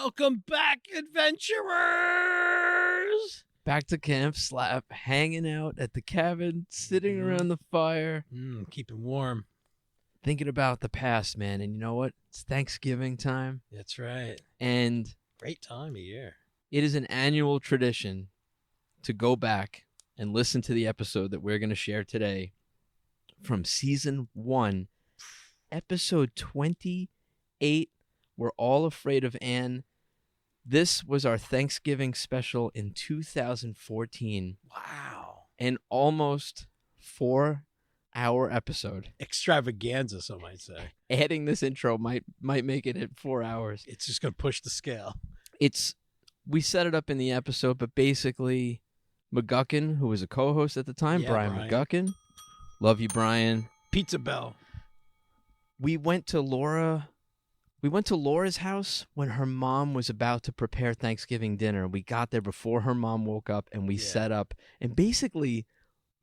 Welcome back, adventurers! Back to Camp Slap, hanging out at the cabin, sitting around the fire. Keeping warm. Thinking about the past, man. And you know what? It's Thanksgiving time. That's right. And great time of year. It is an annual tradition to go back and listen to the episode that we're going to share today from season 1, episode 28. We're all afraid of Anne. This was our Thanksgiving special in 2014. Wow. An almost 4-hour episode. Extravaganza, some might say. Adding this intro might make it at 4 hours. It's just going to push the scale. We set it up in the episode, but basically McGuckin, who was a co-host at the time, Bryan McGuckin. Love you, Bryan. Pizza Bell. We went to Laura's house when her mom was about to prepare Thanksgiving dinner. We got there before her mom woke up, and we set up and basically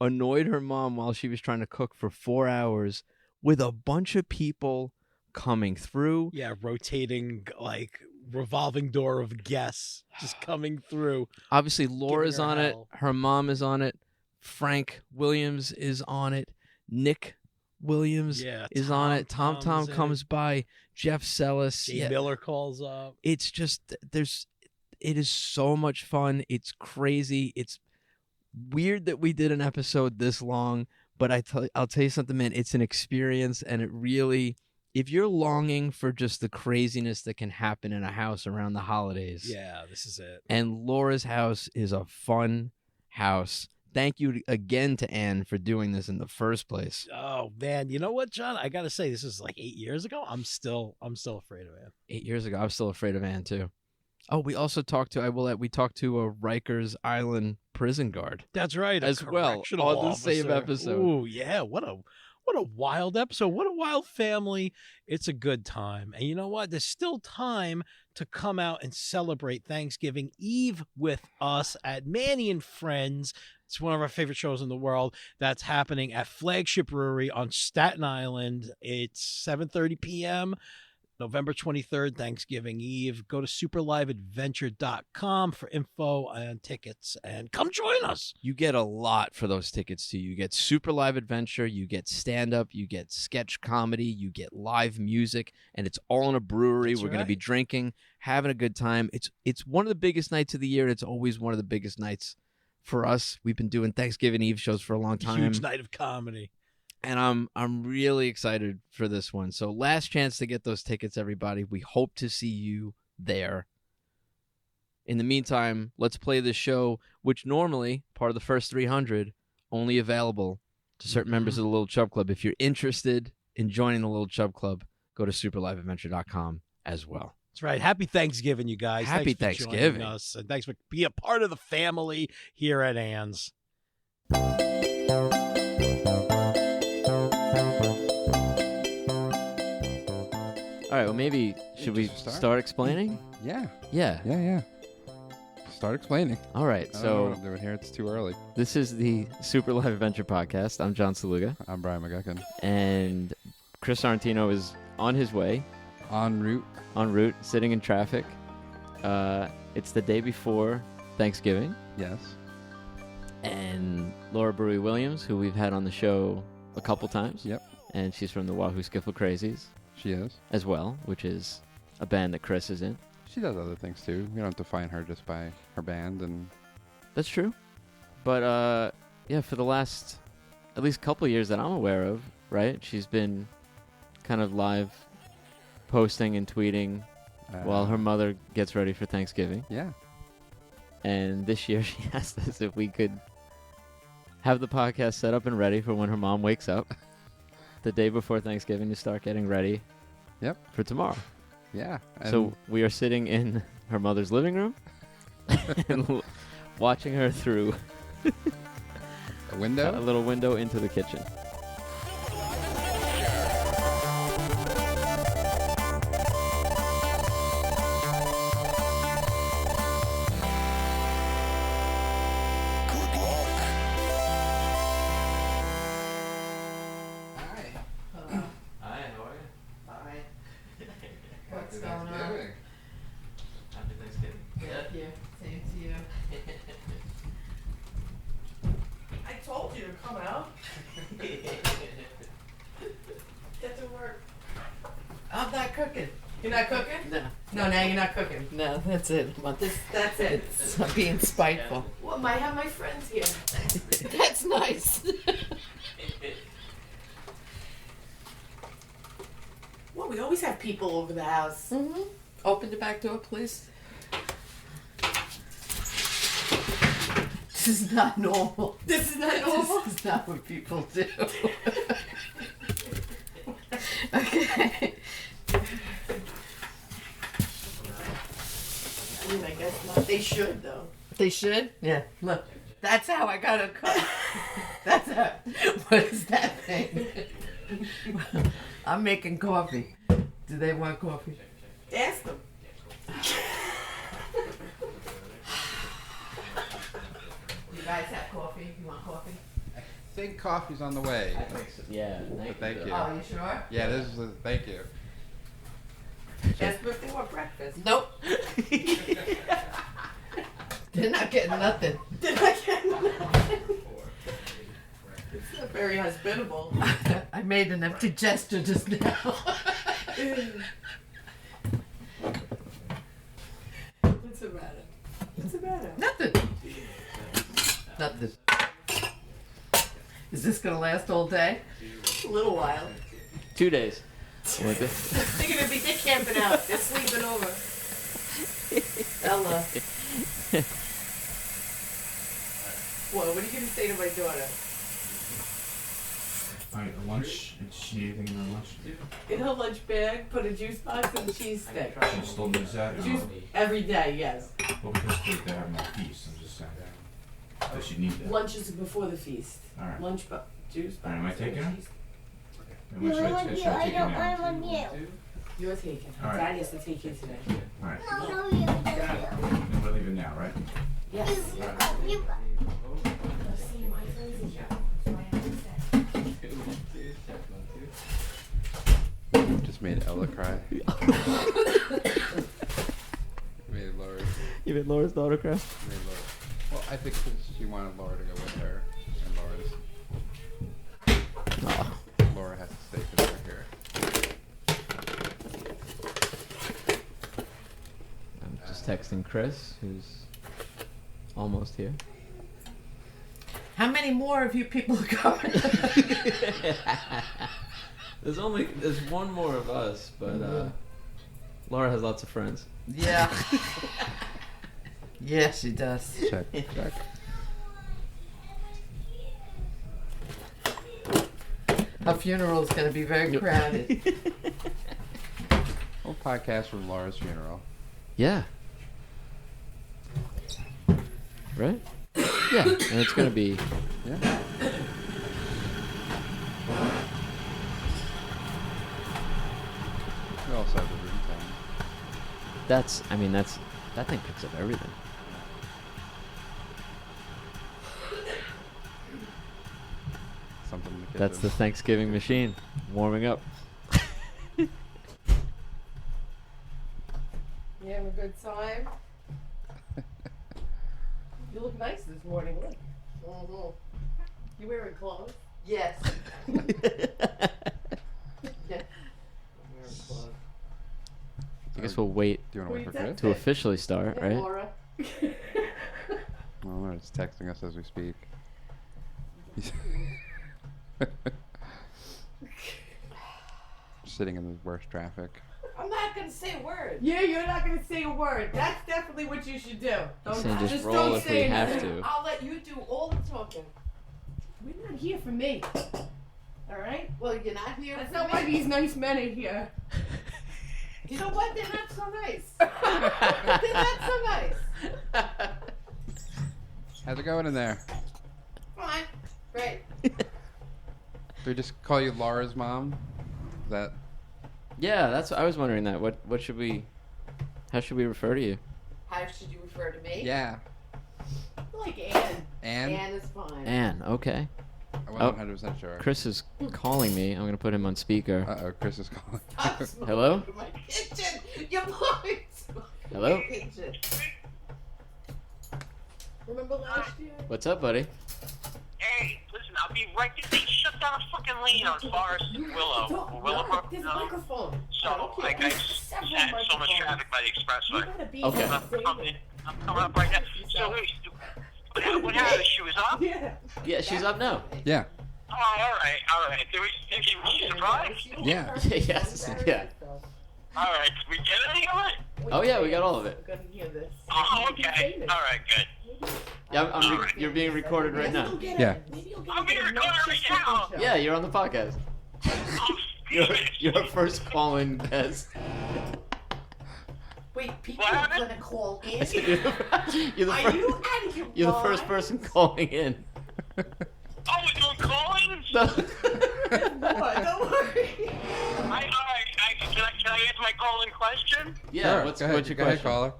annoyed her mom while she was trying to cook for 4 hours with a bunch of people coming through. Yeah, rotating, like, revolving door of guests just coming through. Obviously, Laura's on it. Her mom is on it. Frank Williams is on it. Nick Williams is on it. Tom comes by. Jeff Sellis. Jay Miller calls up. It's just, it is so much fun. It's crazy. It's weird that we did an episode this long, but I'll tell you something, man. It's an experience, and it really, if you're longing for just the craziness that can happen in a house around the holidays. Yeah, this is it. And Laura's house is a fun house. Thank you again to Anne for doing this in the first place. Oh man, you know what, John? I gotta say, this is like 8 years ago. I'm still afraid of Anne. 8 years ago, I was still afraid of Anne too. Oh, we also talked to a Rikers Island prison guard. That's right, as well on the same episode. Oh yeah, what a wild episode! What a wild family! It's a good time, and you know what? There's still time to come out and celebrate Thanksgiving Eve with us at Manny and Friends. It's one of our favorite shows in the world. That's happening at Flagship Brewery on Staten Island. It's 7:30 p.m., November 23rd, Thanksgiving Eve. Go to superliveadventure.com for info and tickets, and come join us. You get a lot for those tickets, too. You get Super Live Adventure, you get stand-up, you get sketch comedy, you get live music, and it's all in a brewery. We're going to be drinking, having a good time. It's one of the biggest nights of the year, and it's always one of the biggest nights for us. We've been doing Thanksgiving Eve shows for a long time. Huge night of comedy. And I'm really excited for this one. So last chance to get those tickets, everybody. We hope to see you there. In the meantime, let's play this show, which normally, part of the first 300, only available to certain members of the Little Chub Club. If you're interested in joining the Little Chub Club, go to superliveadventure.com as well. That's right. Happy Thanksgiving, you guys. Happy Thanksgiving. Joining us, and thanks for being a part of the family here at Anne's. All right, well, maybe should we start explaining? Yeah. Start explaining. All right, I don't know what I'm doing here. It's too early. This is the Super Live Adventure Podcast. I'm John Saluga. I'm Bryan McGuckin. And Chris Sorrentino is on his way. En route, sitting in traffic. It's the day before Thanksgiving. Yes. And Laura Brewery Williams, who we've had on the show a couple times. Yep. And she's from the Wahoo Skiffle Crazies. She is. As well, which is a band that Chris is in. She does other things too. You don't have to find her just by her band. And that's true. But for the last at least couple of years that I'm aware of, right? She's been kind of live posting and tweeting while her mother gets ready for Thanksgiving. Yeah. And this year she asked us if we could have the podcast set up and ready for when her mom wakes up the day before Thanksgiving to start getting ready for tomorrow. Yeah. So we are sitting in her mother's living room and watching her through a window? A little window into the kitchen. not cooking? No. No, now you're not cooking. No, that's it. That's it. I'm being spiteful. Well, might have my friends here. That's nice. Well, we always have people over the house. Mm-hmm. Open the back door, please. This is not normal. This is not normal. This is not what people do. Okay. I mean, I guess not. They should, though. They should? Yeah. Look, that's how I got to cook. That's how. What is that thing? I'm making coffee. Do they want coffee? Ask them. You guys have coffee? You want coffee? I think coffee's on the way. I think so. Yeah. But thank you. Oh, you sure? Yeah, this is thank you. Ask them if they want breakfast. Nope. They're not getting nothing. Did I get nothing? It's not very hospitable. I made an empty gesture just now. What's the matter? What's the matter? Nothing. Nothing. Is this gonna last all day? A little while. 2 days. They're gonna be camping out. They're sleeping over. Ella. What are you gonna say to my daughter? Alright, lunch. Did she need anything in her lunch? In her lunch bag, put a juice box and a cheese stick. She still needs that? Juice every day, yes. Well, because they have no feast, I'm just saying. Does she need that? Lunch is before the feast. Alright. Lunch juice box. Am I taking her? cheese- And what should I take now? You're taking. All right. Daddy has to take you today. Alright. No, you don't. And we're leaving now, right? Yes. Just made Ella cry. Made Laura. You made Laura's the autograph? Made Laura. Well, I think 'cause she wanted Laura to go with her, and Laura has to stay because we're here. I'm just texting Chris, who's almost here. How many more of you people are coming? There's one more of us, but Laura has lots of friends. Yeah. Yeah, she does. Check, check. Her funeral is going to be very crowded. Whole podcast from Laura's funeral. Yeah. Right? Yeah, and it's gonna be. Yeah. We also have the room time. That thing picks up everything. Something in the kitchen. That's the Thanksgiving machine warming up. You having a good time? You look nice this morning. Look. Mhm. You wearing clothes? Yes. Yeah. I guess we'll wait Do you want to wait for Wait, Chris? to officially start, Hey, right? Laura. Well, Laura's texting us as we speak. Sitting in the worst traffic. I'm not going to say a word. Yeah, you're not gonna say a word. That's definitely what you should do. He's saying just just roll don't if we say have anything. to. I'll let you do all the talking. We're not here for me. All right? Well, you're not here That's for not why me. these nice men are here. You know what? They're not so nice. They're not so nice. How's it going in there? Fine. Great. Do we just call you Laura's mom? Is that Yeah, that's. I was wondering that. What should we? How should we refer to you? How should you refer to me? yeah? Like Anne. And Anne is fine. Anne. Okay. I wasn't 100% sure. Chris is calling me. I'm gonna put him on speaker. Uh oh, Chris is calling. Stop smoking Hello? in my kitchen. You're blowing smoke in Hello? my kitchen. Remember last year? What's up, buddy? Hey, listen, I'll be right there. They shut down a fucking lane on Forest and Willowbrook. There's a microphone. So, like, I had so much traffic by the expressway. Okay. I'm coming up right now. So, wait, what happened? She was up? Yeah, she's up now. Yeah. Oh, all right. Did we surprised? Yeah. Yes. Yeah. All right. Did we get any of it? Oh yeah, we got all of it. We're gonna hear this. Oh, okay. All right, good. Yeah, you're being recorded right now. Yeah. I'm being recorded right now. Yeah, you're on the podcast. Oh, You're a first call-in guest. Wait, people What are happened? gonna call in? I said you're the Are first. you out of your You're the mind? first person calling in. Oh, we're doing call-ins? Boy, don't worry. Can I answer my call-in question? Yeah. Sure, What's go ahead, your go ahead, question? caller.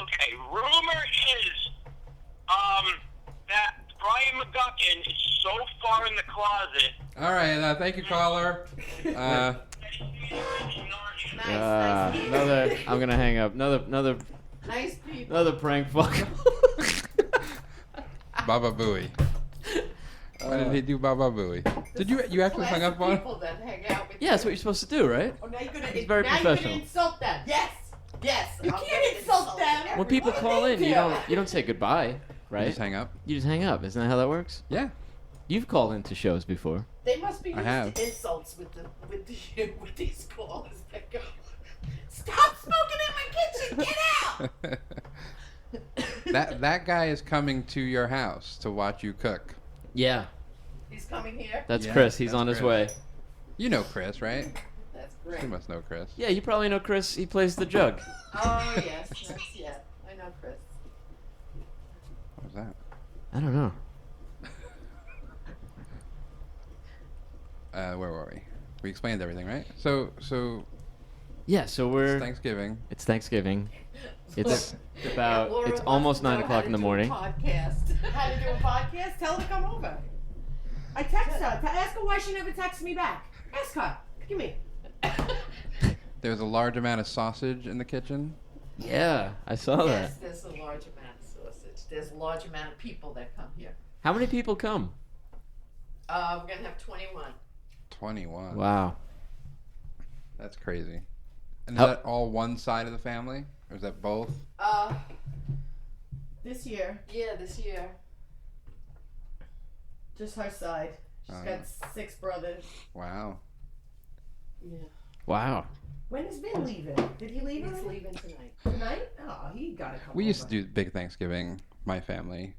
Okay, rumor is, that Bryan McGuckin is so far in the closet. All right, thank you, caller. Nice, nice people. Another. I'm gonna hang up. Another Nice people. Another prank fuck. Baba Booey. Why did he do Baba Booey? Did you actually hung up on? People that hang out with Yeah, that's what you're supposed to do, right? Oh, now you're gonna, It's very now you're professional. gonna insult them. Yes. Yes. You I'm can't gonna insult them. When people What do call they in, do? you don't say goodbye, right? Just hang up. You just hang up. Isn't that how that works? Yeah. You've called into shows before. They must be I used have. to insults with these callers that go. Stop smoking in my kitchen. Get out. that guy is coming to your house to watch you cook. Yeah, He's coming here. that's Yeah, Chris. He's that's on his Chris. way. You know Chris, right? That's great. You must know Chris. Yeah, you probably know Chris. He plays the jug. Oh yes, I know Chris. What was that? I don't know. Where were we? We explained everything, right? So Yeah, so it's Thanksgiving. It's Thanksgiving. It's Laura it's wants almost to know 9 o'clock how in the to do a morning. Podcast. How to do a podcast? Tell her to come over. I text her. Ask her why she never texts me back. Ask her. Give me. There's a large amount of sausage in the kitchen. Yeah, I saw that. Yes, there's a large amount of sausage. There's a large amount of people that come here. How many people come? We're gonna have 21. 21. Wow. That's crazy. And is How- that all one side of the family? Or is that both? This year, Yeah, this year. just her side. She's got 6 brothers. Wow. Yeah. Wow. When is Vin leaving? Did he leave He's already? leaving tonight. Tonight? Oh, he gotta come We used to over. do big Thanksgiving, my family.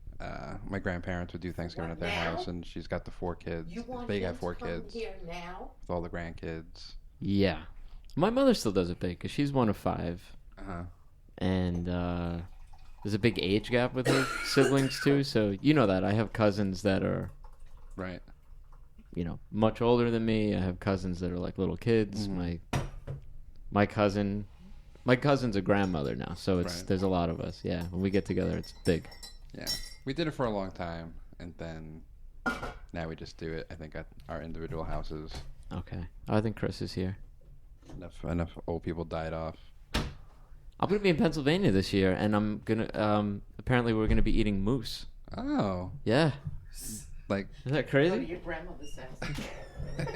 My grandparents would do Thanksgiving at their Now? house, and she's got the 4 kids. You want They him got 4 to come kids here now? with all the grandkids. Yeah. My mother still does it big because she's one of 5. Uh-huh. And there's a big age gap with her siblings too. So you know that I have cousins that are, Right. much older than me. I have cousins that are like little kids. Mhm. My cousin's a grandmother now, so Right. there's a lot of us. Yeah, when we get together, it's big. Yeah. We did it for a long time, and then now we just do it, I think, at our individual houses. Okay, I think Chris is here. Enough old people died off. I'm gonna be in Pennsylvania this year, and I'm gonna apparently we're gonna be eating moose. Oh. Yeah, Like is that Go to crazy? your grandmother's house.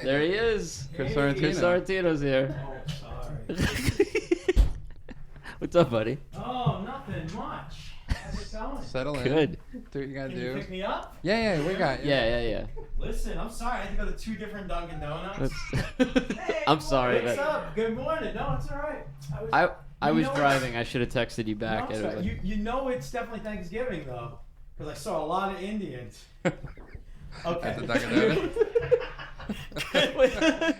There he is. Chris Chris Sorrentino. Sorrentino's here. Oh, sorry. What's up, buddy? Oh, nothing much. How's it going? Settle in. Good. Do what you gotta Can you do. pick me up? Yeah, we got you. Yeah. Listen, I'm sorry. I had to go to 2 different Dunkin' Donuts. That's- I'm sorry. What's That up? Good morning. No, it's all right. I You was know driving. I should have texted you No, back. it's It was all right. like- You know it's definitely Thanksgiving though, because I saw a lot of Indians. Okay. At the Dunkin' Donuts?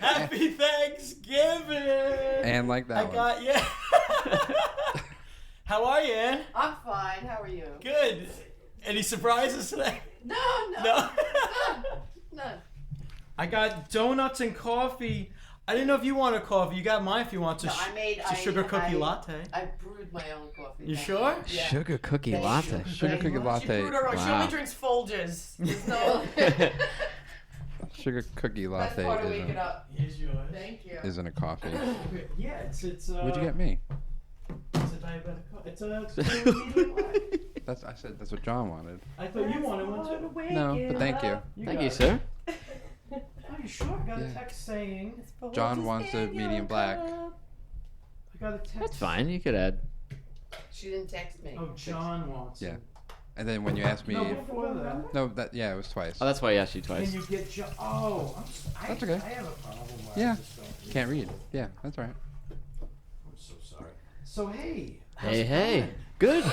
Happy Thanksgiving. And like that I one. got yeah. How are you, Ann? I'm fine. How are you? Good. Any surprises today? No. No. None. I got donuts and coffee. I didn't know if you wanted coffee. You got mine if you want. No, I made. It's a sugar cookie latte. I brewed my own coffee. You Thank sure? Yeah. Sugar cookie Thank latte. you. Sugar cookie She latte. brewed her own. She Wow. only drinks Folgers. There's no. Sugar cookie That's latte part of waking up. Here's yours. Thank you. isn't a coffee. Yeah, it's What'd you get me? It's a diabetic coffee. It's a medium black. I said that's what John wanted. I thought you wanted one too. No, but thank you. Thank you, sir. Are you sure? I got a Yeah. text saying. John wants a medium black. I got a text. That's fine. You could add. She didn't text me. Oh, John wants. Yeah. it. And then when you asked me, No, before that. it was twice. Oh, that's why I asked you Can twice. you get John? Oh, That's okay. I have a problem. Where Yeah. I just don't Can't read. Yeah, that's all right. I'm so sorry. So hey. Hey. Good.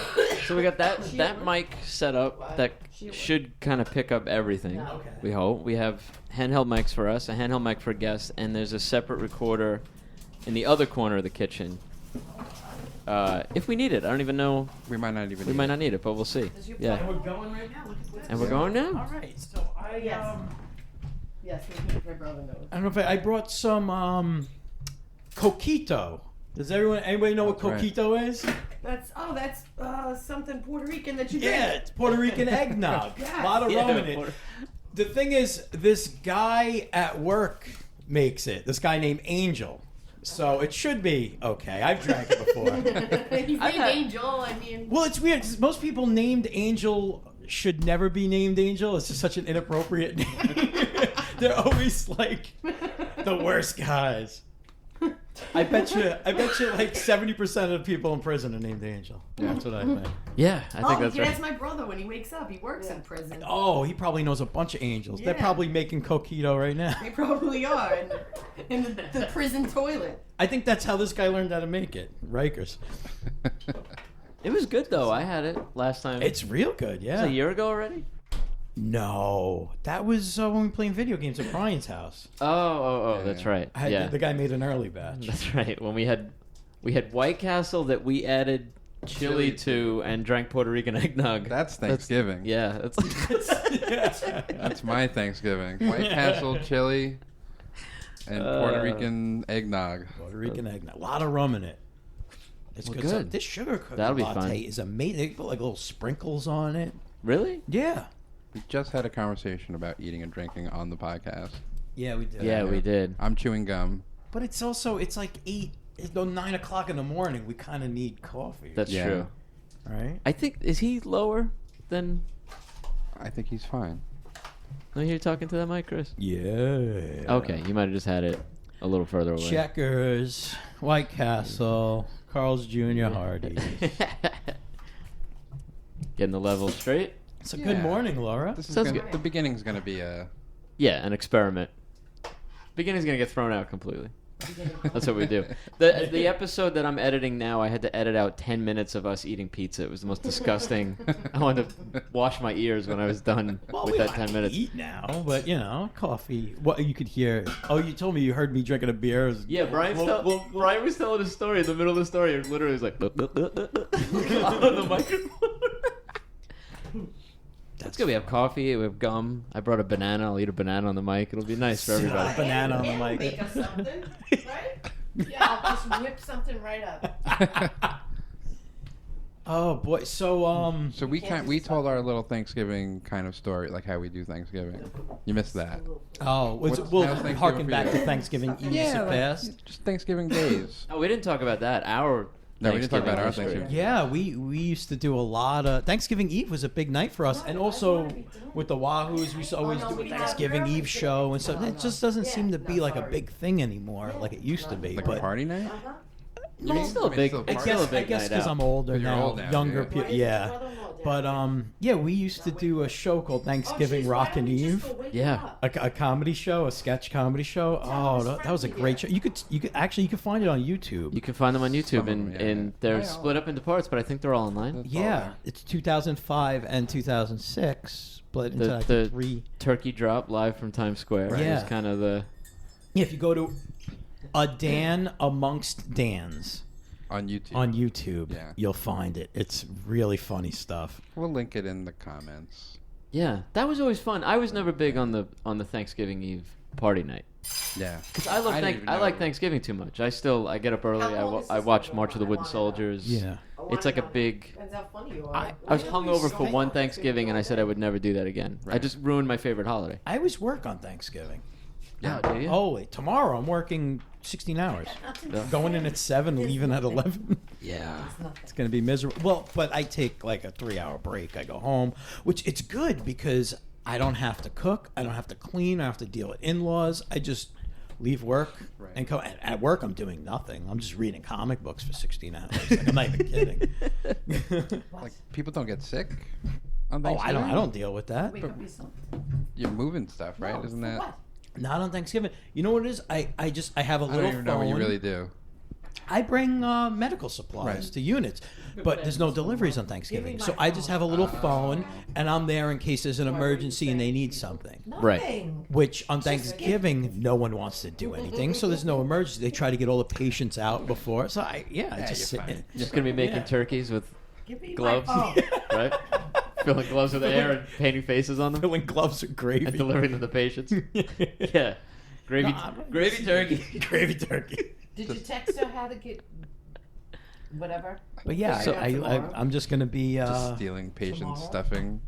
So we got that mic set up that should kind of pick up everything. Okay. We hope. We have handheld mics for us, a handheld mic for guests, and there's a separate recorder in the other corner of the kitchen. If we need it, I don't even know. We might not even. We might not need it, but we'll see. And Yeah. we're going right now. Look at this. And we're going All now. right. So I Yes. Yes, my brother knows. I don't know if I brought some coquito. Does anybody know what That's right. coquito is? That's something Puerto Rican that you Yeah, drink. it's Puerto Rican eggnog. Yes. A lot of Yeah, rum in it. Puerto- The thing is, this guy at work makes it. This guy named Angel. So it should be okay. I've drank it before. He's I've named had- Angel. I mean, Well, it's weird 'cause most people named Angel should never be named Angel. It's just such an inappropriate name. They're always like the worst guys. I bet you like 70% of the people in prison are named Angel. That's what I think. Yeah, I think that's yeah, right. that's my brother. When he wakes up, he works in prison. Oh, he probably knows a bunch of angels. They're Yeah. probably making coquito right now. They probably are in the prison toilet. I think that's how this guy learned how to make it. Rikers. It was good though. I had it last time. It's real good, It was a yeah. year ago already. No, that was when we were playing video games at Bryan's house. Oh, that's right. The guy made an early batch. That's right. When we had White Castle that we added chili to and drank Puerto Rican eggnog. That's Thanksgiving. Yeah, that's That's my Thanksgiving. White Castle, chili, and Puerto Rican eggnog. Puerto Rican eggnog. A lot of rum in it. It's Well, good. good. So this sugar cookie That'll be latte fun. is amazing. They put like little sprinkles on it. really. Yeah. We just had a conversation about eating and drinking on the podcast. Yeah, we did. Yeah, we did. I'm chewing gum. But it's 8, it's 9 o'clock in the morning. We kind of need coffee. That's Yeah. true. right. I think is he lower than? I think he's fine. Are you talking to that mic, Chris? Yeah. Okay, you might have just had it a little further away. Checkers, White Castle, Carl's Jr. Hardy. Getting the level straight. So Yeah. good morning, Laura. This is Sounds gonna, good. the beginning's gonna be a. Yeah, an experiment. Beginning's gonna get thrown out completely. That's what we do. The episode that I'm editing now, I had to edit out 10 minutes of us eating pizza. It was the most disgusting. I wanted to wash my ears when I was done Well, with we that don't 10 have minutes. to eat now, but coffee. What you could hear? Oh, you told me you heard me drinking a beer. Yeah, Brian was telling a story in the middle of the story. It literally was like on the microphone. That's good. We have coffee. We have gum. I brought a banana. I'll eat a banana on the mic. It'll be nice for everybody. Banana on the Yeah, mic. Make us something, right? Yeah, I'll just whip something right up. Oh boy. So So we told our little Thanksgiving kind of story, like how we do Thanksgiving. You missed that. we'll how's Thanksgiving harken for back you? to Thanksgiving Eve past. Just Thanksgiving days. Oh, we didn't talk about that. Our No, we didn't talk about our history. Thanksgiving. Yeah, we used to do a lot of Thanksgiving Eve was a big night for us, and also with the Wahoos, we used to always do a Thanksgiving Eve show and stuff. It just doesn't seem to be like a big thing anymore, like it used to be. Like but a party night? It's still a big. still a It's party. still a I big guess night because out. I'm older 'Cause you're now, old now, younger yeah. people, yeah. But yeah, we used to do a show called Thanksgiving Rockin' Eve, Yeah. a comedy show, a sketch comedy show. Oh, that was a great show. You could find it on YouTube. You can find them on YouTube, Some of them, and yeah. they're Yeah. split up into parts, but I think they're all online. Yeah, it's 2005 and 2006 split into I think, The 3. turkey drop live from Times Square. Right. Is Yeah. kind of the. Yeah, if you go to a Dan Amongst Dans On YouTube. on YouTube, Yeah. you'll find it. It's really funny stuff. We'll link it in the comments. Yeah, that was always fun. I was never big on the Thanksgiving Eve party night. Yeah. Cause I didn't even I know. like Thanksgiving too much. I get up early. How long is I this watch one? March of the I Wooden wanna know. Soldiers. Yeah. It's like a big. Depends how funny you are. I was hungover for one Thanksgiving, and I said I would never do that again. I Right. just ruined my favorite holiday. I always work on Thanksgiving. Yeah, do you? Oh, wait, tomorrow I'm working 16 hours. Yeah. Going in at 7, leaving at 11. Yeah. It's going to be miserable. Well, but I take like a 3-hour break. I go home, which it's good because I don't have to cook. I don't have to clean. I don't have to deal with in-laws. I just leave work and come. At work, I'm doing nothing. I'm just reading comic books for 16 hours. Like, I'm not even kidding. Like people don't get sick on Oh, Thanksgiving. I don't deal with that. Wake up yourself. You're moving stuff, right? No, Isn't for that? what? Not on Thanksgiving. You know what it is? I have a I little don't even know what you phone. really do. I bring medical supplies Right. to units, but there's no deliveries on Thanksgiving. Give me So my I just phone. have a little phone, and I'm there in case there's an emergency and they need something. Right. Nothing. Which on Thanksgiving, no one wants to do anything, so there's no emergency. They try to get all the patients out before. So I just sit you're fine. in. Just gonna be making Yeah. turkeys with Give me gloves, my phone. right? Filling gloves with air and painting faces on them Filling gloves with gravy. and delivering them to patients. Yeah. Gravy, gravy turkey. Gravy turkey. Did you text her how to get whatever? But yeah, So- I'm just gonna be. Just stealing patient tomorrow? stuffing.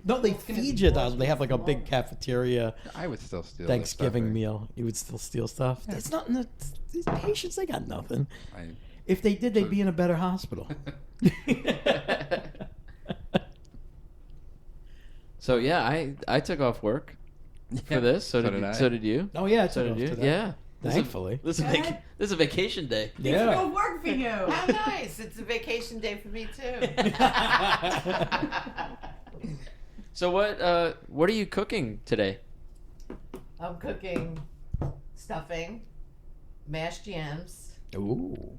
No, they feed you those. They have like a big cafeteria I would still steal Thanksgiving the meal. You would still steal stuff. Yeah. It's not. These patients, they got nothing. stuffing. If they did, they'd be in a better hospital. So yeah, I took off work for Yeah, this. So so did did I. so did you? Oh yeah, So did you? today. Yeah. Thankfully. This is a vacation day. Things are Yeah. gonna work for you. How nice. It's a vacation day for me too. So what are you cooking today? I'm cooking stuffing, mashed yams. Ooh.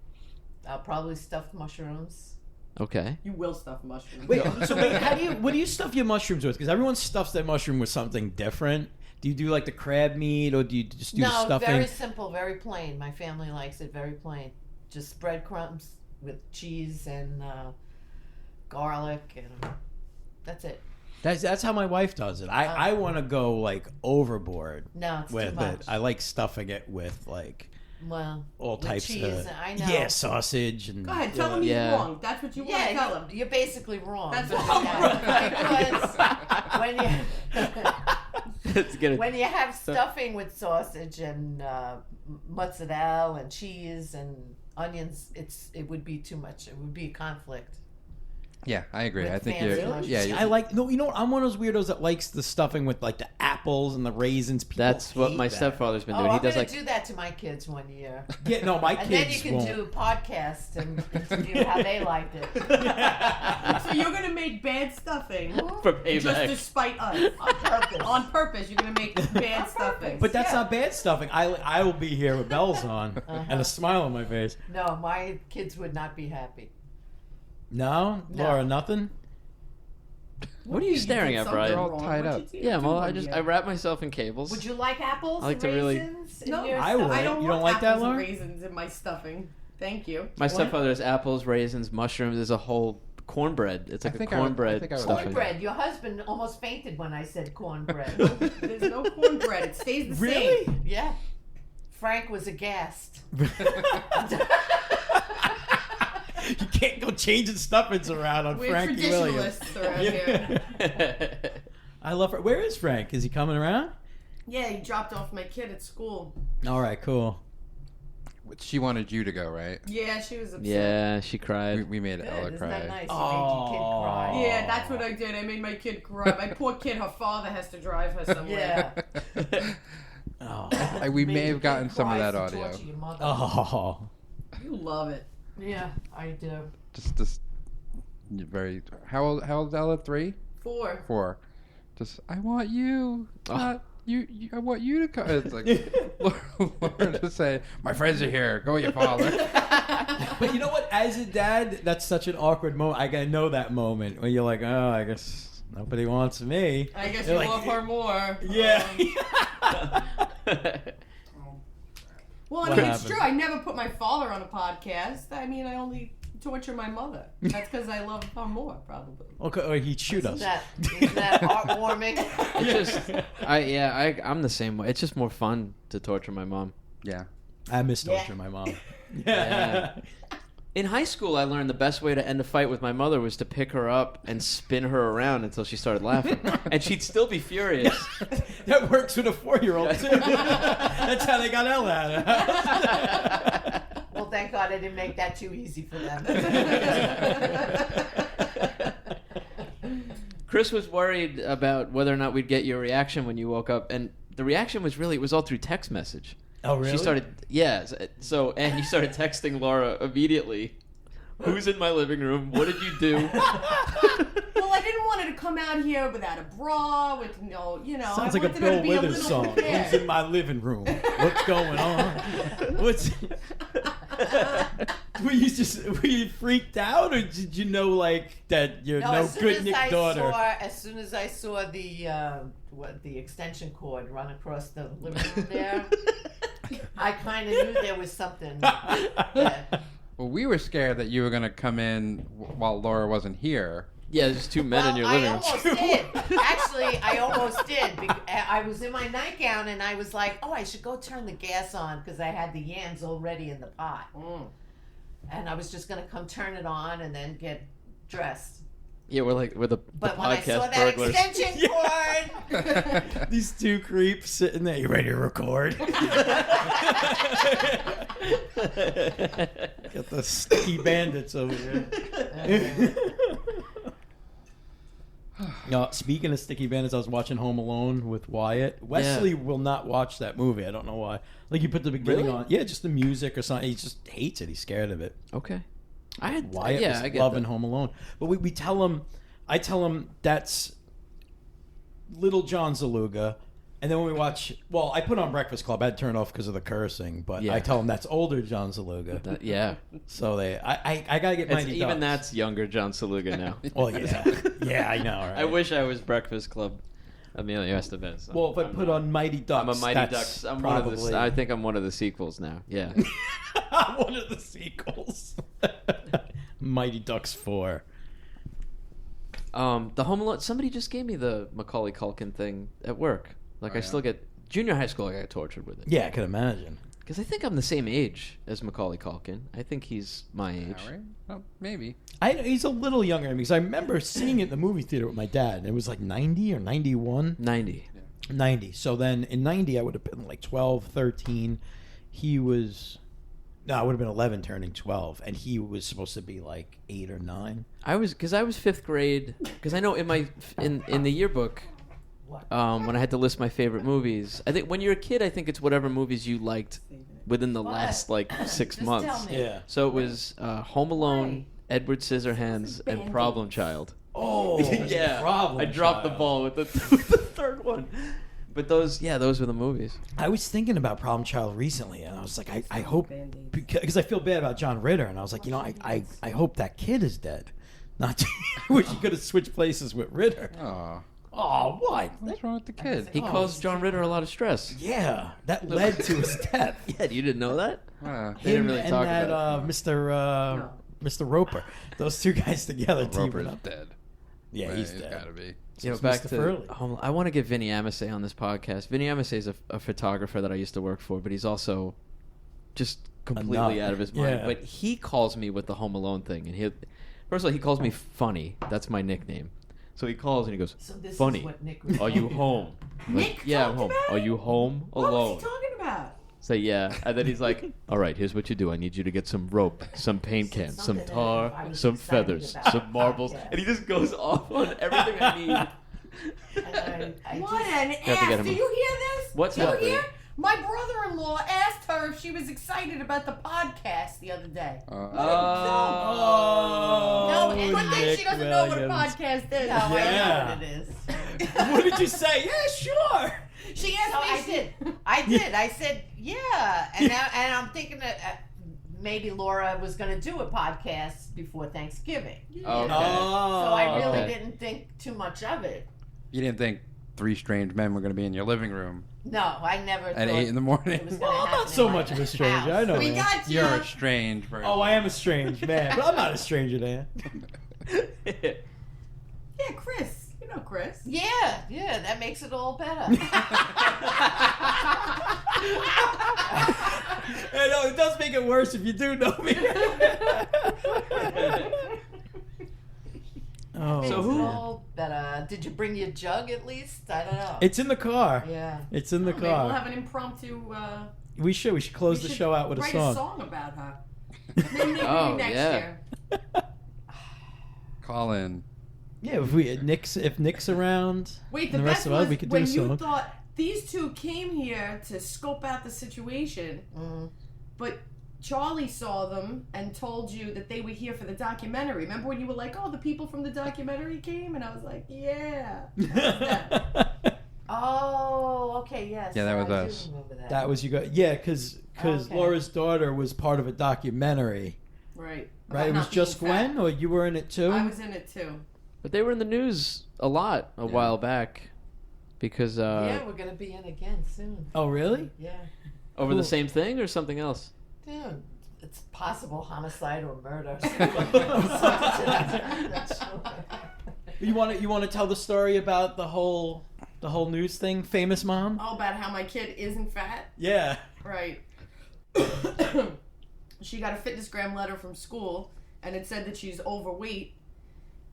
Probably stuffed mushrooms. Okay. You will stuff mushrooms. Wait, so wait, what do you stuff your mushrooms with? Because everyone stuffs their mushroom with something different. Do you do like the crab meat, or do you just do No, stuffing? very simple, very plain. My family likes it very plain. Just breadcrumbs with cheese and garlic, and that's it. That's how my wife does it. I want to go like overboard No, it's too with much. it. I like stuffing it with like Well, all with types cheese, of I know. yeah, sausage and Go ahead, tell him he's Yeah. wrong. That's what you want to Yeah, tell him. you're basically wrong. That's But wrong. because when you Let's get it. when you have stuffing with sausage and mozzarella and cheese and onions, it would be too much. It would be a conflict. Yeah, I agree. With I think fancy you're. mushrooms. Yeah, I like no. You know what? I'm one of those weirdos that likes the stuffing with like the apples and the raisins. People That's what hate my that. stepfather's been Oh, doing. I'm He does gonna like do that to my kids one year. Yeah, no, my And then you kids can won't. do a podcast and interview how they liked it. So you're gonna make bad stuffing for just to payback. spite us. On purpose. On purpose, you're gonna make bad On stuffing. But that's Yeah. not bad stuffing. I will be here with bells on and a smile on my face. No, my kids would not be happy. No, No. Laura, nothing. What are you staring at, Brian? They're all tied up. Yeah, well, I wrap myself in cables. Would you like apples I like and to really- raisins in No, your I stuff? would. I don't You want don't like that, apples and Laura? raisins in my stuffing. Thank you. My stepfather has apples, raisins, mushrooms. There's a whole cornbread. It's like a think I would- I cornbread think I would stuffing. Cornbread. Your husband almost fainted when I said cornbread. There's no cornbread. It stays the Really? same. Yeah. Frank was aghast. You can't go changing stuffings around on We're Frankie Williams. traditionalists around here. I love her. Where is Frank? Is he coming around? Yeah, he dropped off my kid at school. All right, cool. She wanted you to go, right? Yeah, she was upset. Yeah, she cried. We made Good. Ella Isn't cry. that nice? You Oh. made your kid cry. Yeah, that's what I did. I made my kid cry. My poor kid, her father has to drive her somewhere. Yeah. Oh. We Made may your have kid gotten some of cry that to audio. torture your mother. Oh. You love it. Yeah, I do. Just very. How old? How old? Ella? 3, 4. 4. Just I want you. Not you. I want you to come. It's like Laura just say, my friends are here. Go with your father. But you know what? As a dad, that's such an awkward moment. I know that moment when you're like, oh, I guess nobody wants me. I guess You're you like- love her more. Yeah. Well, I What mean, it's happened? true. I never put my father on a podcast. I mean, I only torture my mother. That's because I love her more, probably. Okay, or he'd shoot us. Isn't that heartwarming? It's just, I'm the same way. It's just more fun to torture my mom. Yeah. I miss Yeah. torturing my mom. Yeah. In high school, I learned the best way to end a fight with my mother was to pick her up and spin her around until she started laughing. And she'd still be furious. That works with a 4-year-old, too. That's how they got Ella out of the house. Well, thank God I didn't make that too easy for them. Chris was worried about whether or not we'd get your reaction when you woke up. And the reaction was really, it was all through text message. Oh, really? She started, yeah. So, and you started texting Laura immediately. Who's in my living room? What did you do? Well, I didn't want her to come out here without a bra, with no, Sounds I like a wanted her to Bill be Withers little song. prepared. Who's in my living room? What's going on? Were you freaked out, or did you know like that you're no good Nick daughter? As soon as I saw the extension cord run across the living room there, I kind of knew there was something. Well, we were scared that you were going to come in while Laura wasn't here. Yeah, there's two men in your living room. I almost did. Actually, I almost did. I was in my nightgown, and I was like, oh, I should go turn the gas on because I had the yams already in the pot. And I was just going to come turn it on and then get dressed. Yeah, we're the But when I podcast saw that burglars. extension cord... These two creeps sitting there. You ready to record? Got the sticky bandits over here. Speaking of sticky bandits, I was watching Home Alone with Wyatt. Wesley will not watch that movie. I don't know why. Like, you put the beginning on. Yeah, just the music or something. He just hates it. He's scared of it. Okay. Wyatt was loving Home Alone. But we tell him, I tell him that's Little John Zaluga. And then when we watch, well, I put on Breakfast Club. I had to turn it off because of the cursing. But I tell him that's older John Zaluga. Yeah. So I got to get Mighty Ducks. Even that's younger John Saluga now. Well, yeah. Yeah, I know, right? I wish I was Breakfast Club. Emilio Estevez. So well, if I put on Mighty Ducks, I'm a Mighty Ducks. I'm one of the. I think I'm one of the sequels now. Yeah. One of the sequels. Mighty Ducks 4. The Home Alone. Somebody just gave me the Macaulay Culkin thing at work. Like, I still get junior high school. I got tortured with it. Yeah, I can imagine. Because I think I'm the same age as Macaulay Culkin. I think he's my age. Right? Well, maybe. He's a little younger than me because I remember seeing it in the movie theater with my dad. And it was like 90 or 91. 90. 90. So then in 90, I would have been like 12, 13. He was... No, I would have been 11 turning 12. And he was supposed to be like 8 or 9. I was 5th grade. Because I know in my in the yearbook... when I had to list my favorite movies, I think when you're a kid, I think it's whatever movies you liked within the last like 6 Just months. tell me. Yeah. So it was Home Alone, Edward Scissorhands, and Problem Child. Oh, Yeah, Problem I dropped the Child. ball with the third one. But those were the movies. I was thinking about Problem Child recently, and I was like, I hope, because I feel bad about John Ritter, and I was like, I hope that kid is dead. Not, I wish you could have switched places with Ritter. Oh, Oh, what? what's wrong with the kid? He caused John Ritter a lot of stress. Yeah, that led to his death. Yeah, you didn't know that? They didn't really and talk that, about Mr. Roper. Those two guys together teaming Roper's up. dead. Yeah, Right, he's he's dead. gotta be. You know, It's back Mr. to Furley. I want to get Vinny Amisay on this podcast. Vinny Amisay is a photographer that I used to work for, but he's also just completely nut. out of his mind. Yeah. But he calls me with the Home Alone thing, and first of all, he calls me Funny. That's my nickname. So he calls and he goes, So this Funny, is what Nick was are you home? I'm like, Nick yeah, I'm talked home. about Are it? you home What alone? was he talking about? Say yeah, and then he's like, "All right, here's what you do. I need you to get some rope, some paint cans, some Something tar, I was some excited feathers, about. some marbles," Yeah. and he just goes off on everything I need. And I What just, an Got to ass! get him. Do you hear this? What's Do you happening? hear? My brother-in-law asked her if she was excited about the podcast the other day. Oh, No, and but then she Nick doesn't know what a Williams. podcast is. no, I Yeah. know what it is. What did you say? Yeah, sure. She asked So me. I did. I did. I said, yeah. And I'm thinking that maybe Laura was going to do a podcast before Thanksgiving. Okay. Oh, So I really okay. didn't think too much of it. You didn't think 3 strange men were going to be in your living room No, I never at thought 8 in the it morning? was going to Well, I'm happen not so in my much of a stranger. I know. We man. got you. You're a strange person. Oh, I am a strange man, but I'm not a stranger to him. Yeah, Chris. You know Chris. Yeah, that makes it all better. I know, it does make it worse if you do know me. Oh. So who- But did you bring your jug at least? I don't know. It's in the car. Yeah. It's in the Maybe we'll car. have an impromptu. We should close we the should show out with a write song. about her. Maybe Oh, next yeah. year. Call in. Yeah, if Nick's around, Wait, and the the rest best of us, was we could do when a you song. thought these two came here to scope out the situation, but Charlie saw them and told you that they were here for the documentary. Remember when you were like, "Oh, the people from the documentary came," and I was like, "Yeah." Oh, okay, yes. Yeah, that was I do us. remember that. That was you guys. Yeah, because Okay. Laura's daughter was part of a documentary, Right. right? It About was not just being fat. Gwen, or you were in it too. I was in it too. But they were in the news a lot a while back because Yeah, we're gonna be in again soon. Oh, really? Yeah. over the same thing or something else. Dude, it's possible homicide or murder. You want to tell the story about the whole news thing, famous mom? Oh, about how my kid isn't fat. Yeah. Right. She got a fitnessgram letter from school, and it said that she's overweight.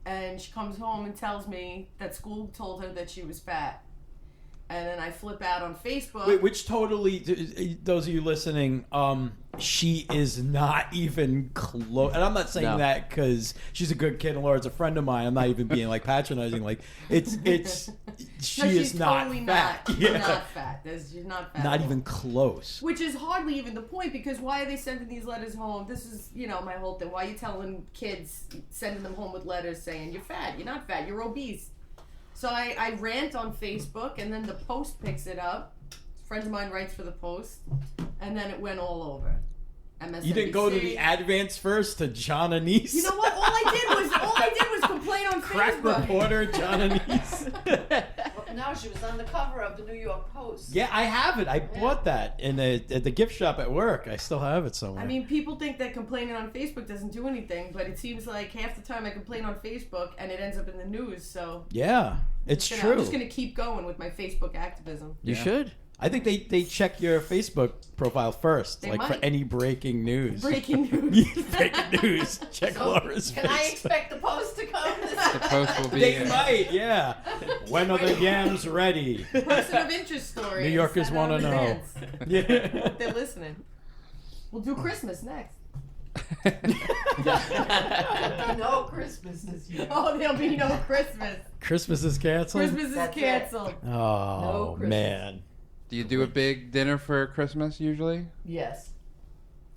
And she comes home and tells me that school told her that she was fat. And then I flip out on Facebook. Wait, which totally, those of you listening, she is not even close. And I'm not saying No. that because she's a good kid and Laura's a friend of mine. I'm not even being like patronizing. Like it's she No, is she's not totally fat. Not, Yeah. not fat. She's not fat. Not at all. even close. Which is hardly even the point, because why are they sending these letters home? This is, my whole thing. Why are you telling kids, sending them home with letters saying, you're fat, you're not fat, you're obese? So I rant on Facebook, and then the Post picks it up. A friend of mine writes for the Post, and then it went all over. MSNBC. You didn't go to the advance first to John Anise? You know what? All I did was complain on Crack Facebook. reporter John Anise. Well, no, she was on the cover of the New York Post. Yeah, I have it. I bought that at the gift shop at work. I still have it somewhere. I mean, people think that complaining on Facebook doesn't do anything, but it seems like half the time I complain on Facebook and it ends up in the news. So yeah, it's I'm true. just gonna keep going with my Facebook activism. You should. I think they check your Facebook profile first, They like for might. any breaking news. Breaking news. Breaking news. Check So, Laura's can I Facebook. expect the Post to come? The Post will be. They might, yeah. When are the yams ready? Person of interest story. New Yorkers want to know. Yeah. They're listening. We'll do Christmas next. No Christmas this year. Oh, there'll be no Christmas. Christmas is canceled. Christmas is That's it. canceled. Oh No Christmas. man. Do you do a big dinner for Christmas usually? Yes.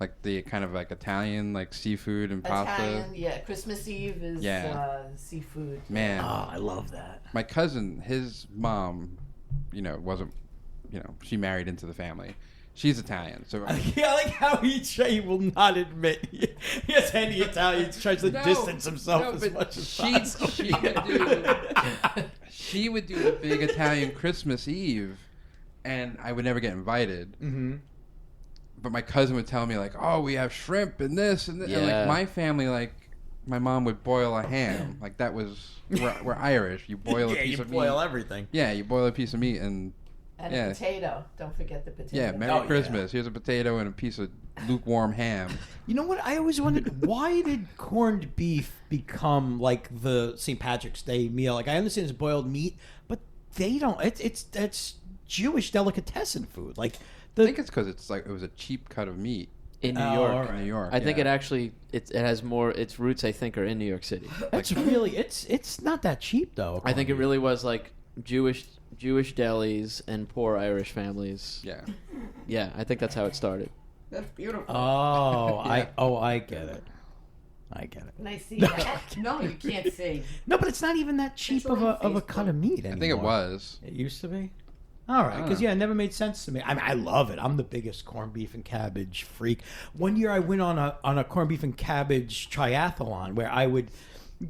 Like the kind of like Italian, like seafood and pasta? Italian, yeah. Christmas Eve is seafood. Man, Oh, I love that. my cousin, his mom, wasn't, she married into the family. She's Italian, so Yeah, I like how he will not admit he has any Italians, tries to No, distance himself no, as but much as she- possible. she would do- she would do the big Italian Christmas Eve, and I would never get invited. Mm-hmm. But my cousin would tell me like, "Oh, we have shrimp and this and this." And Yeah. like my family, like my mom would boil a ham. Like that was we're Irish. You boil a Yeah, piece you of boil meat. everything. Yeah, you boil a piece of meat and And Yeah. a potato. Don't forget the potato. yeah, Merry Oh, yeah. Christmas. Here's a potato and a piece of lukewarm ham. You know what? I always wondered, why did corned beef become like the St. Patrick's Day meal? Like I understand it's boiled meat, but they don't. That's Jewish delicatessen food. Like I think it's because it's like it was a cheap cut of meat In New Oh, York. all right. in New York. I think yeah. it actually it has more. Its roots, I think, are in New York City. That's really it's not that cheap though. I think it corned really was like Jewish delis and poor Irish families. Yeah. Yeah, I think that's how it started. That's beautiful. beef. Oh, Yeah. I get it. I get it. Can I see that? No, you can't see. No, but it's not even that cheap It's of on a Facebook. cut of meat I anymore. think it was. It used to be. All right, I because don't know. yeah, it never made sense to me. I mean, I love it. I'm the biggest corned beef and cabbage freak. One year, I went on a corned beef and cabbage triathlon where I would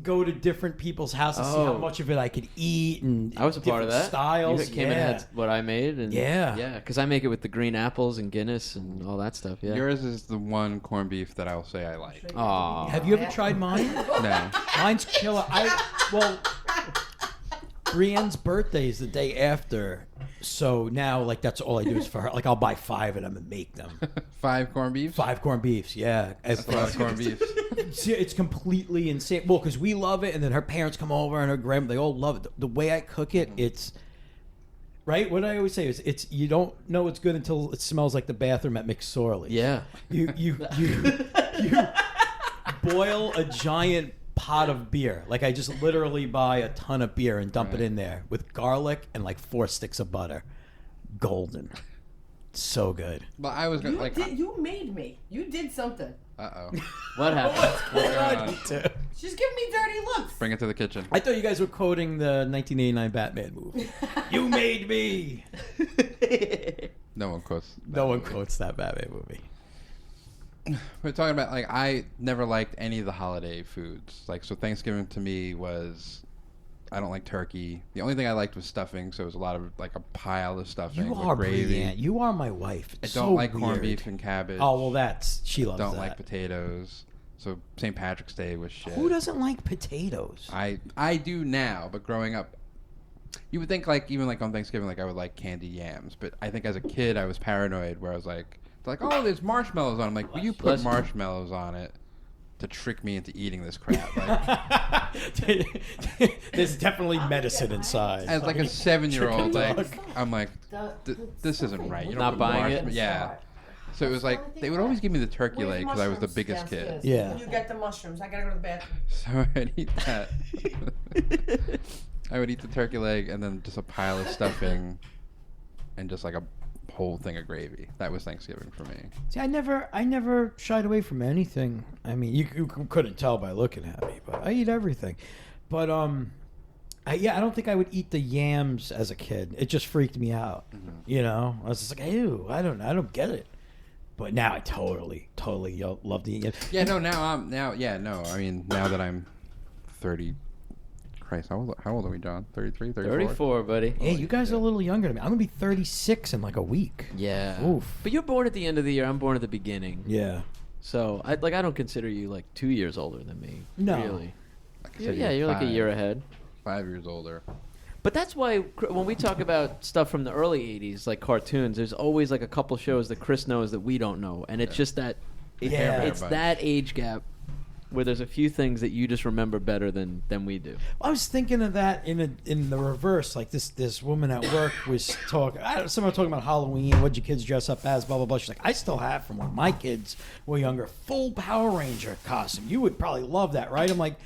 go to different people's houses, see how Oh. much of it I could eat, and I was a part of different that. Styles. You came and yeah. had what I made, and Yeah. because I make it with the green apples and Guinness and all that stuff. Yeah. Yours is the one corned beef that I will say I like. Aw. Have you ever tried mine? No. Mine's killer. Brienne's birthday is the day after, so now like that's all I do is for her. Like I'll buy 5 of them and make them. 5 corned beefs? 5 corned beefs, yeah. That's a lot of corned beefs. See, it's completely insane. Well, because we love it, and then her parents come over, and her grandma, they all love it. The way I cook it, it's... Right? What I always say is, it's you don't know it's good until it smells like the bathroom at McSorley's. Yeah. You boil a giant pot of beer. Like, I just literally buy a ton of beer and dump it in there with garlic and like 4 sticks of butter. Golden. So good. But I was going to, You made me. You did something. Uh-oh. What happened? She's giving me dirty looks. Bring it to the kitchen. I thought you guys were quoting the 1989 Batman movie. You made me. No one quotes that No one movie. quotes that Batman movie. We're talking about, like, I never liked any of the holiday foods. Like, so Thanksgiving to me was, I don't like turkey. The only thing I liked was stuffing, so it was a lot of, like, a pile of stuffing You with are gravy. brilliant. You are my wife. I It's don't so like corned weird. beef and cabbage. Oh, well, she loves Don't that. like potatoes. So St. Patrick's Day was shit. Who doesn't like potatoes? I do now, but growing up, you would think, like, even like on Thanksgiving, like I would like candied yams. But I think as a kid, I was paranoid, where I was like, oh, there's marshmallows on it. I'm like, will you put marshmallows on it to trick me into eating this crap? Like, There's definitely medicine inside. as like a 7-year-old, Chicken like, I'm like, this isn't right. You don't Not put buying it? Yeah. So it was like, they would always give me the turkey leg because I was the biggest kid. Yeah. You get the mushrooms. I gotta go to the bathroom. So I'd eat that. I would eat the turkey leg and then just a pile of stuffing and just like a whole thing of gravy. That was Thanksgiving for me. See, I never shied away from anything. I mean, you couldn't tell by looking at me, but I eat everything. But I don't think I would eat the yams as a kid. It just freaked me out. Mm-hmm. You know, I was just like, ew, I don't get it. But now I totally love the yams. Yeah, no, I mean, now that I'm 30, Christ, how old are we, John? 33, 34? 34, buddy. Hey, you guys are a little younger than me. I'm gonna be 36 in like a week. Yeah. Oof. But you're born at the end of the year. I'm born at the beginning. Yeah. So I don't consider you like 2 years older than me. No. Really. Like I said, You're like a year ahead. 5 years older. But that's why when we talk about stuff from the early 80s, like cartoons, there's always like a couple shows that Chris knows that we don't know. And it's just that it's that age gap where there's a few things that you just remember better than we do. I was thinking of that in the reverse. Like this woman at work was someone talking about Halloween. What'd your kids dress up as? Blah blah blah. She's like, I still have from when my kids were younger, full Power Ranger costume. You would probably love that, right? I'm like,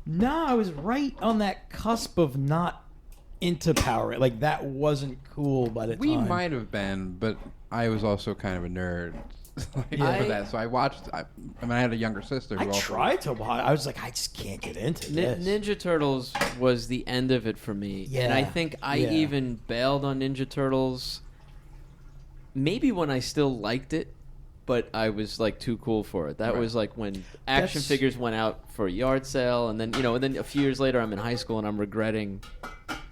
no, I was right on that cusp of not into Power. Like that wasn't cool by the time. We might have been, but I was also kind of a nerd. For that, so I watched. I had a younger sister. Who I tried to watch. I was like, I just can't get into this. Ninja Turtles was the end of it for me. Yeah. And I think I even bailed on Ninja Turtles maybe when I still liked it, but I was like too cool for it. That was like when action figures went out for a yard sale, and then a few years later I'm in high school and I'm regretting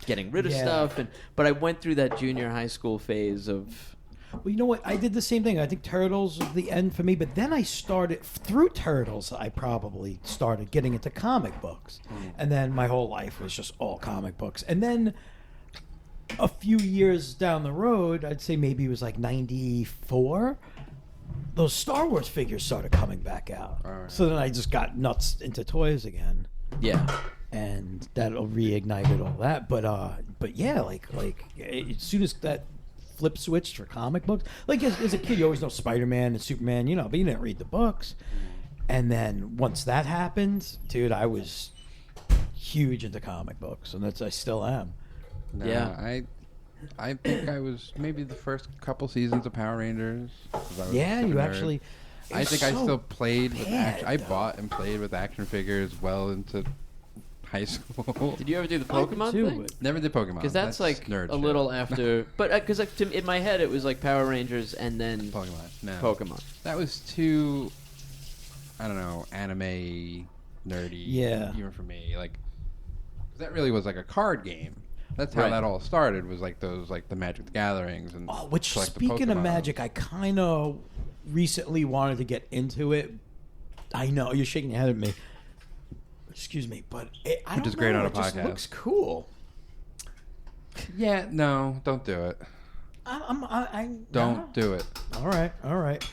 getting rid of stuff. But I went through that junior high school phase of... Well, you know what? I did the same thing. I think Turtles was the end for me, but then I started through Turtles. I probably started getting into comic books, and then my whole life was just all comic books. And then a few years down the road, I'd say maybe it was like 94. Those Star Wars figures started coming back out. Right. So then I just got nuts into toys again. Yeah. And that'll reignited all that. But yeah, like as soon as that flip switched for comic books, like as a kid you always know Spider-Man and Superman, but you didn't read the books. And then once that happened, dude, I was huge into comic books, and I still am. No, Yeah. I think I was maybe the first couple seasons of Power Rangers. Yeah, you actually. I think I still played with bad, I though. bought and played with action figures well into high school. Did you ever do the Pokemon too, thing? but- Never did Pokemon. Because that's like nerd a shit. little after... But because in my head it was like Power Rangers and then Pokemon. No. Pokemon. That was too, I don't know, anime nerdy. Yeah. Even for me, like that really was like a card game. That's how Right. that all started. Was like those like the Magic the Gatherings and. Oh, which collect the speaking of Pokemon. Magic, I kind of recently wanted to get into it. I know you're shaking your head at me. Excuse me, but I Which don't is great know, on a it just podcast. looks cool. Yeah, no, don't do it. I Don't do it. All right.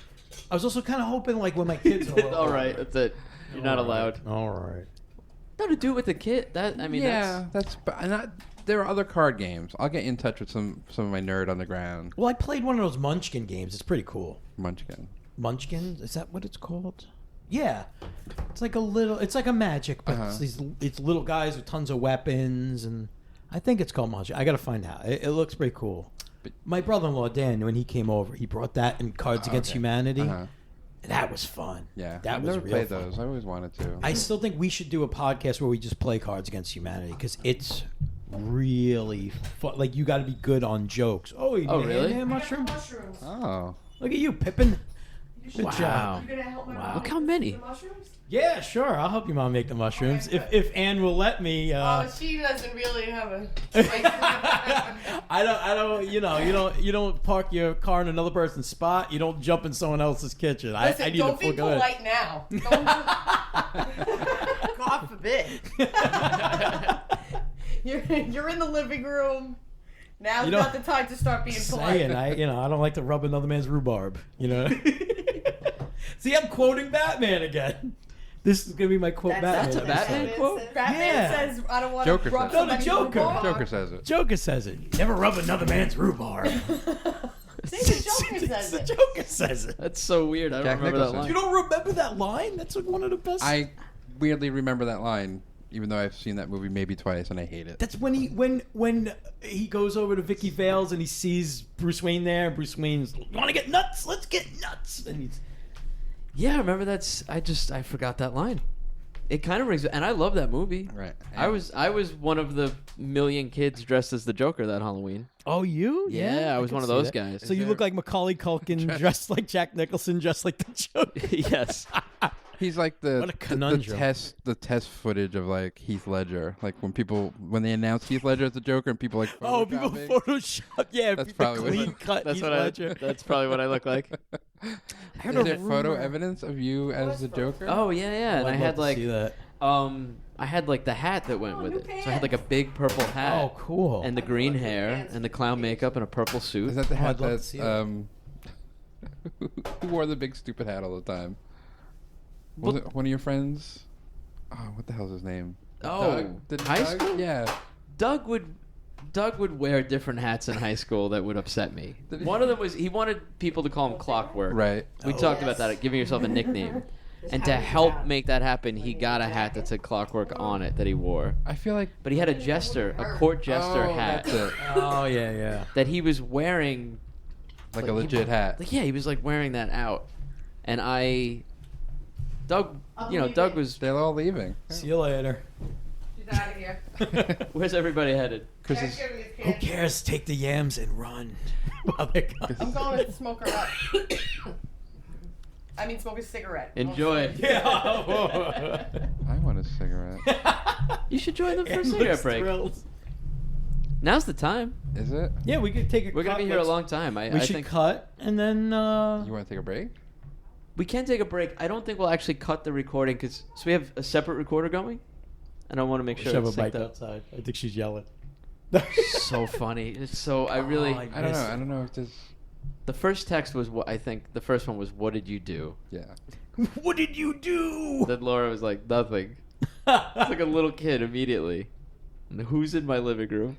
I was also kind of hoping like when my kids are All right, that's it. You're not allowed. All right. No, to do it with the kid. That I mean, There are other card games. I'll get you in touch with some of my nerd underground Well, I played one of those Munchkin games. It's pretty cool. Munchkin. Munchkin? Is that what it's called? Yeah. It's like a magic, but it's little guys with tons of weapons, and I think it's called Munchkin. I got to find out. It looks pretty cool. But my brother-in-law, Dan, when he came over, he brought that and Cards Against Humanity. That was fun. Yeah. That I've was never real played fun. those. I always wanted to. I still think we should do a podcast where we just play Cards Against Humanity because it's really fun. Like, you got to be good on jokes. Oh, you really? hand mushrooms? Mushrooms. Oh. Look at you, Pippin. Good Wow. job. You're gonna help my mom Look how make many. the mushrooms? Yeah, sure. I'll help you, Mom, make the mushrooms Okay, if Anne will let me. Oh, she doesn't really have a. I don't. You don't park your car in another person's spot. You don't jump in someone else's kitchen. Listen, I need don't to be polite now. God forbid. You're in the living room. Now's You know, not the time to start being polite. Saying I don't like to rub another man's rhubarb. See, I'm quoting Batman again. This is gonna be my quote. That's Batman. a Batman quote? Batman Yeah. says, "I don't want Joker to rub says it. No, the somebody's Joker. rhubarb." Joker says it. Joker says it. Never rub another man's rhubarb. See, the Joker says The it. Joker says it. That's so weird. I don't Jack remember that Nicholson. line. You don't remember that line? That's like one of the best. I weirdly remember that line, even though I've seen that movie maybe twice and I hate it. That's when he goes over to Vicky Vale's and he sees Bruce Wayne there. Bruce Wayne's, "You want to get nuts? Let's get nuts." And he's, Yeah, I remember I forgot that line. It kind of rings, and I love that movie. Right. I was one of the million kids dressed as the Joker that Halloween. "Oh, you? Yeah, I was can one of see those that. guys. So you look like Macaulay Culkin, dressed like Jack Nicholson, dressed like the Joker. Yes. He's like What a the conundrum. test footage of like Heath Ledger. Like when they announced Heath Ledger as the Joker and people like Oh, people photoshopping. Photoshop. Yeah, That's the probably what clean it- cut. That's Heath what Ledger. that's probably what I look like. I Is heard a there photo rumor. evidence of you as the Joker? Oh yeah, and I'd I love had to like see that. I had like the hat that went with new it. So I had like a big purple hat. Oh, cool. And the green hair and the clown makeup and a purple suit. Is that the hat I'd love to that see that. who wore the big stupid hat all the time? Was it one of your friends? Oh, what the hell's his name? Oh, high school? Yeah. Doug would wear different hats in high school that would upset me. One of them was he wanted people to call him Clockwork. Right. We talked about that, giving yourself a nickname. And to help make that happen, he got a hat that said Clockwork on it that he wore. I feel like But he had a court jester hat That's it. Oh, yeah. that he was wearing. Like a legit hat. Like, yeah, he was like wearing that out. And Doug was. They're all leaving. See you later. She's out of here. Where's everybody headed? Chris is, Thanksgiving is Who canceled. cares? Take the yams and run. While they're gone. I'm going to smoke her up. I mean, smoke a cigarette. Enjoy. Yeah. I want a cigarette. You should join them for a Anne cigarette looks break. thrilled. Now's the time. Is it? Yeah, we could take a We're gonna cut. be here a Let's- long time. We I should think cut and then. You want to take a break? we can take a break. I don't think we'll actually cut the recording because we have a separate recorder going, and I want to make We sure should have it's a bike synced up. outside. I think she's yelling. So funny. It's so I really. Oh, I don't know. I don't know if this. The first text was what I think. The first one was, "What did you do?" Yeah. What did you do? Then Laura was like, "Nothing." It's like a little kid immediately. And who's in my living room?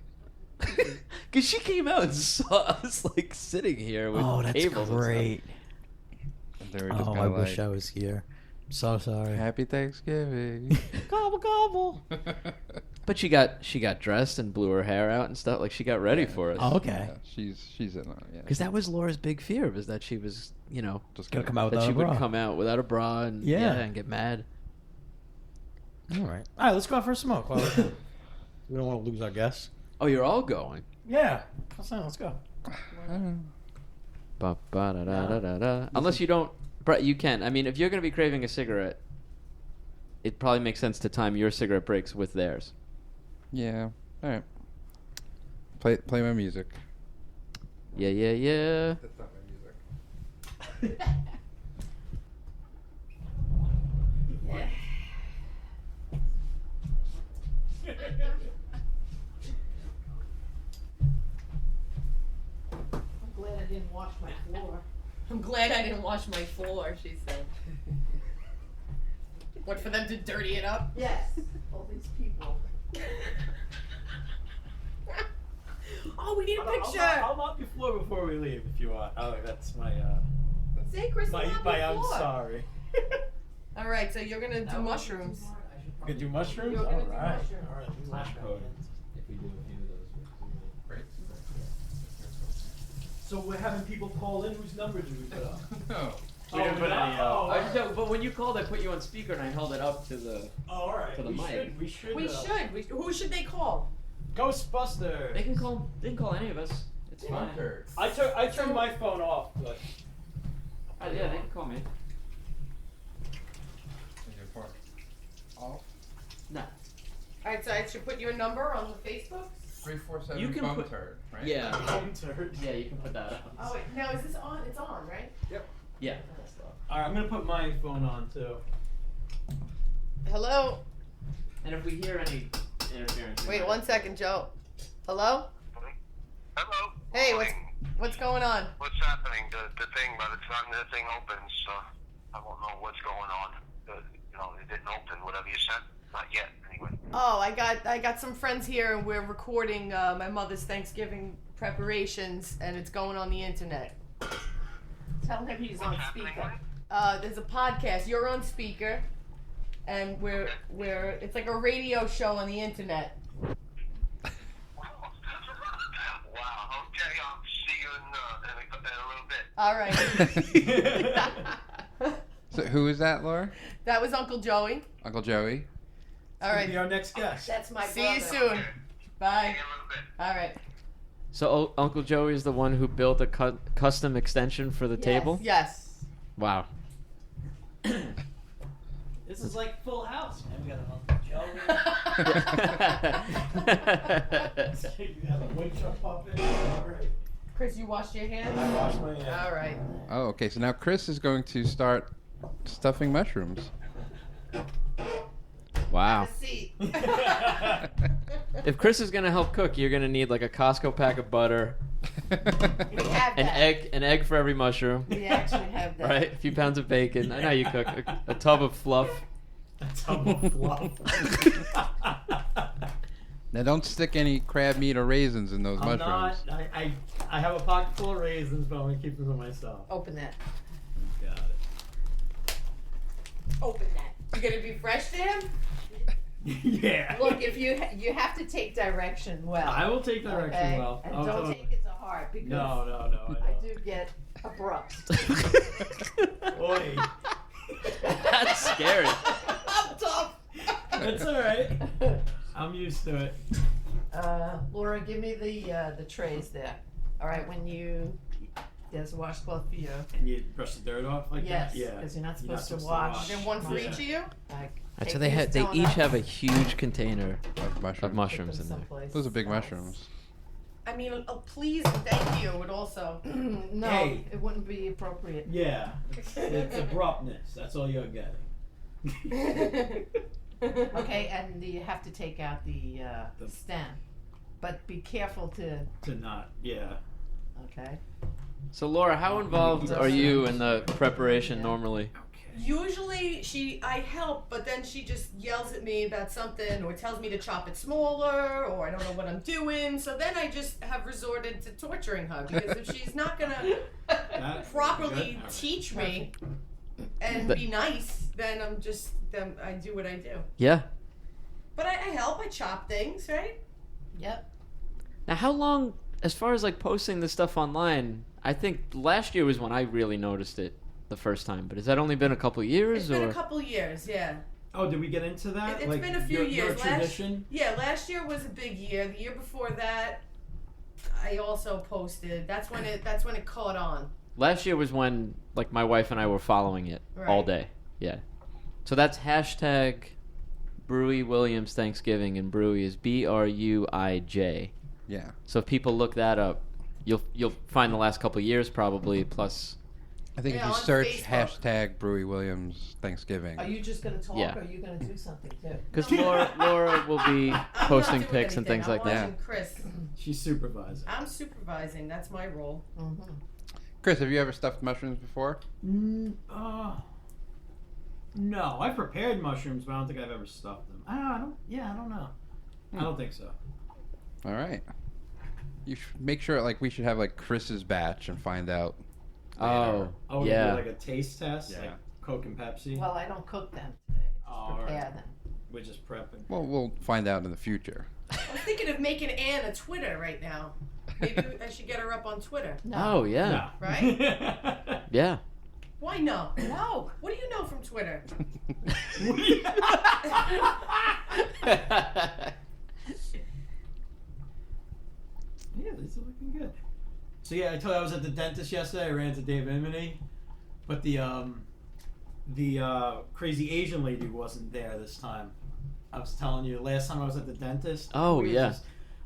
Because she came out and saw us like sitting here with Oh, that's cables and stuff. great. They were just Oh, kinda I like, wish I was here. I'm so sorry. Happy Thanksgiving. Gobble gobble. But she got dressed and blew her hair out and stuff. Like she got ready for us. Oh, okay. Yeah, she's in on it. Yeah. Because that was Laura's big fear, was that she was, Just Gonna kidding. come out that without she a would bra. come out without a bra and Yeah. and get mad. All right. All right, let's go out for a smoke. While we're here. We don't want to lose our guests. Oh, you're all going. Yeah. Let's go. Ba-ba-da-da-da-da. Unless you don't, Brett, you can. I mean, if you're going to be craving a cigarette, it probably makes sense to time your cigarette breaks with theirs. Yeah. All right. Play my music. Yeah, yeah, yeah. That's not my music. I'm glad I didn't wash my floor. I'm glad I didn't wash my floor, she said. What, for them to dirty it up? Yes. All these people. Oh, we need a picture. I'll mop your floor before we leave if you want. Oh, that's my Say, Chris, mop your I'm floor. sorry. All right, so you're gonna do mushrooms. You gonna do mushrooms? You're gonna do All right. mushrooms. All right. Do mushrooms. If we do a few of those, Great. So we're having people call in. Whose number do we put up? No. We didn't put any. Oh, But when you called, I put you on speaker and I held it up to the. all right. For the we mic. should. We should. We should. Who should they call? Ghostbusters. They can call any of us. It's fine. I turned my phone off, but Yeah, they can call me. Off. No. All right, so I should put your number on the Facebook. 347 You can bum put- turd, right? Yeah. phone turned. Yeah, you can put that up. Oh wait, now is this on? It's on, right? Yeah. All right, I'm gonna put my phone on too. Hello. And if we hear any interference. Wait 1 second, Joe. Hello. Hello. Hey, Morning. what's going on? What's happening? The thing, by the time the thing opens, I won't know what's going on. It didn't open, whatever you sent. Not yet, anyway. Oh, I got some friends here, and we're recording my mother's Thanksgiving preparations, and it's going on the internet. Tell him he's on What's happening, speaker. honey? There's a podcast. You're on speaker, and we're it's like a radio show on the internet. Wow. Okay, I'll see you in a little bit. All right. So who is that, Laura? That was Uncle Joey. Uncle Joey. All right. Be our next guest. That's my See you brother. soon. See Bye. you in a little bit. All right. So Uncle Joey is the one who built a custom extension for the Yes. table. Yes. Wow. This is like Full House, man. We got an Uncle Joey. You have a wood chuck puppet. All right. Chris, you washed your hands? I washed my hands. All right. Oh, okay. So now Chris is going to start stuffing mushrooms. Wow. Have a seat. If Chris is gonna help cook, you're gonna need like a Costco pack of butter, We have an that. egg for every mushroom, We actually have that. right? A few pounds of bacon. I know you cook. A tub of fluff. A tub of fluff. Now don't stick any crab meat or raisins in those I'm mushrooms. not. I have a pocket full of raisins, but I'm gonna keep them to myself. Open that. Got it. Open that. You're gonna be fresh to him? Yeah. Look, if you have to take direction well. I will take direction okay? well. And I'll don't totally- take it to heart because No. I do get abrupt. Oi. That's scary. I'm tough. That's all right. I'm used to it. Laura, give me the trays there. All right, there's a washcloth for you. And you brush the dirt off like Yes, that? Yeah. because you're not You're supposed to wash. Then one for Yeah. each of you? Like, Right, so take they these they each donuts, have a huge container Of of mushrooms. mushrooms put in them there. someplace Those are big else. mushrooms. I mean, please and thank you would also. No, Hey. it wouldn't be appropriate. Yeah. It's abruptness. That's all you're getting. Okay, and you have to take out the stem, but be careful to. To not. Yeah. Okay. So Laura, how involved are you in the preparation normally? Usually I help, but then she just yells at me about something or tells me to chop it smaller or I don't know what I'm doing. So then I just have resorted to torturing her because if she's not going to properly Good. teach me and be nice, then then I do what I do. Yeah. But I help, I chop things, right? Yep. Now, how long, as far as like posting this stuff online? I think last year was when I really noticed it the first time. But has that only been a couple years, It's been or? a couple years, yeah. Oh, did we get into that? It's Like, been a few your years. tradition? Last year was a big year. The year before that, I also posted. That's when it caught on. Last year was when like my wife and I were following it all Right. day. Yeah. So that's hashtag Bruy Williams Thanksgiving, and Bruy is BRUIJ. Yeah. So if people look that up, you'll find the last couple of years probably, plus. I think Yeah, if you on search Facebook. hashtag Bruy Williams Thanksgiving. Are you just gonna talk, Yeah. or are you gonna do something too? Because Laura will be I'm posting not doing pics and anything. things like I'm that. watching Chris. She's supervising. I'm supervising. That's my role. Mm-hmm. Chris, have you ever stuffed mushrooms before? No, I've prepared mushrooms, but I don't think I've ever stuffed them. I don't know. I don't think so. All right. You should make sure, like, we should have, like, Chris's batch and find out. Oh, Oh, yeah. like a taste test, Yeah. like Coke and Pepsi. Well, I don't cook them today. Oh, Just prepare alright. them. We're just prepping. Well, we'll find out in the future. I was thinking of making Anne a Twitter right now. Maybe I should get her up on Twitter. Oh, yeah. No. Right? Yeah. Why no? No. What do you know from Twitter? Yeah, these are looking good. So yeah, I told you I was at the dentist yesterday. I ran to Dave Imony, but the crazy Asian lady wasn't there this time. I was telling you last time I was at the dentist. Oh, yeah.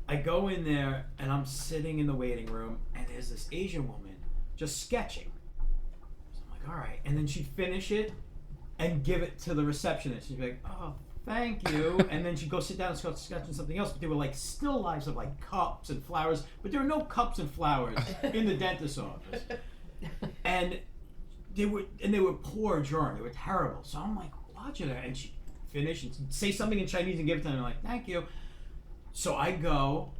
I go in there and I'm sitting in the waiting room and there's this Asian woman just sketching. So I'm like, all right, and then she'd finish it and give it to the receptionist. She'd be like, oh, thank you. And then she'd go sit down and start sketching something else. But they were like still lives of like cups and flowers. But there were no cups and flowers in the dentist's office. And they were poor drawing. They were terrible. So I'm like watching her, and she finish and say something in Chinese and give it to them. I'm like, thank you. So I go,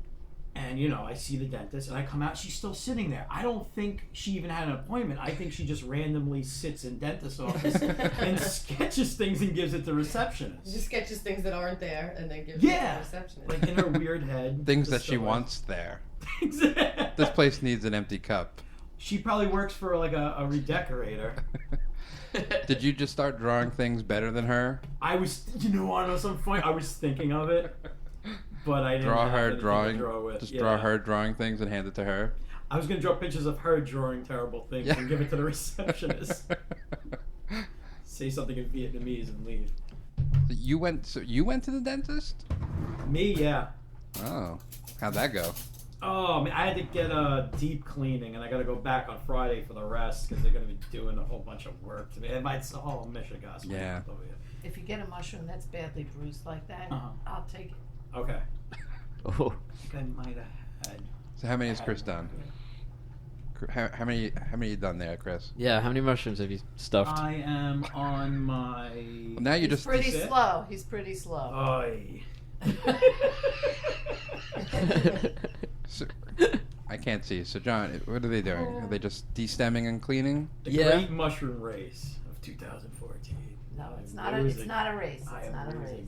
and I see the dentist, and I come out. She's still sitting there. I don't think she even had an appointment. I think she just randomly sits in dentist's office and sketches things and gives it to receptionist. Just sketches things that aren't there and then gives it to the receptionist. Like in her weird head. Things that just she so, like- wants there. Exactly. This place needs an empty cup. She probably works for like a redecorator. Did you just start drawing things better than her? I was, I know some point. I was thinking of it, but I didn't Draw have her anything to drawing. draw with. Just Yeah. draw her drawing things and hand it to her. I was gonna draw pictures of her drawing terrible things Yeah. and give it to the receptionist. Say something in Vietnamese and leave. You went to the dentist? Me, yeah. Oh, how'd that go? Oh, man, I had to get a deep cleaning, and I got to go back on Friday for the rest because they're going to be doing a whole bunch of work to me. It might, Michigan. Yeah. If you get a mushroom that's badly bruised like that, I'll take it. Okay. Oh. I might have had. So how many has Chris done? How many you done there, Chris? Yeah, how many mushrooms have you stuffed? I am on my. Well, now you He's just pretty sit? slow. He's pretty slow. Oy. So, I can't see. So John, what are they doing? Are they just de-stemming and cleaning? The Yeah. Great Mushroom Race of 2014. No, it's I'm not. losing. It's not a race. I It's am not a losing. race.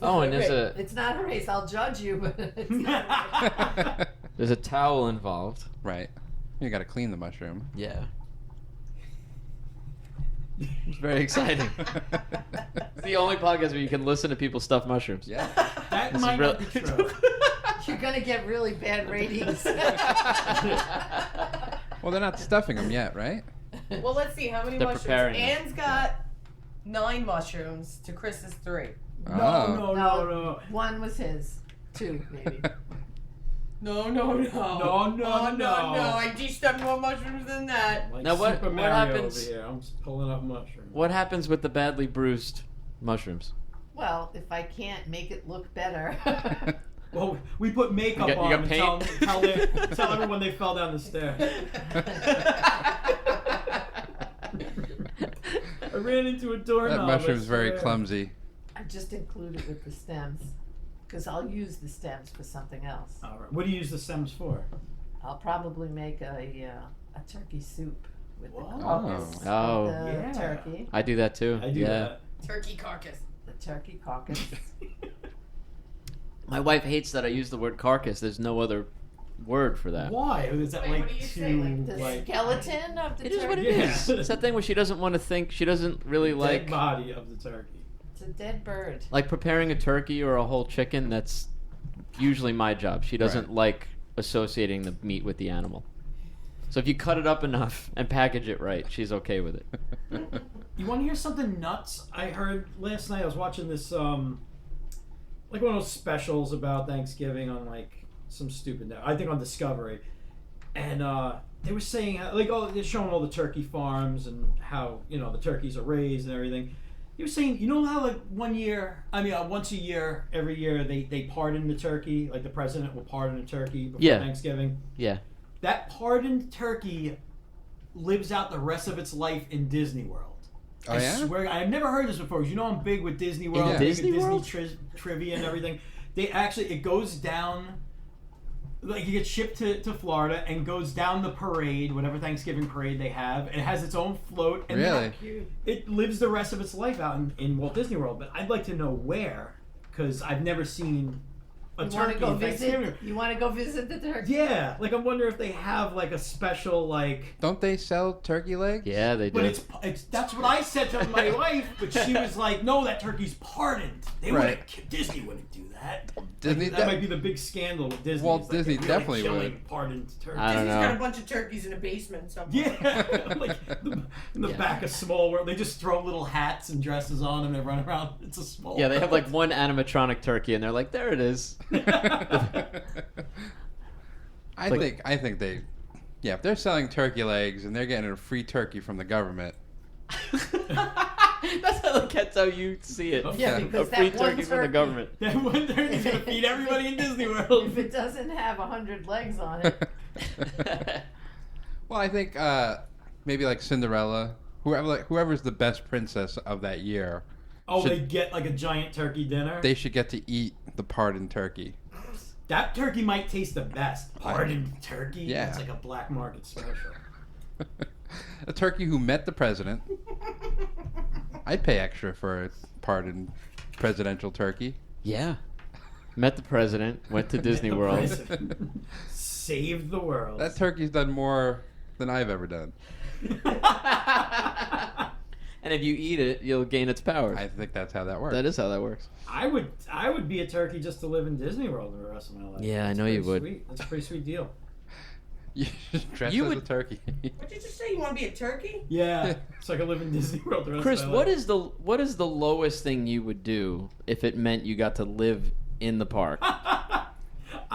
Oh, and there's a It's not a race. I'll judge you, but it's not. there's a towel involved. Right. You got to clean the mushroom. Yeah. It's very exciting. It's the only podcast where you can listen to people stuff mushrooms. Yeah. That This is might real- not be true. You're gonna get really bad ratings. Well, they're not stuffing them yet, right? Well, let's see how many They're mushrooms. preparing them. Anne's got 9 mushrooms to Chris's 3. Oh. No. One was his. 2, maybe. No. No. I de-stepped more mushrooms than that. Like Now what- Super what Mario happens- over here. I'm just pulling up mushrooms. What happens with the badly bruised mushrooms? Well, if I can't make it look better. Well, we put makeup You got- on you them got and tell everyone they fell down the stairs. I ran into a doorknob. That mushroom's I very swear. clumsy. I just include it with the stems, because I'll use the stems for something else. All right. What do you use the stems for? I'll probably make a turkey soup with the Whoa. carcass Oh. of the Yeah. turkey. I do that too. I do yeah. that. Turkey carcass. The turkey carcass. My wife hates that I use the word carcass. There's no other word for that. Why? Is that Wait, like what do you too say, like The like skeleton of the It turkey. is what it Yeah. is. It's that thing where she doesn't want to think. She doesn't really dead like body of the turkey? It's a dead bird. like preparing a turkey or a whole chicken. That's usually my job. She doesn't Right. like associating the meat with the animal. So if you cut it up enough and package it right, she's okay with it. You want to hear something nuts? I heard last night. I was watching this like one of those specials about Thanksgiving on like some stupid I think on Discovery, and they were saying like they're showing all the turkey farms and how the turkeys are raised and everything. They were saying how like once a year, every year they pardon the turkey, like the president will pardon a turkey before Yeah. Thanksgiving. Yeah. that pardoned turkey lives out the rest of its life in Disney World. Oh, I yeah? swear, I've never heard this before. 'Cause you know I'm big with Disney World, Yeah. big Disney with World? Disney trivia and everything. They actually, it goes down, like you get shipped to Florida and goes down the parade, whatever Thanksgiving parade they have. It has its own float. And Really? it lives the rest of its life out in Walt Disney World. But I'd like to know where, because I've never seen a You want turkey to go Thanksgiving. visit? You want to go visit the turkey? Yeah, like I wonder if they have like a special like. Don't they sell turkey legs? Yeah, they do. But it's that's what I said to my wife, but she was like, "No, that turkey's pardoned. They Right. wouldn't. Disney wouldn't do that. Disney Like, that might be the big scandal with Disney. Walt It's like Disney they're really definitely killing would. pardoned turkeys. I don't Disney's know. got a bunch of turkeys in a basement somewhere. Yeah, like in the Yeah. back of Small World, they just throw little hats and dresses on and they run around. It's a small. Yeah, they have like world. one animatronic turkey, and they're like, there it is. I think they, yeah, if they're selling turkey legs and they're getting a free turkey from the government, That's how you see it. Yeah, Yeah. because A free that one turkey from the government. That one turkey's gonna feed everybody in Disney World. If it doesn't have 100 legs on it, well, I think maybe like Cinderella, whoever's the best princess of that year, Oh, should- they get like a giant turkey dinner. they should get to eat the pardoned turkey. That turkey might taste the best. Pardoned turkey. Yeah. It's like a black market special. A turkey who met the president. I'd pay extra for a pardoned presidential turkey. Yeah. Met the president, went to Disney The World. president. Saved the world. That turkey's done more than I've ever done. And if you eat it, you'll gain its powers. I think that's how that works. That is how that works. I would be a turkey just to live in Disney World the rest of my life. Yeah, I That's know you pretty would. Sweet. That's a pretty sweet deal. You just dress You as a would- turkey. What did you just say? You want to be a turkey? Yeah, so I could live in Disney World the rest Chris, of my what life. is the lowest thing you would do if it meant you got to live in the park? I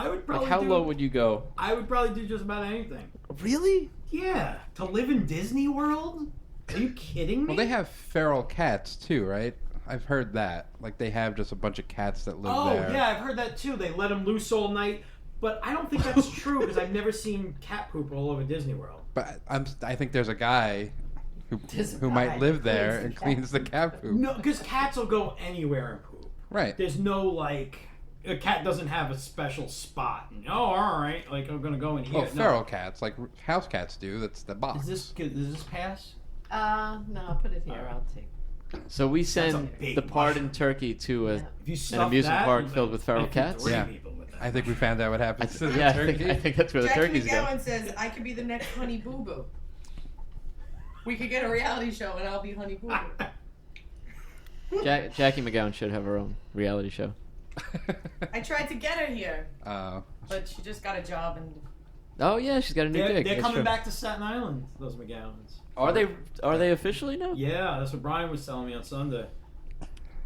would probably Like, how do, low would you go? I would probably do just about anything. Really? Yeah, to live in Disney World? Are you kidding me? Well, they have feral cats too, right? I've heard that. Like they have just a bunch of cats that live Oh there. yeah, I've heard that too. They let them loose all night, but I don't think that's true because I've never seen cat poop all over Disney World. But I think there's a guy There's a who guy might live who there cleans and the cleans the cat poop. No, because cats will go anywhere and poop. Right. There's no like a cat doesn't have a special spot. Oh, all right, like I'm gonna go in here. Well, feral cats, like house cats do. That's the box. Does this pass? no, put it here. I'll take. So we a send big the pardoned turkey to a Yeah. If you an stuff amusement that, park like, filled with feral I feed cats. 3 Yeah. people with that. I think we found out what happens to the Yeah, I turkey. think that's where the Jackie turkeys go. McGowan says I could be the next Honey Boo Boo. We could get a reality show and I'll be Honey Boo Boo. Jackie McGowan should have her own reality show. I tried to get her here, Oh. but she just got a job and Oh yeah, she's got a new They're, gig. they're That's coming true. back to Staten Island. Those McGowans. Are they officially now? Yeah, that's what Bryan was telling me on Sunday.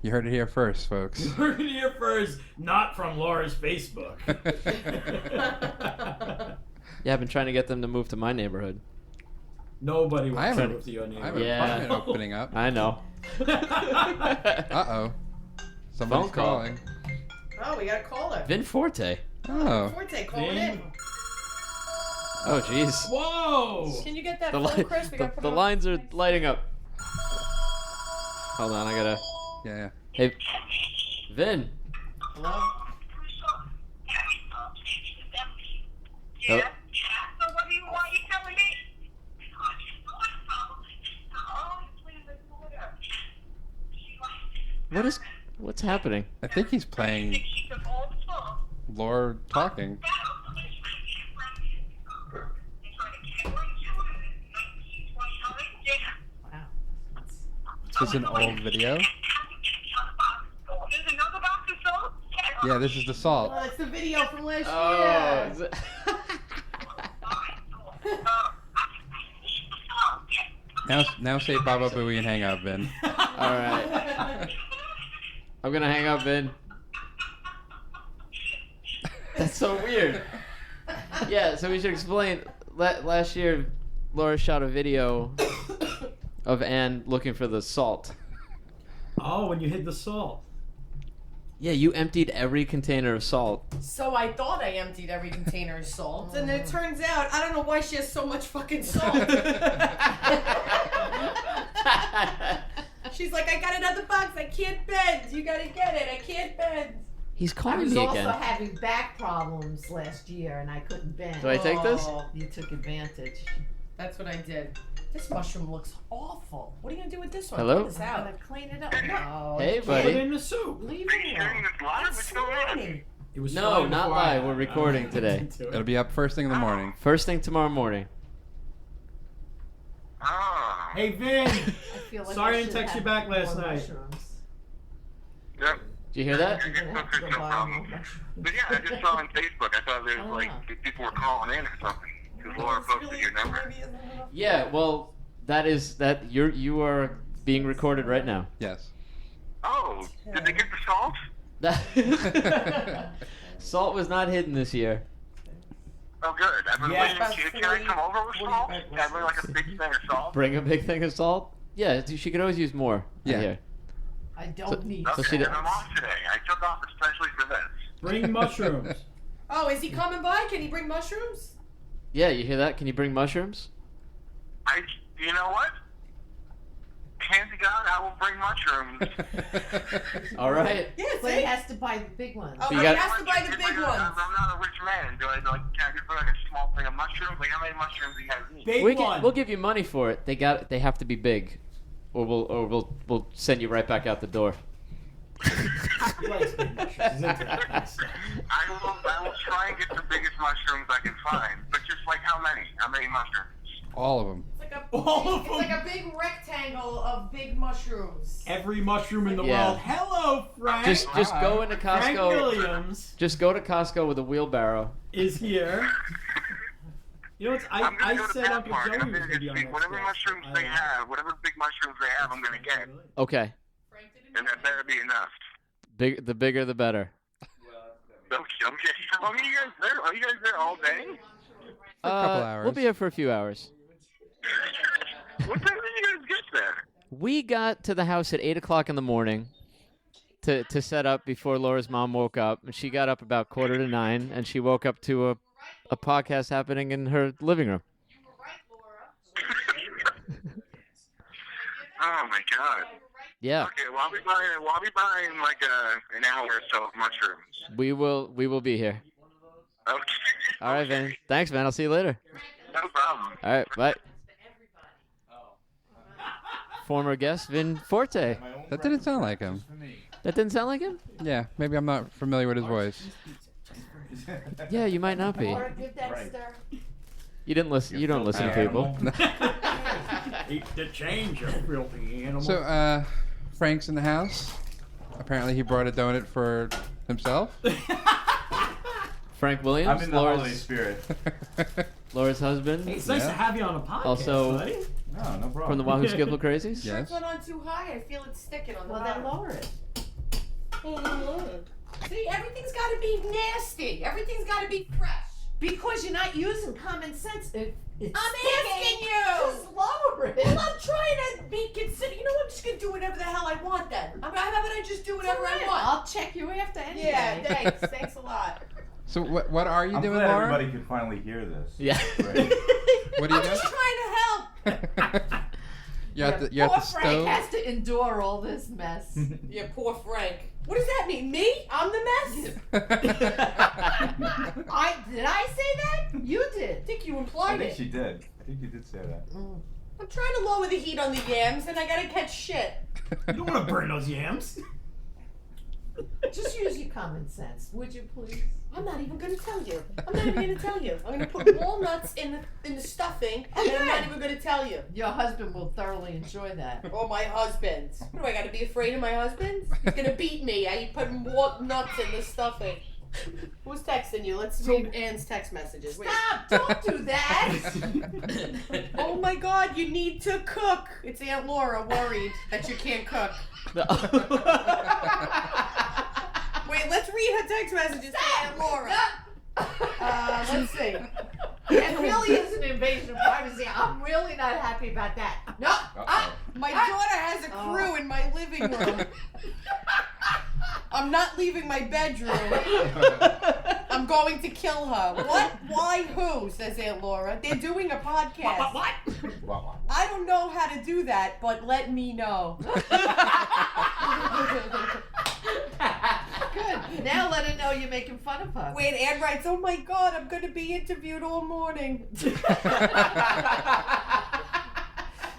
You heard it here first, folks. We're here first, not from Laura's Facebook. Yeah, I've been trying to get them to move to my neighborhood. Nobody I wants to haven't- move to your I have an neighborhood. Yeah. apartment opening up. I know. Uh-oh. Somebody's Phone call. calling. oh, we got a caller. Vin Forte. Oh. Forte, calling Ding. in. Oh jeez. Whoa! Can you get that The, phone, li- Chris? We the, gotta put the it on. lines are lighting up. Hold on, I gotta. Yeah. Hey, Vin. Hello? Oh. So what do you want? You telling me? What's happening? I think he's playing Laura talking. Wow. Is this an old video? Yeah, this is the salt. Oh, it's the video from last Oh. year. Is it- Now say Baba Booey and hang up, Vin. All right. I'm gonna hang up, Vin. That's so weird. Yeah, so we should explain. Last year, Laura shot a video of Anne looking for the salt. Oh, when you hid the salt. Yeah, you emptied every container of salt. So I thought I emptied every container of salt, and then it turns out I don't know why she has so much fucking salt. She's like, I got another box. I can't bend. You gotta get it. I can't bend. He's I calling was me also again. having back problems last year, and I couldn't bend. Do I take this? You took advantage. That's what I did. This mushroom looks awful. What are you gonna do with this one? Hello? Throw this I'm out. gonna clean it up. No, Hey, you Put buddy. it in the soup. can't. Leave Are you it sharing alone. this live? What's going on? Slimy. It was No, fine not before live. I- We're recording today. It'll be up first thing in the morning. First thing tomorrow morning. Ah. Hey, Vin. I feel like Sorry I I didn't should text you have back last more night. mushrooms. Yep. Did you hear that? I'm gonna have to go buy more mushrooms. But yeah, I just saw on Facebook. I thought there was like people were calling in or something. Because Laura posted your number. Yeah, well, you are being recorded right now. Yes. Oh, did they get the salt? Salt was not hidden this year. Oh, good. I've been Yeah. waiting. Can I come over with salt? Can I bring like a big thing of salt? Bring a big thing of salt? Yeah, she could always use more. Yeah. Here. I don't need. So Okay, she did- and I'm off today. I took off especially for this. Bring mushrooms. Oh, is he coming by? Can he bring mushrooms? Yeah, you hear that? Can you bring mushrooms? You know what? Hand to God, I will bring mushrooms. All right. Yeah, But he see? has to buy the big ones. Oh, You he got- has to buy the big ones. I'm not a rich man. Do I can I just bring like a small thing of mushrooms? Like how many mushrooms do you guys need? Big one. We'll give you money for it. They have to be big, or we'll send you right back out the door. He likes big mushrooms. He's into that. I will try and get the biggest mushrooms I can find. But just like how many? How many mushrooms? All of them. It's like a, All of it's them. like a big rectangle of big mushrooms. Every mushroom in the Yeah. world. Hello, Frank. Just go into Frank Costco. Williams Just go to Costco with a wheelbarrow. is here. You know what? I'm I gonna go to said Pet Uncle Park, Joey and I'm was gonna going to be just on see next whatever guest. mushrooms they have, whatever big mushrooms they have, I'm gonna get. Okay. And that better be enough. The bigger the better. Okay. How long are you guys there? Are you guys there all day? For a couple hours. We'll be here for a few hours. What time did you guys get there? We got to the house at 8 o'clock in the morning to set up before Laura's mom woke up. And she got up about 8:45, and she woke up to a podcast happening in her living room. Oh my god. Yeah, Okay, well I'll be buying like an hour or so of mushrooms. we will be here. Okay. All right, Vin. Thanks, man. I'll see you later. No problem. All right, bye. Former guest Vin Forte. That didn't sound like him. That didn't sound like him? Yeah, maybe I'm not familiar with his voice. Yeah, you might not be. Or give that stir. You didn't listen. You don't listen to people. Eat the change, you filthy animal. So, Frank's in the house. Apparently, he brought a donut for himself. Frank Williams, I'm in the holiday spirit. Laura's husband, It's nice Yeah. to have you on the podcast, Also- buddy. No, no problem. from the Wahoo Skiffle Crazies. Yes. Went on too high. I feel it sticking on the Well, then bottom. lower it. See, everything's got to be nasty. Everything's got to be fresh. Because you're not using common sense. It's I'm sticking. asking you. Just lower it. Well, I'm trying to be considerate. You know what? I'm just gonna do whatever the hell I want then. How about I just do whatever I want? I'll check you after anyway. Yeah, thanks. Thanks a lot. So, what are you I'm doing, glad Laura? everybody can finally hear this. Yeah. Right. What are you I'm just doing? trying to help. You're at the Poor Frank stove. has to endure all this mess. Yeah, poor Frank. What does that mean? Me? I'm the mess? Did I say that? You I did. think you I implied think it. she did. I think you did say that. I'm trying to lower the heat on the yams, and I gotta catch shit. You don't want to burn those yams. Just use your common sense, would you please? I'm not even gonna tell you. I'm not even gonna tell you. I'm gonna put walnuts in the stuffing, and I'm not even gonna tell you. Your husband will thoroughly enjoy that. Oh, my husband. What do I gotta be afraid of my husband? He's gonna beat me. I put walnuts in the stuffing. Who's texting you? Let's read Anne's text messages. Wait. Stop! Don't do that! Oh my god, you need to cook. It's Aunt Laura worried that you can't cook. Wait, let's read her text messages to Aunt Laura. Let's see. It really is an invasion of privacy. I'm really not happy about that. No. My daughter has a crew in my living room. I'm not leaving my bedroom. I'm going to kill her. What? Why? Who? Says Aunt Laura. They're doing a podcast. What? I don't know how to do that, but let me know. Good. Now let her know you're making fun of her. Wait, Ann writes, oh my God, I'm going to be interviewed all morning.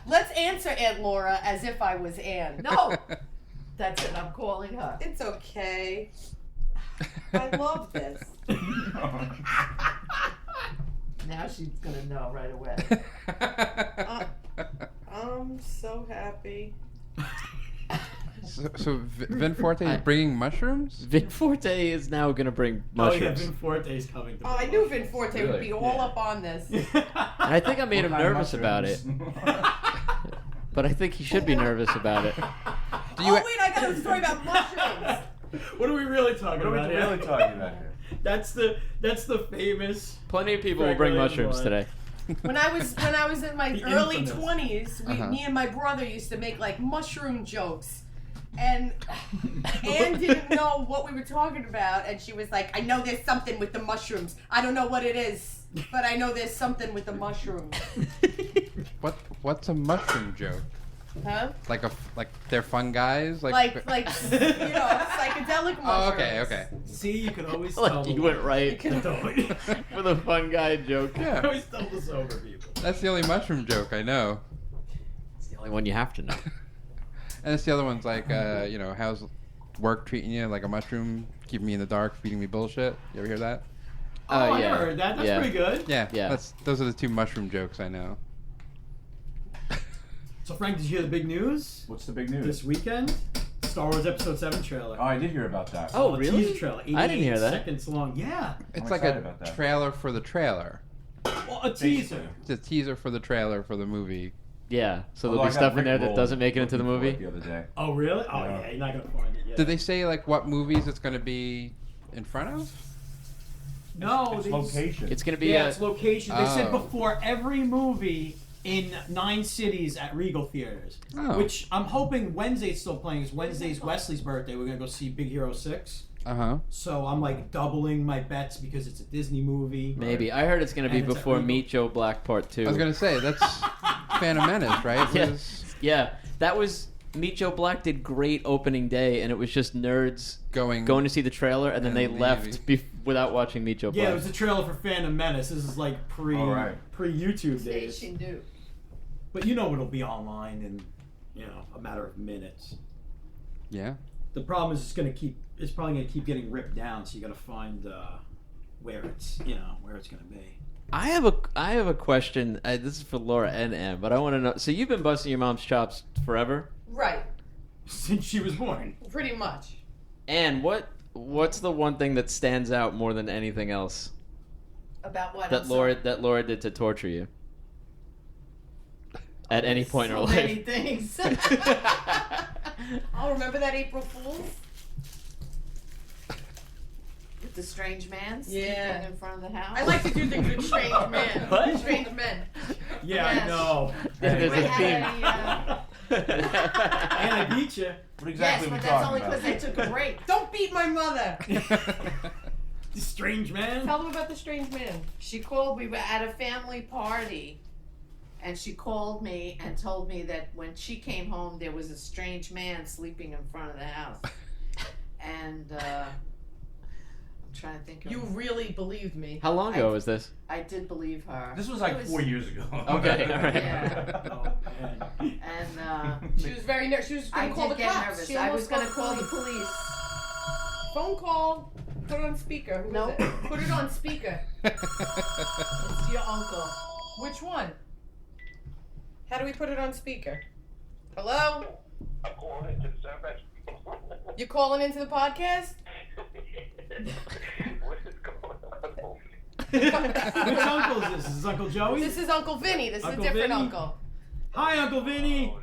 Let's answer Aunt Laura as if I was Ann. No. That's it. I'm calling her. It's okay. I love this. Now she's gonna know right away. I'm so happy. So Vin Forte is bringing mushrooms? Vin Forte is now going to bring mushrooms. Oh yeah, Vin Forte's coming. Oh, I knew Vin Forte would be all up on this. I think I made him nervous about it. But I think he should be nervous about it. Wait, I got a story about mushrooms. What are we really talking What are about we here? really talking about here? That's the famous. Plenty of people will bring mushrooms today. When I was in my The early infamous. 20s, me and my brother used to make like mushroom jokes. And Ann didn't know what we were talking about, and she was like, I know there's something with the mushrooms. I don't know what it is, but I know there's something with the mushrooms. What's a mushroom joke? Huh? Like they're fun guys? Like psychedelic mushrooms. Oh, okay. See, you can always tell. You went right Totally. with a fun guy joke. You Yeah. always tell the sober people. That's the only mushroom joke I know. It's the only one you have to know. And it's the other one's like, how's work treating you? Like a mushroom, keeping me in the dark, feeding me bullshit. You ever hear that? Oh, I yeah. never heard that. That's Yeah. pretty good. Yeah. Yeah. Those are the two mushroom jokes I know. So Frank, did you hear the big news What's the big news? this weekend? Star Wars Episode 7 trailer. Oh, I did hear about that. Oh, A really? teaser trailer. I didn't hear 88 that. Seconds long. Yeah. It's I'm like excited a about that. trailer for the trailer. Well, a teaser. It's a teaser for the trailer for the movie. Yeah, so Although there'll I be got stuff in Rick there that Roll doesn't make it into the looking for movie. it The other day. Oh, really? Oh, Yeah. yeah. You're not gonna find it yet. Did they say like what movies it's going to be in front of? No, It's they just- location. It's gonna be Yeah, a, it's location. They said Oh. before every movie in 9 cities at Regal Theaters. Oh. Which I'm hoping Wednesday's still playing. Because Wednesday's Wesley's birthday. We're gonna go see Big Hero 6. Uh-huh. So I'm like doubling my bets because it's a Disney movie. maybe. I heard it's gonna be And it's at before Regal. Meet Joe Black Part 2. I was going to say, that's Phantom Menace, right? Yeah. Was Yeah, that was Meet Joe Black did great opening day, and it was just nerds going to see the trailer, and then they And left without watching Meet Joe Black. Yeah, it was a trailer for Phantom Menace. This is like All right. pre YouTube days. Station do. But you know it'll be online in a matter of minutes. Yeah. The problem is it's probably gonna keep getting ripped down, so you gotta find where it's gonna be. I have a question. This is for Laura and Em, but I want to know. So you've been busting your mom's chops forever, Right, Since she was born. pretty much. and what's the one thing that stands out more than anything else About what? that I'm Laura did to torture you at any point in her so many life? things. Oh, remember that April Fool's? With the strange man Yeah. sleeping in front of the house. I like to do things with strange men. What? Strange men. Yeah, Yes. I know. There's We a had theme. And I beat you. What yes, exactly are but we that's talking only about? because they took a break. Don't beat my mother. The strange man. Tell them about the strange man. She called. We were at a family party, and she called me and told me that when she came home, there was a strange man sleeping in front of the house. And I'm trying to think. Of You really believed me. How long ago was this? I did believe her. This was like It 4 years ago. Okay, all right. Yeah. Oh, man. And She was very nervous. She was I going to call the did get cops. nervous. She I almost was going to called call the police. Phone call. Put it on speaker. Who Nope. is it? Put it on speaker. It's your uncle. Which one? How do we put it on speaker? Hello? I'm calling into the service. You calling into the podcast? What is going on? Which uncle is this? Is this Uncle Joey? This is Uncle Vinny. This Uncle is a different Vinny? uncle. Hi, Uncle Vinny.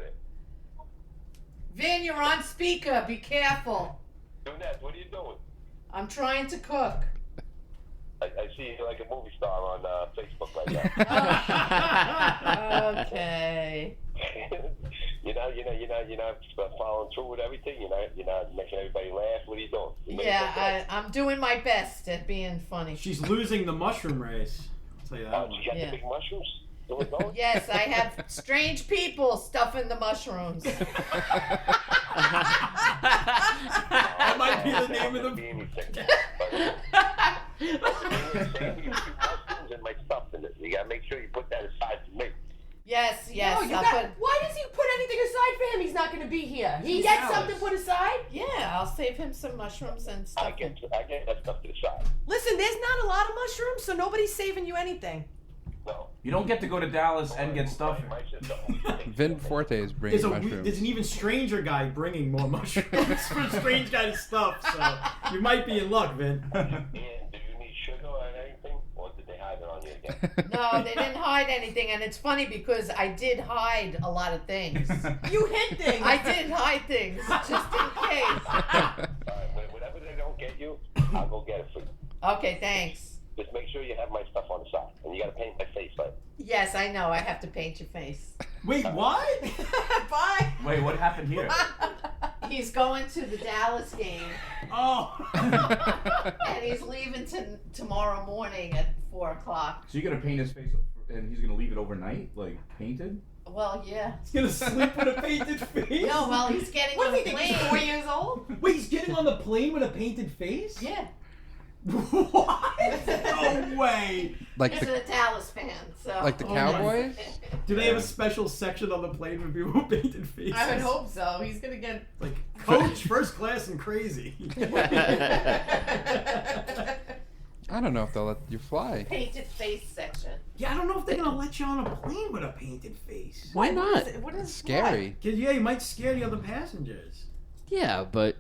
Vin, you're on speaker. Be careful. Donette, what are you doing? I'm trying to cook. I see you like a movie star on Facebook right now. Okay. You're not following through with everything. You're not making everybody laugh. What are you doing? You making them laugh. I'm doing my best at being funny. She's losing the mushroom race. I'll tell you that. Oh, much. you got the big mushrooms? Still going? Yes, I have strange people stuffing the mushrooms. That might be the name of the. Mushrooms and my stuff in it. You gotta make sure you put that aside for me. Yes. No, why does he put anything aside for him? He's not going to be here. He gets something put aside? Yeah, I'll save him some mushrooms and stuff. I get that stuff to the side. Listen, there's not a lot of mushrooms, so nobody's saving you anything. No. You don't get to go to Dallas and get stuff. Vin Forte is bringing mushrooms. There's an even stranger guy bringing more mushrooms for a strange guy to stuff, so you might be in luck, Vin. And do you need sugar or anything? Or did they hide it on you again? No, they didn't hide anything, and it's funny because I did hide a lot of things. You hid things. I did hide things, just in case. Alright, whatever they don't get you, I'll go get it for you. Okay, thanks. Just make sure you have my stuff on the side. And you gotta paint my face, right? Yes, I know. I have to paint your face. Wait, what? Bye. Wait, what happened here? He's going to the Dallas game, Oh. and he's leaving tomorrow morning at 4 o'clock. So you're gonna paint his face and he's gonna leave it overnight, like painted? Well, yeah. He's gonna sleep with a painted face? No, well, he's getting What on do the you think, he's plane. 4 years old? Wait, he's getting on the plane with a painted face? Yeah, What? No way. Like he's the a Dallas fan, so. like the Oh my Cowboys? Do they have a special section on the plane for people with painted faces? I would hope so. He's going to get... Like, coach, first class and crazy. I don't know if they'll let you fly. Painted face section. Yeah, I don't know if they're gonna let you on a plane with a painted face. Why not? What It's is scary. Cause yeah, you might scare the other passengers. Yeah, but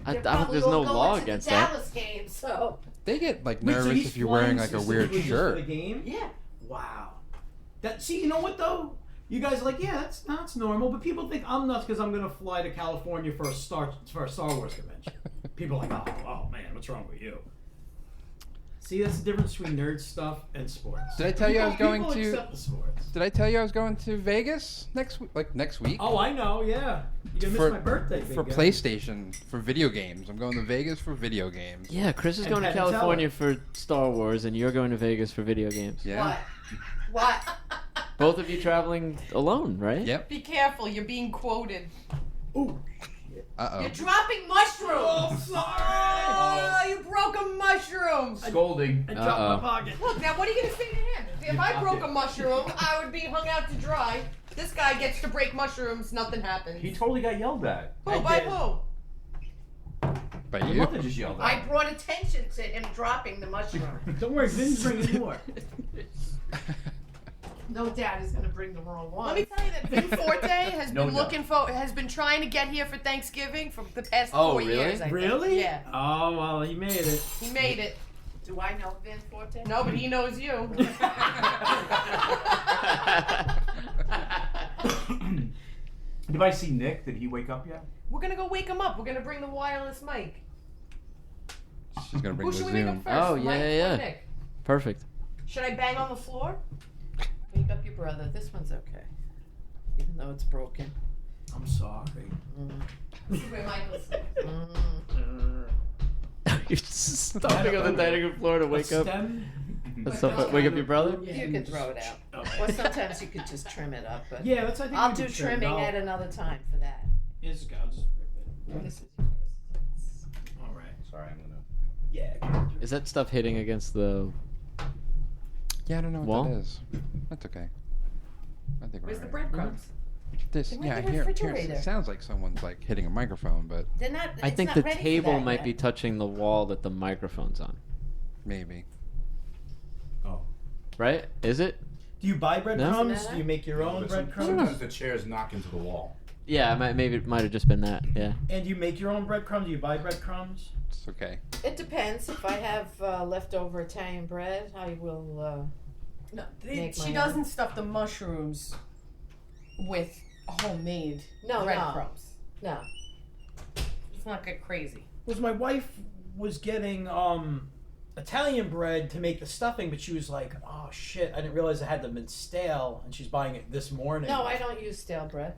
I They're don't. probably There's all no going law to against the that. Dallas game, so. They get like Wait, so nervous he's if you're wearing flying like a weird specifically just for the shirt. game? Yeah. Wow. That see, you know what though? You guys are like, yeah, that's normal, but people think I'm nuts because I'm gonna fly to California for a Star Wars convention. People are like, oh man, what's wrong with you? See, that's the difference between nerd stuff and sports. Did I tell you I was going People to? accept the sports. Did I tell you I was going to Vegas next week? Like next week? Oh, I know, yeah. You're gonna miss my birthday, big for guy. PlayStation for video games. I'm going to Vegas for video games. Yeah, Chris is And going to Penn and California for Star Wars, and you're going to Vegas for video games. Yeah. What? Both of you traveling alone, right? Yep. Be careful. You're being quoted. Ooh. Uh You're oh. dropping mushrooms. Oh, sorry. Oh, you broke a mushroom. Scolding. I dropped my pocket. Look, now what are you going to say to him? If I broke a mushroom, I would be hung out to dry. This guy gets to break mushrooms, nothing happens. He totally got yelled at. Who? By did. who? By Your you? mother just yelled at I him. brought attention to him dropping the mushroom. Don't worry, Vin's bringing more. No doubt he's gonna bring the wrong one. Let me tell you that Vin Forte has No been doubt. has been trying to get here for Thanksgiving for the past Oh, 4 really? years. I think. Really? Yeah, Oh, well, he made it. he made it. Do I know Vin Forte? No, but he knows you. Did I see Nick? Did he wake up yet? We're gonna go wake him up. We're gonna bring the wireless mic. She's gonna bring Who the should we wake up Zoom. first? Oh, Mike yeah, or yeah. Nick? Perfect. Should I bang on the floor? Wake up your brother. This one's okay, even though it's broken. I'm sorry. This is where Michael's. You're just stomping on the dining room floor to wake up. Wake up your brother? You can throw it out, or sometimes you could just trim it up. But Yeah, that's I think I'll we do could trim it. trimming I'll- at another time for that. Yes, I'll just rip it. This is yours. All right. Sorry, I'm gonna. Yeah. Is that stuff hitting against the Yeah, I don't know Wall? what that is. That's okay. I think we're Where's the alright. breadcrumbs? This, They went yeah, in the here, refrigerator. it sounds like someone's like hitting a microphone, but They're not. I it's think not the ready for table that might yet. be touching the wall that the microphone's on. maybe. Oh. Right? Is it? Do you buy breadcrumbs? Doesn't Do you make your own breadcrumbs? Sometimes the chairs knock into the wall. Yeah, maybe it might have just been that. Yeah. And do you make your own breadcrumbs? Do you buy breadcrumbs? It's okay. It depends. If I have leftover Italian bread, I will. No, Make she my own. doesn't stuff the mushrooms with homemade No, breadcrumbs. No. Let's not get crazy. Was my wife was getting Italian bread to make the stuffing, but she was like, "Oh shit, I didn't realize it had to been stale," and she's buying it this morning. No, I don't use stale bread.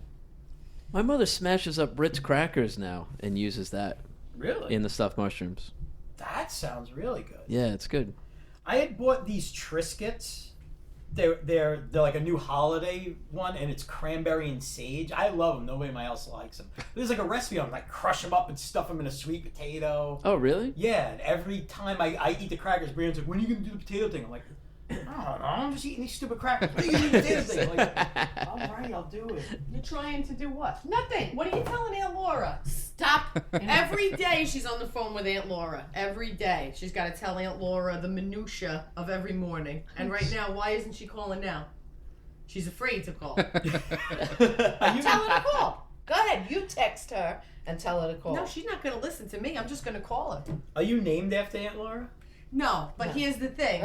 My mother smashes up Ritz crackers now and uses that Really? in the stuffed mushrooms. That sounds really good. Yeah, it's good. I had bought these Triscuits. They're like a new holiday one, and it's cranberry and sage. I love them. Nobody in my house likes them. There's like a recipe on them, like crush them up and stuff them in a sweet potato. Oh, really? Yeah, and every time I eat the crackers, Brian's like, when are you going to do the potato thing? I'm like, I don't know. I'm just eating these stupid crackers. When are you going to do the potato thing? I'm like, all right, I'll do it. You're trying to do what? Nothing. What are you telling Aunt Laura? Stop. Every day she's on the phone with Aunt Laura. Every day. She's got to tell Aunt Laura the minutia of every morning. And right now, why isn't she calling now? She's afraid to call. Tell her to call. Go ahead. You text her and tell her to call. No, she's not going to listen to me. I'm just going to call her. Are you named after Aunt Laura? No, but here's the thing.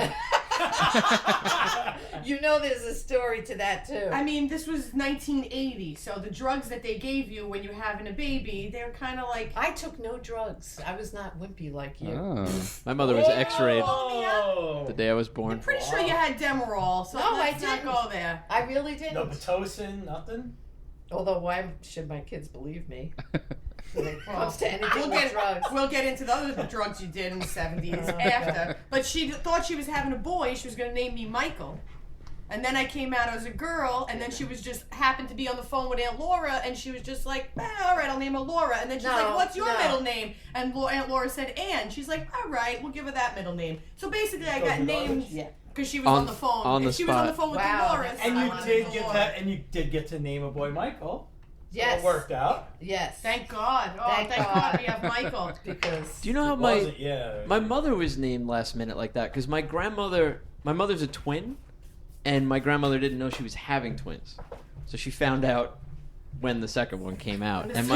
You know there's a story to that, too. I mean, this was 1980, so the drugs that they gave you when you're having a baby, they're kind of like... I took no drugs. I was not wimpy like you. Oh. My mother was X-rayed Oh. the day I was born. I'm pretty sure you had Demerol, so No, let's I not didn't. go there. I really didn't. No Pitocin, nothing? Although, why should my kids believe me when it comes to anything We'll with get, drugs? we'll get into the other drugs you did in the 70s after. But she thought she was having a boy. She was going to name me Michael. And then I came out as a girl, and then she was just happened to be on the phone with Aunt Laura, and she was just like, all right, I'll name her Laura. And then she's like, what's your middle name? And Aunt Laura said Ann. She's like, all right, we'll give her that middle name. So basically, I got named because she was on the phone. on the If she was on the spot. phone with Wow. Dolores, And I you wanted did the get Laura. that, and you did get to name a boy Michael. Yes. It worked out. Yes. Thank God. Oh, Thank thank God. God we have Michael. Because Do you know how Was it? Yeah. my mother was named last minute like that? Because my mother's a twin, and my grandmother didn't know she was having twins. So she found out when the second one came out. And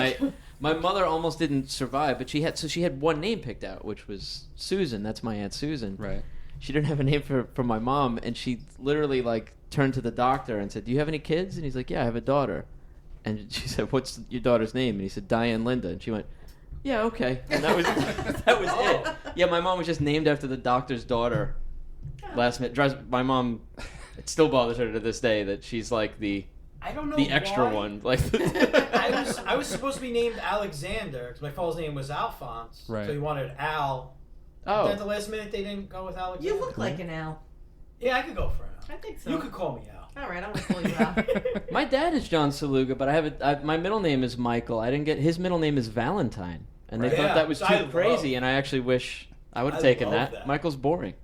my mother almost didn't survive, but she had one name picked out, which was Susan. That's my Aunt Susan. Right. She didn't have a name for my mom, and she literally like turned to the doctor and said, "Do you have any kids?" And he's like, "Yeah, I have a daughter." And she said, "What's your daughter's name?" And he said, "Diane Linda." And she went, "Yeah, okay." And that was it. Yeah, my mom was just named after the doctor's daughter. Last minute, drives my mom. It still bothers her to this day that she's like the I don't know extra why. one. Like I was supposed to be named Alexander because my father's name was Alphonse. Right. So he wanted Al. Oh. Then at the last minute they didn't go with Alexander. You look like an Al. Yeah, I could go for Al. I think so. You could call me Al. All right, I'm going to call you Al. My dad is John Saluga, but my middle name is Michael. I didn't get his middle name is Valentine, and they Right. thought Yeah, that was so too I crazy. love- And I actually wish I would have I taken love that. that. Michael's boring.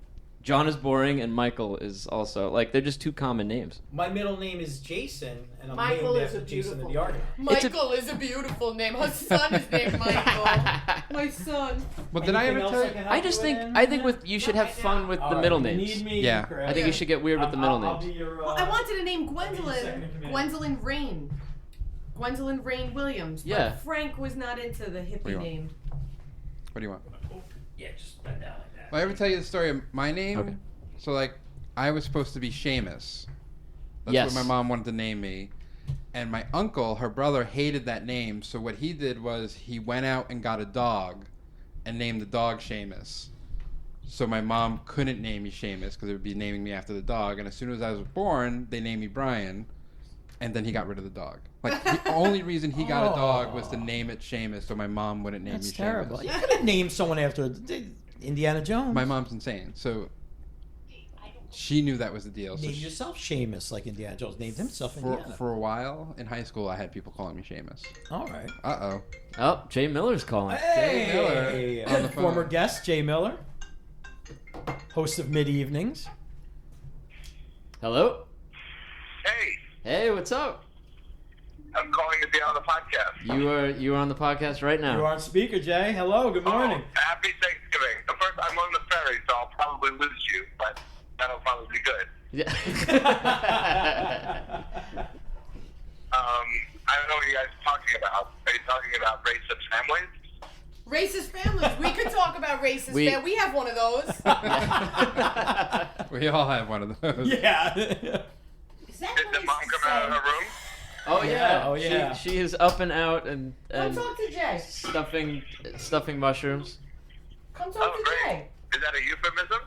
John is boring, and Michael is also like they're just two common names. My middle name is Jason, and I'm Michael named is after a Jason the beautiful Argonauts. Michael is a beautiful name. Her son is named Michael. My son. Well, did I ever Anything else tell I you? can help I just you think with? you should have fun with All the right, middle you names. Need me, Yeah. Chris. I think you should get weird with the middle I'll names. be your, Well, I wanted to name second in Gwendolyn. command. Gwendolyn Rain. Gwendolyn Rain Williams. But Yeah. Frank was not into the What do hippie you want? name. What do you want? Yeah, just bend down like that. Well, I ever tell you the story of my name? Okay. So, like, I was supposed to be Seamus. That's Yes. what my mom wanted to name me. And my uncle, her brother, hated that name. So what he did was he went out and got a dog and named the dog Seamus. So my mom couldn't name me Seamus because it would be naming me after the dog. And as soon as I was born, they named me Bryan. And then he got rid of the dog. Like, the only reason he got a dog was to name it Seamus so my mom wouldn't name That's me terrible. Seamus. You could have named someone after Indiana Jones. My mom's insane. So she knew that was the deal. So Name she- yourself Seamus, like Indiana Jones named himself Indiana. for a while in high school, I had people calling me Seamus. All right. Uh-oh. Oh, Jay Miller's calling. Hey, Miller on the phone. former guest Jay Miller, host of Mid Evenings. Hello. Hey, Hey, what's up? I'm calling to be on the podcast. You are on the podcast right now. You're on speaker, Jay. Hello. Good morning. Oh, happy Thanksgiving. First, I'm on the ferry, so I'll probably lose you, but that'll probably be good. Yeah. I don't know what you guys are talking about. Are you talking about racist families? Racist families. We could talk about racist We- families. We have one of those. We all have one of those. Yeah. Is that Did the mom come out of her room? Oh yeah. Oh, yeah. She is up and out and Come talk to Jay. stuffing mushrooms. Come talk Oh, to great. Jay. Is that a euphemism?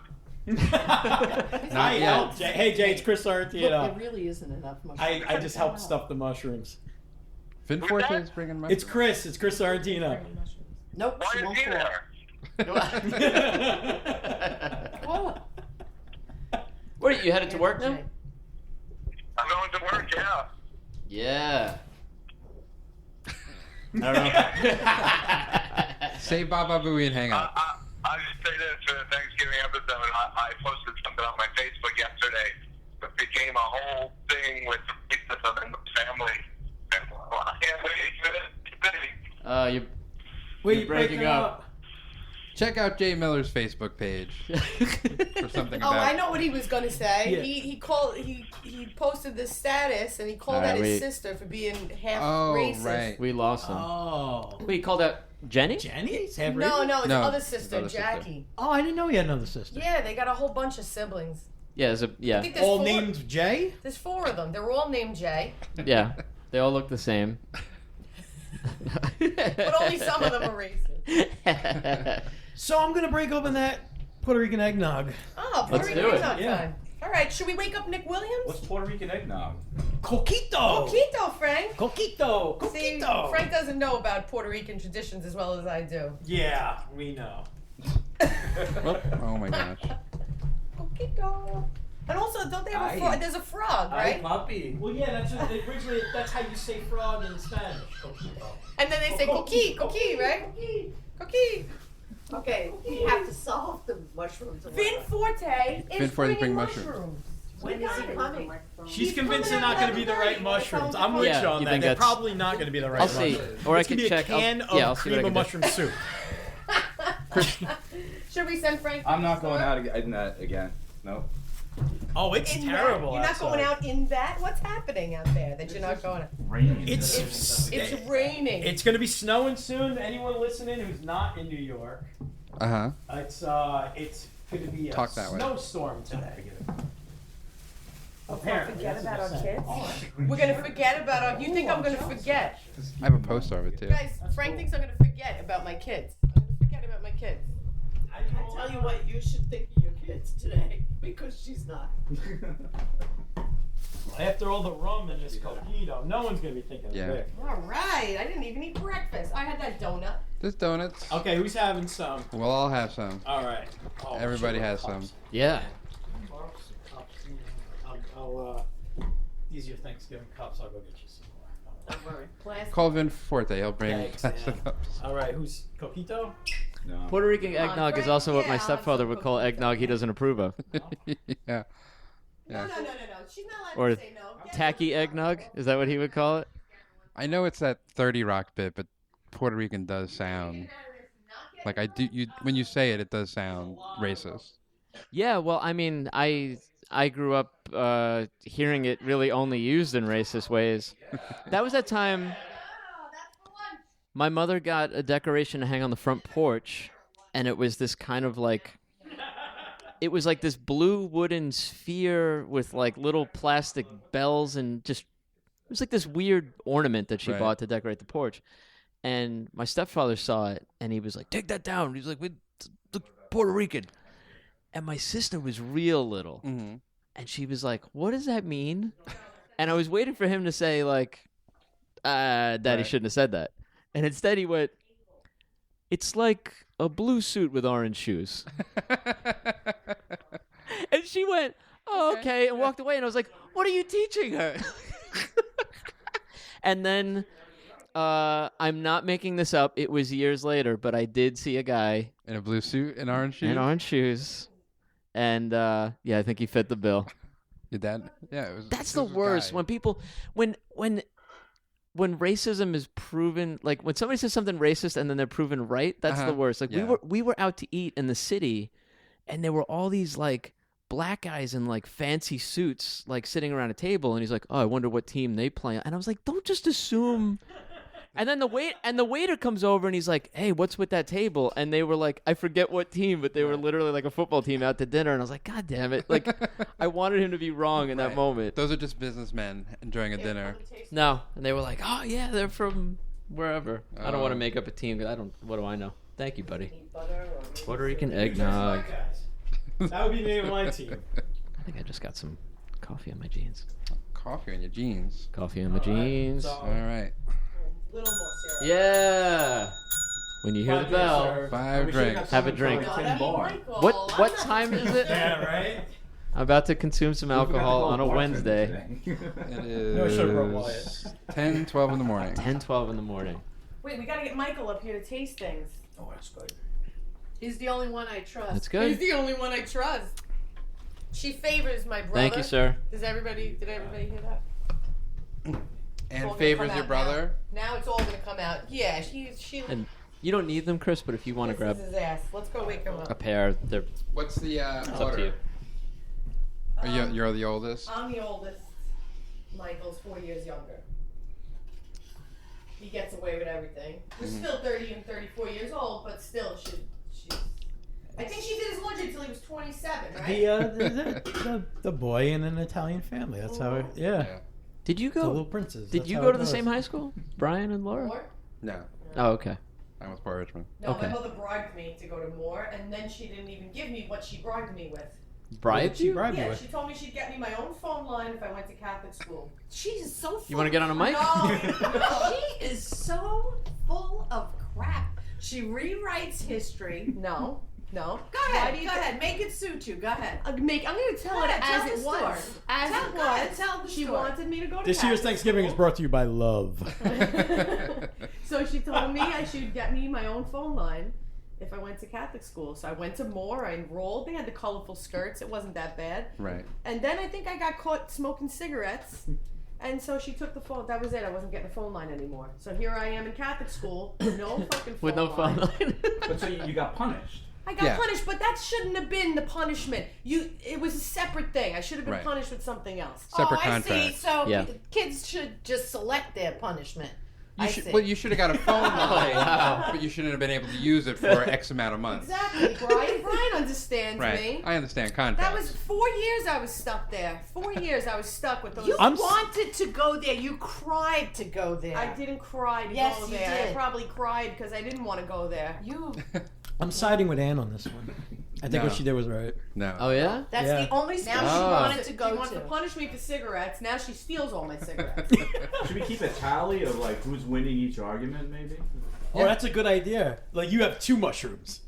Hi, yet. Jay. Hey, Jay. It's Chris Look, Sorrentino. there really isn't enough. I just helped stuff the mushrooms. Vin Forte is bringing mushrooms. It's Chris. It's Chris Sorrentino. Nope. Why she is won't he fall. there? Oh. What are you headed to work now? I'm going to work, yeah. Yeah. I don't know. Say Baba Booey and hang up. I just say this for the Thanksgiving episode. I posted something on my Facebook yesterday that became a whole thing with racism in the family. And I can't wait. You're breaking up. Check out Jay Miller's Facebook page for something Oh, about. I know what he was gonna say. Yeah. He posted this status and he called All right, out his wait. sister for being half Oh, racist. right. We lost him. Oh. Wait, you called out Jenny? Jenny's No, half-racist? no, his No, other his sister, other sister. Jackie. Oh, I didn't know he had another sister. Yeah, they got a whole bunch of siblings. Yeah, I yeah. think there's All four, named Jay? There's 4 of them. They're all named Jay, Yeah. They all look the same. but only some of them are racist. So I'm going to break open that Puerto Rican eggnog. Oh, Let's Puerto do Rican it. time. Yeah. All right, should we wake up Nick Williams? What's Puerto Rican eggnog? Coquito! Coquito, Frank. Coquito! See, Coquito! Frank doesn't know about Puerto Rican traditions as well as I do. Yeah, we know. Oh my gosh. Coquito. And also, don't they have a frog? There's a frog, right? puppy. Well, yeah, originally that's how you say frog in Spanish. Coquito. And then they say coqui, right? Coqui. Okay, you have to solve the mushrooms. Vin Forte is Vin Forte's bringing bring mushrooms. mushrooms. When is he coming? She's He's convinced they're coming not at going to be the right 11:30. mushrooms. I'm with Yeah, you on you that. think They're that's- probably not going to be the right I'll see. mushrooms. Or I It's can gonna be check. a can I'll of see what I cream of can do. mushroom soup. Should we send Frank? I'm not going out in that again. No. Oh, it's in terrible. That? You're not outside. going out in that? What's happening out there that you're not going out? Raining. It's raining. It's going to be snowing soon. Anyone listening who's not in New York, Uh huh. it's going to be a Talk that way. snowstorm today. Forget Apparently, that's about what our they're kids. saying. We're gonna forget about our. You think I'm gonna forget? I have a poster of it too. Guys, Frank thinks I'm gonna forget about my kids. I'm gonna forget about my kids. I tell you what, you should think of your kids today because she's not. After all the rum and this coquito, no one's going to be thinking Yeah. of it. All right, I didn't even eat breakfast. I had that donut. There's donuts. Okay, who's having some? We'll all have some. All right. Oh, Everybody sugar has cups. some. Yeah. These are your Thanksgiving cups. I'll go get you some more. Don't worry. Plastic. Call Vin Forte. He'll bring Thanks, plastic man. cups. All right, who's coquito? No. Puerto Rican Come on, eggnog is Frank. also what Yeah, my I'll have stepfather some would call coquito. eggnog he doesn't approve of. Yeah. No, Yeah. no. She's not allowed Or to say no. Get Tacky her. eggnog? Is that what he would call it? I know it's that 30 Rock bit, but Puerto Rican does sound like I do. You when you say it, it does sound racist. Yeah, well, I mean, I grew up hearing it really only used in racist ways. That was that time my mother got a decoration to hang on the front porch, and it was this kind of like, it was like this blue wooden sphere with like little plastic bells and just, it was like this weird ornament that she Right. bought to decorate the porch. And my stepfather saw it, and he was like, "Take that down." He was like, "Look, Puerto Rican." And my sister was real little. Mm-hmm. And she was like, "What does that mean?" And I was waiting for him to say, like, Daddy Right. shouldn't have said that. And instead he went, "It's like a blue suit with orange shoes." And she went, "Oh, okay," and walked away. And I was like, "What are you teaching her?" And then, I'm not making this up. It was years later, but I did see a guy In a blue suit and orange shoes. in orange shoes. And, yeah, I think he fit the bill. Your dad? Yeah, it was. That's it the was a worst guy. when people when racism is proven, like when somebody says something racist and then they're proven right, that's the Uh-huh. worst. Like Yeah. we were out to eat in the city, and there were all these like black guys in like fancy suits like sitting around a table, and he's like, "Oh, I wonder what team they play on." And I was like, "Don't just assume." And then the waiter comes over and he's like, "Hey, what's with that table?" And they were like, I forget what team, but they were literally like a football team out to dinner. And I was like, God damn it! Like, I wanted him to be wrong in that Right. moment. Those are just businessmen enjoying a dinner. No, and they were like, "Oh yeah, they're from wherever." I don't want to Oh. make up a team because I don't. What do I know? Thank you, buddy. Butter or Puerto Rican eggnog. That would be the name of my team. I think I just got some coffee on my jeans. Coffee on your jeans. Coffee on my jeans. so- All right. Little more syrup. Yeah. When you hear the bell, 5 drinks. have a drink. What time is it? Yeah, right? I'm about to consume some alcohol on a Wednesday. It No sugar, Wyatt. is 10, 12 in the morning. 10:12 in the morning. Wait, we gotta get Michael up here to taste things. Oh, that's good. He's the only one I trust. That's He's good. the only one I trust. She favors my brother. Thank you, sir. Did everybody hear that? It's all And gonna favors come your out brother. Now it's all gonna come out. Yeah, she. And you don't need them, Chris, but if you want to grab his ass. Let's go wake him a up. pair, they're What's the it's up to order? you. You're the oldest? I'm the oldest. Michael's 4 years younger. He gets away with everything. We're still 30 and 34 years old, but still, she's. I think she did his laundry until he was 27, right? The boy in an Italian family. That's how it, yeah. Did you The little go? princes. Did That's you how go it to the goes. same high school, Brian and Laura? Moore? No, Oh, okay. I was Port Richmond. No, Okay. my mother bribed me to go to Moore, and then she didn't even give me what she bribed me with. Bribed She you? bribed you Yeah, with. she told me she'd get me my own phone line if I went to Catholic school. She is so full. You want to get on a mic? No, She is so full of crap. She rewrites history. no. Go Why ahead. do you Go thi- ahead. Make it suit you. Go ahead. I'm going to tell Go it ahead, as tell it the was. story. As Tell- it go ahead, was. tell the She story. wanted me to go to This year's Catholic Thanksgiving is school. brought to you by love. So she told me I should get me my own phone line if I went to Catholic school. So I went to Moore, I enrolled. They had the colorful skirts. It wasn't that bad. Right. And then I think I got caught smoking cigarettes. And so she took the phone. That was it. I wasn't getting a phone line anymore. So here I am in Catholic school, no fucking phone With no phone line. line. But so you got punished. I got Yeah. punished, but that shouldn't have been the punishment. It was a separate thing. I should have been Right. punished with something else. Separate oh, I contract. see. So Yeah. kids should just select their punishment. I see. Well, you should have got a phone line, wow. but you shouldn't have been able to use it for X amount of months. Exactly, Brian. Brian understands Right. me. I understand contracts. That was 4 years I was stuck there. 4 years I was stuck with those. You I'm s- wanted to go there. You cried to go there. I didn't cry to Yes, go you there. I did. probably cried because I didn't want to go there. You. I'm siding with Ann on this one. I think No. what she did was right. No. Oh, yeah? That's Yeah. the only school Now she Oh. wanted to She go wants to to. punish me for cigarettes. Now she steals all my cigarettes. Should we keep a tally of like who's winning each argument, maybe? Oh, that's a good idea. Like you have 2 mushrooms.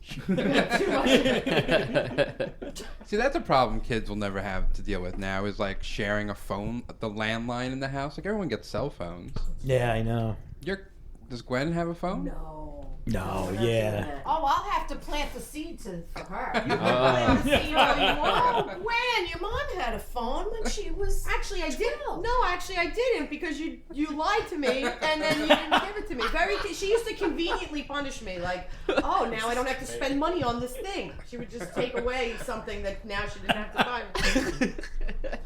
See, that's a problem kids will never have to deal with now is like sharing a phone, the landline in the house. Like everyone gets cell phones. Yeah, I know. Does Gwen have a phone? No. No, We're not yeah. doing that. Oh, I'll have to plant the seed for her. You Oh. can plant the seed all you want. Oh, Gwen, your mom had a phone when she was. Actually, I didn't. 12. No, actually, I didn't because you lied to me and then you didn't give it to me. She used to conveniently punish me, like, oh, now I don't have to spend money on this thing. She would just take away something that now she didn't have to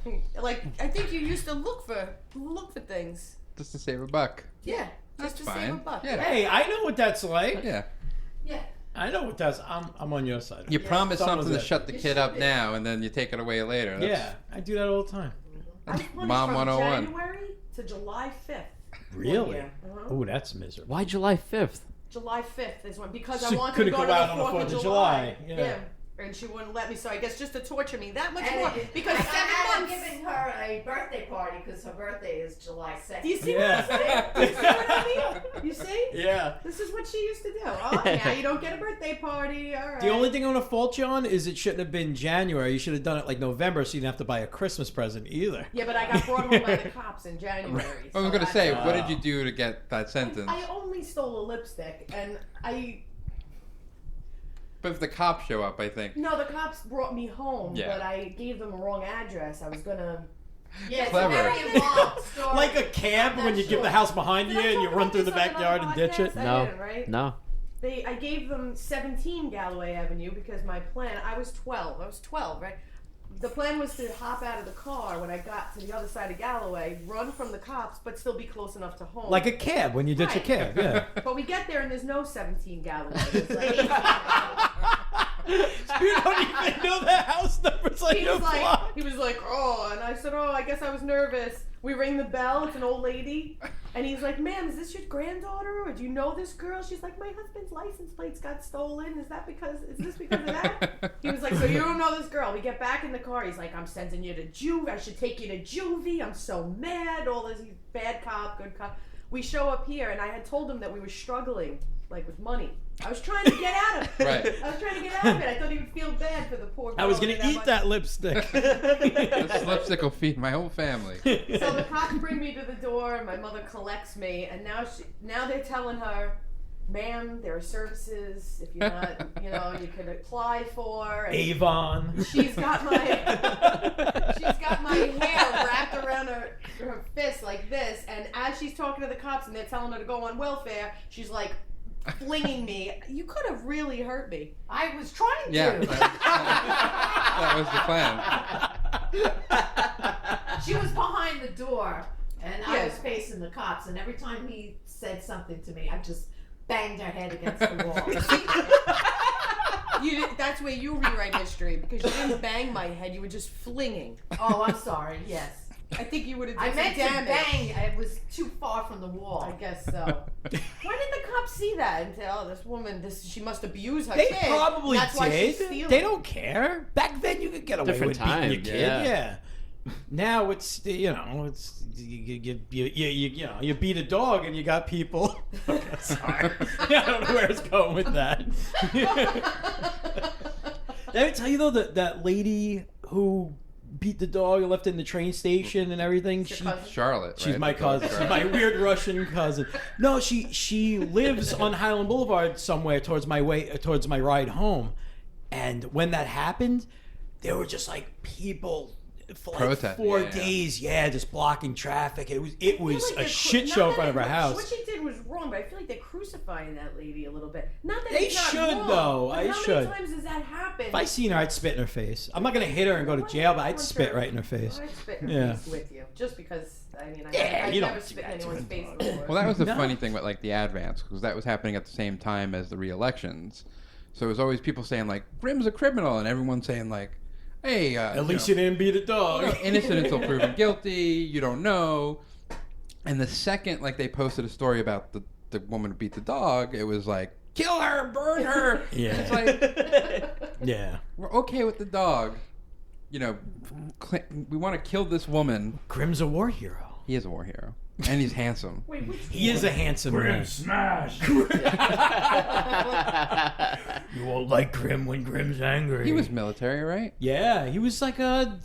buy. Like, I think you used to look for things. Just to save a buck. Yeah, just That's to save fine. a buck. Yeah. Hey, I know what that's like. Yeah. Yeah. I know what that's. I'm on your side. You promise Someone's something to it. shut the kid up now, and then you take it away later. Yeah, I do that all the time. I was punished Mom from 101. January to July 5th. Really? year. Uh-huh. Oh, that's miserable. Why July 5th? July 5th is when, because So I wanted to couldn't go go to out the on the 4th of July. Yeah. And she wouldn't let me, so I guess just to torture me that much And more. it- Because I 7 am months. giving her a birthday party because her birthday is July 2nd. Do you see Yeah. what I see? You see what I mean? You see? Yeah. This is what she used to do. Oh, now you don't get a birthday party. All right. The only thing I'm gonna fault you on is it shouldn't have been January. You should have done it like November, so you didn't have to buy a Christmas present either. Yeah, but I got brought home by the cops in January. I was so gonna that's say, why. what did you do to get that sentence? I only stole a lipstick, and But if the cops show up, I think. No, the cops brought me home, Yeah. but I gave them a wrong address. I was gonna. Yeah, it's Clever. a very involved story. Like a cab I'm not when you give sure. the house behind Did you I and you talk run about through the this on backyard another and ditch it. podcast? I No. didn't, right? No. I gave them 17 Galloway Avenue because my plan. I was 12. I was 12, right? The plan was to hop out of the car when I got to the other side of Galloway, run from the cops, but still be close enough to home. Like a cab when you ditch a Right. cab. Yeah. But we get there and there's no 17 Galloway. There's like 18 You don't even know the house numbers on he your was like, block. oh, and I said, oh, I guess I was nervous. We ring the bell. It's an old lady, and he's like, ma'am, is this your granddaughter, or do you know this girl? She's like, my husband's license plates got stolen. Is this because of that? He was like, so you don't know this girl? We get back in the car. He's like, I'm sending you to I should take you to juvie. I'm so mad. All this, he's bad cop, good cop. we show up here, and I had told him that we were struggling, like with money. I was trying to get out of it. Right. I was trying to get out of it. I thought he would feel bad for the poor girl. I was gonna and eat that lipstick. This lipstick will feed my whole family. So the cops bring me to the door, and my mother collects me, and now they're telling her, ma'am, there are services if you're not, you could apply for. And Avon. she's got my hair wrapped around her fist like this, and as she's talking to the cops and they're telling her to go on welfare, she's like flinging me. You could have really hurt me. I was trying Yeah. to. That was the plan. She was behind the door, and I was Yes. facing the cops. And every time he said something to me, I just banged her head against the wall. That's where you rewrite history, because you didn't bang my head. You were just flinging. Oh, I'm sorry. Yes, I think you would have I done meant some to damage. bang. It was too far from the wall. I guess so. Why did the cops see that and say, "Oh, this woman, she must abuse her They kid"? probably That's why she's did. stealing. They don't care. Back then, you could get away Different with beating time, your kid. yeah. Now it's it's you beat a dog and you got people. Okay, sorry, I don't know where it's going with that. Did I tell you though that lady who beat the dog and left it in the train station and everything? Your cousin? Charlotte. She's right? my The dog cousin. She's Charlotte. my weird Russian cousin. No, she lives on Highland Boulevard somewhere towards my ride home. And when that happened, there were just like people for like Protest, 4 yeah. days, just blocking traffic. It was I feel like a they're shit not show in that front of her What house. she did was wrong, but I feel like they're crucifying that lady a little bit. Not that They it's not should, wrong, though. but I how should. many times does that happen? If I seen her, I'd spit in her face. I'm not gonna hit her and go to jail, but I'd spit right in her face. I'd spit in her Yeah. face with you, just because. I mean, Yeah, I've you don't never do spit in that to anyone's a face dog. before. Well, that was the No. funny thing with like the advance, because that was happening at the same time as the re-elections. So it was always people saying like Grimm's a criminal, and everyone saying like, "Hey, At least you didn't beat a dog. innocent until proven guilty. You don't know." And the second like they posted a story about the woman who beat the dog, it was like, "Kill her, burn her." Yeah. It's like Yeah. we're okay with the dog. We want to kill this woman. Grimm's a war hero. He is a war hero, and he's handsome. Wait, which He is a handsome man. Grim smash. You won't like Grimm when Grimm's angry. He was military, right? Yeah, he was like a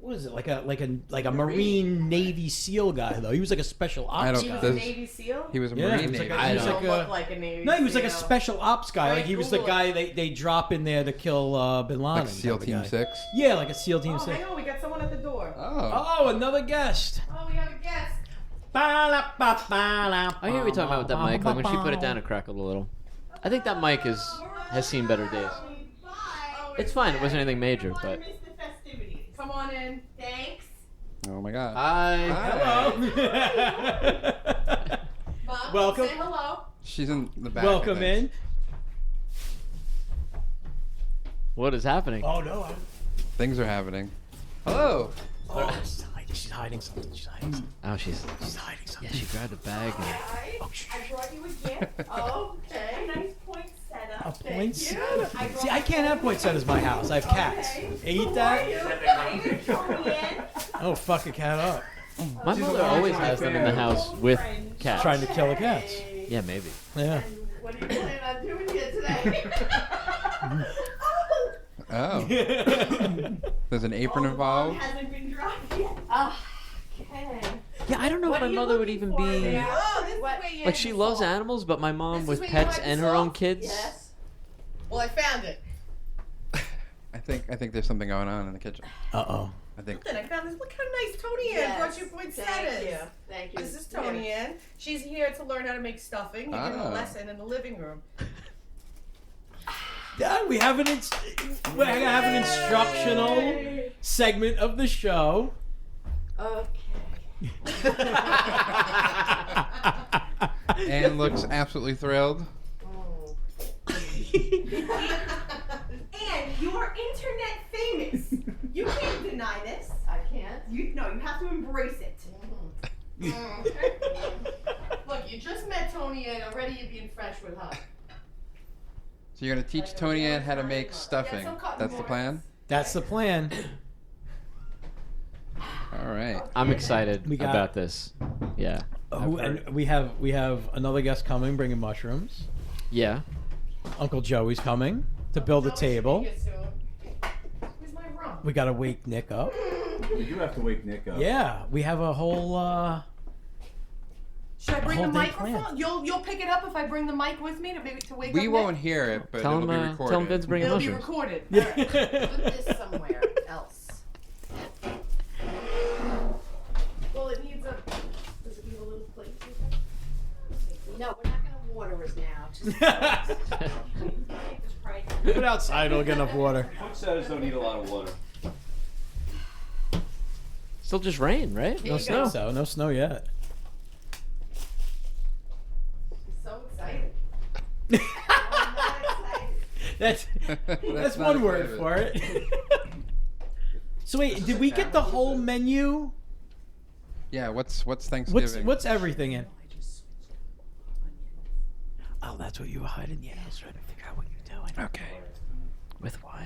what is it? Like a Marine Navy SEAL guy though. He was like a special ops I don't- he guy. was a Does- Navy SEAL? He was a Yeah, Marine he was Navy. like a- I he was don't like look a- like a Navy No, he was like a SEAL. special ops guy. Right, Like he was the Google guy they drop in there to kill Bin Laden. like SEAL type of Team guy. 6. Yeah, like a SEAL Team Oh, 6. hang on, we got someone at the door. Oh. Oh, another guest. Oh, we have a guest. I hear we talking about with that mic. Like when she put it down, it crackled a little. I think that mic has seen better days. It's fine. It wasn't anything major, but. Come on in. Thanks. Oh my God. Hi. Hello. Mom, Welcome. say hello. She's in the back. I Welcome think. in. What is happening? Oh no. Things are happening. Hello. Oh, she's hiding something. She's hiding something. Oh, she's Hiding something. yeah. She grabbed a bag. And, Hi. I brought you a gift. Oh, okay. A nice poinsettia. A poinsettia? I brought See, I can't have poinsettias in my house. I have cats. Okay. They eat that? My name is Julian. Oh, fuck a cat up. my mother always has them in the house with cats. Trying to kill the cats. Yeah, maybe. Yeah. What are you planning on doing here today? Oh. There's an apron involved. Hasn't been dropped yet. Okay. Yeah, I don't know What if are my you mother would looking even for be there? Oh, this is What- where you like she loves animals, but my mom This with is where you pets hide and the her own salt? kids. Yes. Well, I found it. I think there's something going on in the kitchen. Uh-oh. I think. Then I found this. Look how nice Tony Ann Yes. brought you poinsettias. Thank you. Thank you. This is Tony Ann. She's here to learn how to make stuffing. You're getting Ah. a lesson in the living room. Yeah, we have an instructional segment of the show. Okay. Anne looks absolutely thrilled. Oh. And you're internet famous. You can't deny this. I can't. You have to embrace it. Look, you just met Tony Ann. Already you're being fresh with her. So you're gonna teach Tony Ann how to make stuffing. some cotton That's the balls. plan. That's the plan. All right. I'm excited We got- about this. Yeah. And we have another guest coming, bringing mushrooms. Yeah. Uncle Joey's coming to build a table. Where's my rum? We got to wake Nick up. We do have to wake Nick up. Yeah, we have a whole. Should I bring whole the day microphone? planned. You'll pick it up if I bring the mic with me to wake up. We Nick? won't hear it, but Tell it'll be him, recorded. tell him Vince bringing It'll be mushrooms. recorded. Put this somewhere else. Well, it needs a. Does it need a little plate? No, we're not gonna water it now. Just Put it outside, it'll get enough water. Foot says don't need a lot of water. Still just rain, right? No you snow. go. So no snow yet. So excited. That's That's not one word excited. for it. So wait, did we get the whole menu? Yeah. What's Thanksgiving? What's everything in? Oh, that's what you were hiding. Yeah, I was trying to figure out what you're doing. Okay. With what?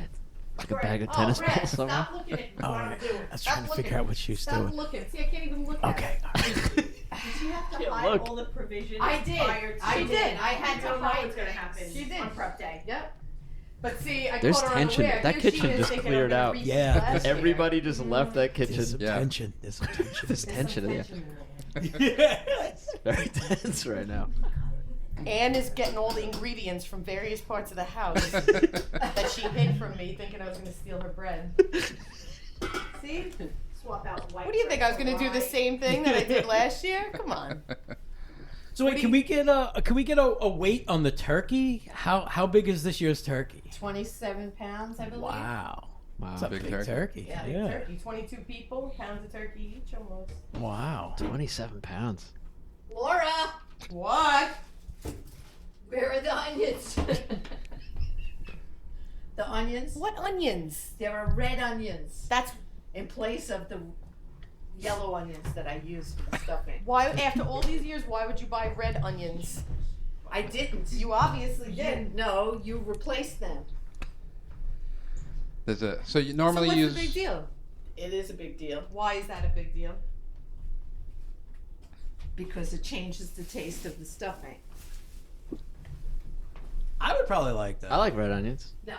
Like a bag of tennis Brad, balls somewhere? Stop looking at me. Oh, what I'm right. doing. I was Stop trying to looking. figure out what she was Stop doing. looking. See, I can't even look at Okay. it. All right. Did you have to Yeah, hide look. all the provisions I did. prior to I did. I had you to don't know hide what's going to things. happen She did. on prep day. Yep. But see, I There's caught her tension. unaware. That Here she kitchen is just thinking cleared I'm gonna out. repeat Yeah. last year. Everybody just left that kitchen. There's some Yeah. tension. There's some tension. There's tension in there. It's very tense right now. Anne is getting all the ingredients from various parts of the house that she hid from me, thinking I was going to steal her bread. See? Swap out white. What do you think? I was bread going to for do the rye. same thing that I did last year? Come on. So wait, can we get a weight on the turkey? How big is this year's turkey? 27 pounds, I believe. Wow. Wow. It's a Big big turkey. turkey. Yeah, big turkey. 22 people, pounds of turkey each almost. Wow. 27 pounds. Laura, What? where are the onions? The onions? What onions? There are red onions That's in place of the yellow onions that I used for the stuffing. why, after all these years, why would you buy red onions? I didn't. You obviously did. No, you replaced them. So you normally so what's use. the big deal? It is a big deal Why is that a big deal? because it changes the taste of the stuffing. I would probably like that. I like red onions. No,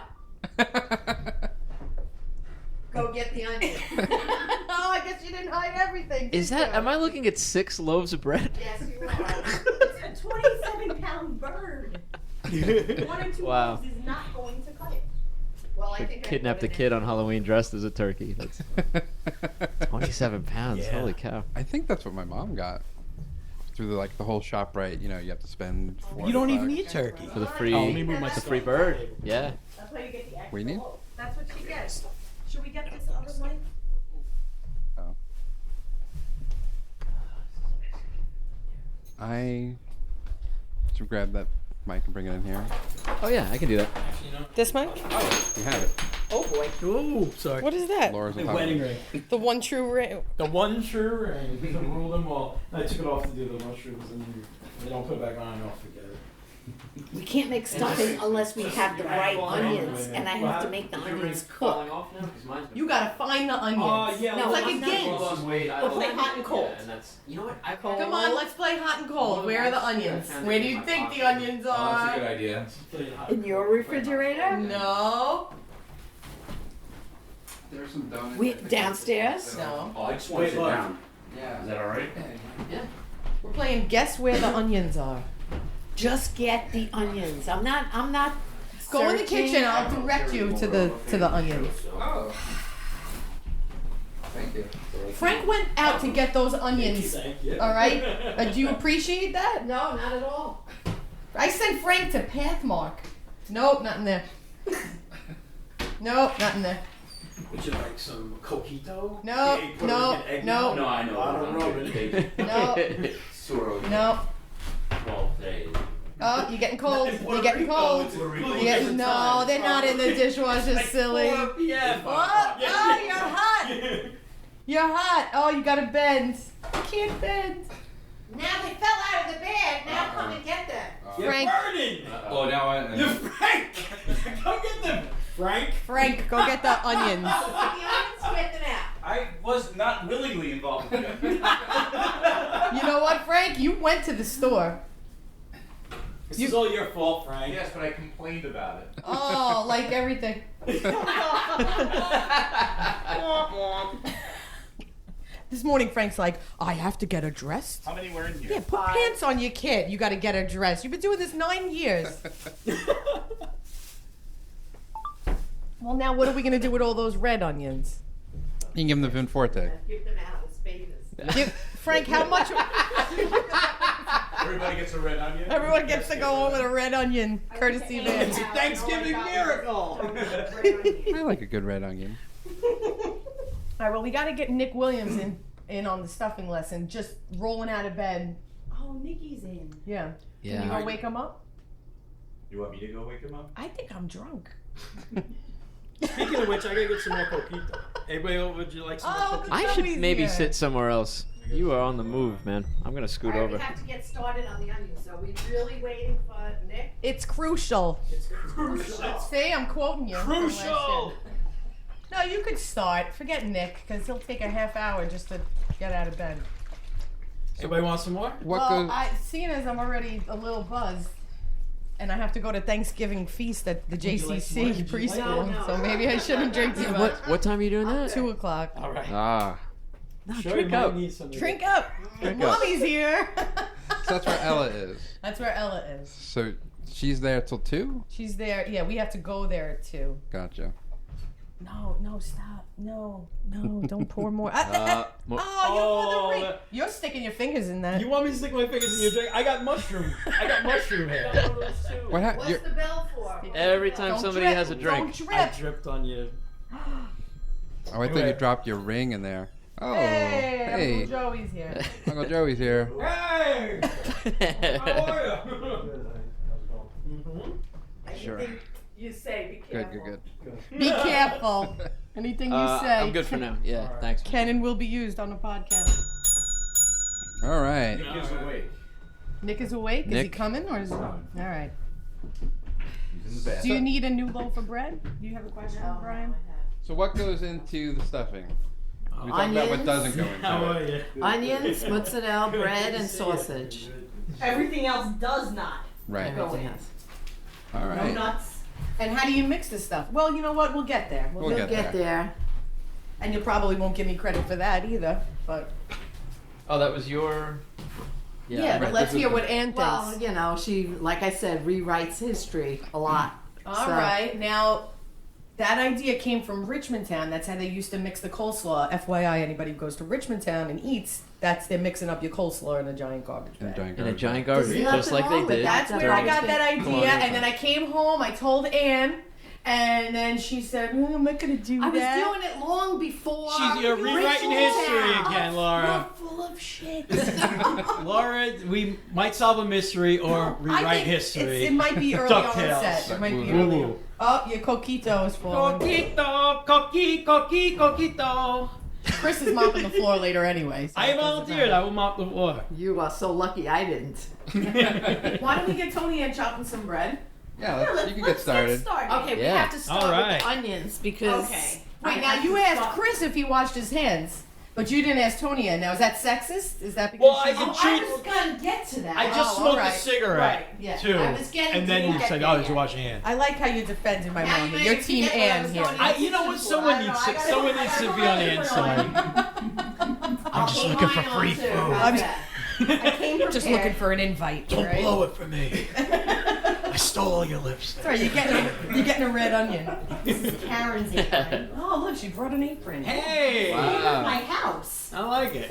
go get the onions. Oh, I guess you didn't hide everything. Is did that? you? Am I looking at 6 loaves of bread? Yes, you are. It's a 27-pound bird. 1 or 2 Wow. loaves is not going to cut it. Well, I Like think I kidnapped put a it kid in. on Halloween dressed as a turkey. That's 27 pounds. Yeah. Holy cow. I think that's what my mom got through the whole shop. Right? You know, you have to spend. You don't even $40. need turkey. For the free, Oh, let me move my the free stuff. bird. Yeah. That's why you get the extra We need- loaf. That's what she gets. Should we get this other mic? I should grab that mic and bring it in here. Oh yeah, I can do that. This mic? You have it. Oh boy. Ooh, sorry. What is that? Laura's The on top of wedding it. ring. The one true ring. The one true ring. To rule them all. I took it off to do the mushrooms and they don't put it back on. I'll forget it. We can't make stuffing unless we have the right onions, and I have to make the onions cook. You gotta find the onions. yeah. No, It's like a I'm not- game. We'll play hot and cold. You know what? I Come on, let's play hot and cold. Where are the onions? Where do you think the onions are? idea. In your refrigerator? No. There's some donuts. We downstairs? No. Oh, I just want to sit down. Yeah. Is that alright? We're playing guess where the onions are. Just get the onions. I'm not Go in the searching. kitchen. I'll direct you to the onions. Oh. Thank you. Frank went out to get those onions. Thank you. All right. Do you appreciate that? No, not at all. I sent Frank to Pathmark. Nope, not in there. Nope, not in there. Would you like some coquito? No, Yeah, you put it no, in egg no. now? No, I know. A lot of rubbing. No, It's too early. no. Well, today. Oh, you're getting cold. In Puerto You're getting Rico, cold. it's a really You're getting, different no, time. they're not in the dishwasher, Like silly. 4 p.m. What? Oh, you're hot. You're hot. Oh, you gotta bend. You can't bend. Now they fell out of the bed. Now come and get them. You're Frank. burning. Oh, now I. You're Frank. Come get them, Frank. Frank, go get the onions. Oh, put the onions, get them out. I I was not willingly involved with it. You know what, Frank? You went to the store. This is all your fault, Frank. Yes, but I complained about it. Oh, like everything. This morning, Frank's like, I have to get her dressed. How many were in here? Yeah, put pants on your kid. You got to get her dressed. You've been doing this 9 years. Well, now what are we going to do with all those red onions? You can give them the Vin Forte. Give them out with spades. Frank, how much? Everybody gets a red onion. Everyone gets to go home with a red onion, courtesy Vin. It's a Thanksgiving miracle. I like a good red onion. All right, well, we got to get Nick Williams in on the stuffing lesson, just rolling out of bed. Oh, Nikki's in. Yeah. Yeah. Can you go wake him up? You want me to go wake him up? I think I'm drunk. Speaking of which, I gotta get some more coquito. Anybody, would you like some more coquito? I should Joey's maybe here. sit somewhere else. You are on the move, man. I'm gonna scoot All right, we over. have to get started on the onions. So we're really waiting for Nick. It's crucial. Crucial. See, I'm quoting you. Crucial. No, you could start. Forget Nick, because he'll take a half hour just to get out of bed. Anybody want some more? Well, seeing as I'm already a little buzzed, and I have to go to Thanksgiving feast at the you like some more? JCC Would you like preschool, No. so maybe I shouldn't drink too much. What time are you doing that? 2 o'clock. All right. Ah. Sure, drink you might up. need some. Drink up. Drink up. Mommy's here. So that's where Ella is. That's where Ella is. So she's there till 2? She's there. Yeah, we have to go there at 2. Gotcha. No, stop. No, don't pour more. More- Oh, Oh, you're sticking your fingers in that. You want me to stick my fingers in your drink? I got mushroom. I got mushroom hair. What What's happened? the bell for? Every time Don't somebody drip. has a drink. Don't I drip. dripped on you. Oh, I thought you dropped your ring in there. Oh, Hey, hey. Uncle Joey's here. Uncle Joey's here. Hey! How are Sure. Anything you say, be Good, careful. good, Be careful. Anything you say. I'm good for now. Yeah, thanks. Canon will be used on the podcast. good. All right. Nick is awake. Nick is awake. Is he Nick? coming or is he? All right. He's in the bath. Do you need a new loaf of bread? Do you have a question, Brian? So what goes into the stuffing? We talked about what Onions. doesn't go into How are it. you? Onions, mozzarella, bread, and sausage. Everything else does not. Right. Everything else. All No right. nuts. And how do you mix this stuff? Well, you know what? We'll get there. We'll We'll get get there. And you probably won't give me credit for that either. But Oh, that was your. yeah, but let's hear what Ann thinks. Well, you know, she, like I said, rewrites history a lot. All right, now that idea came from Richmond Town. That's how they used to mix the coleslaw. FYI, anybody who goes to Richmond Town and eats, they're mixing up your coleslaw in a giant garbage bag. In a giant garbage, There's just like nothing they wrong with did. That's where I during- got that idea, Colonial and then I came home. I told Ann, and then she said, "I'm not gonna do I was that." doing it long before. You're rewriting history again, Laura. You're full of shit. Laura, we might solve a mystery or I rewrite think history. it might be early on DuckTales. set. It might be Woo. early. Oh, your coquito is falling. Coquito, coquito. Chris is mopping the floor later anyway. So I it doesn't volunteered. I will mop the floor. You are so lucky I didn't. matter. Why don't we get Tony and chopping some bread? Yeah, you can get started. Okay, we Yeah. have to start All with right. the onions because. Okay. Wait, now you asked Chris if he washed his hands, but you didn't ask Tony. Now is that sexist? Is that because Well, I she's can I choose. was gonna get to that. I just Oh, smoked alright. a cigarette Right, yeah. too, I was getting and to then you that said, there. "Oh, did you wash your hands?" I like how you defended my Now mom. you You're made Team me forget what I Ann was here. going You know what? Someone needs to. Someone needs to be on Ann's side. I'm just looking for free food. I came just looking for an invite. Don't right? blow it for me. I stole all your lipstick. Sorry, you're getting a red onion. This is Karen's apron. Oh, look, she brought an apron. Hey, Wow. My house. I like it.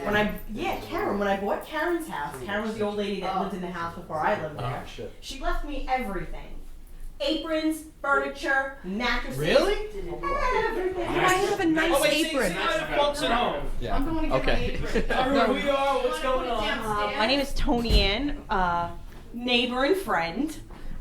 Karen, when I bought Karen's house, Karen was the old lady that lived in the house before I lived there. Oh shit. She left me everything. Aprons, furniture, mattresses. Really? Everything. I have a nice Oh, wait, apron. see how it folks at home. Yeah. I'm going to get Okay. an apron. I don't know who you are. What's going on? My name is Tony Ann, neighbor and friend.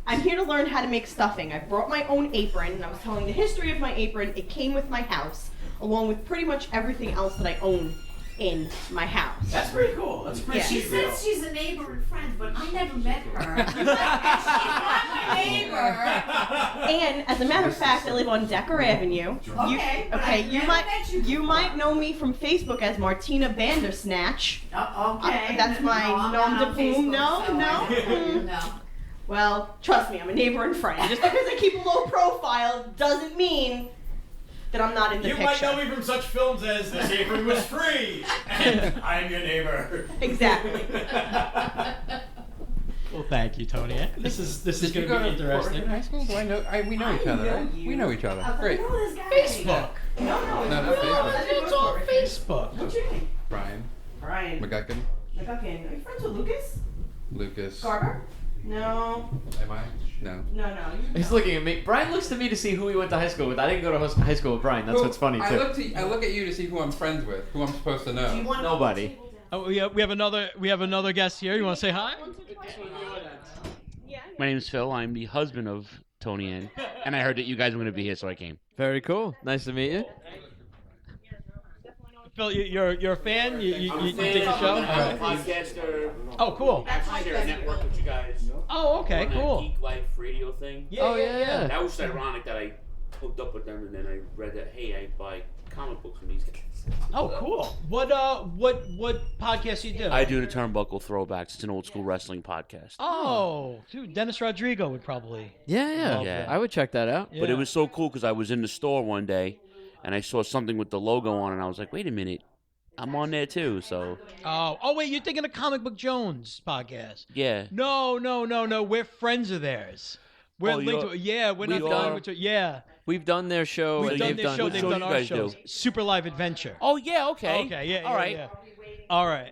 I'm here to learn how to make stuffing. I brought my own apron, and I was telling the history of my apron. It came with my house, along with pretty much everything else that I own in my house. That's pretty cool. That's pretty Yeah. She sweet. says she's a neighbor and friend, but I never met her. And she's not my neighbor. And as a matter of fact, I live on Decker Avenue. Okay, but I've You never might met you you before. might know me from Facebook as Martina Bandersnatch. Okay. That's my I'm nom not de on plume. Facebook, No, so no. No. Well, trust me, I'm a neighbor and friend. Just because I keep a low profile doesn't mean that I'm not in the You picture. might know me from such films as The Neighbor Was Free and I'm Your Neighbor. Exactly. Well, thank you, Tony. This is going to be interesting. High school? Do I know? We know each other, right? We know each other. Great. Facebook. No, not Facebook. It's on Facebook. What's your name? Brian Brian. McGuckin, McGuckin. Are you friends with Lucas? Lucas. Garber? No. Am I? No. No. He's looking at me. Brian looks to me to see who he went to high school with. I didn't go to high school with Brian. That's Well, what's funny I too. look at you to see who I'm friends with, who I'm supposed to know. Nobody. Oh, we have another guest here. You want to say hi? My name's Phil. I'm the husband of Tony Ann, and I heard that you guys were going to be here, so I came. Very cool. Nice to meet you. Phil, you're a fan? You dig the show? Podcaster. Oh, cool. I share a network with you guys. Oh, okay, On that cool. Geek Life radio thing. Yeah. That was just ironic that I hooked up with them, and then I read that, hey, I buy comic books from these guys. Oh, cool. What podcast you do? I do the Turnbuckle Throwbacks. It's an old school wrestling podcast. Oh, dude, Dennis Rodrigo would probably. Yeah. Yeah. I would check that out. But it was so cool because I was in the store one day, and I saw something with the logo on, and I was like, wait a minute. I'm on there too, so. Oh, wait, you're thinking of Comic Book Jones podcast. Yeah. No. We're friends of theirs. We're Oh, linked you're- to Yeah, we're not we done are? with it. Yeah. We've done their show. We've and done they've their done show, they've show done you our guys shows. do? Super Live Adventure. Oh, yeah, okay. Okay, yeah. All right. Yeah. All right.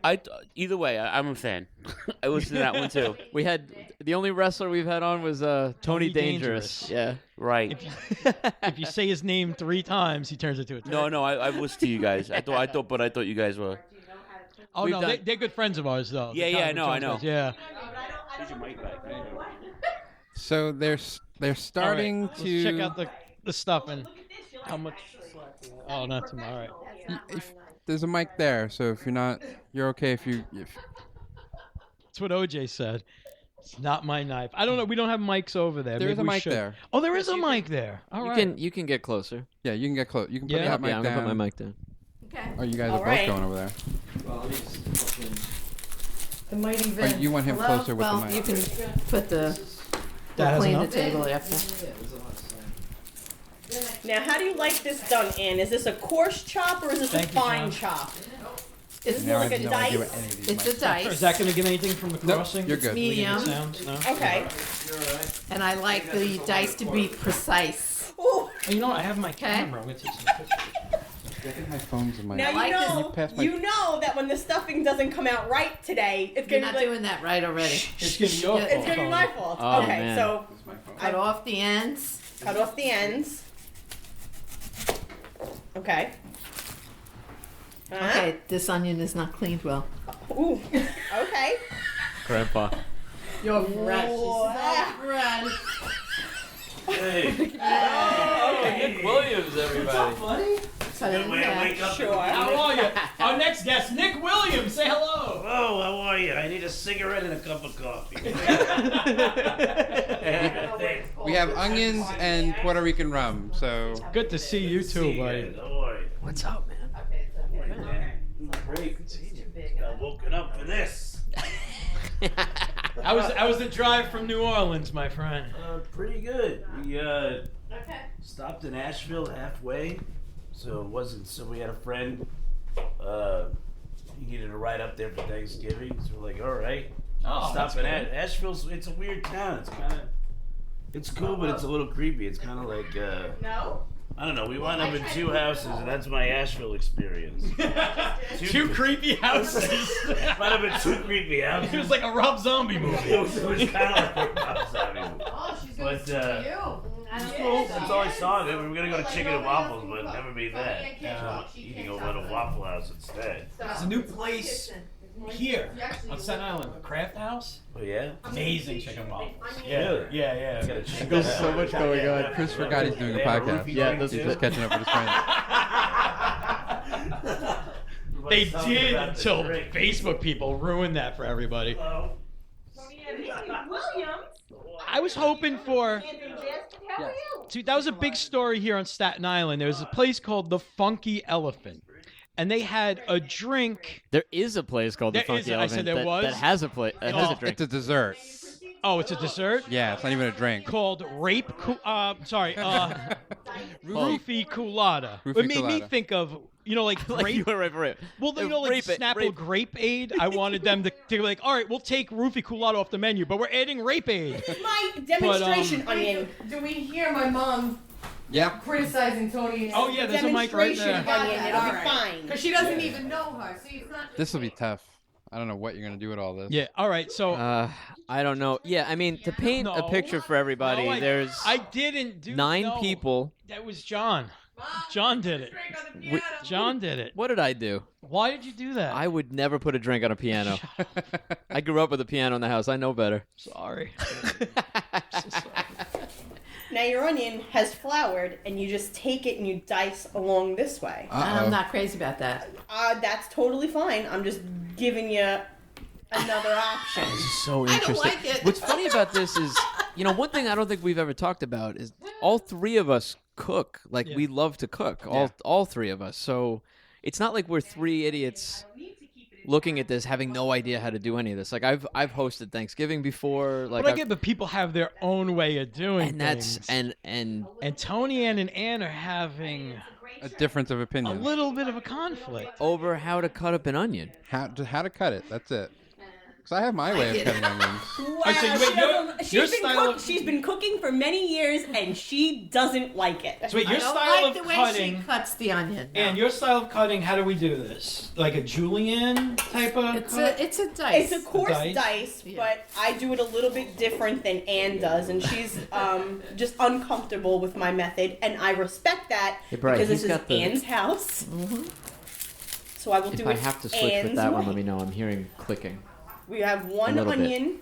Either way, I'm a fan. I listen to that one too. We had the only wrestler we've had on was Tony Dangerous. Yeah. Right. If you say his name 3 times, he turns into a turtle. No, I've listened to you guys. I thought you guys were. Oh, We've no, done- they're good friends of ours, though. Yeah, The I Comic know, Book I Jones know. guys, Yeah. Here's your mic back. So they're starting All right, to let's check out the stuff and how much. Oh, not too much. All right. If, there's a mic there, so if you're okay if That's what OJ said. It's not my knife. I don't know. We don't have mics over there. There is Maybe a we mic should. there. Oh, there is a mic there. All right. You can get closer. Yeah, you can get close. You can put Yeah. that mic I'm down. gonna put my mic down. Okay. Oh, you guys All are right. both going over there. The mighty Oh, Vince. you want him Hello? closer with well, the mic. you can put That we'll has clean the enough? table after. Now, how do you like this done, Ann? Is this a coarse chop or is this Thank a you, fine John. chop? It's Now I like have a no idea dice? what any of these It's mics a dice. Is that going to give anything from the Nope, crossing? you're good. Medium. Sounds? No? Okay. And I like the dice to be precise. Ooh. Oh, you know what? I have my camera. I'm going to take some pictures. I think my phone's in my. Now like you this. know, Can you pass my- you know that when the stuffing doesn't come out right today, it's You're gonna not be like, doing that right already. It's going to be your Yeah, it's fault. gonna be my fault. Oh, okay, man. so Cut off the ends. cut off the ends. Okay. Okay, this onion is not cleaned well. Ooh. Okay. Grandpa. You're fresh. Wow. Hey. Nick Williams, everybody. Cut it in half. Sure. How are you? Our next guest, Nick Williams. Say hello. Oh, how are you? I need a cigarette and a cup of coffee. We have onions and Puerto Rican rum. So Good to see you too, buddy. How are you? What's up, man? Great, man. Great. Good seeing you. Got woken up for this. How was the drive from New Orleans, my friend? Pretty good. We stopped in Asheville halfway, so it wasn't. So we had a friend. He needed a ride up there for Thanksgiving, so we're like, all right. Oh, that's Stop in cool. Asheville's. It's a weird town. It's kind of. It's cool, but it's a little creepy. It's kind of like. No. I don't know. We wound up in 2 houses, and that's my Asheville experience. Two creepy houses. Might have been 2 creepy houses. It was like a Rob Zombie movie. It was kind of like a Rob Zombie movie. Oh, she's gonna see you. That's all I saw. We were gonna go to Chicken and Waffles, but never made that. So eating over at a Waffle House instead. There's a new place here on Staten Island, the Craft House. Oh yeah. Amazing chicken waffles. Really? Yeah. I gotta check there's that so out. much going on. Chris forgot he's doing a podcast. Yeah, He's just catching up with his friends. Everybody They talking did about the until drink. Facebook people ruined that for everybody. I was hoping for. Dude, that was a big story here on Staten Island. There was a place called the Funky Elephant, and they had a drink. There is a place called the There Funky is- I Elephant said there that, was? that has a drink. It's a dessert. Oh, it's a dessert? Yeah, it's not even a drink. Called Roofie Coolada. Roofie It made me Coolada. think of, like Like grape. you were right. Well, like Rape it, Snapple rape. Grape Aid. I wanted them to be like, all right, we'll take Roofie Coolada off the menu, but we're adding Rape Aid. My demonstration But, onion. Do we hear my mom Yeah. criticizing Tony? Oh, yeah, there's a mic right there. Demonstration onion. It'll be fine. Because she doesn't even know her. See, it's not. This will be tough. I don't know what you're gonna do with all this. Yeah, all right, so. I don't know. Yeah, I mean, to paint a picture for everybody, No, there's I didn't do 9 people. That was John. John did it. John did it. What did I do? Why did you do that? I would never put a drink on a piano. I grew up with a piano in the house. I know better. Sorry. Now your onion has floured, and you just take it and you dice along this way. I'm not crazy about that. That's totally fine. I'm just giving you another option. This is so I don't interesting. like it. What's funny about this is, one thing I don't think we've ever talked about is all 3 of us cook. Like, we love to cook. All 3 of us. So it's not like we're 3 idiots looking at this having no idea how to do any of this. Like, I've hosted Thanksgiving before. Like, but I get, but people have their own way of doing and that's things. and Tony Ann and Ann are having A difference of a opinion. little bit of a conflict. over how to cut up an onion. How to cut it. That's it. Because I have my way of cutting onions. Wow, so you- wait, your style of- she's been cooking for many years, and she doesn't like it. So wait, your I don't style like of the way cutting. she cuts the onion. No. And your style of cutting, how do we do this? Like a julienne type of It's cut? a dice. It's a coarse dice? dice, Yeah. but I do it a little bit different than Anne does, and she's just uncomfortable with my method, and I respect that Hey, Bryan, because this he's is got the- Anne's house. So I will If do I it have to switch Anne's with that one, way. let me know. I'm hearing clicking. We have one little bit. onion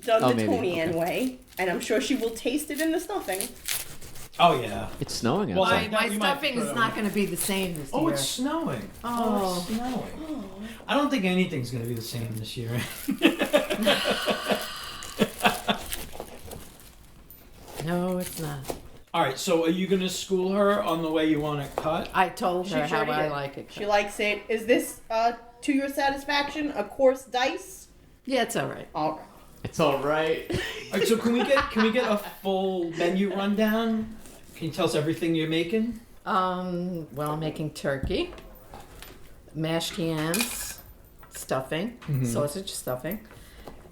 done Oh, the maybe. Tony Ann Okay. way, and I'm sure she will taste it in the stuffing. Oh yeah. It's snowing Well, outside. My You might stuffing throw is it not going to be the same this Oh, year. it's snowing. Oh. It's snowing. I don't think anything's gonna be the same this year. No, it's not. All right. So are you gonna school her on the way you want it cut? I told She her how sure I did. like it. She likes it. Is this to your satisfaction? A coarse dice? Yeah, it's all right. All right. It's all right. All right. So can we get a full menu rundown? Can you tell us everything you're making? Well, I'm making turkey, mashed yams, stuffing, sausage stuffing.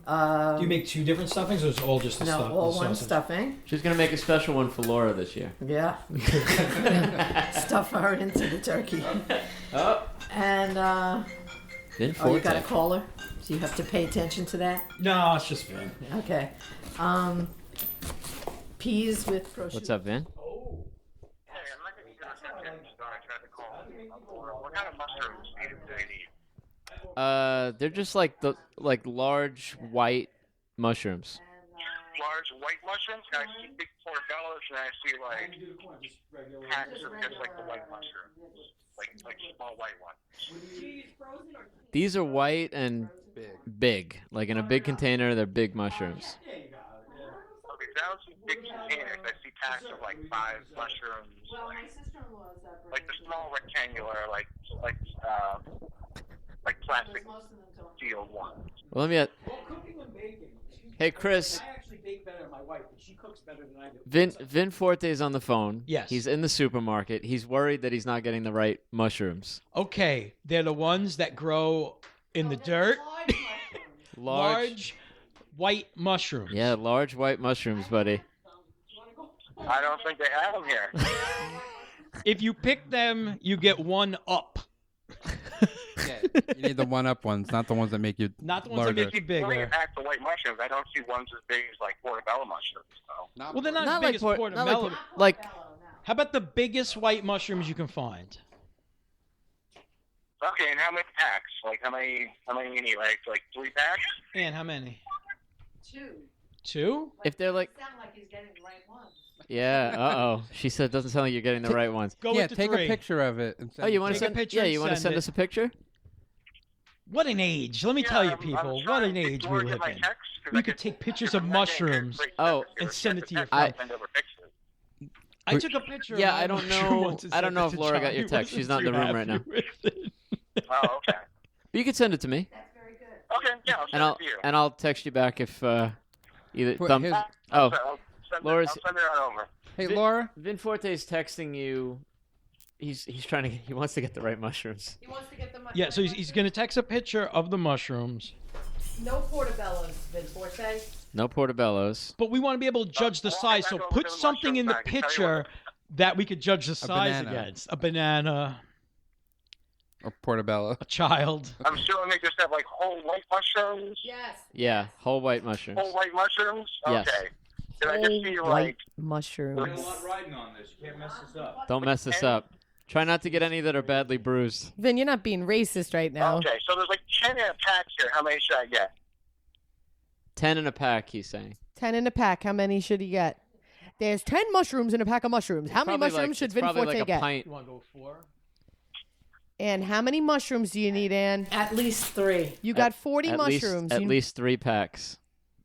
Do you make 2 different stuffings, or is it all just the No, stuff? all the one sausage? stuffing. She's gonna make a special one for Laura this year. Yeah. Stuff her into the turkey. Oh. And, Then oh, you Forte. got a caller? So you have to pay attention to that? No, it's just fun. Okay. Peas with prosciutto. What's up, Vin? What kind of mushrooms do they need? They're just like large white mushrooms. Large white mushrooms? I see big portobellos, and I see like packs of just like the white mushrooms, like small white ones. These are white and big. Like in a big container, they're big mushrooms. Okay, so I don't see big containers. I see packs of like 5 mushrooms, like the small rectangular, like plastic sealed ones. Well, let me. Well, cooking and baking. Hey, Chris. I actually bake better than my wife, but she cooks better than I do. Vin Forte is on the phone. Yes. He's in the supermarket. He's worried that he's not getting the right mushrooms. Okay, they're the ones that grow in the dirt. Large white mushrooms. Yeah, large white mushrooms, buddy. I don't think they have them here. If you pick them, you get 1 up. You need the one-up ones, not the ones that make you Not the ones larger. that make you bigger. Packs of white mushrooms. I don't see ones as big as like portobello mushrooms. So. Well, they're not, Not as big like as not portobello. like How about the biggest white mushrooms you can find? Okay, and how many packs? Like how many you need? Like 3 packs? And how many? 2. 2? If they're like, Sound like he's getting the right ones. yeah, uh-oh. She said it doesn't sound like you're getting the right ones. Go Yeah, with the take 3. a picture of it. And Oh, you want to Take a send? picture Yeah, and you want to send send it. us a picture? What an age. Let me tell you, people, what an age we live in. You could take pictures of mushrooms Oh, and send it to your I- friend. I took a picture Yeah, of my I don't mushroom know. once and I don't sent know it if to Laura got John. your He text. She's not in wasn't the room too right now. happy with it. Oh, okay. But you can send it to me, Okay, yeah, I'll send and it to you. I'll text you back if either Wait, thumb. his- Oh, I'll send Laura's- I'll send it on over. Hey, Laura. Vin Forte's texting you. He's trying to. He wants to get the right mushrooms. He wants to get the Yeah, so he's going to text a picture of the mushrooms. No portobellos, Vin Forte. No portobellos. But we want to be able to judge the size, so put something in the picture that we could judge the size banana. against. A banana, Or portobello. a child. I'm sure they just have like whole white mushrooms. Yes. Yeah, whole white mushrooms. Whole white mushrooms? Yes. Okay. Did I just see like mushrooms. There's a lot riding on this. You can't mess this up. Don't mess this up. Try not to get any that are badly bruised. Vin, you're not being racist right now. Okay, so there's like 10 in a pack here. How many should I get? 10 in a pack, he's saying. 10 in a pack. How many should he get? There's 10 mushrooms in a pack of mushrooms. How many Probably mushrooms like, should it's Vin probably Forte like a get? pint. You want to go 4? And how many mushrooms do you need, Ann? At least 3. You got 40 At mushrooms. At You- least 3 packs.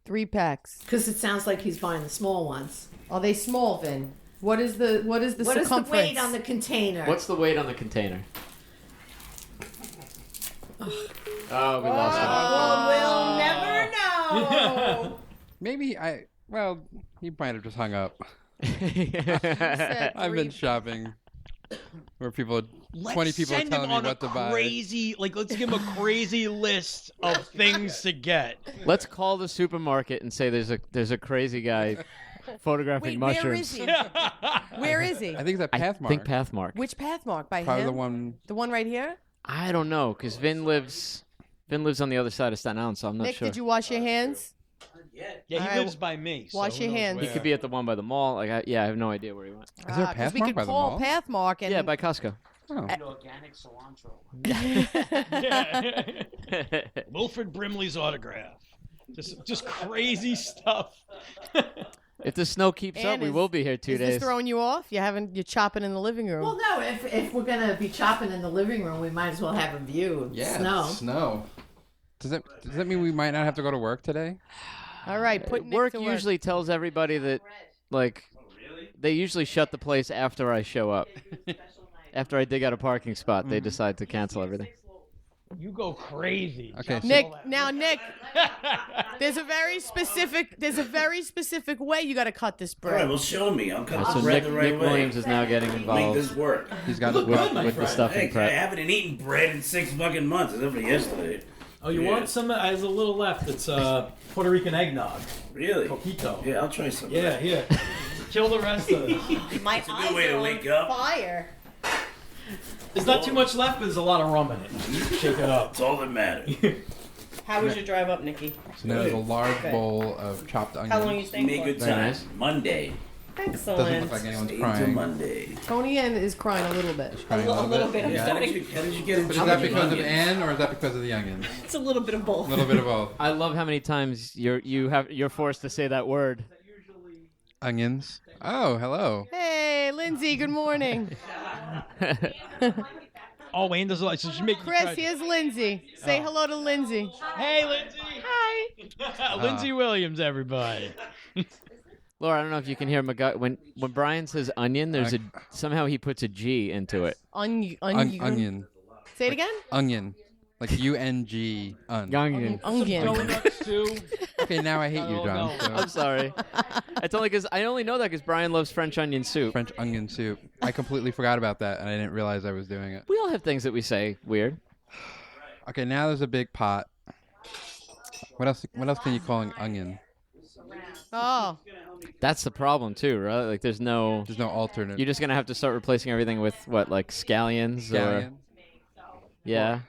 3 packs. Because it sounds like he's buying the small ones. Are they small, Vin? What is the What is the circumference? weight on the container? What's the weight on the container? Oh, we lost Oh, we'll never know. Maybe well, he might have just hung up. said I've been shopping where 20 people are send telling him me on what a to buy. crazy, let's give him a crazy list of things to get. Let's call the supermarket and say there's a crazy guy photographing Wait, mushrooms. where is he? Where is he? I think it's a Pathmark. I think Pathmark. Which Pathmark? By Probably him? the one. The one right here? I don't know, because Vin lives on the other side of Staten Island, so I'm not Nick, sure. did you wash your hands? Yeah, All he right, lives by me. so wash who your knows hands. He where. could be at the one by the mall. I have no idea where he went. Is there a 'Cause we Pathmark could by the call mall? Pathmark and Yeah, by Costco. Oh. Organic cilantro. Wilfred Brimley's autograph. Just crazy stuff. If the snow keeps up, Ann, we will be here 2 is days. this throwing you off? You're chopping in the living room. Well, no. If we're gonna be chopping in the living room, we might as well have a view of Yeah, snow. snow. Does that mean we might not have to go to work today? All right, put Nick Work to usually tells everybody that, like, they usually shut the place after I show up. After I dig out a parking spot, they decide to cancel everything. You go crazy. Okay. Nick, there's a very specific way you got to cut this All right, bread. well, show me. I'll cut So the bread Nick, the right Nick way. Williams is now getting Make involved this work. He's got Look it. good, my with the friend. stuffing Hey, prep. I haven't eaten bread in 6 fucking months, except for yesterday. Oh, you Yeah. want some? There's a little left. It's Puerto Rican eggnog. Really? Coquito. Yeah, I'll try some. Yeah, here. Kill the rest of it. My It's a good way to wake up. fire. There's not too much left, but there's a lot of rum in it. Shake it up. That's all that matters. How was your drive up, Nikki? So now there's a large bowl of chopped onions. How long you staying Make for? good Very time. nice. Monday. Excellent. Doesn't look like anyone's Stay till crying. Monday. Tony Ann is crying a little bit. Crying A little bit. Yeah. How did you get into But is that because of Ann or is that because of the onions? It's a little bit of both. A little bit of both. I love how many times you're forced to say that word. Onions. Oh, hello. Hey, Lindsay, good morning. Oh, Wayne does a lot. So she make Chris, here's Lindsay. Say hello to Lindsay. Hey, Lindsay. Hi. Lindsay Williams, everybody. Laura, I don't know if you can hear when Brian says onion, there's somehow he puts a G into it. Onion. Say it again. Onion. Like UNG. Onion. Onion. Donuts too. Okay, now I hate you, John. no. so- I'm sorry. It's only because I only know that because Brian loves French onion soup. French onion soup. I completely forgot about that, and I didn't realize I was doing it. We all have things that we say weird. Okay, now there's a big pot. What else? What else can you call an onion? Oh. That's the problem too, right? Like there's no alternate. You're just gonna have to start replacing everything with what, like scallions? Scallion. Or yeah.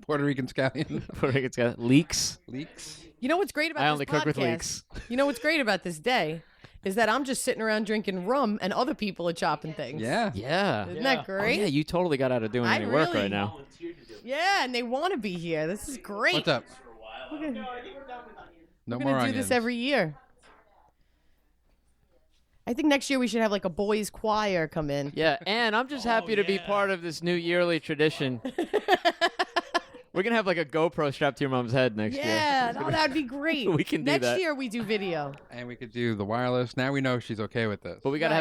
Puerto Rican scallion. Puerto Rican scallion. Leeks. Leeks. You know what's great about I this only cook with podcast? leeks. You know what's great about this day is that I'm just sitting around drinking rum and other people are chopping things. Yeah. Yeah. Isn't that Oh, great? yeah, you totally got out of doing I any work really- right now. Yeah, and they want to be here. This is great. What's up? Look at- No We're more gonna do onions. this every year. I think next year we should have like a boys' choir come in. Yeah, and I'm just happy to be part of this new yearly tradition. We're gonna have like a GoPro strapped to your mom's head next year. Yeah, no, that'd be great. We can do next that. year we do video. And we could do the wireless. Now we know she's okay with this. But we gotta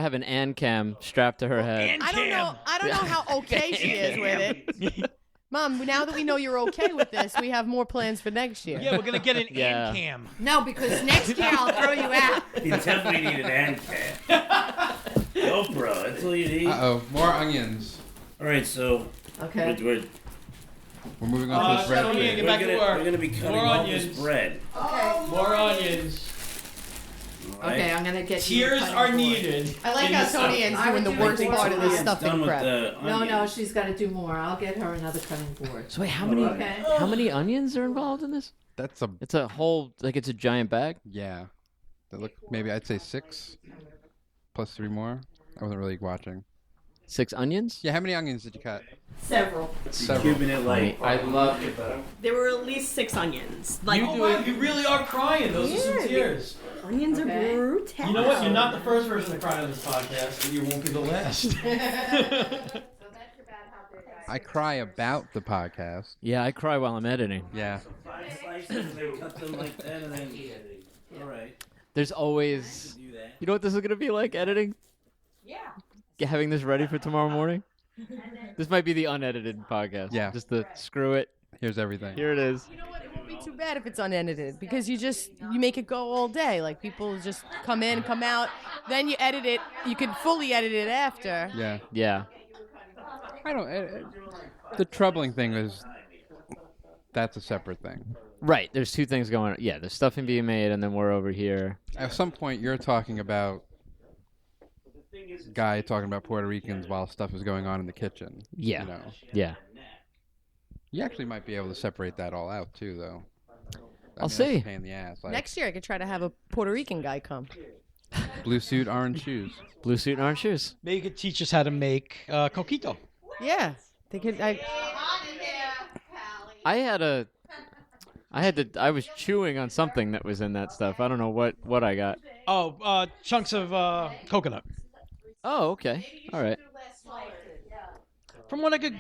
have an Ann cam strapped to her head. I don't know how okay she is with it. Mom, now that we know you're okay with this, we have more plans for next year. Yeah, we're gonna get an Yeah. Ann cam. No, because next year I'll throw you out. You definitely need an Ann cam. GoPro, that's all you need. Uh-oh, more onions. All right, so Okay. We're moving on to this bread. Tony, thing. get back to work. We're gonna be cutting More all onions. this bread. Okay. More onions. Okay, I'm gonna get you. Tears cutting are board. needed. I like in how this Tony stuff. is I doing would the do worst it part of the before stuffing Done with prep. the No, onions. she's got to do more. I'll get her another cutting board. So wait, how many onions are involved in this? It's a whole it's a giant bag. Yeah. They look maybe I'd say 6 plus 3 more. I wasn't really watching. 6 onions? Yeah, how many onions did you cut? Several. Cubing it like I love it. There were at least 6 onions. Like, You really are crying. Those are some tears. Onions are brutal. You know what? You're not the first person to cry on this podcast, and you won't be the last. I cry about the podcast. Yeah, I cry while I'm editing. Yeah. 5 slices, they cut them like that, and then all right. There's always. You know what this is gonna be like editing? Yeah. Having this ready for tomorrow morning. This might be the unedited podcast. Yeah. Just the screw it. Here's everything. Here it is. It won't be too bad if it's unedited because you make it go all day. Like people just come in, come out, then you edit it. You can fully edit it after. Yeah. Yeah. I don't. The troubling thing is that's a separate thing. Right. There's 2 things going on. Yeah, there's stuffing being made, and then we're over here. At some point, you're talking about guy talking about Puerto Ricans while stuff is going on in the kitchen. Yeah. You know. Yeah. You actually might be able to separate that all out too, though. I'll that's see. a pain in the ass. Like, Next year I could try to have a Puerto Rican guy come. blue suit, orange shoes. Blue suit and orange shoes. Maybe you could teach us how to make coquito. Yeah, they could. I was chewing on something that was in that stuff. I don't know what I got. Oh, chunks of coconut. Oh, okay. All right. From what I could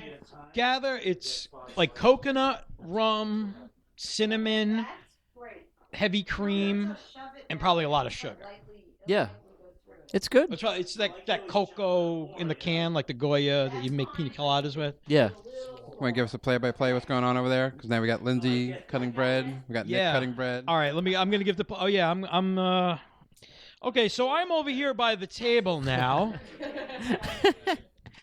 gather, it's like coconut, rum, cinnamon, heavy cream, and probably a lot of sugar. Yeah. It's good. It's like that cocoa in the can, like the Goya that you make pina coladas with. Yeah. Want to give us a play-by-play? What's going on over there? Because now we got Lindsay cutting bread. We got Nick cutting bread. All right, I'm gonna give the. Oh yeah, I'm. Okay, so I'm over here by the table now,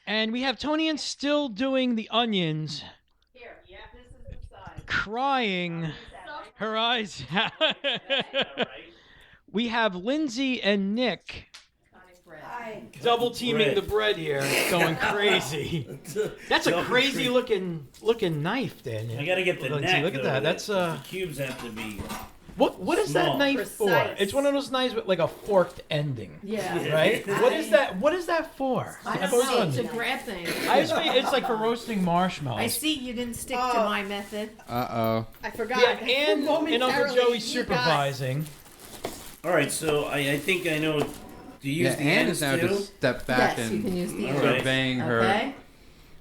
and we have Tony still doing the onions. Crying, her eyes. We have Lindsay and Nick double teaming the bread here, going crazy. That's a crazy looking knife, Daniel. I gotta get the Lindsay, neck. look at though. that. That's The cubes have to be. What is that small. knife for? It's one of those knives with like a forked ending. Yeah. Right? What is that? What is that for? I I've don't always know. To wondered. grab things. It's like for roasting marshmallows. I see you didn't stick to my method. Uh-oh. I forgot. Yeah, and Uncle Joey's supervising. All right, so I think I know. Do you use the Ann ends is now too? just step back Yes, and you can use the ends. surveying Okay.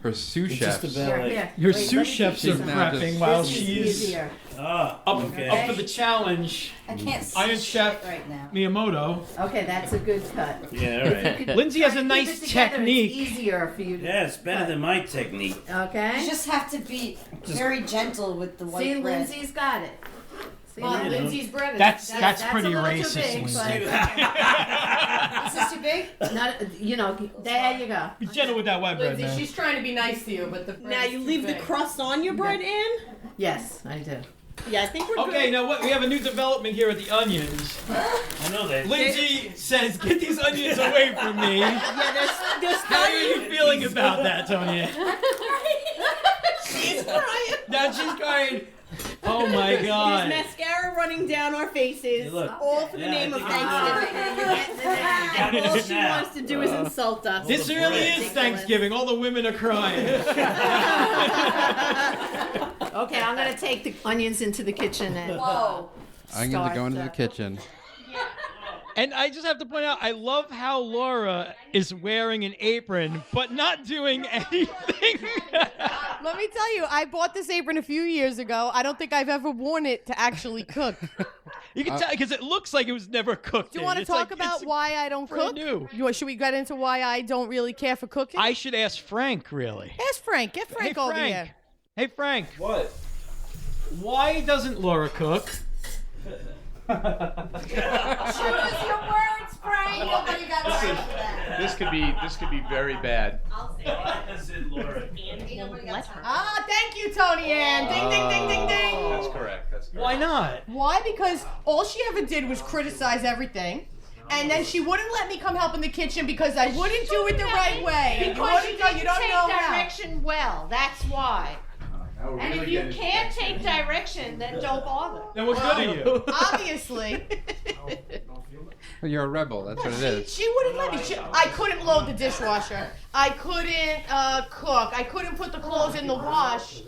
her sous It's just chefs. about like. Your Wait, sous let me chefs teach are you now prepping just- while This is she's easier. Ah, up okay. for the challenge. I can't see Iron shit Chef right now. Miyamoto. Okay, that's a good cut. Yeah, all right. Lindsay has a Keep nice it together, technique. It's easier for you to. Yeah, it's better than my technique. Okay. You just have to be very gentle with the white See, bread. Lindsay's got it. See, Well, you know. Lindsay's bread. That's pretty a little too racist, big, Lindsay. but- Is this too big? Not, you know, there you go. Be gentle with that white bread, Lindsay, man. she's trying to be nice to you, but the Now you leave the crust on your bread, Ann? Yes, I do. Yeah, I think we're good. Okay, now what? We have a new development here with the onions. I know that. Lindsay says, "Get these onions away from me." Yeah, there's How are you feeling about that, Tonya? She's crying. Now she's crying. Oh my God. There's mascara running down our faces, Hey, look. all for the Yeah, name I of think Thanksgiving. got And all it she now. wants to do is insult us. This really is Thanksgiving. All the women are crying. Okay, I'm gonna take the onions into the kitchen and. Whoa. Onions are going to the kitchen. And I just have to point out, I love how Laura is wearing an apron, but not doing anything. Let me tell you, I bought this apron a few years ago. I don't think I've ever worn it to actually cook. You can tell because it looks like it was never cooked. Do you want to talk about why I don't cook? New. Should we get into why I don't really care for cooking? I should ask Frank, really. Ask Frank. Get Frank over here. Hey, Frank. What? Why doesn't Laura cook? Choose your words, Frank. Nobody got time for that. This could be very bad. I'll say it. Ah, thank you, Tony Ann. Ding, ding, ding, ding, ding. That's correct. Why not? Why? Because all she ever did was criticize everything. And then she wouldn't let me come help in the kitchen because I wouldn't do it the right way. Because you don't know how. direction well. That's why. And if you can't take direction, then don't bother. Then what good are you? Obviously. Well, you're a rebel. That's what it is. She wouldn't let me. I couldn't load the dishwasher. I couldn't cook. I couldn't put the clothes in the wash.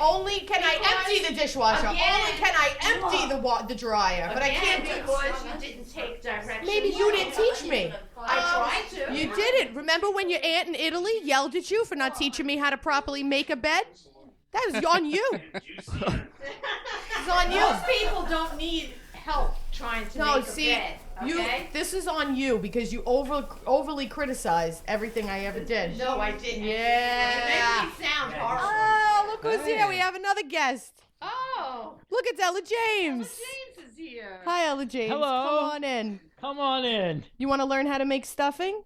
Only can I empty the dishwasher. Only can I empty the dryer. But I can't do because you didn't take direction. Maybe you didn't teach me. I tried to. You didn't. Remember when your aunt in Italy yelled at you for not teaching me how to properly make a bed? That was on you. It's on you. Most people don't need help trying to make a bed. Okay? This is on you because you overly criticized everything I ever did. No, I didn't. Yeah. You make me sound horrible. Oh, look who's here. We have another guest. Oh. Look, it's Ella James. James is here. Hi, Ella James. Hello. Come on in. Come on in. You want to learn how to make stuffing?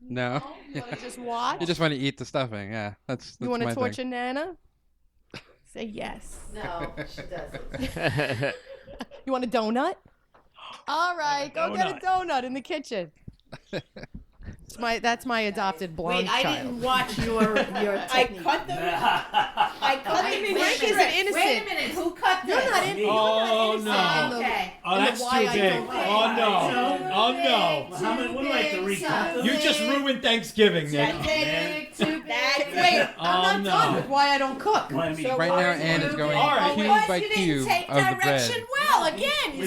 No. You want to just watch? You just want to eat the stuffing. Yeah, that's You want to my torture thing. Nana? Say yes. No, she doesn't. You want a donut? All right, go get a donut in the kitchen. That's my adopted blonde Wait, I child. didn't watch your technique. I cut them. I cut them in Frank secret. isn't innocent. Wait a minute, who cut this? You're not in. Oh, you're no. not innocent. Okay. Oh, that's too big. Oh, no. Oh, no. How many? What do I have to recut them? You just ruined Thanksgiving, Nick. Too big. Wait, I'm not done with why I don't cook. Why me? Right now, Ann is going All cube right. by cube of the bread. well again, you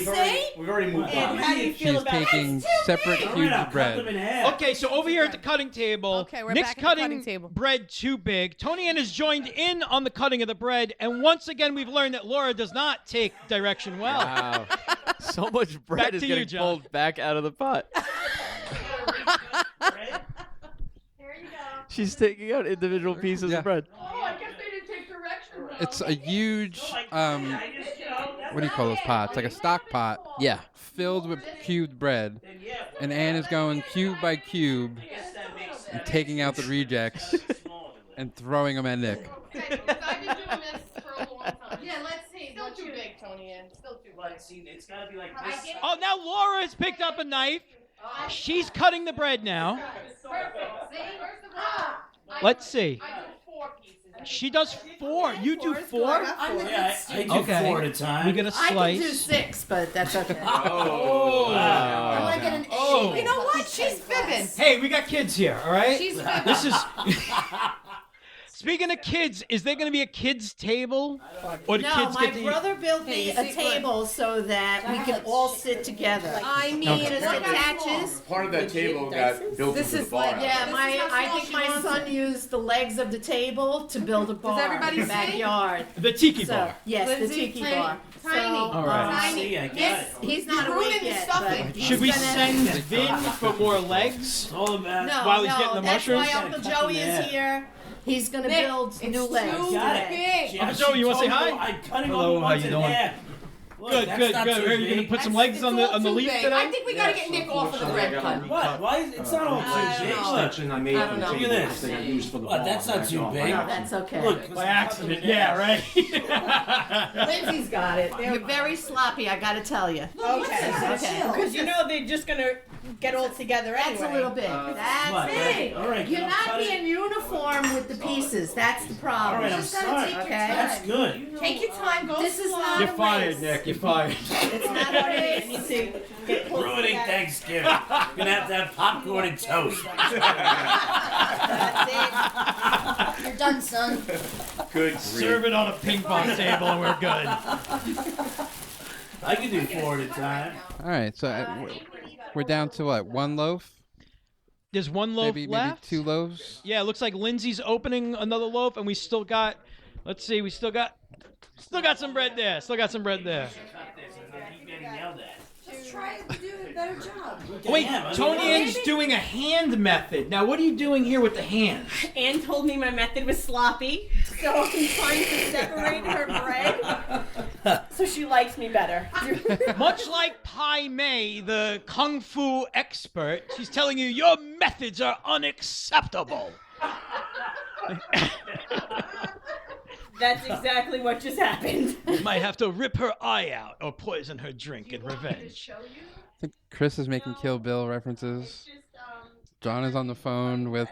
We've already moved And on. how do you feel She's about taking separate All right, cubes I'll of cut them bread. in half. Okay, so over here at the cutting table, Okay, we're Nick's back at the cutting cutting table. bread too big. Tony Ann has joined in on the cutting of the bread, and once again we've learned that Laura does not take direction well. Wow. So much Back bread to is you, getting John. pulled back out of the pot. Here you go. She's taking out individual pieces Yeah. of bread. Oh, I guess they didn't take direction well. It's a huge, what do you call those pots? Like a stock pot Yeah. filled with cubed bread. And Ann is going cube by cube and taking out the rejects and throwing them at Nick. Okay, because I've been doing this for a long time. Yeah, let's see. Still too big, Tony Ann. Still too big. See, it's got to be like I this. get- Oh, now Laura has picked up a knife. She's cutting the bread now. Perfect. See? First of all, Let's see. I do 4 pieces. She does 4. You do 4? Yeah, I do Okay. 4 at a time. We get a I can do slice. 6, but that's okay. Oh. Am I getting Oh. You know what? She's fibbing. Hey, we got kids here, all right? She's fibbing. This is. Speaking of kids, is there going to be a kids' table? Or do No, kids my get to eat? brother built me a table so that we can all sit together. I mean, it attaches. Part of that table got built into the bar. Yeah, I think my son used the legs of the table to build a bar everybody in the see? backyard. The tiki So, bar. yes, the Lindsay, tiki tiny. bar. Tiny. All right. See, I got Yes, it. he's not You're awake ruining the yet. stuffing. But Should we he's gonna- send Vin for more legs? It's all about. No, while he's no, getting the that's mushrooms? why Uncle Joey is here. He's gonna Nick, build it's new legs. too Got it. big. She- Uncle she Joey, you wanna say told me hi? I'm cutting Hello, all how ones you in doing? half. Look, Good, that's good, not good. too Are you going to big. put some legs on the leaf today? I think we gotta get Nick off of the bread cut. What? Why is it's not all too big? Look, I made I don't know. for the Look at this. table that I used for the What, bar that's in not the too backyard. big. By That's okay. Look, By accident, yeah, right? Lindsay's got it. You're very sloppy, I gotta tell you. Okay. Okay. Because you know they're just gonna get all together That's anyway. a little big. What? That's it. All right, You're I'll not cut it. being uniform with the pieces. That's the problem. All right, I'm Just gotta sorry. take your That's time. good. Take your time. Go This is slow. not You're a fired, race. Nick. You're fired. It's not a race. You need to get close Ruining together. Thanksgiving. Gonna have to have popcorn and toast. That's it. You're done, son. Good Serve it on a ping pong table and we're good. I can do 4 at a time. All right, so we're down to what? 1 loaf? There's 1 loaf Maybe left. 2 loaves. Yeah, it looks like Lindsay's opening another loaf, and we still got. Let's see, we still got some bread there. Still got some bread there. Just try to do a better job. Wait, Tony Ann's doing a hand method. Now, what are you doing here with the hands? Anne told me my method was sloppy, so I'm trying to separate her bread so she likes me better. Much like Pai Mei, the kung fu expert, she's telling you your methods are unacceptable. That's exactly what just happened. You might have to rip her eye out or poison her drink in revenge. I think Chris is making Kill Bill references. John is on the phone with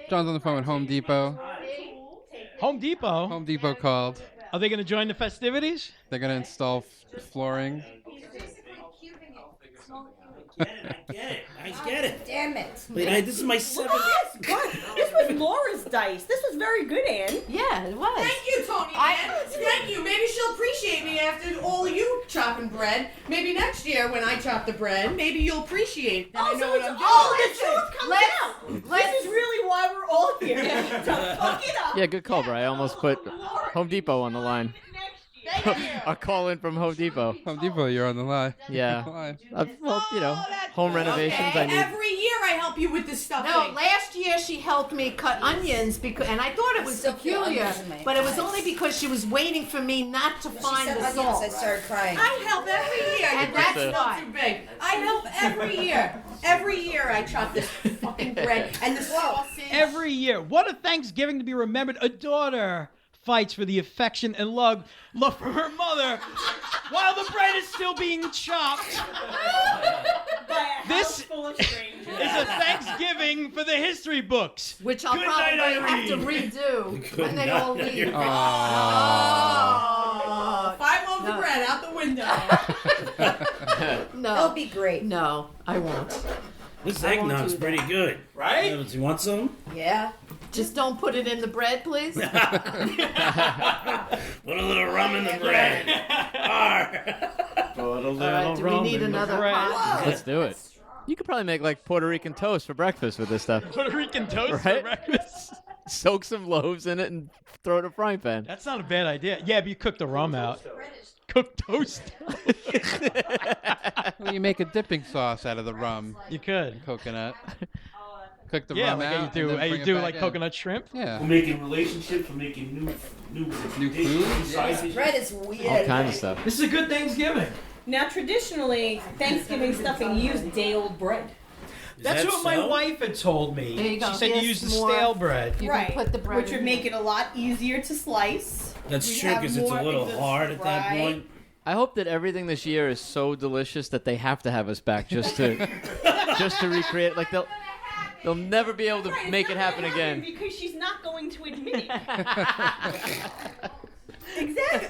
John's on the phone with Home Depot. Home Depot? Home Depot called. Are they going to join the festivities? They're going to install flooring. I get it. Damn it. Wait, this is my 7th. What? This was Laura's dice. This was very good, Anne. Yeah, it was. Thank you, Tony. Thank you. Maybe she'll appreciate me after all of you chopping bread. Maybe next year when I chop the bread, maybe you'll appreciate that I know what I'm doing. The truth comes out. This is really why we're all here. To fuck it up. Yeah, good call, Bryan. I almost put Home Depot on the line. A call in from Home Depot. Home Depot, you're on the line. Yeah. Well, you know, home renovations. Okay. I need. Every year I help you with this stuff. No, last year she helped me cut onions and I thought it was peculiar, but it was only because she was waiting for me not to find the salt. I started crying. I help every year, and that's why. Too big. I help every year. Every year I chop this fucking bread and the sausage. Every year. What a Thanksgiving to be remembered. A daughter fights for the affection and love from her mother while the bread is still being chopped. This is a Thanksgiving for the history books. Which I'll Good probably night, have to Irene. redo when they all leave. 5 loaves of bread out the window. No. It'll be great. No, I won't. This I won't eggnog's do pretty that. good. Right? You want some? Yeah. Just don't put it in the bread, please. Put a little rum in the bread. Put a little All right, do we need another pot? Let's do it. You could probably make like Puerto Rican toast for breakfast with this stuff. Puerto Rican toast Right? for breakfast? Soak some loaves in it and throw it in a frying pan. That's not a bad idea. Yeah, but you cook the rum out. Cook toast. Well, you make a dipping sauce out of the rum. You could. Coconut. Cook the Yeah, rum like out. how you do, and then how you bring it do back like in. coconut shrimp. Yeah. We're making relationships. We're making new food. Side dishes. Bread is weird. All kinds of stuff. This is a good Thanksgiving. Now, traditionally, Thanksgiving stuffing, you use day-old bread. That's that what my so? wife had told me. There you go. She said Yes, you use the more. stale bread. You Right. can put the bread Which would in. make it a lot easier to slice. That's We true have because it's a more little exist- hard at that right. point. I hope that everything this year is so delicious that they have to have us back just to recreate it. Like they'll never be able to Right, make it's it not happen gonna again. Because she's not going to admit it. Exactly.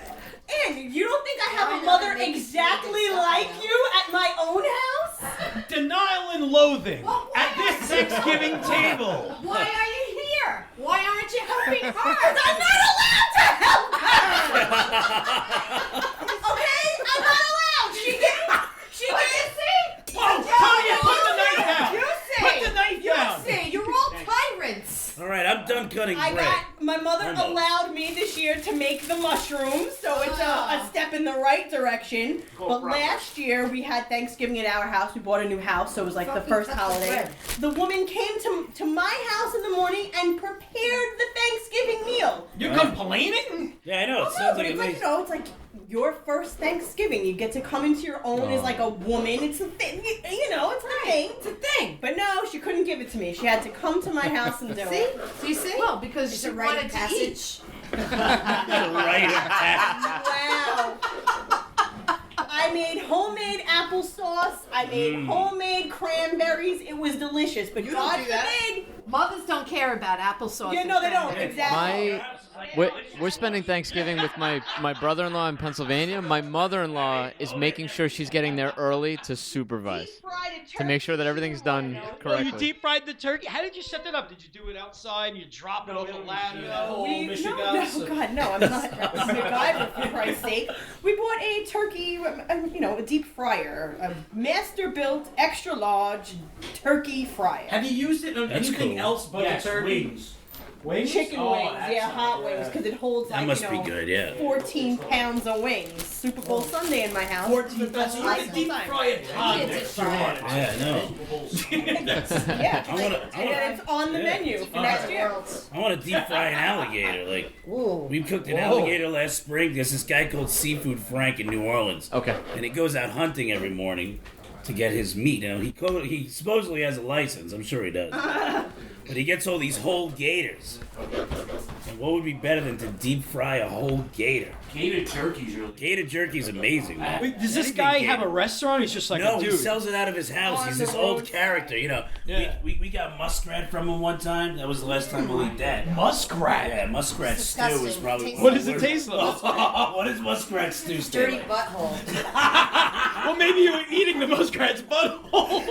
And you don't think I have a mother exactly like you at my own house? Denial and loathing at this Thanksgiving table. Why are you here? Why aren't you helping her? I'm not allowed to help her! Okay? I'm not allowed! She gets Whoa, Tanya, put the knife down. You see. Put the knife down. You see. You're all tyrants. All right, I'm done cutting bread. My mother Almost. allowed me this year to make the mushrooms, so it's a step in the right direction. But last year we had Thanksgiving at our house. We bought a new house, so it was like the first holiday. The woman came to my house in the morning and prepared the Thanksgiving meal. You're complaining? Yeah, I know. It No, sounds but like a it's like, nice. it's like your first Thanksgiving. You get to come into your own as like a woman. It's a thing, you know, it's a thing. It's a thing. But no, she couldn't give it to me. She had to come to my house and do it. See? You see? Well, because It's she a rite wanted of to passage. Right of passage. Wow. I made homemade applesauce. I made homemade cranberries. It was delicious. But You don't God do that. forbid Mothers don't care about applesauce. Yeah, no, they don't. Exactly. We're spending Thanksgiving with my brother-in-law in Pennsylvania. My mother-in-law is making sure she's getting there early to supervise, to make sure that everything's done correctly. Oh, you deep fried the turkey? How did you set that up? Did you do it outside and you drop it over the ladder? No, God, no, I'm not MacGyver, for Christ's sake. We bought a turkey, a deep fryer, a master-built, extra-large turkey fryer. Have you used it on anything else but the turkey? Wings? Chicken wings, yeah, hot wings, because it holds That must be good, yeah. 14 pounds of wings. Super Bowl Sunday in my house. 14 pounds. You Awesome. can deep fry it. Yeah, I know. Yeah, and it's on the menu for next year. I want to deep fry an alligator. Like, we cooked an alligator last spring. There's this guy called Seafood Frank in New Orleans. Okay. And he goes out hunting every morning to get his meat. You know, he supposedly has a license. I'm sure he does. But he gets all these whole gators. And what would be better than to deep fry a whole gator? Gator jerky's really. Gator jerky's amazing, man. Wait, does this guy have a restaurant? He's just like no, a dude. he sells it out of his house. He's this old character, you know. Yeah. We got muskrat from him one time. That was the last time we'll eat that. Muskrat? Yeah, muskrat stew is probably. What does it taste like? What is muskrat stew? Dirty butthole. Well, maybe you were eating the muskrat's butthole.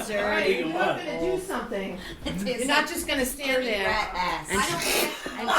Dirty. You're going to do something. You're not just going to stand there and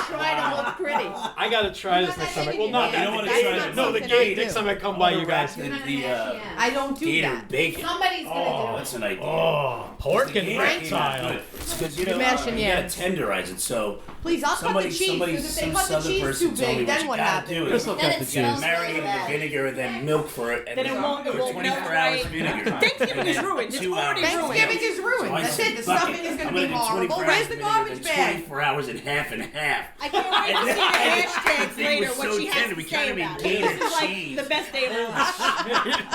try to look pretty. I gotta try this next time. Well, not I don't that. want to try No, the gator. Next time I come by, you guys. I don't do gator that. bacon. Somebody's going to do it. That's an idea. Oh, pork and reptile. Because you You're mashing you gotta yams. tenderize it. So Please, I'll cut the cheese, because if they cut the cheese too big, then what happens? Is Then it smells marinate really it bad. in vinegar and then milk for it. And Then it won't- it won't 24 melt hours right. vinegar. Thanksgiving is ruined. It's 2 already hours. ruined. Thanksgiving is ruined. So I That's said, it. The fuck stuffing it. is going I'm to be gonna do horrible. 24 Where's hours the vinegar, garbage then bag? 24 hours and half and half. I can't wait to see the hashtags thing later, was what so she has tender, to we say kinda made about it. gator This is like cheese. the best day of my life.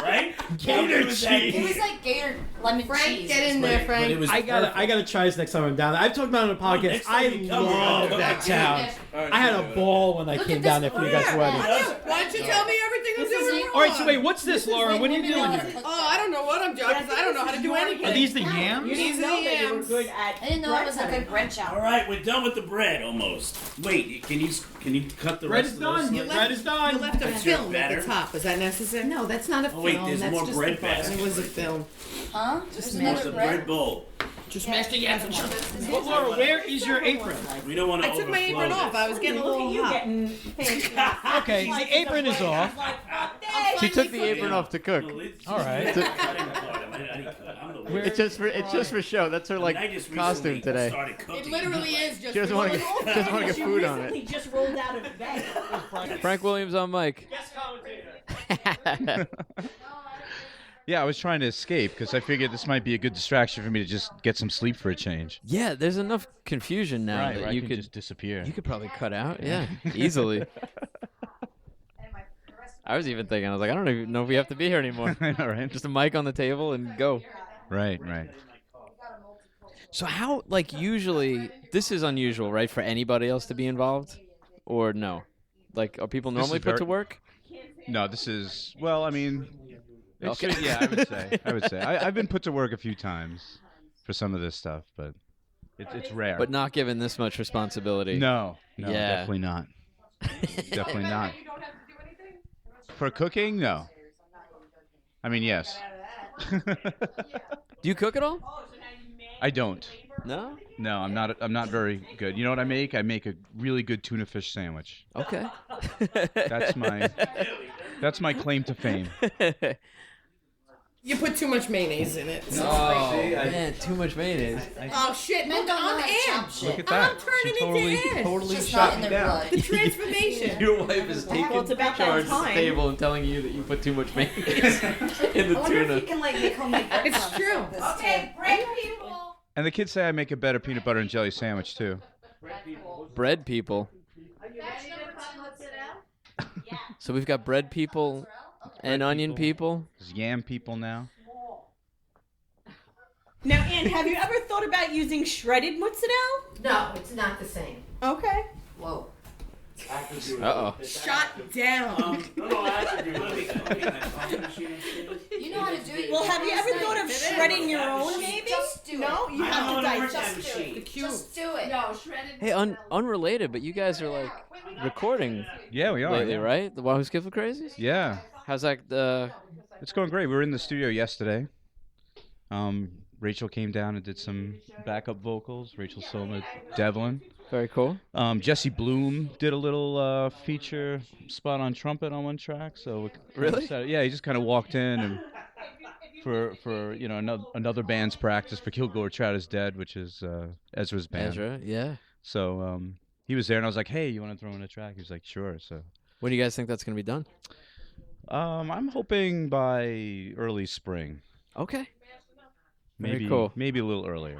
Right? Gator cheese. It was like gator lemon Frank, cheese. get in there, Frank. But it was I gotta try this next time I'm down there. I've talked about it on the podcast. next time I you come, love come that back. town. I had a ball when I Look came at down this there for you guys' beer. wedding. Why don't you tell me everything I'm doing wrong? All right, so wait, what's this, Laura? What are you doing here? Oh, I don't know what I'm doing, because I don't know how to do anything. Are these the yams? You didn't know that you were good at I didn't know it was a good bread shop. All right, we're done with the bread almost. Wait, can you cut the Bread rest is of this? done. Bread is done. You left a That's your film at the batter? top. Is that necessary? No, that's not a film. Oh, wait, there's that's more just bread the bottom. basket It was a right film. Huh? Just There's smash What's another the bread bowl? Just smash the yams and sugar. Well, Laura, where is your apron? We don't want to I took my overflow apron off. this. I was getting a little hot. Okay, the apron is off. She took the apron off to cook. All right. It's just for show. That's her like costume today. It literally is just. She doesn't want to get food on it. He just rolled out of bed. Frank Williams on mic. Yeah, I was trying to escape because I figured this might be a good distraction for me to just get some sleep for a change. Yeah, there's enough confusion now Right, that where you I can could just disappear. You could probably cut out, yeah, easily. I was even thinking, I was like, I don't even know if we have to be here anymore. I know, right? Just a mic on the table and go. Right. So how, like, usually, this is unusual, right, for anybody else to be involved? Or no? Like, are people This normally is put to very- work? No, this is, well, I mean, Okay. yeah, I would say. I've been put to work a few times for some of this stuff, but it's rare. But not given this much responsibility. No, Yeah. definitely not. Definitely not. For cooking, no. I mean, yes. Do you cook at all? I don't. No? No, I'm not very good. You know what I make? I make a really good tuna fish sandwich. Okay. That's my claim to fame. You put too much mayonnaise in it. Oh, man, too much mayonnaise. Oh shit! Men Look, don't know I'm how to chop Ann. shit. Look at that. I'm turning into Ann. Totally Just shot not me in their down. blood. The transformation. Your wife is taking Well, it's about that charge at the time. table and telling you that you put too much mayonnaise in the I wonder if tuna. you can like make homemade bread It's crumbs true. with this, Okay, too. bread people. And the kids say I make a better peanut butter and jelly sandwich too. Bread people. So we've got bread people and onion people. There's yam people now. Now, Ann, have you ever thought about using shredded mozzarella? No, it's not the same. Okay. Whoa. Uh-oh. Shot down. You know how to do it. Well, have you ever thought of shredding your own, maybe? Just do No, it. you have to know dice. an Just do machine. it. Just do it. No, shredded. Hey, unrelated, but you guys are like recording Yeah, we are. lately, yeah. right? The Wahoo Skiffle Crazies? Yeah. How's that? It's going great. We were in the studio yesterday. Rachel came down and did some backup vocals. Rachel Soma, Devlin. Very cool. Jesse Bloom did a little feature spot on trumpet on one track. So Really? Yeah, he just kind of walked in and for you know another band's practice for Kilgore Trout is Dead, which is Ezra's band. Ezra, yeah. So he was there, and I was like, "Hey, you want to throw in a track?" He was like, "Sure." So when do you guys think that's gonna be done? I'm hoping by early spring. Okay. Maybe Very cool. Maybe a little earlier,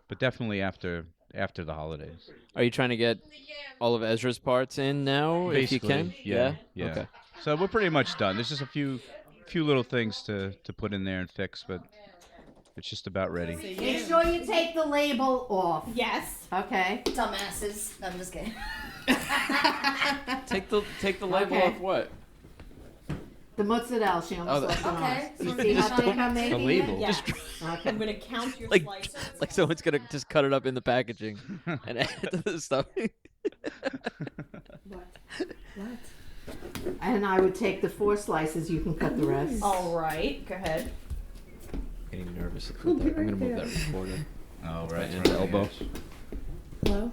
but definitely after the holidays. Are you trying to get all of Ezra's parts in now, if you can? Yeah. Okay. So we're pretty much done. There's just a few little things to put in there and fix, but it's just about ready. Make sure you take the label off. Yes. Okay. Dumbasses. No, I'm just kidding. Take the label Okay. off what? The mozzarella, she almost left it on. Okay. You see how thick I'm making The label. it? Yes. Okay. I'm gonna count your Like, slices. like someone's gonna just cut it up in the packaging and add it to the stuffing. What? And I would take the 4 slices. You can cut the rest. All right. Go ahead. Getting nervous. I'm gonna move that recorder. Oh, Into the elbow. Hello.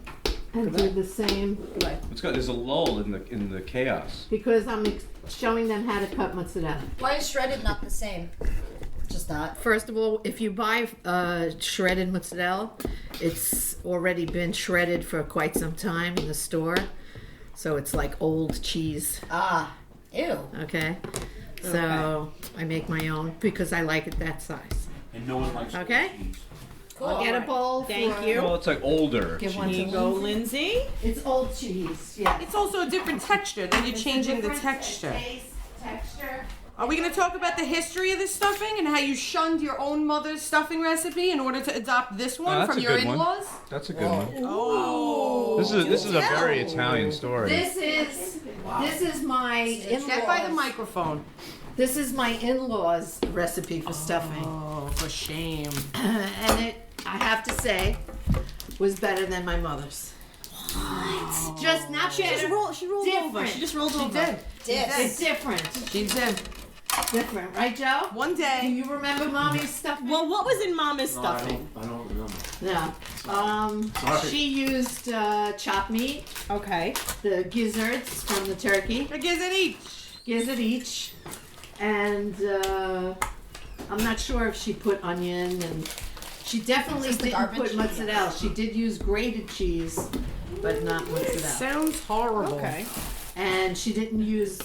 And do the same. Let's go. There's a lull in the chaos. Because I'm showing them how to cut mozzarella. Why is shredded not the same? Just not. First of all, if you buy shredded mozzarella, it's already been shredded for quite some time in the store. So it's like old cheese. Ah. Ew. Okay. So I make my own because I like it that size. And no one likes Okay? cheese. I'll get a bowl. Thank for- you. Well, it's like older. Give one Here to you go, Lindsay. Lindsay. It's old cheese. Yeah. It's also a different texture. Then you're It's a changing the different texture. Taste, texture. Are we going to talk about the history of this stuffing and how you shunned your own mother's stuffing recipe in order to adopt this one that's from a your good one. in-laws? That's a good one. Oh. This is a very Italian story. This is my in-laws. Get by the microphone. This is my in-laws recipe for stuffing. Oh, for shame. And it, I have to say, was better than my mother's. What? Just not She better. rolled over. She just rolled over. Did. It's different. She did. Different, right, Joe? One Do day. you remember Mommy's stuffing? Well, what was in Mama's No, stuffing? I don't remember. Yeah. Sorry. She used chopped meat, Okay. the gizzards from the turkey, A gizzard each. gizzard each, and I'm not sure if she put onion, and she definitely Is this the didn't garbage? put mozzarella. She did use grated cheese, but not mozzarella. Sounds horrible. Okay. And she didn't use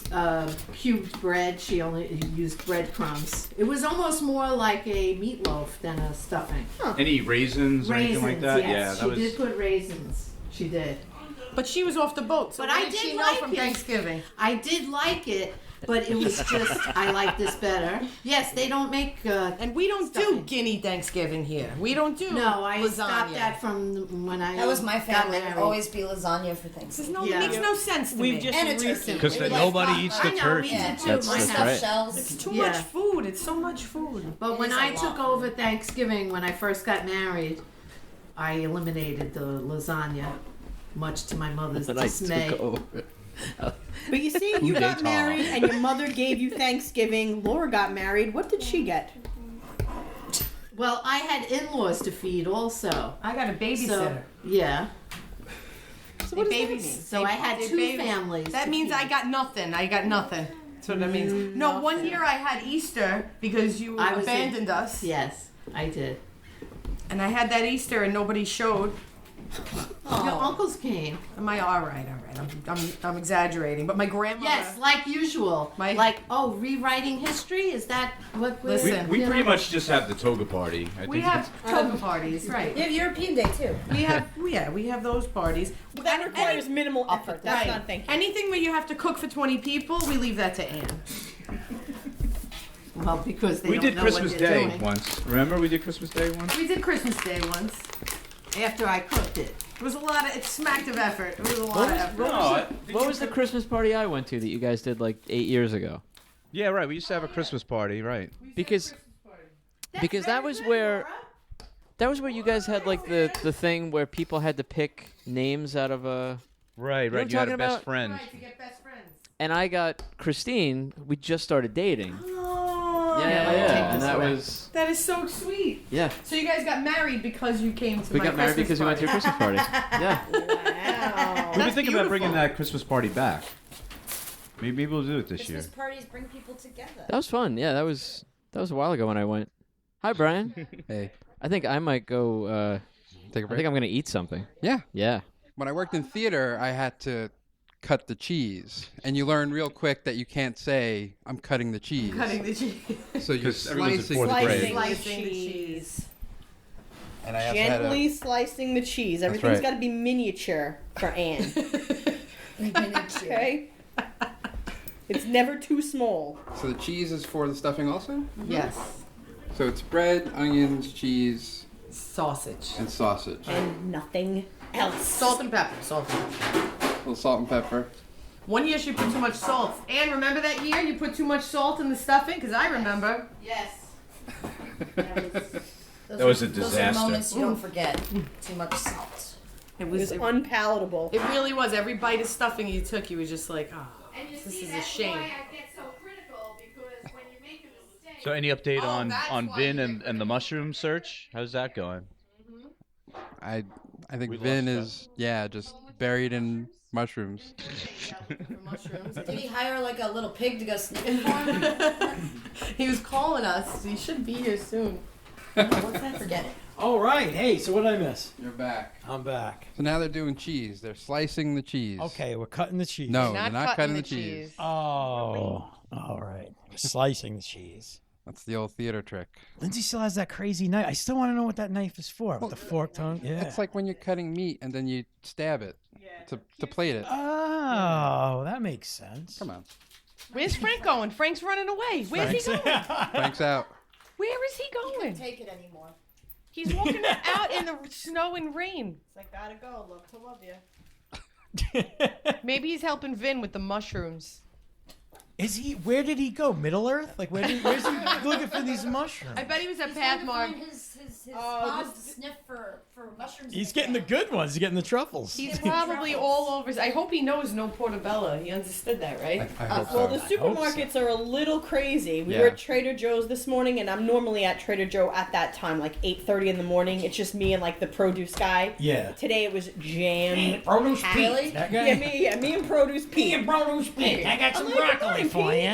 cubed bread. She only used breadcrumbs. It was almost more like a meatloaf than a stuffing. Any raisins or anything like that? Yes. Yeah, She that was. did put raisins. She did. But she was off the boat. So But what I did did she know like from it. Thanksgiving? I did like it, but it was just I like this better. Yes, they don't make. And we don't do stuffing. guinea Thanksgiving here. We don't do No, I lasagna. stopped that from when I That was my got family. It married. would always be lasagna for This Thanksgiving. no, Yeah. makes no sense to We've me. just And a turkey. recently. Because We like nobody hot eats fries. the I know, we turkey. did too. That's- My that's house. right. Shells. It's too Yeah. much food. It's so much food. But when is a I lot. took over Thanksgiving, when I first got married, I eliminated the lasagna, much to my mother's When I dismay. took over. But you see, you got married and your mother gave you Thanksgiving. Laura got married. What did she get? Well, I had in-laws to feed also. I got a babysitter. So, yeah. So what does that mean? So I had two families. That to means feed. I got nothing. I got nothing. That's what that means. No, one year I had Easter because you I was abandoned us. Yes, I did. And I had that Easter and nobody showed. Your uncles came. Am I all right? I'm exaggerating, but my grandmother. Yes, like usual. Rewriting history? Is that what we're... Listen. We pretty much just have the toga party. I We think have toga parties, right? You have European Day too. We have those parties. But that requires minimal effort. That's Right. not thinking. Anything where you have to cook for 20 people, we leave that to Anne. Well, because they we don't did know Christmas what they're Day doing. once. Remember we did Christmas Day once? We did Christmas Day once. After I cooked it. It was a lot of. It smacked of effort. It was a lot of effort. What was the Christmas party I went to that you guys did like 8 years ago? Yeah, right. We used to have a Christmas party, right? Because that was where That was where you guys had like the thing where people had to pick names out of a. Right, You know right. what You I'm had a talking best about? friend. Right, to get best friends. And I got Christine. We just started dating. Oh. Yeah. And that was. That is so sweet. Yeah. So you guys got married because you came to We my got married Christmas because we went to your Christmas party. Yeah. Wow. We've been thinking about bringing that Christmas party back. Maybe we'll do it this year. Christmas parties bring people together. That was fun. Yeah, that was a while ago when I went. Hi, Brian. Hey. I think I might go. Take a I break. think I'm gonna eat something. Yeah. Yeah. When I worked in theater, I had to cut the cheese, and you learn real quick that you can't say "I'm cutting the cheese." Cutting the cheese. So you're 'Cause everyone's in slicing, fourth grade. Slicing the cheese. and I have had Gently slicing the cheese. That's Everything's right. got to be miniature for Anne. Okay? It's never too small. So the cheese is for the stuffing also. Yes. So it's bread, onions, cheese, Sausage. and sausage. And nothing else. Salt and pepper. Salt and pepper. A little salt and pepper. One year she put too much salt. Anne, remember that year you put too much salt in the stuffing? Because I remember. Yes. That was a Those are disaster. moments you don't forget. Too much salt. It It was unpalatable. It really was. Every bite of stuffing you took, you was just like, oh, And you this see, is a that's shame. why I get so critical, because when you make a mistake. So any update Oh, that's on why Vin you and the mushroom search? How's that going? I think We Vin lost is just buried in mushrooms. mushrooms. Did he hire like a little pig to go sniffing for him? He was calling us. He should be here soon. Forget it. All right. Hey, so what did I miss? You're back. I'm back. So now they're doing cheese. They're slicing the cheese. Okay, we're cutting the cheese. No, they're not cutting the cheese. Oh, all right. We're slicing the cheese. That's the old theater trick. Lindsay still has that crazy knife. I still want to know what that knife is for. With the fork tongue. Yeah. It's like when you're cutting meat and then you stab it to plate it. Oh, that makes sense. Come on. Where's Frank going? Frank's running away. Where's he going? Frank's out. Where is he He going? can't take it anymore. He's walking out in the snow and rain. It's like, gotta go. Love to love you. Maybe he's helping Vin with the mushrooms. Is he? Where did he go? Middle Earth? Like where's he looking for these mushrooms? I bet he was at He's trying to Pathmark. find his spots to sniff for mushrooms. He's getting the good ones. He's getting the truffles. He's probably all over. I hope he knows no portobello. He understood that, right? I hope Well, so. the supermarkets are a little crazy. We were Yeah. at Trader Joe's this morning, and I'm normally at Trader Joe at that time, like 8:30 in the morning. It's just me and like the produce guy. Yeah. Today it was jam. Produce packed. Pete. That guy? Yeah, me and produce Pete. Produce Pete. I got some I'm like, "Good broccoli morning, for Pete." you.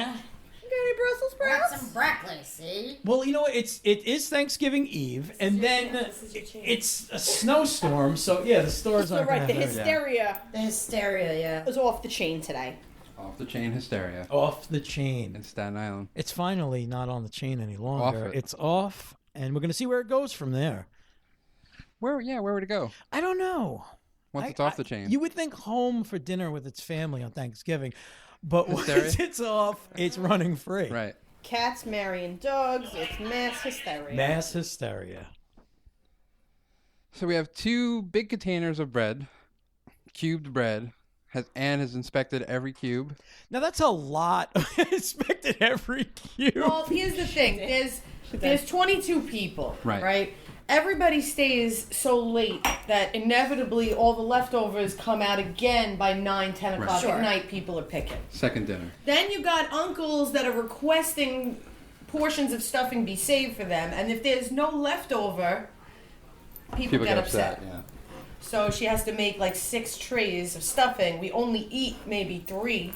You got any Brussels Got sprouts? some broccoli, see? Well, you know what? It is Thanksgiving Eve, and then it's a snowstorm. So yeah, the stores So aren't right, the gonna have it. hysteria The hysteria, yeah. was off the chain today. Off the chain hysteria Off the chain. in Staten Island. It's finally not on the chain any longer. it. It's off, and we're gonna see where it goes from there. Where would it go? I don't know. Once it's off the chain. You would think home for dinner with its family on Thanksgiving, but Hysteria? once it's off, it's running free. Right. Cats marrying dogs. It's mass hysteria. Mass hysteria. So we have 2 big containers of bread, cubed bread. Anne has inspected every cube. Now that's a lot. Inspected every cube. Well, here's the thing. There's 22 people, Right. right? Everybody stays so late that inevitably all the leftovers come out again by 9, 10 o'clock Right. Sure. at night. People are picking. Second dinner. Then you got uncles that are requesting portions of stuffing be saved for them, and if there's no leftover, people get upset. Yeah. So she has to make like 6 trays of stuffing. We only eat maybe 3,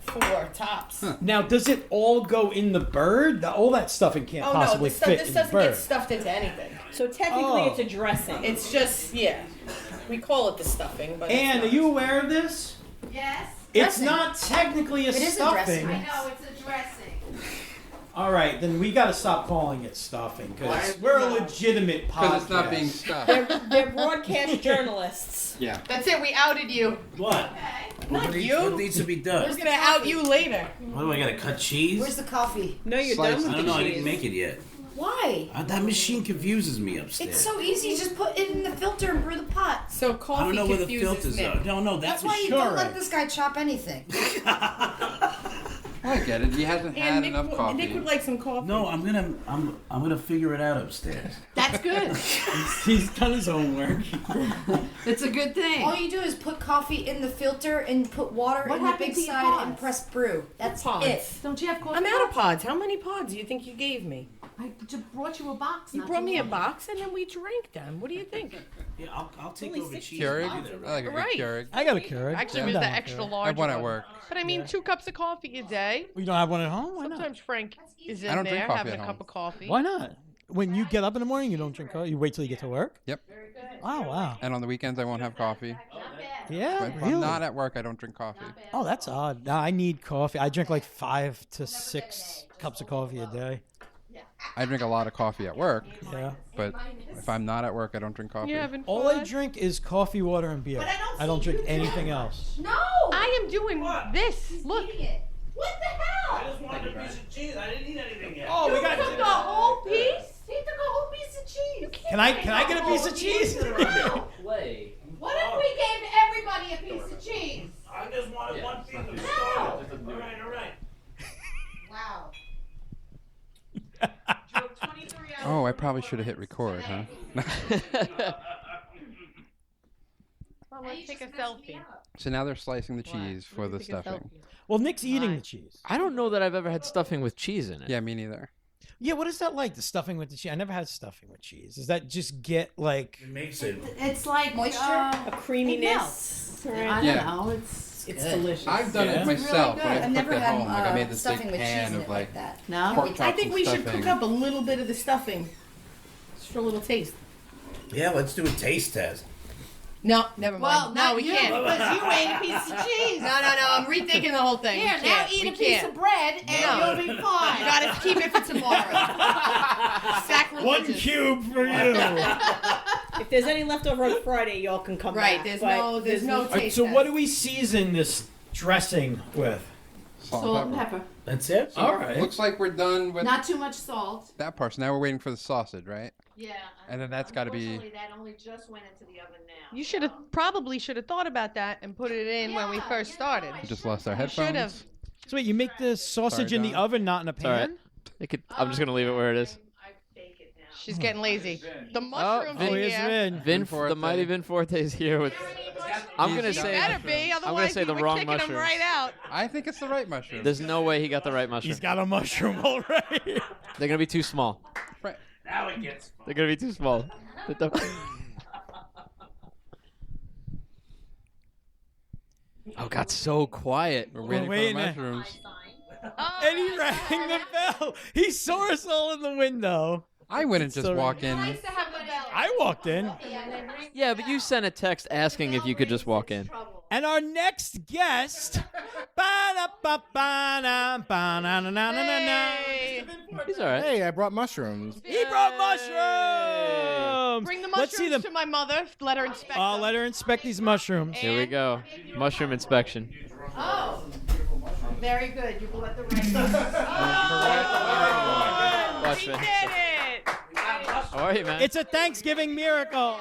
4 tops. Now, does it all go in the bird? All that stuffing can't Oh no, possibly fit this in the doesn't get bird. stuffed into anything. So technically, Oh. it's a dressing. It's just we call it the stuffing, but it's Anne, not. are you aware of this? Yes. It's Dressing. not technically a It is a stuffing. dressing. I know it's a dressing. All right, then we got to stop calling it stuffing because we're a legitimate podcast. Because it's not being stuffed. They're broadcast journalists. Yeah. That's it. We outed you. What? Not What you. needs to be We're done? gonna out you later. What do I gotta cut cheese? Where's the coffee? No, you're Slice. done I with don't the know. I cheese. didn't make it yet. Why? That machine confuses me upstairs. It's so easy. Just put it in the filter and brew the pot. So coffee I don't know where the confuses filters me. are. No, That's that's why you sure don't let right. this guy chop anything. Well, I get it. He hasn't had Nick, enough coffee. Nick would like some coffee. No, I'm gonna figure it out upstairs. That's good. He's done his homework. It's a good thing. All you do is put coffee in the filter and put water What in the happened big to your side pods? and press brew. That's Pods. it. Don't you have coffee? I'm out of pods. How many pods do you think you gave me? I just brought you a box. You not brought too me a long. box and then we drank them. What do you think? Yeah, I'll take Only over 16 cheese. Keurig? I'll do that, I like a good Right. Keurig. I got a Keurig. Actually, I'm it was down the with extra Keurig. I large have one at one. work. But I mean, 2 cups of coffee a day. You don't have one at home? Why not? Sometimes Frank is I in don't drink there coffee having at a home. cup of coffee. Why not? When you get up in the morning, you don't drink coffee. You wait till you get to work. Yep. Oh wow. And on the weekends, I won't have coffee. Yeah, But if really. I'm not at work, I don't drink coffee. Oh, that's odd. No, I need coffee. I drink like 5 to 6 cups of coffee a day. I drink a lot of coffee at work. Yeah. But if I'm not at work, I don't drink coffee. All I drink is coffee, water, and beer. I don't drink anything else. No! I am doing this. Look. What the hell? I just wanted a piece of cheese. I didn't eat anything yet. Oh, we got You took the whole piece? He took a whole piece of cheese. Can I get a piece of cheese? No. Play. What if we gave everybody a piece of cheese? I just wanted one piece of No. All right. Wow. Oh, I probably should have hit record, huh? Well, let's take a selfie. So now they're slicing the cheese for the stuffing. Well, Nick's eating the cheese. I don't know that I've ever had stuffing with cheese in it. Yeah, me neither. Yeah, what is that like? The stuffing with the cheese? I never had stuffing with cheese. Does that just get like? It makes it. It's like Moisture? A creaminess. I Right. don't Yeah. know. It's delicious. I've done Yeah. it myself Really when good. I I've cooked never at had home. Like I made this stuffing big with cheese pan in of it like that. No? pork chops I think and we should stuffing. cook up a little bit of the stuffing. Just for a little taste. Yeah, let's do a taste test. No, never mind. Well, no, not we you, can't. because you ate a piece of cheese. No, I'm rethinking the whole thing. Here, We now can't. eat We a piece can't. of bread and No. you'll be fine. You gotta keep it for tomorrow. One Sacrilegious. cube for you. If there's any left over on Friday, y'all can come Right, back. there's but no All right, taste so test. what do we season this dressing with? Salt and pepper. That's it. So All right. Looks like we're done with Not too much salt. that part. So now we're waiting for the sausage, right? Yeah. And then that's gotta be- Unfortunately, that only just went into the oven now. You should have probably thought about that and put it in when we first started. We just lost our You should have. headphones. So wait, you make the sausage Sorry, in the Don. oven, not in a It's all right. pan? I'm just gonna leave it where it is. She's getting lazy. The mushrooms Oh, in here's here. Vin. Vin, Forte. the mighty Vin Forte is here with. I'm gonna He's You say. better be, I'm gonna otherwise say you the were wrong kicking them mushrooms. right out. I think it's the right mushroom. There's no way he got the right mushroom. He's got a mushroom already. They're gonna be too small. Right. Now it gets. They're gonna be too small. Oh, got so quiet. We're waiting for the waiting. mushrooms. And he rang the bell. He saw us all in the window. I wouldn't just So- walk in. I walked in. Yeah, but you sent a text asking if you could just walk in. And our next guest. Hey. He's all right. Hey, I brought mushrooms. He brought mushrooms. Bring the Let's see mushrooms them. to my mother. Let her inspect I'll them. let her inspect these mushrooms. Here we go. Mushroom inspection. Oh, very good. You got the right. Watch We me. did it. How are you, man? It's a Thanksgiving miracle.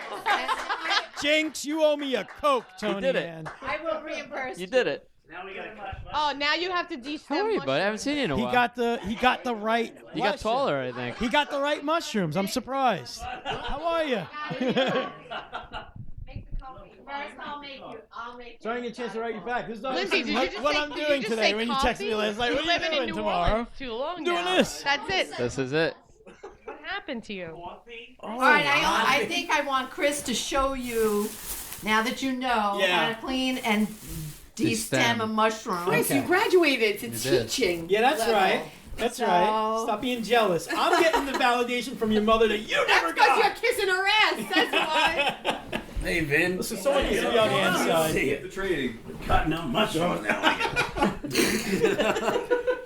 Jinx, you owe me a Coke, Tony. did it. Man. I will reimburse You did it. Now we gotta cut. Oh, now you have to de-stem How are you, bud? I haven't seen you in a He while. got the right. You got mushroom. taller, I think. He got the right mushrooms. I'm surprised. How are you? Make the coffee. First, I'll make you. Trying to get a chance to write you back. This is Lindsay, did you just what say, I'm did you doing just today say when you coffee? texted me last night. You've What been are you living in doing New tomorrow? Orleans too long I'm doing now. this. That's it. This is it. What happened to you? All right, I think I want Chris to show you, now that you know how to clean and de-stem a mushroom. Chris, you graduated to You did. teaching. Yeah, that's level. right. That's right. Stop being jealous. I'm getting the validation from your mother that you never Because you're got. kissing her ass. That's why. Hey, Vin. Listen, someone needs to be on the inside. See it. The trading. Cutting out mushrooms now.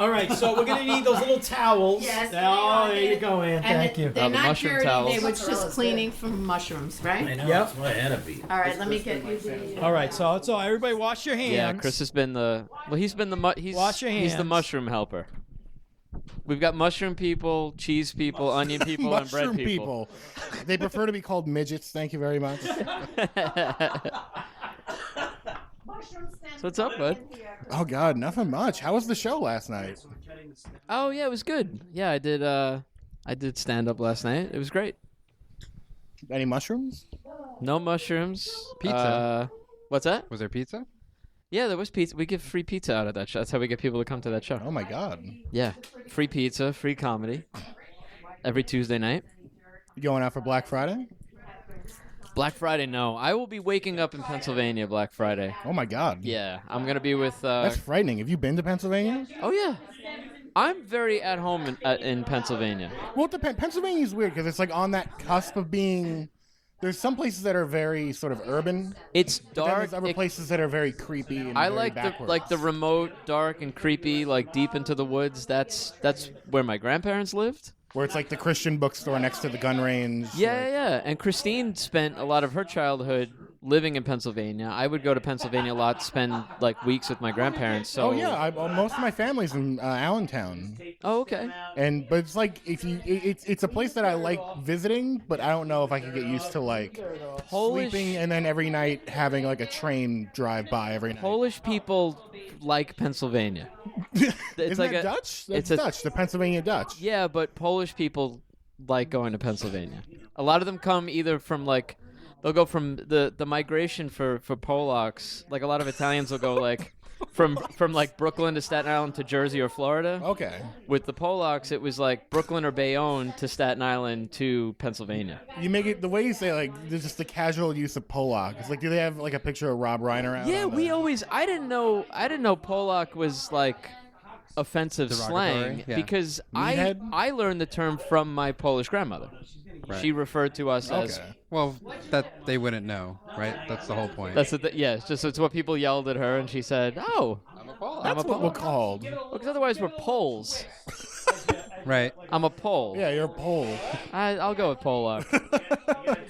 All right, so we're gonna need those little towels. Yes, Oh, they there are. you go, Ann. And Thank you. they're Oh, the not mushroom dirty. towels. They were Mozzarella just is cleaning from mushrooms, I right? know. Yep. That's why Anna beat. All right, let me get you the. All right, so everybody wash your hands. Yeah, Chris has been the. Well, he's been the. Wash your He's the hands. mushroom helper. We've got mushroom people, cheese people, onion people, and bread Mushroom people. people. They prefer to be called midgets. Thank you very much. Mushroom stem What's up, bud? Oh God, nothing much. How was the show last night? Oh yeah, it was good. Yeah, I did stand up last night. It was great. Any mushrooms? No mushrooms. Pizza. What's that? Was there pizza? Yeah, there was pizza. We give free pizza out at that show. That's how we get people to come to that show. Oh my God. Yeah, free pizza, free comedy. Every Tuesday night. You going out for Black Friday? Black Friday, no. I will be waking up in Pennsylvania Black Friday. Oh my God. Yeah, I'm gonna be with. That's frightening. Have you been to Pennsylvania? Oh yeah. I'm very at home in Pennsylvania. Well, it depends. Pennsylvania's weird because it's like on that cusp of being. There's some places that are very sort of urban. It's but then dark. there's other places that are very creepy. And I very like backwards. the remote, dark, and creepy, like deep into the woods. That's where my grandparents lived. Where it's like the Christian bookstore next to the gun range. Yeah. And Christine spent a lot of her childhood living in Pennsylvania. I would go to Pennsylvania a lot, spend like weeks with my grandparents. So. Oh yeah, most of my family's in Allentown. Oh okay. But it's like it's a place that I like visiting, but I don't know if I could get used to like sleeping and then every night having like a train drive by every night. Polish people like Pennsylvania. Isn't like that a, Dutch? That's Dutch. The Pennsylvania Dutch. Yeah, but Polish people like going to Pennsylvania. A lot of them come either from like. They'll go from the migration for Polacks. Like a lot of Italians will go like from like Brooklyn to Staten Island to Jersey or Florida. Okay. With the Polacks, it was like Brooklyn or Bayonne to Staten Island to Pennsylvania. You make it the way you say like there's just the casual use of Polak. It's like do they have like a picture of Rob Reiner out? Yeah, we always. I didn't know Polak was like offensive slang because I learned the term from my Polish grandmother. Right. She referred to us as well that they wouldn't know, right? That's the whole point. That's it's what people yelled at her, and she said, "Oh, I'm a Pole." That's what we're called. Because otherwise we're Poles. Right. I'm a Pole. Yeah, you're a Pole. I'll go with Polak.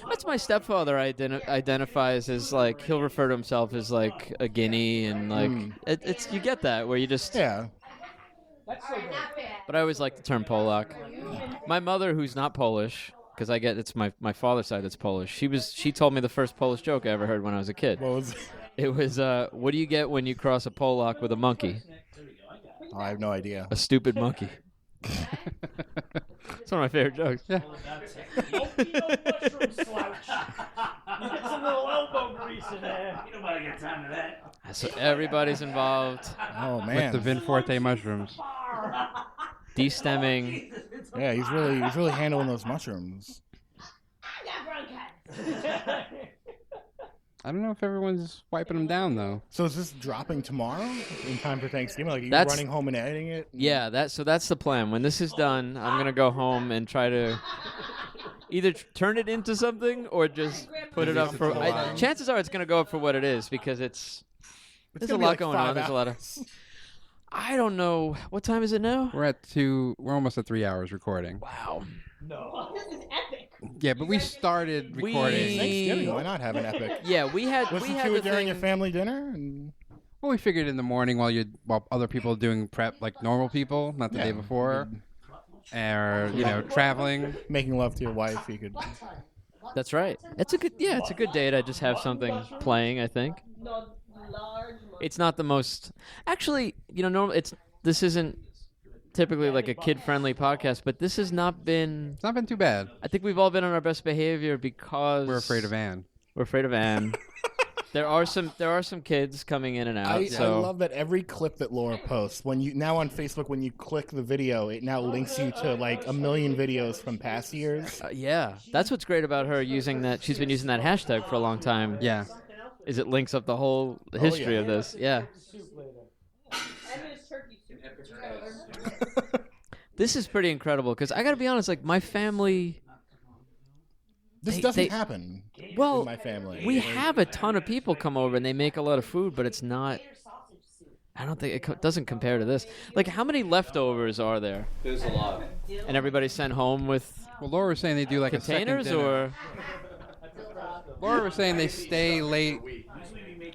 That's my stepfather. Identifies as like he'll refer to himself as like a Guinea, and like it's you get that where you just But I always like the term Polak. My mother, who's not Polish. Because I get it's my father's side that's Polish. She told me the first Polish joke I ever heard when I was a kid. What was it? Was what do you get when you cross a Polak with a monkey? Oh, I have no idea. A stupid monkey. It's one of my favorite jokes. Yeah. Get some little elbow grease in there. You nobody got time for that. So everybody's involved. Oh man. With the Vin Forte mushrooms. Destemming. Yeah, he's really handling those mushrooms. I don't know if everyone's wiping them down though. So is this dropping tomorrow in time for Thanksgiving? Like are you running home and editing it? Yeah, that's the plan. When this is done, I'm gonna go home and try to either turn it into something or just put it up for. Chances are it's gonna go up for what it is because there's a lot going on. There's a lot of. I don't know. What time is it now? We're almost at 3 hours recording. Wow. No. This is epic. Yeah, but we started recording. Thanksgiving. Why not have an epic? Yeah, we had to it during a family dinner. Well, we figured in the morning while other people are doing prep like normal people, not the day before, or traveling, making love to your wife. You could. That's right. It's a good day to just have something playing. I think. It's not the most. Actually, this isn't typically like a kid-friendly podcast, but this has not been. It's not been too bad. I think we've all been on our best behavior because we're afraid of Anne. We're afraid of Anne. There are some kids coming in and out. I love that every clip that Laura posts when you now on Facebook when you click the video, it now links you to like a million videos from past years. Yeah, that's what's great about her using that. She's been using that hashtag for a long time. Yeah. Is it links up the whole history of this? Yeah. This is pretty incredible because I got to be honest, like my family. This doesn't happen. Well, in my family. We have a ton of people come over and they make a lot of food, but it's not. I don't think it doesn't compare to this. Like, how many leftovers are there? There's a lot. And everybody's sent home with. Well, Laura was saying they do like containers a second dinner. or. Laura was saying they stay late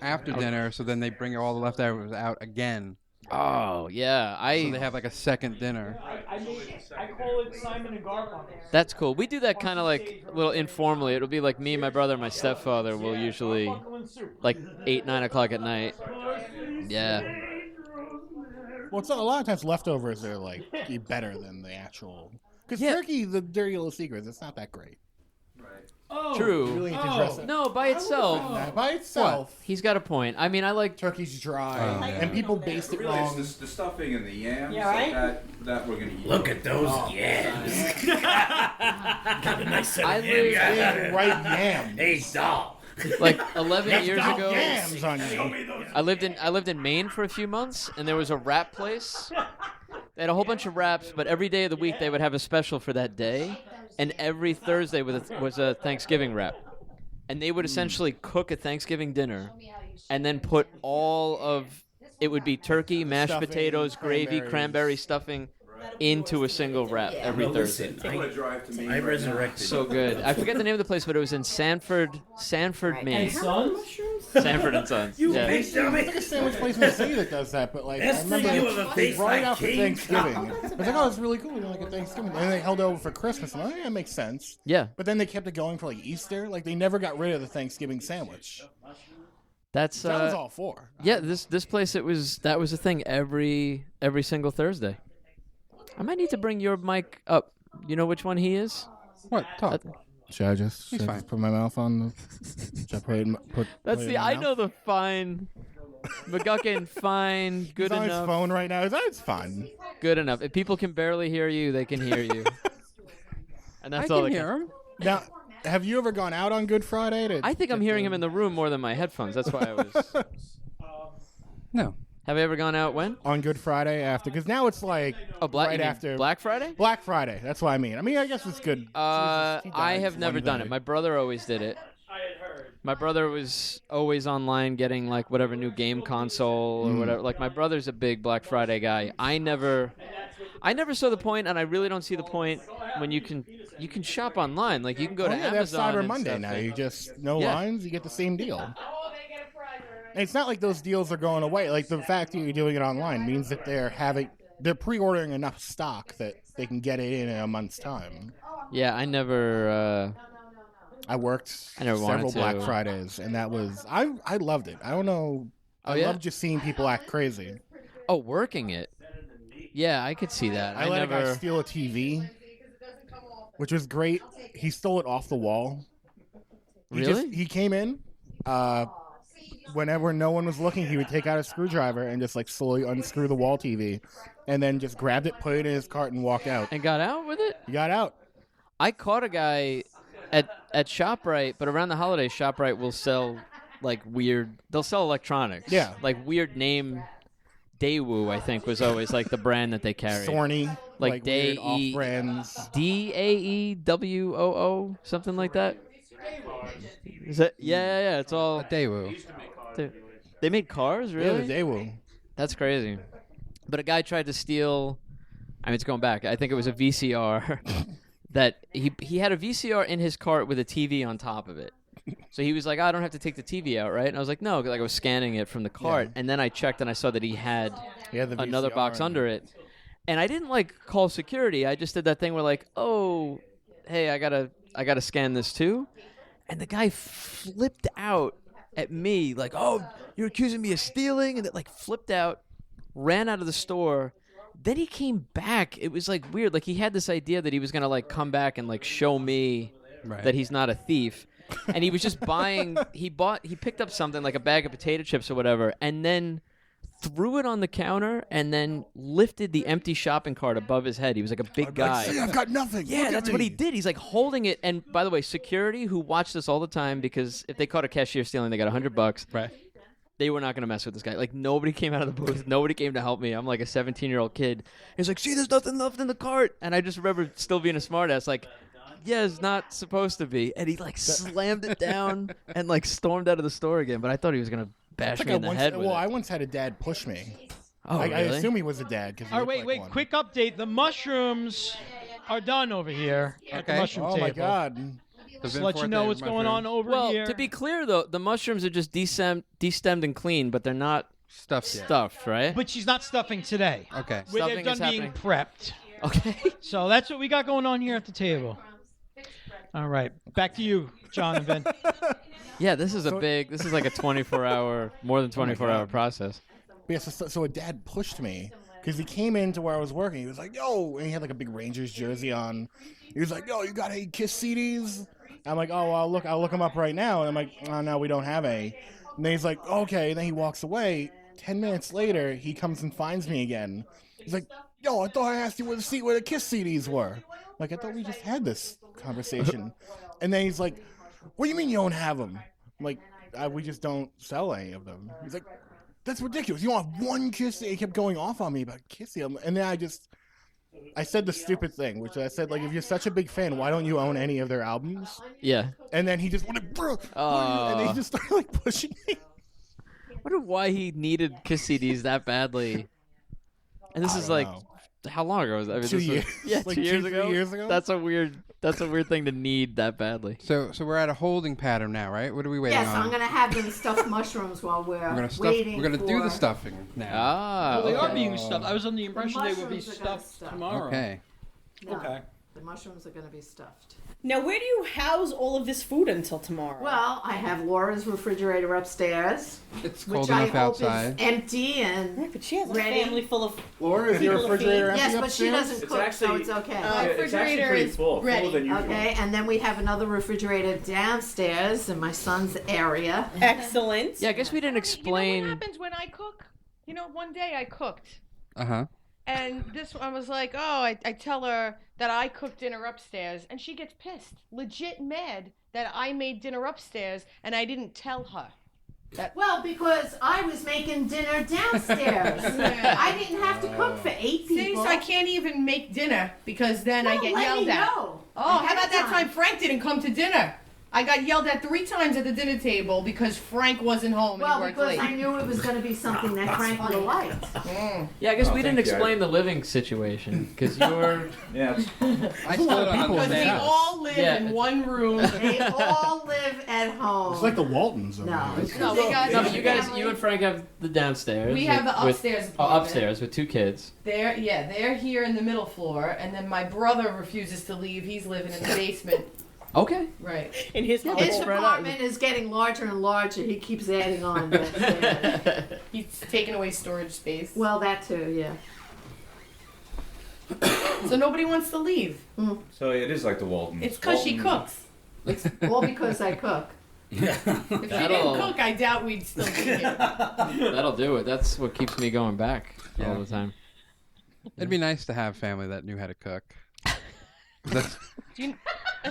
after dinner, so then they bring all the leftovers out again. Oh yeah, so they have like a second dinner. I call it Simon and Garfunkel. That's cool. We do that kind of like a little informally. It'll be like me, my brother, and my stepfather will usually like 8, 9 o'clock at night. Yeah. Well, it's a lot of times leftovers are like better than the actual. Because turkey, the dirty little secret, is it's not that great. Oh, True. You really need to dress it. No, by itself. By itself. He's got a point. I mean, I like turkey's dry, and people based it really, wrong. It's the stuffing and the yams Yeah, right? that we're gonna eat. Look at those yams. Got a nice set I of live yams. in right yams. Hey, doll. like 11 years Got ago. yams on you. I lived in Maine for a few months, and there was a wrap place. They had a whole bunch of wraps, but every day of the week they would have a special for that day, and every Thursday was a Thanksgiving wrap. And they would essentially cook a Thanksgiving dinner and then put all of it would be turkey, mashed Stuffing, potatoes, gravy, cranberry stuffing into a single wrap every Thursday. I resurrected. So good. I forget the name of the place, but it was in Sanford, Maine. And Sons? Sanford and Sons. You yeah. face dummy. It's like a sandwich place in the city that does that, but like Best I thing you remember ever they faced brought it like out for King Thanksgiving. Kong. I was like, oh, it's really cool, like a Thanksgiving, and they held it over for Christmas. I'm like, oh, yeah, that makes sense. Yeah. But then they kept it going for like Easter. Like they never got rid of the Thanksgiving sandwich. That's That was all for. Yeah, this place that was a thing every single Thursday. I might need to bring your mic up. You know which one he is? What? Talk. Should I just put my mouth on the? Should I put That's it in the my I mouth? know the fine McGuckin fine good He's on enough. his phone right now. It's fine. Good enough. If people can barely hear you, they can hear you. And that's all. Now, have you ever gone out on Good Friday? I think I'm hearing him in the room more than my headphones. That's why I was. No. Have I ever gone out when? On Good Friday after, because now it's like Black, right you mean after Black Friday. Black Friday. That's what I mean. I guess it's good. I have never done it. My brother always did it. My brother was always online getting like whatever new game console or whatever. Like my brother's a big Black Friday guy. I never saw the point, and I really don't see the point when you can shop online. Like you can go to That's Amazon. Cyber and Monday stuff. now. You just no Yeah. lines. You get the same deal. And it's not like those deals are going away. Like the fact that you're doing it online means that they're pre-ordering enough stock that they can get it in a month's time. Yeah, I never. I worked never wanted several to. Black Fridays, and that was I loved it. I don't know. Oh, I yeah? love just seeing people act crazy. Oh, working it. Yeah, I could see that. I let a guy never. steal a TV, which was great. He stole it off the wall. Really? He came in. Whenever no one was looking, he would take out a screwdriver and just like slowly unscrew the wall TV, and then just grabbed it, put it in his cart, and walked out. And got out with it? He got out. I caught a guy at ShopRite, but around the holidays, ShopRite will sell like weird. They'll sell electronics. Yeah. Like weird name. Daewoo, I think, was always like the brand that they carried. Thorny, like weird Day off-brands. DAEWOO, something like that. Is that? Yeah. It's all Daewoo. They made cars, really? Yeah, the Daewoo. That's crazy. But a guy tried to steal. I mean, it's going back. I think it was a VCR that he had a VCR in his cart with a TV on top of it. So he was like, I don't have to take the TV out, right? And I was like, no, like I was scanning it from the cart, and then I checked and I saw that he had the another VCR box in under it. And I didn't like call security. I just did that thing where like, oh, hey, I gotta scan this too. And the guy flipped out at me like, oh, you're accusing me of stealing, and it like flipped out, ran out of the store. Then he came back. It was like weird. Like he had this idea that he was gonna like come back and like show me that he's not a thief. And he was just buying. He picked up something like a bag of potato chips or whatever, and then threw it on the counter, and then lifted the empty shopping cart above his head. He was like a big guy. See, I've got nothing. Yeah, Look at that's what he me. did. He's like holding it. And by the way, security who watched this all the time, because if they caught a cashier stealing, they got $100. Right. They were not going to mess with this guy. Like nobody came out of the booth. Nobody came to help me. I'm like a 17-year-old kid. He's like, see, there's nothing left in the cart. And I just remember still being a smartass, like, yeah, it's not supposed to be. And he like slammed it down and like stormed out of the store again. But I thought he was going to bash me in the head with it. I once had a dad push me. Oh, I really? assume he was a dad. Cause he All right, looked wait. like one. Quick update. The mushrooms are done over here at the Okay. mushroom Oh table. my God. Just to let you know what's going on over well, here. to be clear, though, the mushrooms are just destemmed and clean, but they're not stuffed, right? But she's not stuffing today. Okay. They're Stuffing done is being happening. prepped. Okay. So that's what we got going on here at the table. All right. Back to you, John and Ben. Yeah, this is like a 24-hour, more than 24-hour process. so a dad pushed me because he came into where I was working. He was like, "Yo," and he had like a big Rangers jersey on. He was like, "Yo, you got any Kiss CDs?" I'm like, "Oh, well, I'll look them up right now." And I'm like, "Oh, no, we don't have any." And then he's like, "Okay." And then he walks away. 10 minutes later, he comes and finds me again. He's like, "Yo, I thought I asked you where the Kiss CDs were." Like, I thought we just had this conversation. And then he's like, "What do you mean you don't have them?" I'm like, "We just don't sell any of them." He's like, "That's ridiculous. You don't have one Kiss." He kept going off on me about Kissy. And then I said the stupid thing, which I said, like, if you're such a big fan, why don't you own any of their albums? Yeah. And then he just went, "Bro," and then he just started, like, pushing me. I wonder why he needed Kiss CDs that badly. And this is like, how long ago was that? I mean, 2 years. Yeah, Like 2 years 2-3 ago. years ago? That's a weird thing to need that badly. So we're at a holding pattern now, right? What are we waiting Yes, on? I'm going to have them stuffed mushrooms while we're waiting. We're gonna do the for- stuffing now. Ah, Well, they are okay. being stuffed. I was under the impression they would be mushrooms are gonna stuffed stuff. tomorrow. Okay. No, Okay. The mushrooms are going to be stuffed. Now, where do you house all of this food until tomorrow? Well, I have Laura's refrigerator upstairs, It's which cold I enough hope outside. is empty and but she has a ready. family full of Laura, is your people to refrigerator feed. empty Yes, but she upstairs? doesn't It's cook, so actually- it's okay. My it's actually refrigerator pretty is full, ready. fuller than usual. Okay, and then we have another refrigerator downstairs in my son's area. Excellent. Yeah, I guess we didn't You know explain. what happens when I cook? You know, one day I cooked. Uh-huh. And this one was like, oh, I tell her that I cooked dinner upstairs, and she gets pissed, legit mad that I made dinner upstairs and I didn't tell her. Well, because I was making dinner downstairs. I didn't have to cook for 8 See, people. so I can't even make dinner because then I Well, get let yelled me at. know Oh, how ahead about of that time. time Frank didn't come to dinner? I got yelled at 3 times at the dinner table because Frank wasn't home and Well, he worked because late. I knew it was going to be something that Frank would have liked. Yeah, I guess Oh, we didn't thank you. explain the living situation because you were. Yeah. I still don't Because we understand. all live Yeah. in one room. They all live at home. It's like the Waltons. over No. here. No, they got No, but you and Frank have the downstairs. We have the with- upstairs Oh, apartment. upstairs with 2 kids. They're here in the middle floor, and then my brother refuses to leave. He's living in the basement. Okay. Right. In his house. His spread out. apartment is getting larger and larger. He keeps adding on. He's taking away storage space. Well, that too, yeah. So nobody wants to leave. So it is like the Waltons. It's because she cooks. It's all because I cook. If she didn't cook, I doubt we'd still be here. That'll do it. That's what keeps me going back all the time. It'd be nice to have family that knew how to cook.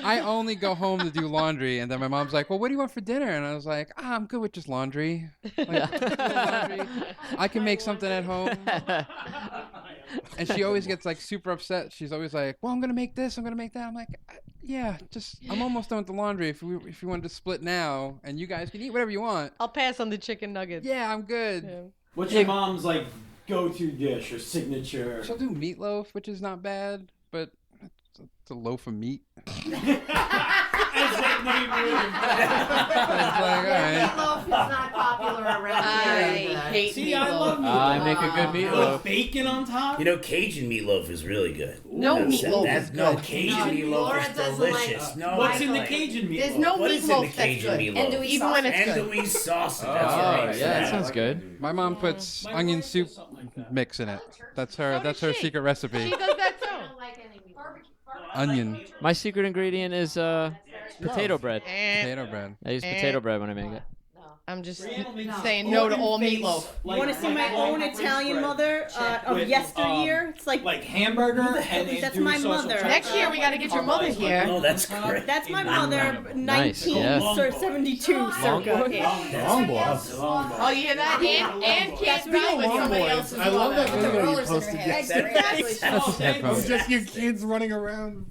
I only go home to do laundry, and then my mom's like, "Well, what do you want for dinner?" And I was like, "I'm good with just laundry. Laundry. I can make something at home." And she always gets like super upset. She's always like, "Well, I'm gonna make this. I'm gonna make that." I'm like, "Yeah, I'm almost done with the laundry. If you wanted to split now, and you guys can eat whatever you want." I'll pass on the chicken nuggets. Yeah, I'm good. Yeah. What's your mom's like go-to dish or signature? She'll do meatloaf, which is not bad, but it's a loaf of meat. Meatloaf is not popular around here. I hate See, I love meatloaf. I make a good meatloaf. With bacon on top. You know, Cajun meatloaf is really good. No meatloaf is No, good. Cajun No, meatloaf Laura is doesn't delicious. like- No, What's in the like- Cajun meatloaf? There's no What is in meatloaf the that's Cajun good. meatloaf? Even when it's good. Andouille sausage. That's Oh, right. yeah, that sounds good. My mom puts onion soup mix in it. That's her. That's her secret recipe. She does that too. Onion, My secret ingredient is potato bread. potato bread. I use potato bread when I make it. I'm just saying no to all meatloaf. You want to see my own Italian mother of With, yesteryear? It's like hamburger and that's andouille my sauce. mother. Next year we got to get your mother here. Oh, that's great. That's my mother, Nice, yeah. 1972 circa. Long boy. Oh, you hear that? And can't go with somebody else's I love that mother. video you posted yesterday. That's headphones. Just your kids running around.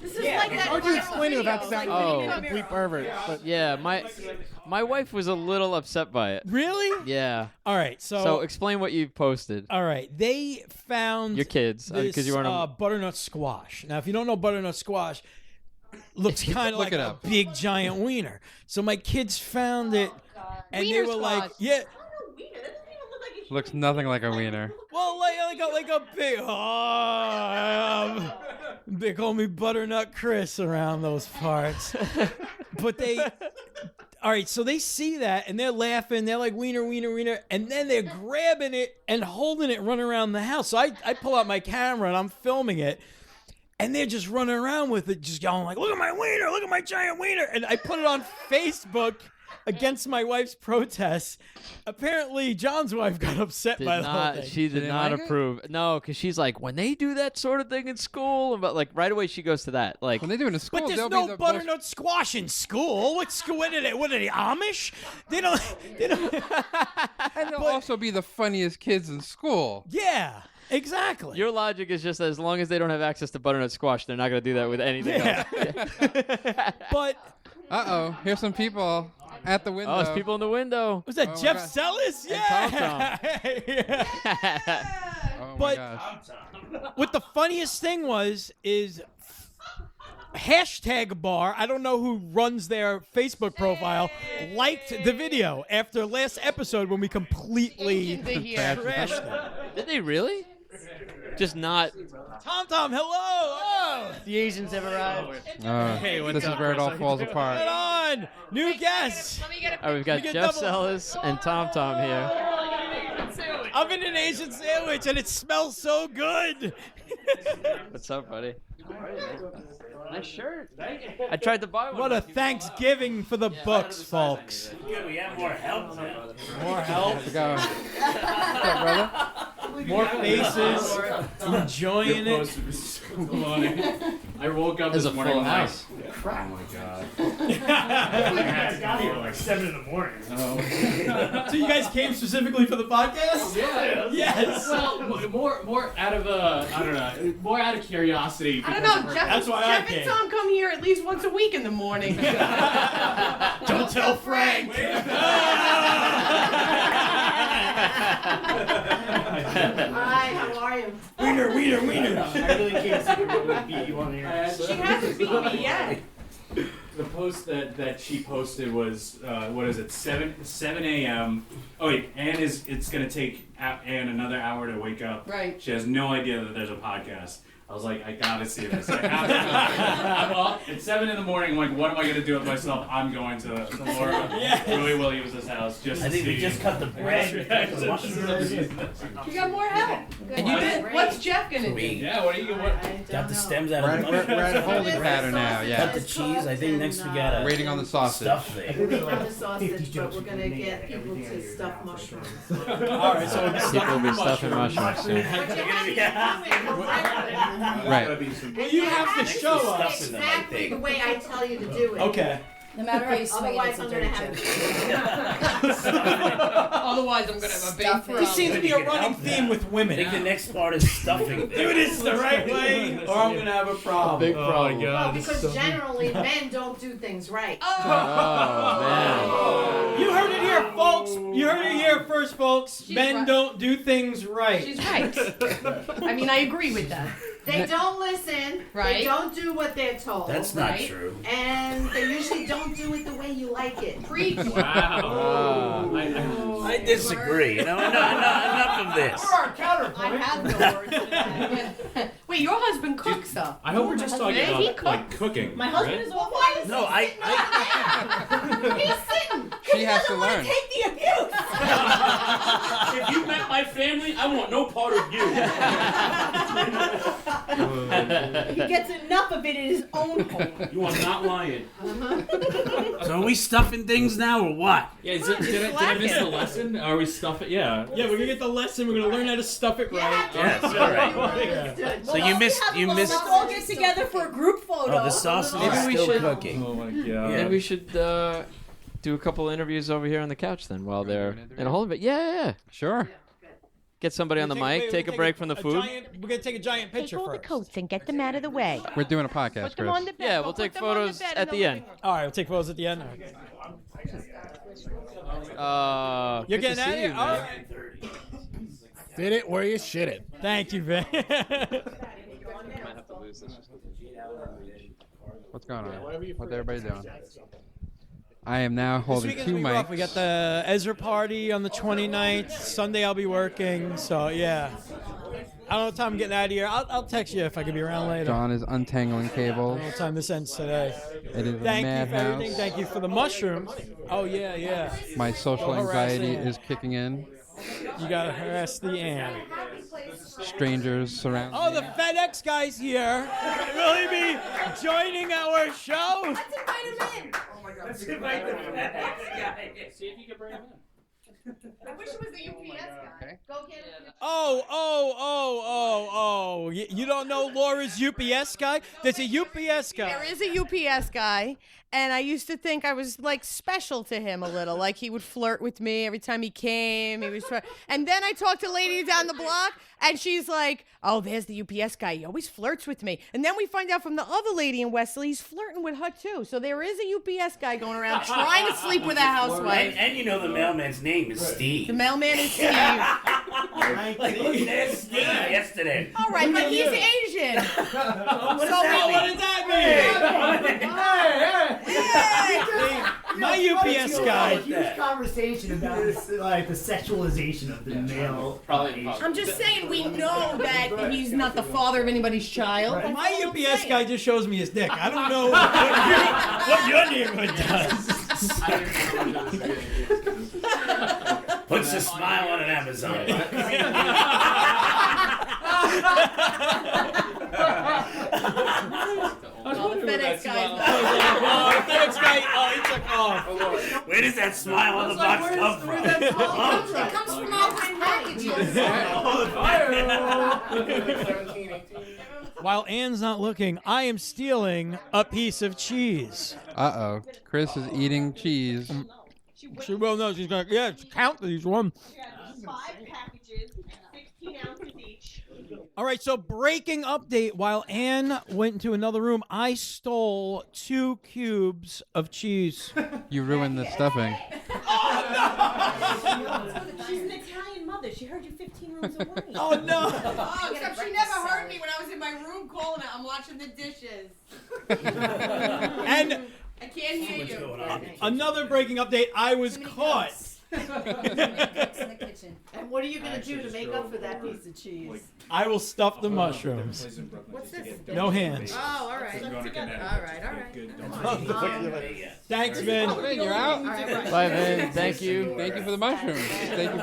This is like that. How would you explain it without video, sounding Oh. like a complete pervert? But Yeah, my wife was a little upset by it. Really? Yeah. All right. So explain what you posted. All right, they found Your kids, this because you weren't. butternut squash. Now, if you don't know butternut squash, looks kind of Look like it a up. big giant wiener. So my kids found it, and they Wiener were like, squash. "Yeah, Looks nothing like a wiener. well, like a big." They call me Butternut Chris around those parts, but they. all right, so they see that and they're laughing. They're like, wiener, wiener, wiener. And then they're grabbing it and holding it, running around the house. So I pull out my camera and I'm filming it. And they're just running around with it, just yelling like, look at my wiener, look at my giant wiener. And I put it on Facebook against my wife's protests. Apparently, John's wife got upset by the whole thing. She did not approve. No, because she's like, when they do that sort of thing in school, but like right away she goes to that. Like when they do it in school, But there's no butternut squash in school. What school? What are they, Amish? They don't. And they'll also be the funniest kids in school. Yeah. Exactly. Your logic is just as long as they don't have access to butternut squash, they're not going to do that with anything else. But here's some people at the window. Oh, there's people in the window. Was that Jeff Sellis? Yeah. Oh my But gosh. what the funniest thing is hashtag bar, I don't know who runs their Facebook profile, liked the video after last episode when we completely trashed it. Did they really? Just not. Tom, hello. Oh. The Asians have arrived. This is where it all falls apart. Right on. New guests. All right, we've got Jeff Sellis and Tom here. I'm in an Asian sandwich and it smells so good. What's up, buddy? Nice shirt. I tried to buy one. What a Thanksgiving for the books, folks. Good, we have more help now. More help. Go. What's up, brother? More faces enjoying Your it. post was so funny. I woke up There's this a morning full like, house. oh my god. I got here like 7 in the morning. Oh. So you guys came specifically for the podcast? Yeah. Yes. Well, more out of I don't know, more out of curiosity. I don't know. because Jeff, That's why I Jeff and came. Tom come here at least once a week in the morning. Don't tell Frank. Hi, how are you? Wiener. I really can't see what would beat you on here. She hasn't beat me yet. The post that she posted was what is it, 7 a.m. Oh wait, it's gonna take Anne another hour to wake up. Right. She has no idea that there's a podcast. I was like, I gotta see this. I have to. I'm up at 7 in the morning. I'm like, what am I gonna do with myself? I'm going to Laura Louis Williams' house just I to think see. we just cut the bread. We cut the mushrooms. You got more help. And you did. What's Jeff gonna do? Yeah, what are you? What? Got the stems out of the We're mushrooms. at a holding pattern now, yeah. Cut the cheese. I think next we got Waiting on the sausage. stuff thing. We don't have the sausage, but we're gonna get people to stuff mushrooms. All right, so People will be stuffing mushrooms soon. Right. Well, you have to show us. Exactly the way I tell you to do it. Okay. No matter how you swing it, Otherwise, it's a I'm gonna dirty have joke. Otherwise, I'm gonna have a big problem. This seems to be a running theme with I women. think the next part is stuffing. Do this the right way, or I'm gonna have a problem. Big problem. Well, because generally men don't do things right. Oh, man. You heard it here, folks. You heard it here first, folks. Men right. don't do things right. She's right. I mean, I agree with that. They don't listen. Right. They don't do what they're told. That's not Right. true. And they usually don't do it the way you like it. Preach. Wow. I disagree. You know, enough of this. I have no words for that. Wait, your husband cooks though. I hope we're just talking He about cooks. like cooking. My husband right? is all why is No, He's sitting. She has to learn. Take the abuse. If you met my family, I want no part of you. He gets enough of it in his own home. You are not lying. So are we stuffing things now or what? Yeah, did I miss the lesson? Are we stuffing? Yeah. Yeah, we're gonna get the lesson. We're gonna learn how to stuff it right. Yes, all right. So you missed. Let's all get together for a group photo. Oh, the sausage Maybe is we still should- cooking. Oh my god. Maybe we should do a couple interviews over here on the couch then while they're in a whole bit. Yeah. Sure. Get somebody on the mic. Take a break from the food. We're gonna take a giant picture Take all the first. coats and get them out of the way. We're doing a podcast, Put them Chris. on the bed. Yeah, we'll take photos at the end. All right, we'll take photos at the end. You're Good to getting out see of here. you, All man. right. Fit it where you shit it. Thank you, Ben. What's going on? What's everybody doing? I am now This holding weekend's two gonna be rough. mics. We got the Ezra party on the 29th. Sunday I'll be working, so yeah. I don't know what time I'm getting out of here. I'll text you if I can be around later. John is untangling I cables. don't know what time this ends today. It is a Thank you for everything. madhouse. Thank you for the mushrooms. Oh, yeah. My social Don't harass anxiety Ann. is kicking in. You gotta harass the Ann. Strangers surround Oh, me. the FedEx guy's here. Will he be joining our show? Let's invite him in. Oh my God. Let's invite the FedEx guy. See if you can bring him in. I wish it was the UPS guy. Go get him. Oh. You don't know Laura's UPS guy? There's a UPS guy. There is a UPS guy, and I used to think I was like special to him a little. Like he would flirt with me every time he came. He was, and then I talked to a lady down the block, and she's like, "Oh, there's the UPS guy. He always flirts with me." And then we find out from the other lady in Wesley, he's flirting with her too. So there is a UPS guy going around trying to sleep with a housewife. And you know the mailman's name is Steve. The mailman is Steve. Like, look, there's Steve yesterday. All right, but he's Asian. What does that mean? My UPS guy. Huge conversation about like the sexualization of the male. I'm just saying we know that he's not the father of anybody's child. That's My all I'm UPS saying. guy just shows me his dick. I don't know what your neighborhood does. Puts a smile on an Amazon. Oh, the FedEx guy. FedEx guy, he took off. Where does that smile on the box come from? It comes from all his packages. While Ann's not looking, I am stealing a piece of cheese. Uh-oh. Chris is eating cheese. She will know. She's going to, count these one. 5 packages, 16 ounces each. All right, so breaking update. While Ann went into another room, I stole 2 cubes of cheese. You ruined the stuffing. She's an Italian mother. She heard you 15 rooms away. Oh, no. Oh, except she never heard me when I was in my room calling her. I'm watching the dishes. And I can't hear you. another breaking update. I was caught. And what are you going to do to make up for that piece of cheese? I will stuff the mushrooms. What's this? No hands. Oh, all right. All right. Thanks, Vin. Vin, you're out. Bye, Vin. Thank you. Thank you for the mushrooms. Thank you.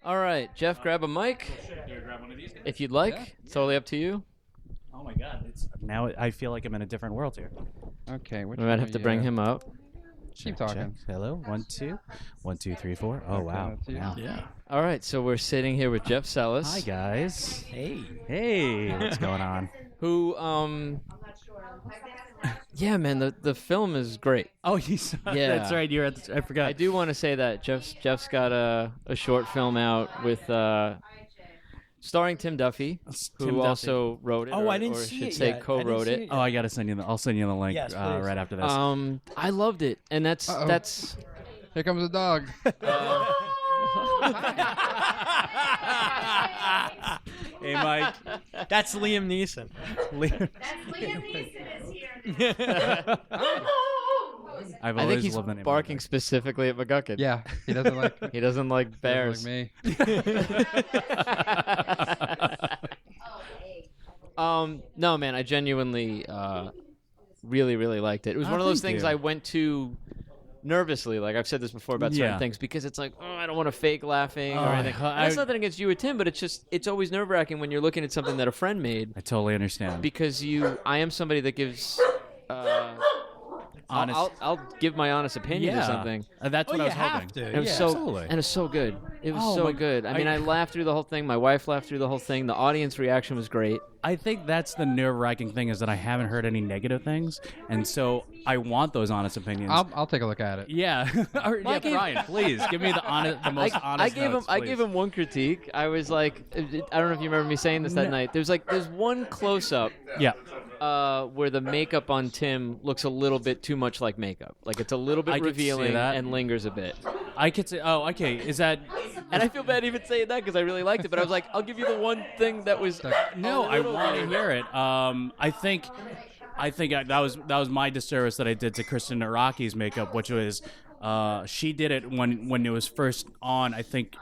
All right, Jeff, grab a mic if you'd like. It's totally up to you. Oh my God! Now I feel like I'm in a different world here. Okay, We might have to bring him up. Keep talking. Hello, 1 2, 1 2 3 4. Oh wow! Wow. Yeah. All right, so we're sitting here with Jeff Sellis. Hi guys. Hey, what's going on? Who yeah, man, the film is great. Oh, you saw Yeah. That's right. You're at I forgot. I do want to say that Jeff's got a short film out with starring Tim Duffy, who Tim Duffy. also wrote it. Oh, or, I didn't or see should it say yet. co-wrote it. Oh, I gotta send you. I'll send you the link Yes, please. right after this. I loved it, and that's Uh-oh. that's. Here comes the dog. Hey, Mike. That's Liam Neeson. Liam Neeson is here. I've I always think he's loved the name. barking specifically at McGuckin. Yeah, he doesn't like. He doesn't like bears. Like me. No, man, I genuinely, really, really liked it. It was one of those thank things you. I went to nervously. Like I've said this before about certain Yeah. things because it's like, oh, I don't want to fake laughing or anything. That's nothing against you or Tim, but it's always nerve wracking when you're looking at something that a friend made I totally understand. because I am somebody that gives. Honest. I'll give my honest opinion Yeah. to something. That's what I was you have hoping. to. And it was Yeah, so absolutely. and it's so good. It was Oh, so my- good. I mean, I laughed through the whole thing. My wife laughed through the whole thing. The audience reaction was great. I think that's the nerve-wracking thing is that I haven't heard any negative things, and so I want those honest opinions. I'll take a look at it. Yeah, Or, yeah, Brian, please give me the most honest. notes, I gave please. him one critique. I was like, I don't know if you remember me saying this that night. There's one close up. Yeah. Where the makeup on Tim looks a little bit too much like makeup. Like it's a little bit I could see revealing that. and lingers a bit. I could say, oh, okay, is that? And I feel bad even saying that because I really liked it. But I was like, I'll give you the one thing that was. No, I want to to hear it. I think that was my disservice that I did to Kristen Araki's makeup, which was She did it when it was first on. I think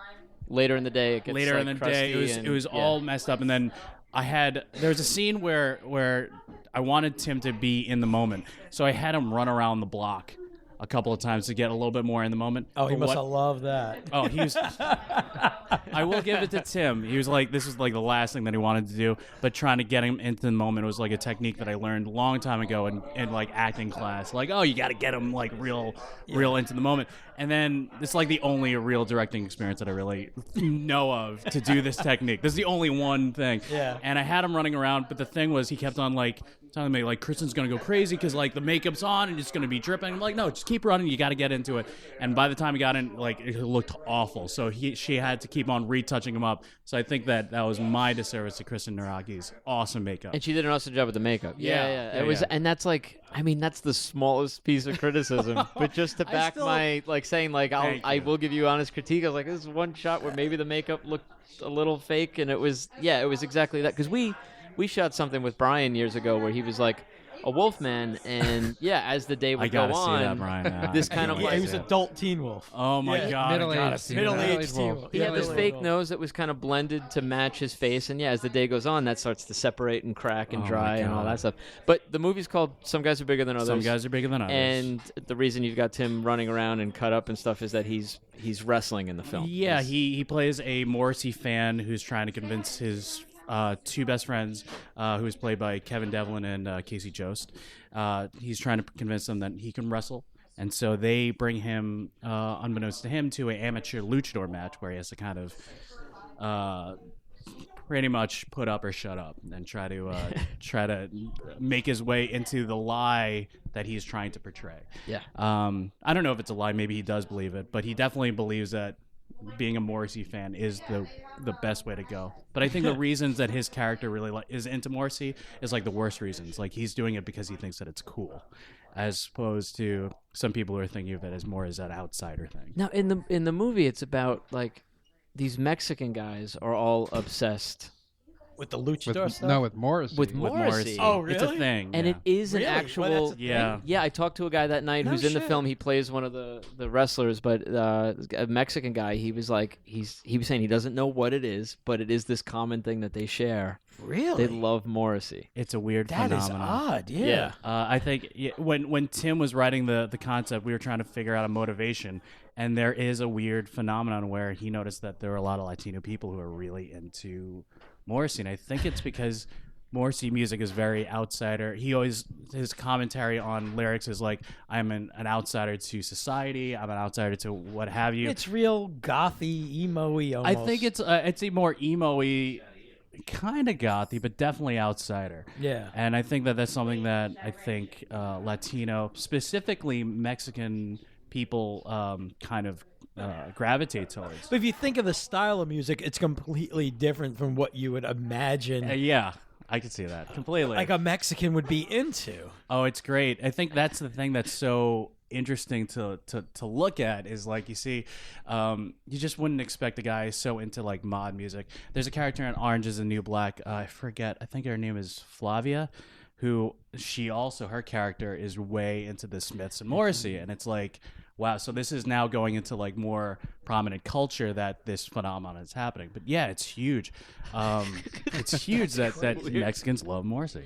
later in the day. It gets later like in the day, it was all messed up, and then there was a scene where I wanted Tim to be in the moment, so I had him run around the block a couple of times to get a little bit more in the moment. Oh, he But must have loved that. Oh, he was. I will give it to Tim. He was like, this was like the last thing that he wanted to do, but trying to get him into the moment was like a technique that I learned a long time ago in like acting class. Like, oh, you got to get him like real into the moment. And then it's like the only real directing experience that I really know of to do this technique. This is the only one thing. Yeah. And I had him running around, but the thing was, he kept on like telling me like Kristen's gonna go crazy because like the makeup's on and it's gonna be dripping. I'm like, no, just keep running. You got to get into it. And by the time he got in, like it looked awful. So she had to keep on retouching him up. So I think that was my disservice to Kristen Naraki's awesome makeup. And she did an awesome job with the makeup. Yeah. It was, and that's like, I mean, that's the smallest piece of criticism. But just to back my like saying like I will give you honest critique. I was like, this is one shot where maybe the makeup looked a little fake, and it was exactly that because we shot something with Bryan years ago where he was like a wolfman, and as the day would go on, see that, Bryan. this kind of he was adult teen wolf. Oh my god, middle-aged teen wolf. He had this fake nose that was kind of blended to match his face, and as the day goes on, that starts to separate and crack and dry and all that stuff. But the movie's called Some Guys Are Bigger Than Others. Some Guys Are Bigger Than Others. And the reason you've got Tim running around and cut up and stuff is that he's wrestling in the film. Yeah, he plays a Morrissey fan who's trying to convince his two best friends, who is played by Kevin Devlin and Casey Jost. He's trying to convince them that he can wrestle. And so they bring him, unbeknownst to him, to an amateur luchador match where he has to kind of pretty much put up or shut up and try to make his way into the lie that he's trying to portray. Yeah. I don't know if it's a lie. Maybe he does believe it, but he definitely believes that being a Morrissey fan is the best way to go. But I think the reasons that his character really is into Morrissey is like the worst reasons. Like he's doing it because he thinks that it's cool, as opposed to some people who are thinking of it as more as an outsider thing. Now in the movie, it's about like these Mexican guys are all obsessed with the luchador stuff. No, with Morrissey. With Morrissey. Oh, really? It's a thing, and it is Really? an Well, actual. that's a thing? Yeah. I talked to a guy that night No who's in the shit. film. He plays one of the wrestlers, but a Mexican guy. He was like, he was saying he doesn't know what it is, but it is this common thing that they share. Really? They love Morrissey. It's a weird That is phenomenon. odd. Yeah. I think when Tim was writing the concept, we were trying to figure out a motivation, and there is a weird phenomenon where he noticed that there were a lot of Latino people who are really into Morrissey, and I think it's because Morrissey music is very outsider. His commentary on lyrics is like, I'm an outsider to society, I'm an outsider to what have you. It's real gothy, emo-y almost. I think it's a more emo-y, kind of gothy, but definitely outsider. Yeah. And I think that that's something that I think Latino, specifically Mexican people, kind of gravitate towards. But if you think of the style of music, it's completely different from what you would imagine. Yeah, I could see that completely. Like a Mexican would be into. Oh, it's great. I think that's the thing that's so interesting to look at is like you see, you just wouldn't expect a guy so into like mod music. There's a character in Orange Is the New Black. I forget. I think her name is Flavia, who her character is way into the Smiths and Morrissey, and it's like, wow, so this is now going into like more prominent culture that this phenomenon is happening. But yeah, it's huge. It's huge that Mexicans love Morrissey.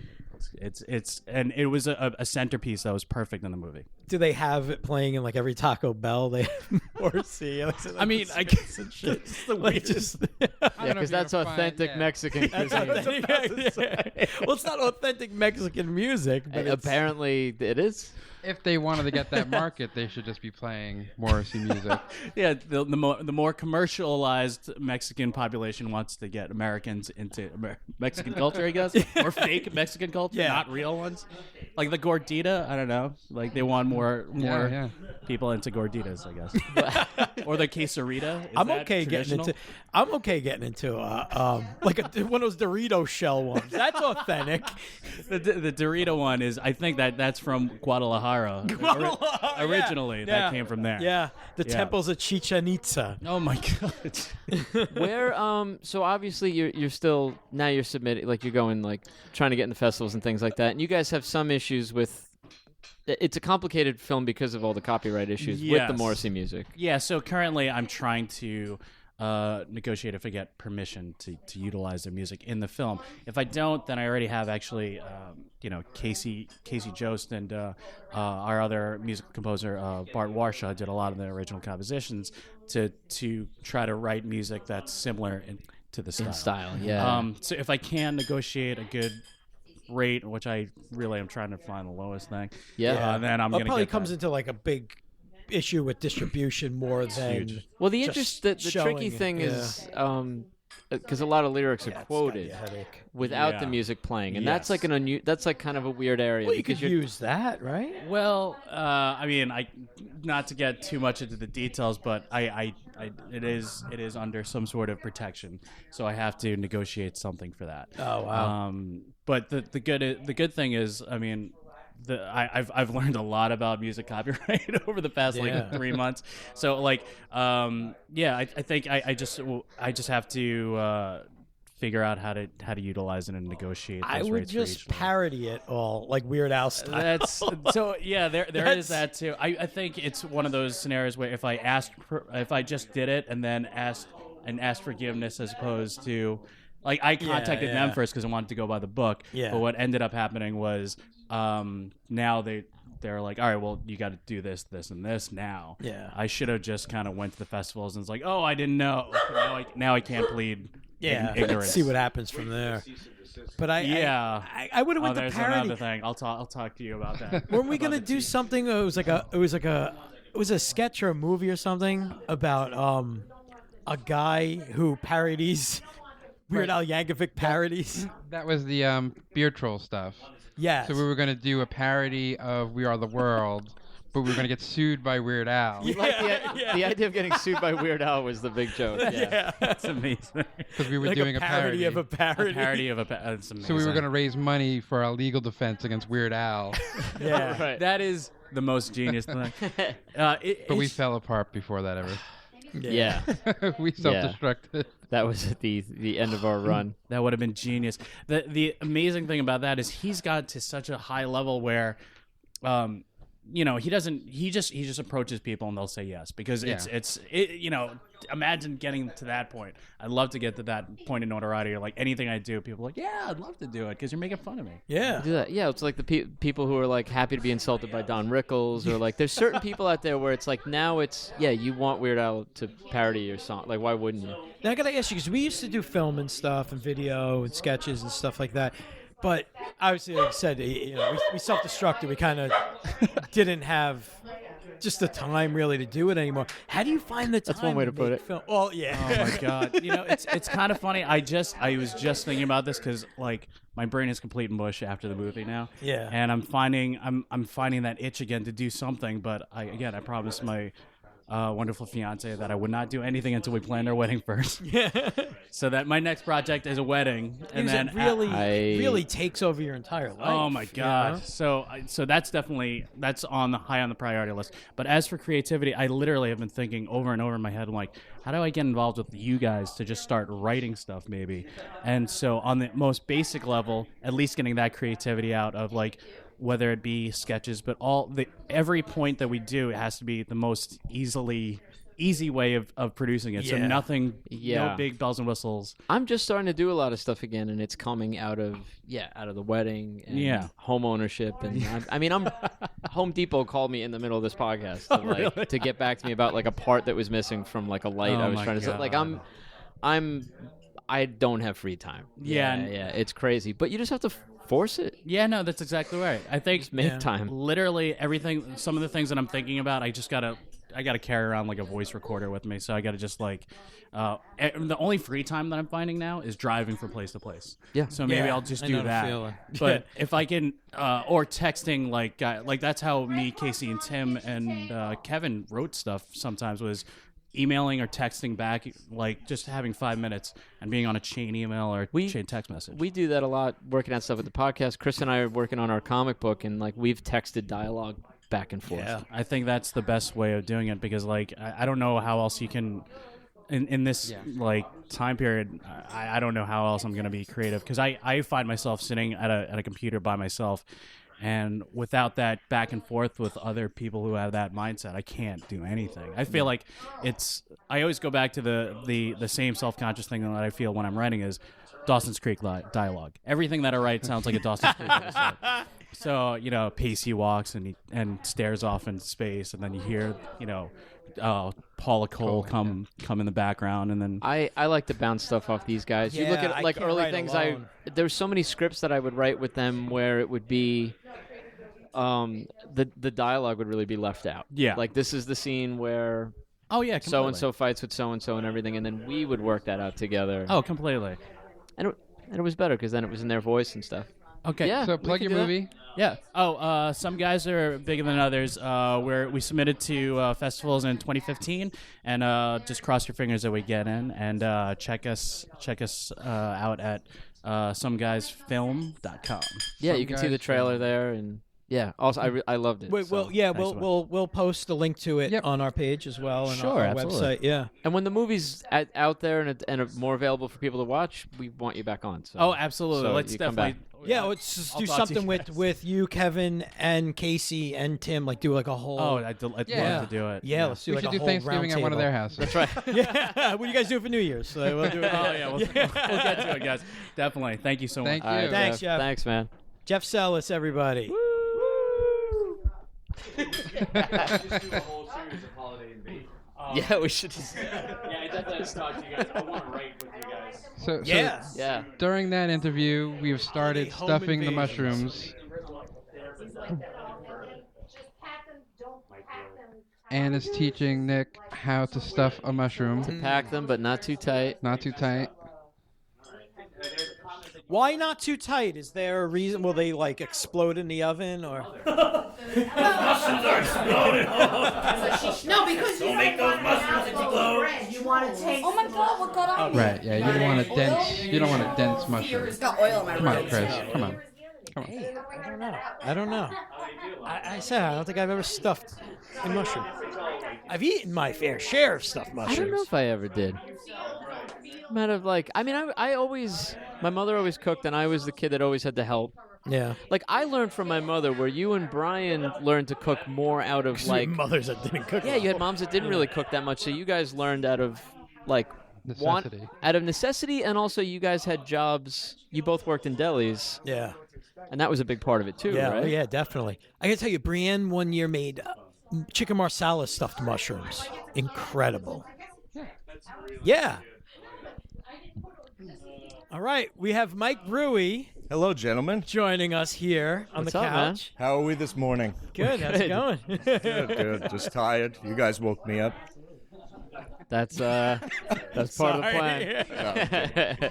It's and it was a centerpiece that was perfect in the movie. Do they have it playing in like every Taco Bell? They have Morrissey. I mean, I guess and shit. it's the Like, weirdest. Because that's authentic Mexican That's cuisine. authentic. Well, it's not authentic Mexican music, but it's, Apparently it is. If they wanted to get that market, they should just be playing Morrissey music. Yeah, the more commercialized Mexican population wants to get Americans into Mexican culture, I guess, or fake Mexican culture, not real ones. Like the gordita, I don't know. Like they want more people into gorditas, I guess, or the quesarita. Is I'm that okay traditional? getting into like one of those Dorito shell ones. That's authentic. The Dorito one is, I think that's from Guadalajara. Originally, that came from there. Yeah, the temples of Chichen Itza. Oh my god. Where so obviously you're still submitting, like you're going like trying to get into festivals and things like that, and you guys have some issues with it's a complicated film because of all the copyright issues with the Yes. Morrissey music. Yeah, so currently I'm trying to negotiate if I get permission to utilize their music in the film. If I don't, then I already have actually, Casey Jost and our other music composer, Bart Warshaw, did a lot of the original compositions to try to write music that's similar to the style. In style, yeah. So if I can negotiate a good rate, which I really am trying to find the lowest thing, then I'm Well, going to it probably get comes that. into like a big issue with distribution more than huge. Well, the just the tricky showing thing it. is because a lot of lyrics are quoted without the Yeah. music playing, and that's like that's like kind of a weird area. Well, you because could you're- use that, right? Well, I not to get too much into the details, but it is under some sort of protection, so I have to negotiate something for that. Oh, wow. But the good thing is, I mean, I've learned a lot about music copyright over the past like 3 months. So like, I think I just have to figure out how to utilize it and negotiate those I would rates for just each one. parody it all like Weird Al style. That's so yeah. There is that too. I think it's one of those scenarios where if I just did it and then asked forgiveness as opposed to like I contacted them first because I wanted to go by the book. Yeah. But what ended up happening was now they're like, all right, well, you got to do this, this, and this now. Yeah. I should have just kind of went to the festivals and it's like, oh, I didn't know. Now I can't plead. Ignorance. See what happens from there. But I would have went to there's parody. another thing. I'll talk to you about that. Weren't we gonna do something? It was a sketch or a movie or something about a guy who parodies Weird Al Yankovic parodies. That was the Beer Troll stuff. Yes. So we were going to do a parody of We Are the World, but we were going to get sued by Weird Al. The idea of getting sued by Weird Al was the big joke. Yeah, that's amazing. Because we were Like doing a parody of a parody. A parody of a that's amazing. So we were going to raise money for our legal defense against Weird Al. Yeah, right. That is the most genius thing. But we fell apart before that ever. Yeah. We self-destructed. That was at the end of our run. That would have been genius. The amazing thing about that is he's got to such a high level where he just approaches people and they'll say yes because it's imagine getting to that point. I'd love to get to that point of notoriety. Like anything I do, people are like, yeah, I'd love to do it because you're making fun of me. Yeah. Do that. Yeah, it's like the people who are like happy to be insulted by Don Rickles or like there's certain people out there where it's like now it's you want Weird Al to parody your song. Like why wouldn't you? Now I gotta ask you because we used to do film and stuff and video and sketches and stuff like that. But obviously, like I said, we self-destructed. We kind of didn't have just the time really to do it anymore. How do you find the time? That's one way to put make it. Film? Well, yeah. Oh my god! It's kind of funny. I was just thinking about this because like my brain is complete mush after the movie now. Yeah. And I'm finding that itch again to do something. But I promised my wonderful fiance that I would not do anything until we planned our wedding first. Yeah. So that my next project is a wedding, and then it really takes over your entire life. Oh my god! you So that's definitely high on the priority list. But as for creativity, I literally have been thinking over and over in my head. I'm like, how do I get involved with you guys to just start writing stuff, maybe? And so on the most basic level, at least getting that creativity out of like. Whether it be sketches, but every point that we do, it has to be the most easy way of producing it. So nothing, no big bells and whistles. I'm just starting to do a lot of stuff again, and it's coming out of the wedding and home ownership. And I'm Home Depot called me in the middle of this podcast to, to get back to me about like a part that was missing from like a light I was trying to set. Like I don't have free time. Yeah, it's crazy, but you just have to force it. Yeah, no, that's exactly right. I think just make time. Literally everything. Some of the things that I'm thinking about, I gotta carry around like a voice recorder with me. So I gotta just like, the only free time that I'm finding now is driving from place to place. Yeah. So maybe I'll just do that. But if I can, or texting like that's how me, Casey, and Tim and Kevin wrote stuff. Sometimes was emailing or texting back, like just having 5 minutes and being on a chain email or chain text message. We do that a lot, working on stuff with the podcast. Chris and I are working on our comic book, and like we've texted dialogue back and forth. Yeah, I think that's the best way of doing it because like I don't know how else you can in this like time period. I don't know how else I'm going to be creative because I find myself sitting at a computer by myself. And without that back and forth with other people who have that mindset, I can't do anything. I feel like I always go back to the same self-conscious thing that I feel when I'm writing is Dawson's Creek dialogue. Everything that I write sounds like a Dawson's Creek episode. So, Pacey walks and stares off into space, and then you hear, Paula Cole come in the background, and then I like to bounce stuff off these guys. You look at like early things. There's so many scripts that I would write with them where it would be, the dialogue would really be left out. Yeah, like this is the scene where so and so fights with so and everything, and then we would work that out together. Oh, completely. And it was better because then it was in their voice and stuff. Okay. Yeah. So plug your movie. Yeah. Oh, some guys are bigger than others. We submitted to festivals in 2015, and just cross your fingers that we get in, and check us out at someguysfilm.com. Yeah, you can see the trailer there, and yeah. Also, I loved it. We'll post a link to it on our page as well and our website. Yeah. And when the movie's out there and more available for people to watch, we want you back on. So. Oh, absolutely. So let's definitely. Yeah, let's just do something with you, Kevin, and Casey and Tim. Like do like a whole. Oh, I'd love to do it. Yeah, let's do we like should a do whole Thanksgiving at one of their houses. That's right. Yeah. What do you guys do for New Year's? So we'll do it. Oh yeah, we'll get to it, guys. Definitely. Thank you so much. Thank you. Right, Thanks, Jeff. Thanks, man. Jeff Sellis, everybody. Just do a whole series of Holiday and Bee. Yeah, we should. Yeah, I definitely have to talk to you guys. I want to write with you guys. So yeah. During that interview, we've started stuffing the mushrooms. Anne is teaching Nick how to stuff a mushroom. To pack them, but not too tight. Not too tight. Why not too tight? Is there a reason? Will they like explode in the oven or? Mushrooms are exploding. No, because you Don't make those want mushrooms explode. bread. You want to taste. Oh my God, what got on me? Right. Yeah. You don't want a dense. You don't want a dense mushroom. It's got oil in my Come on, ribs. Chris. Come on. Hey, I don't know. I said I don't think I've ever stuffed a mushroom. I've eaten my fair share of stuffed mushrooms. I don't know if I ever did. Might have I always, my mother always cooked, and I was the kid that always had to help. Yeah. Like I learned from my mother, where you and Bryan learned to cook more out of like mothers that didn't cook. Yeah, you had moms that didn't really cook that much, so you guys learned out of like necessity. Out of necessity, and also you guys had jobs. You both worked in delis. Yeah. And that was a big part of it too, Yeah, right? yeah, definitely. I gotta tell you, Bryan one year made chicken marsala stuffed mushrooms. Incredible. Yeah. All right, we have Mike Rui. Hello, gentlemen. Joining us here on What's the up, man? couch. How are we this morning? Good. How's it going? Good. Just tired. You guys woke me up. That's part of the plan. Okay.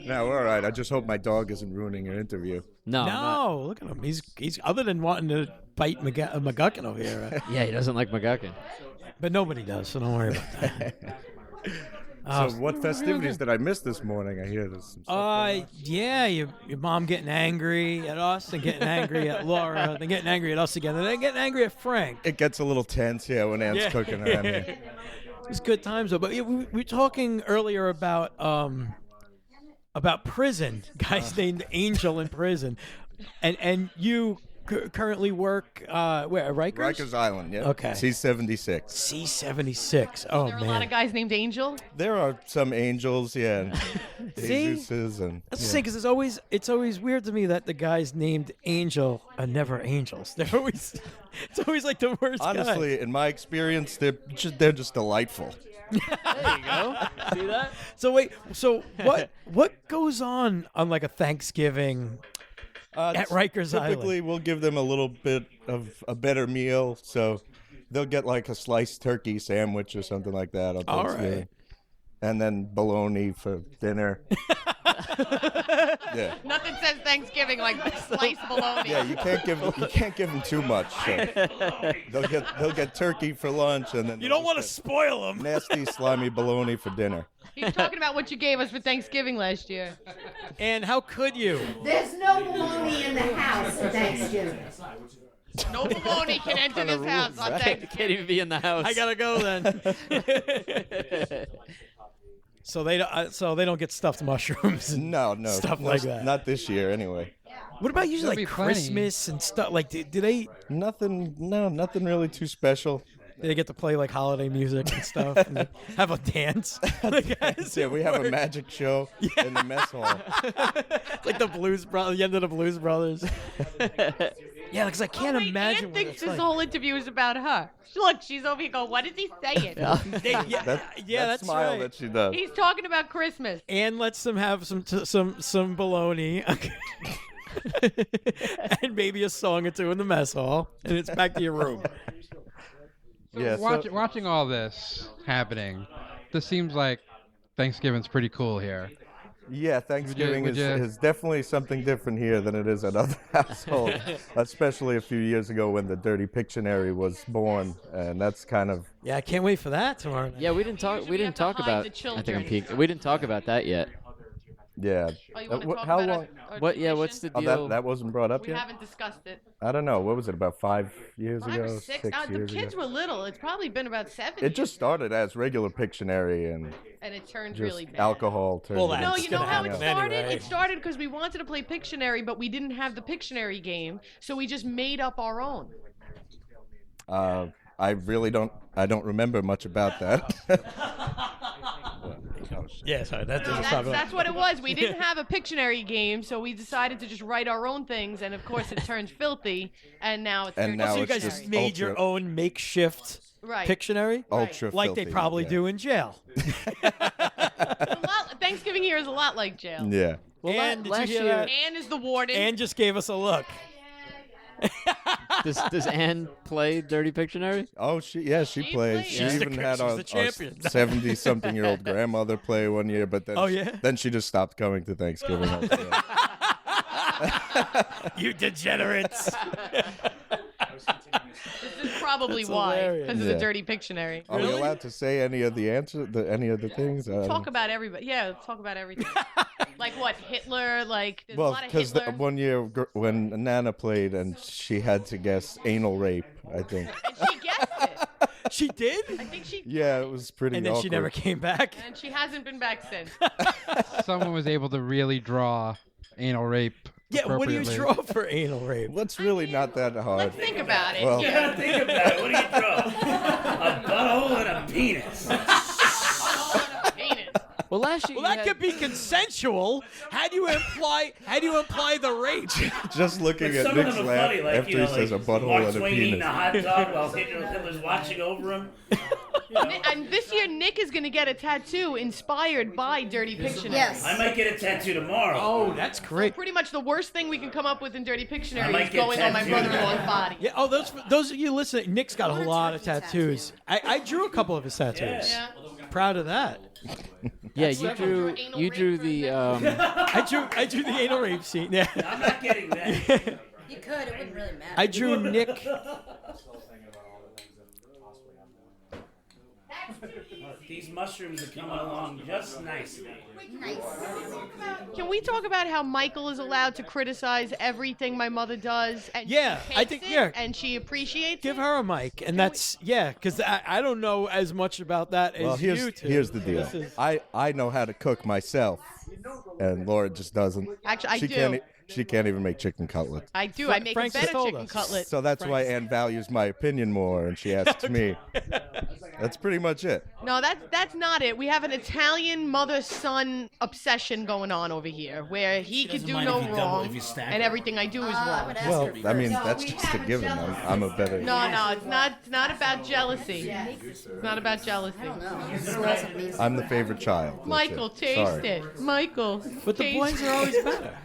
No, all right. I just hope my dog isn't ruining your interview. No, look at him. He's other than wanting to bite McGuckin over here. Yeah, he doesn't like McGuckin. But nobody does, so don't worry about that. So what festivities did I miss this morning? I hear there's some stuff. Yeah, your mom getting angry at us and getting angry at Laura, then getting angry at us again, and then getting angry at Frank. It gets a little tense, when Anne's cooking around here. It's good times, though. But we were talking earlier about prison, guys named Angel in prison, and you currently work where, Rikers? Rikers Island, yeah. Okay. C-76. C-76. Oh, There are man. a lot of guys named Angel. There are some angels, and See? Jesuses, and That's the thing, because it's always weird to me that the guys named Angel are never angels. It's always like the worst honestly, in my experience, they're just delightful. There you go. See that? So wait, what goes on like a Thanksgiving at Rikers Island? Typically, we'll give them a little bit of a better meal, so they'll get like a sliced turkey sandwich or something like that on Thanksgiving. right. And then bologna for dinner. Yeah. Nothing says Thanksgiving like sliced bologna. Yeah, you can't give them too much. So they'll get turkey for lunch, and then You don't want to spoil them. nasty slimy bologna for dinner. He's talking about what you gave us for Thanksgiving last year. And how could you? There's no bologna in the house for Thanksgiving. No bologna can enter this house on Thanksgiving. Can't even be in the house. I gotta go then. So they don't get stuffed mushrooms. No, Stuff like that. Not this year, anyway. What about usually There'll like be plenty. Christmas and stuff? Like, do they? Nothing really too special. Do they get to play like holiday music and stuff? And like, have a dance? Yeah, we have a magic show in the mess hall. It's like the Blues Brothers, the end of the Blues Brothers. Yeah, because I can't imagine. Ann what thinks it's this like. whole interview is about her. Look, she's over here going, what is he saying? That's smile right. that she does. He's talking about Christmas. And lets them have some bologna. And maybe a song or two in the mess hall, and it's back to your room. Watching all this happening, this seems like Thanksgiving's pretty cool here. Yeah, Thanksgiving would you- is definitely something different here than it is at other households, especially a few years ago when the Dirty Pictionary was born, and that's kind of. Yeah, I can't wait for that tomorrow night. Yeah, we didn't talk. We didn't talk about. the I think I'm children. peaked. We didn't talk about that yet. Yeah. Oh, you want to talk how about long? What? Yeah. What's the Oh, deal? that wasn't brought up We yet. haven't discussed it. I don't know. What was it? About 5 years 5 ago? or 6. 6 The years kids ago. were little. It's probably been about 7 It just started as regular Pictionary and and it turned just really bad. alcohol turned. Well, into- No, It's you know gonna how it happen started? anyway. It started because we wanted to play Pictionary, but we didn't have the Pictionary game, so we just made up our own. I really don't. I don't remember much about that. Yeah, sorry. That's what it was. We didn't have a Pictionary game, so we decided to just write our own things, and of course it turned filthy, and now it's And turned now So you it's guys just made your ultra- own makeshift Right. Pictionary? Ultra Like they filthy, probably yeah. do in jail. Thanksgiving here is a lot like jail. Yeah. Well, And did you last hear year, that? Anne is the warden. Ann just gave us a look. does Ann play Dirty Pictionary? Oh, she plays. plays. She She's the even co- had she's our the champion. 70-something-year-old grandmother play one year, but then Oh, yeah? then she just stopped coming to Thanksgiving. altogether. You degenerates. This is probably That's why, hilarious. because of Yeah. the Dirty Pictionary. Are we allowed to say any of the any of the things? Talk about everybody. Yeah, let's talk about everything. Like what? Hitler? Like, there's a Well, lot of because Hitler. one year when Nana played and she had to guess anal rape, I think. She guessed it. She did? I think she. Yeah, it was pretty And then awkward. she never came back. And she hasn't been back since. Someone was able to really draw anal rape. Yeah, what do you appropriately. draw for anal rape? What's really not that hard. Let's think about it. Well- You gotta think about it. What do you draw? A butthole and a penis. Well, last year Well, that could be consensual. How do you imply the rape? Just looking But at some of Nick's them are laugh funny, like, after you know, he says a like butthole Mark and a Twain eating penis. a hot dog while Hitler's watching over him. And this year, Nick is going to get a tattoo inspired by Dirty Pictionary. I might get a tattoo tomorrow. Oh, that's great. Pretty much the worst thing we can come up with in Dirty I Pictionary might is get going on my tattooed. brother-in-law's body. Yeah. Oh, those of you listening, Nick's got a lot of tattoos. I drew a couple of his tattoos. Yeah. Proud of that. Yeah, you drew the. I drew the anal rape scene. Yeah. I'm not getting that. You could. It wouldn't really matter. I drew Nick. These mushrooms are coming along just nicely. Can we talk about how Michael is allowed to criticize everything my mother does? And Yeah, she I takes think- it, yeah. and she appreciates Give it? her a mic, and that's because I don't know as much about that as Well, you two. here's the deal. This is- I know how to cook myself, and Laura just doesn't. Actually, I she do. She can't even make chicken cutlets. I do. I make Frank a better told chicken us. cutlet. So that's why Anne values my opinion more, and she asks me. That's pretty much it. No, that's not it. We have an Italian mother-son obsession going on over here, where he could doesn't do mind no if you double- wrong, if you stack and it. everything I do is wrong. Well, I mean, that's just a given. I'm a better. No, it's not. It's not about jealousy. It's not about jealousy. I'm the favorite child. That's Michael, it. taste Sorry. it. Michael, But the taste boys it. are always better.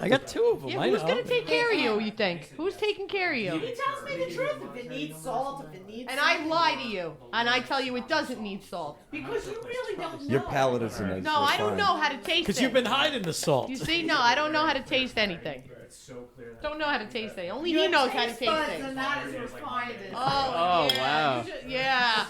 I got two of them. Yeah, I who's know. gonna take care of you? You think? Who's taking care of you? He tells me the truth. If it needs salt, if it needs And I lie to you, and I tell you it doesn't need salt. because you really don't know. Your palate isn't as No, I don't refined. know how to taste it. Because you've been hiding the salt. You see, no, I don't know how to taste anything. Don't know how to taste it. Only he knows how to taste buds things. are not as refined as Oh, yeah. wow. Yeah.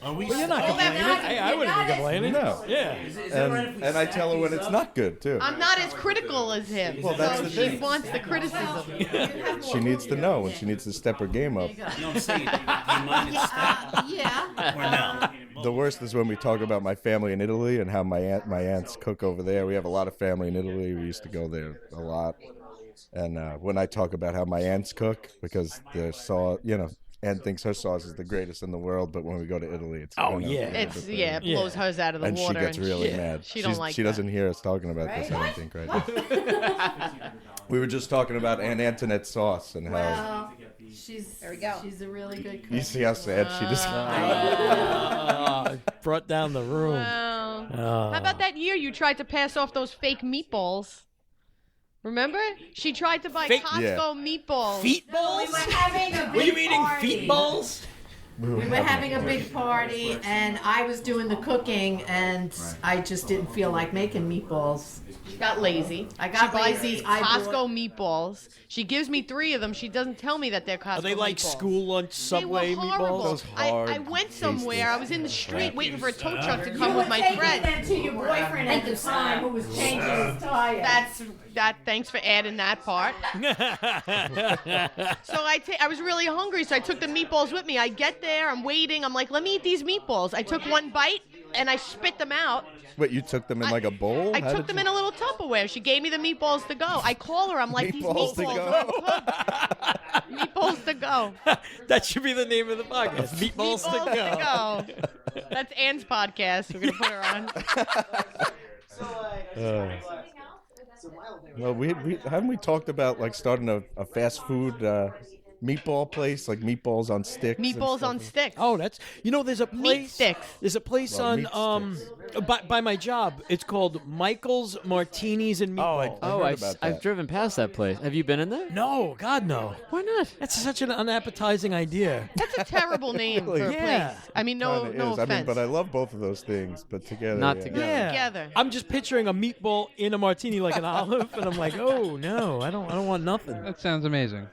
Are we? Well, you're not Well, then complaining. not- I wouldn't be you're not complaining. No. Yeah. Is that right if we And I stack tell her when these it's up? not good too. I'm not as critical as him. Well, that's so the she thing. wants the criticism. She needs to know, and she needs to step her game up. No, I'm saying, do you mind it stacked? yeah. Or no? The worst is when we talk about my family in Italy and how my aunts cook over there. We have a lot of family in Italy. We used to go there a lot. And when I talk about how my aunts cook, because their sauce, Aunt thinks her sauce is the greatest in the world, but when we go to Italy, it's it blows hers out of the and water. She gets really mad. She don't like She doesn't hear us talking about this, I don't think, right now. We were just talking about Aunt Antoinette's sauce and how. There we go. She's a really good cook. You see how sad she just brought down the room. How about that year you tried to pass off those fake meatballs? Remember? She tried to buy Costco meatballs. Feet balls? We were having a big Were you eating party. feet balls? We were having a big party, and I was doing the cooking, and I just didn't feel like making meatballs. She got lazy. I got lazy. I Costco meatballs. She gives me 3 of them. She doesn't tell me that they're Costco Are they like meatballs. school lunch Subway They were horrible. meatballs? I went somewhere. I was in the street waiting for a tow truck to come You with were my taking friend. them to your boyfriend at the time who was changing his tire. Thanks for adding that part. So I was really hungry, so I took the meatballs with me. I get there, I'm waiting. I'm like, let me eat these meatballs. I took one bite and I spit them out. Wait, you took them in like a bowl? I took them in a little Tupperware. She gave me the meatballs to go. I call her. I'm like, Meatballs to these meatballs go. aren't cooked. Meatballs to go. That should be the name of the podcast. Meatballs to go. That's Anne's podcast. We're gonna put her on. Well, we haven't we talked about like starting a fast food meatball place, like meatballs on sticks. Meatballs on sticks. Oh, there's a place. Meat sticks. There's a place Well, on by my job. It's called Michael's Martinis and Meatballs. I've driven past that place. Have you been in there? No, God no. Why not? That's such an unappetizing idea. That's a terrible name for a Yeah. place. I mean, no Kinda is. offense. I mean, but I love both of those things, but together. Not yeah. together. Yeah. Together. I'm just picturing a meatball in a martini like an olive, and I'm like, oh no, I don't want nothing. That sounds amazing.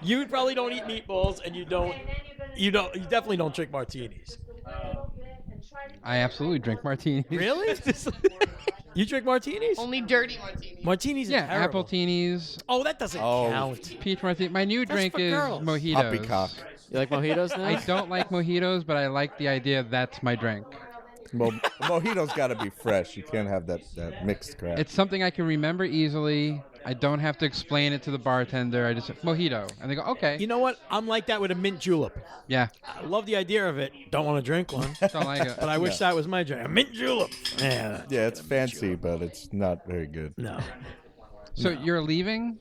You probably don't eat meatballs, and you definitely don't drink martinis. I absolutely drink martinis. Really? You drink martinis? Only dirty martinis. Martinis are Yeah, terrible. appletinis. Oh, that doesn't count. Peach martini. My new That's drink for is girls. mojitos. Poppycock. You like mojitos now? I don't like mojitos, but I like the idea that's my drink. Well, mojito's got to be fresh. You can't have that mixed crap. It's something I can remember easily. I don't have to explain it to the bartender. I just say, mojito. And they go, okay. You know what? I'm like that with a mint julep. Yeah. I love the idea of it. Don't want to drink one. Don't like it. But I wish that was my drink. A mint julep. Yeah. Yeah, it's fancy, but it's not very good. No. So you're leaving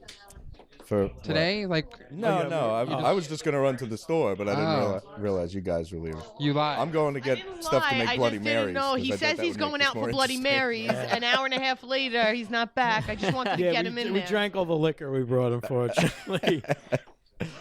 For today? Like No, I was just gonna run to the store, but I didn't Oh. realize you guys were leaving. You lied. I'm going to get stuff to make I Bloody just Marys. didn't know. 'cause He I thought says that he's would make going this out for more Bloody interesting. Marys. An hour and a half later, he's not back. I just wanted to get him in we there. drank all the liquor we brought, unfortunately.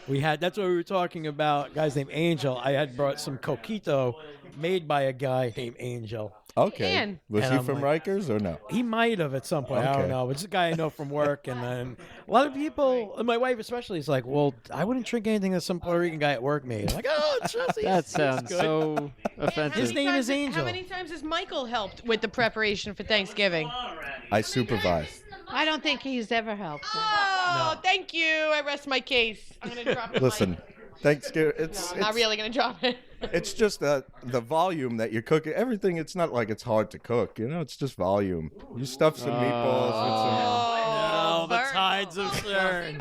That's what we were talking about. A guy's named Angel. I had brought some coquito made by a guy named Angel. Okay. Man. Was And he I'm from like- Rikers or no? He might have at some point. I don't Okay. know. But it's a guy I know from work. And then a lot of people, and my wife especially, is like, well, I wouldn't drink anything that some Puerto Rican guy at work made. I'm like, oh, trust me. That sounds good. so offensive. His name is Angel. How many times has Michael helped with the preparation for Thanksgiving? I supervise. I don't think he's ever helped. Oh, thank you. I rest my case. I'm gonna drop the Listen, mic. Thanksgiving. No, It's I'm not really gonna drop it. It's just the volume that you're cooking. Everything. It's not like it's hard to cook. You know, it's just volume. You stuff some meatballs No, the tides of turn.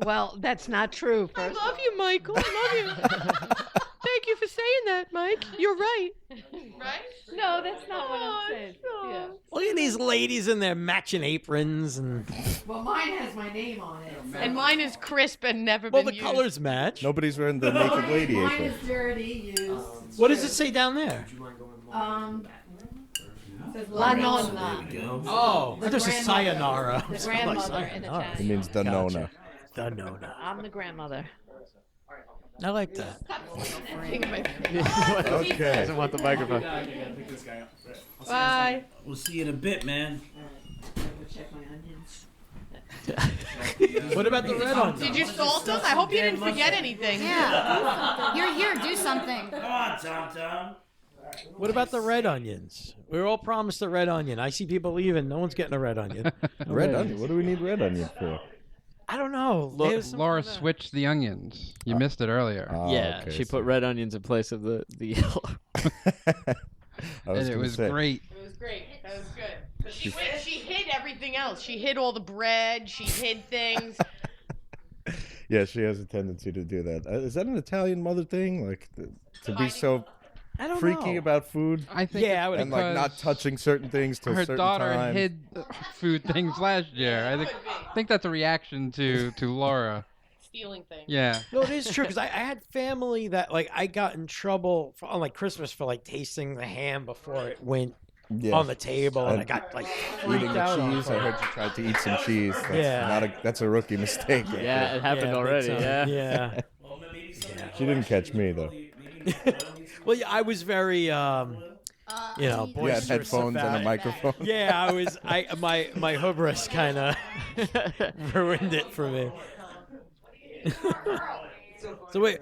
Well, that's not true. I love you, Michael. I love you. Thank you for saying that, Mike. You're right. Right? No, that's not what I'm saying. Yeah. Look at these ladies in their matching aprons. And Well, mine has my name on it. And mine is crisp and never well, been the used. colors match. some. Nobody's wearing the naked lady Mine apron. is dirty, used. What does it say down there? It says La Nonna. Oh, The there's a grandmother. sayonara. The Like grandmother in sayonara. It Italian. means the Gotcha. nona. The Nona. I'm the grandmother. I like that. Okay. Doesn't want the microphone. Bye. We'll see you in a bit, man. Check my onions. What about the red onion? Did you salt them? I hope you didn't forget anything. Yeah. You're here. Do something. Come on, Tom Tom. What about the red onions? We were all promised the red onion. I see people leaving. No one's getting a red onion. Red onion. What do we need red onion for? I don't know. Laura switched the onions. You missed it earlier. Yeah, she put red onions in place of the yellow. And it was great. It was great. That was good. 'Cause she hid everything else. She hid all the bread. She hid things. Yeah, she has a tendency to do that. Is that an Italian mother thing? Like to be so I don't freaky know. about food? I think I would and like not touching certain things till her certain daughter times. hid food things last year. I think that's a reaction to Laura. Stealing things. Yeah. No, it is true because I had family that like I got in trouble on like Christmas for like tasting the ham before it went on the table, and I got like freaked eating the out. cheese. I heard you tried to eat some cheese. That's that's a rookie mistake. Yeah, it happened already. Yeah. She didn't catch me though. Well, yeah, I was very, you know, boisterous. You had headphones about and a it. microphone. Yeah, my hubris kind of ruined it for me. So wait.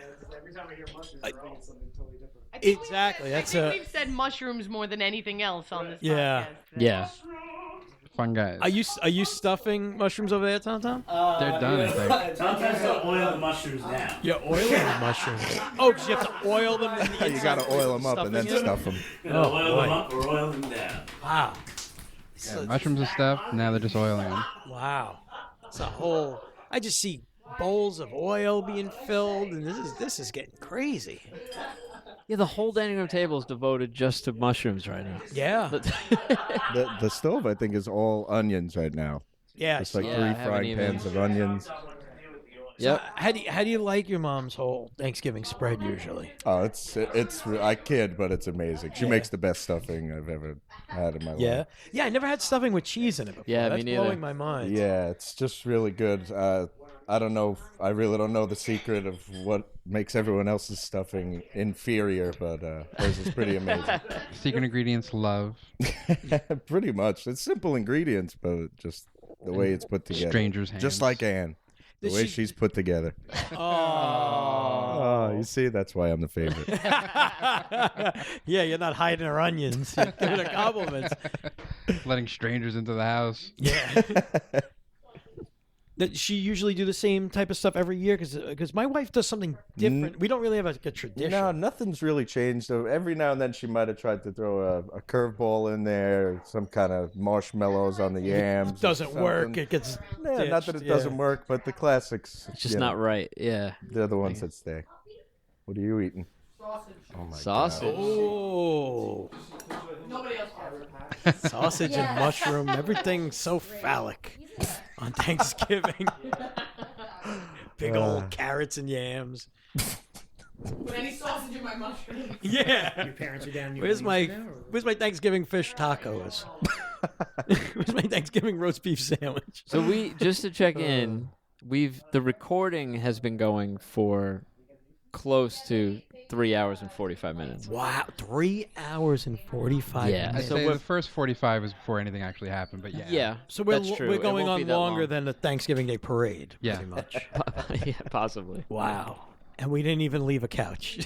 Exactly. I think we've said mushrooms more than anything else on this podcast. Yeah. Fun guys. Are you stuffing mushrooms over there, Tom? They're done, I think. Sometimes to oil the mushrooms now. You're oiling the mushrooms. Oh, because you have to oil them. In the You got to oil them up and then stuff them. Oil them up or oil them down. Wow. Yeah, mushrooms are stuffed. Now they're just oiling them. Wow. It's a whole. I just see bowls of oil being filled, and this is getting crazy. Yeah, the whole dining room table is devoted just to mushrooms right now. Yeah. The stove, I think, is all onions right now. Yeah. It's like I 3 haven't frying even- pans of onions. So how do you like your mom's whole Thanksgiving spread usually? Oh, it's I kid, but it's amazing. She makes the best stuffing I've ever had in my life. Yeah. I never had stuffing with cheese in it before. Yeah, me That's neither. blowing my mind. Yeah, it's just really good. I don't know. I really don't know the secret of what makes everyone else's stuffing inferior, but hers is pretty amazing. Secret ingredients: love. Pretty much. It's simple ingredients, but just the way it's put together. Strangers' hands. Just like Anne. The way she's put together. Oh, you see, that's why I'm the favorite. Yeah, you're not hiding her onions. You're giving her compliments. Letting strangers into the house. Yeah. Does she usually do the same type of stuff every year? Because my wife does something different. We don't really have a tradition. No, nothing's really changed. So every now and then she might have tried to throw a curveball in there, some kind of marshmallows on the yams. It doesn't work. It gets not that it doesn't work, but the classics. It's just not right. Yeah. They're the ones that stay. What are you eating? Sausage. Oh my Sausage. Oh. Nobody else Sausage and mushroom. Everything's so phallic on Thanksgiving. Big old carrots and yams. Put any sausage in my mushroom. Yeah. Your parents are down. Where's my Thanksgiving fish tacos? Where's my Thanksgiving roast beef sandwich? So we just to check in, the recording has been going for close to 3 hours and 45 minutes. Wow, 3 hours and 45 Yeah. minutes. I'd say the first 45 was before anything actually happened, but yeah. Yeah. So we're that's true. we're It going won't be on that longer long. than the Thanksgiving Day parade, Yeah. pretty much. Yeah, possibly. Wow. And we didn't even leave a couch.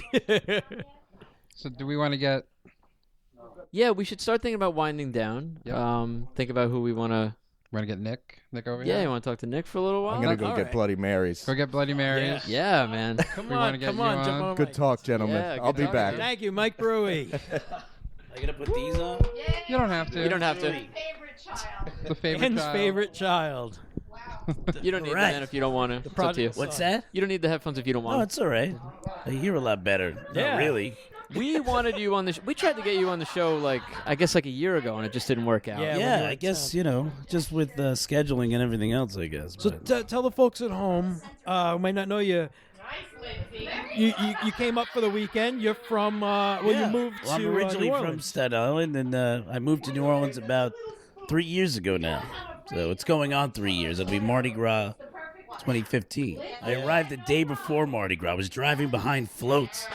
So do we want to get... Yeah, we should start thinking about winding down. Yep. Think about who we want to... Want to get Nick over Yeah, here? you want to talk to Nick for a little while? I'm going to go All get right. Bloody Marys. Go get Bloody Marys. Yeah, man. Come We wanna on, get come you on. on. Jump on Good my- talk, gentlemen. Yeah, I'll good be talk, back. Thank you, Mike Brewy. Are you gonna put these on? You don't have to. You don't have to. The favorite Ben's child. favorite child. You don't need Right. that if you don't want to. It's up to you. What's that? You don't need the headphones if you don't Oh, want it's all right. I hear a lot better. Yeah. Not really. We wanted you on the we tried to get you on the show like a year ago and it just didn't work out. Yeah. Yeah, we're I guess, just with scheduling and everything else, I guess. So but- tell the folks at home who might not know you. You came up for the weekend. You're from you moved Well, I'm to originally New from Orleans. Staten Island, and I moved to New Orleans about 3 years ago now. So it's going on 3 years. It'll be Mardi Gras 2015. I arrived the day before Mardi Gras. I was driving behind floats.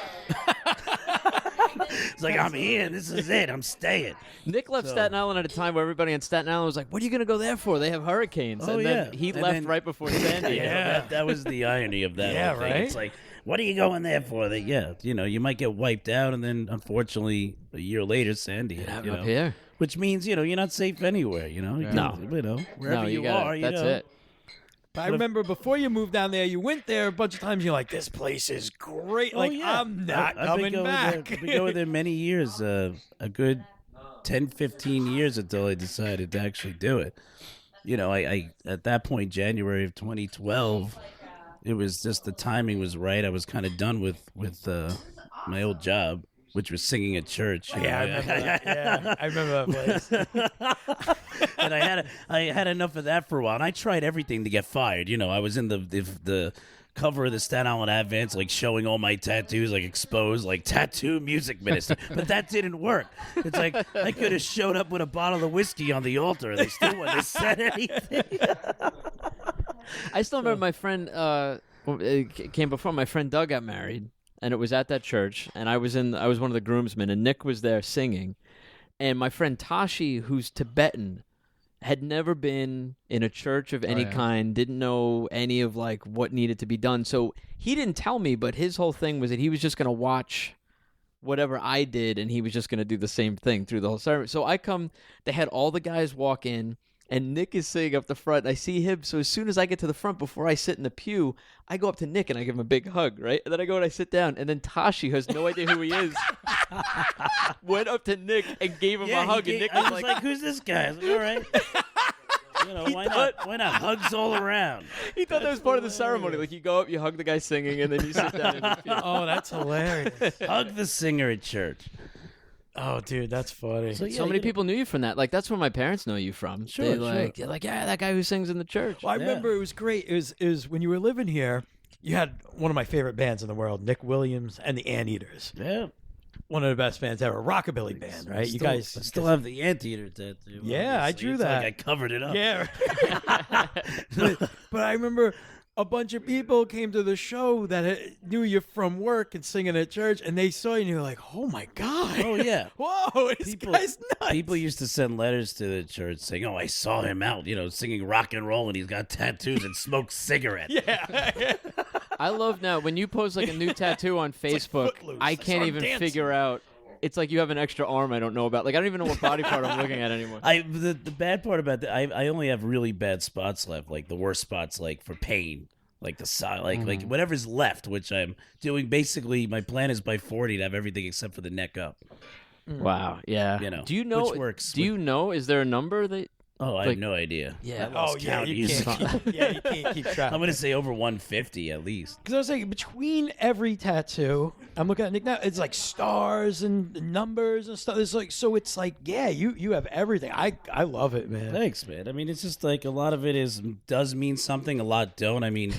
It's like, I'm here. This is it. I'm staying. Nick left So- Staten Island at a time where everybody in Staten Island was like, "What are you going to go there for? They have hurricanes." Oh, and then yeah. he And left then- right before Sandy. Yeah, that was the irony of that Yeah, whole thing. right? It's like, what are you going there for? You might get wiped out, and then unfortunately, a year later, Sandy hit, Up here. which means you're not safe anywhere. You No. can, wherever No, you gotta- are, that's it. But I remember before you moved down there, you went there a bunch of times. You're like, this place is great. Like, I'm not coming back. I've been going there many years, a good 10, 15 years until I decided to actually do it. You know, I at that point, January of 2012, it was just the timing was right. I was kind of done with my old job, which was singing at church. Yeah, I remember that. Yeah, I remember that place. And I had enough of that for a while. And I tried everything to get fired. You know, I was in the cover of the Staten Island Advance, like showing all my tattoos, like exposed, like tattoo music minister. But that didn't work. It's like I could have showed up with a bottle of whiskey on the altar, and they still wouldn't have said anything. I still remember my friend. It came before my friend Doug got married, and it was at that church, and I was one of the groomsmen, and Nick was there singing, and my friend Tashi, who's Tibetan, had never been in a church of any kind, didn't know any of like what needed to be done. So he didn't tell me, but his whole thing was that he was just going to watch whatever I did, and he was just going to do the same thing through the whole service. So they had all the guys walk in, and Nick is sitting up the front. I see him, so as soon as I get to the front, before I sit in the pew, I go up to Nick and I give him a big hug, right? And then I go and I sit down, and then Tashi, who has no idea who he is, went up to Nick and gave him a hug, and Nick I was was like, who's this guy? I was like, all right. You know, why not? Hugs all around. He thought that was part of the ceremony. Like, you go up, you hug the guy singing, and then you sit down in the pew. Oh, that's hilarious. Hug the singer at church. Oh, dude, that's funny. So many people knew you from that. Like, that's where my parents know you from. Sure, They're like, yeah, that guy who sings in the church. Well, I remember it was great. It was when you were living here, you had one of my favorite bands in the world, Nick Williams and the Anteaters. Yeah. One of the best bands ever. Rockabilly band, right? You guys still have the Anteater tattoo. Yeah, I drew that. Like I covered it up. Yeah. but I remember a bunch of people came to the show that knew you from work and singing at church, and they saw you and you were like, oh my God. Oh, yeah. Whoa, this guy's nuts. People used to send letters to the church saying, oh, I saw him out, singing rock and roll, and he's got tattoos and smokes cigarettes. Yeah. I love now, when you post like a new tattoo on Facebook, I can't even figure out. It's like you have an extra arm I don't know about. Like, I don't even know what body part I'm looking at anymore. The bad part about that, I only have really bad spots left, like the worst spots, like for pain. Like the side, like whatever's left, which I'm doing. Basically, my plan is by 40 to have everything except for the neck up. Wow, yeah. Do you know? Which works. Do you know? Is there a number that? Oh, I have no idea. Yeah. You can't keep track. I'm gonna say over 150 at least. Because I was saying, between every tattoo, I'm looking at Nick now. It's like stars and numbers and stuff. It's like, so it's like, yeah, you have everything. I love it, man. Thanks, man. I mean, it's just like a lot of it does mean something. A lot don't. I mean,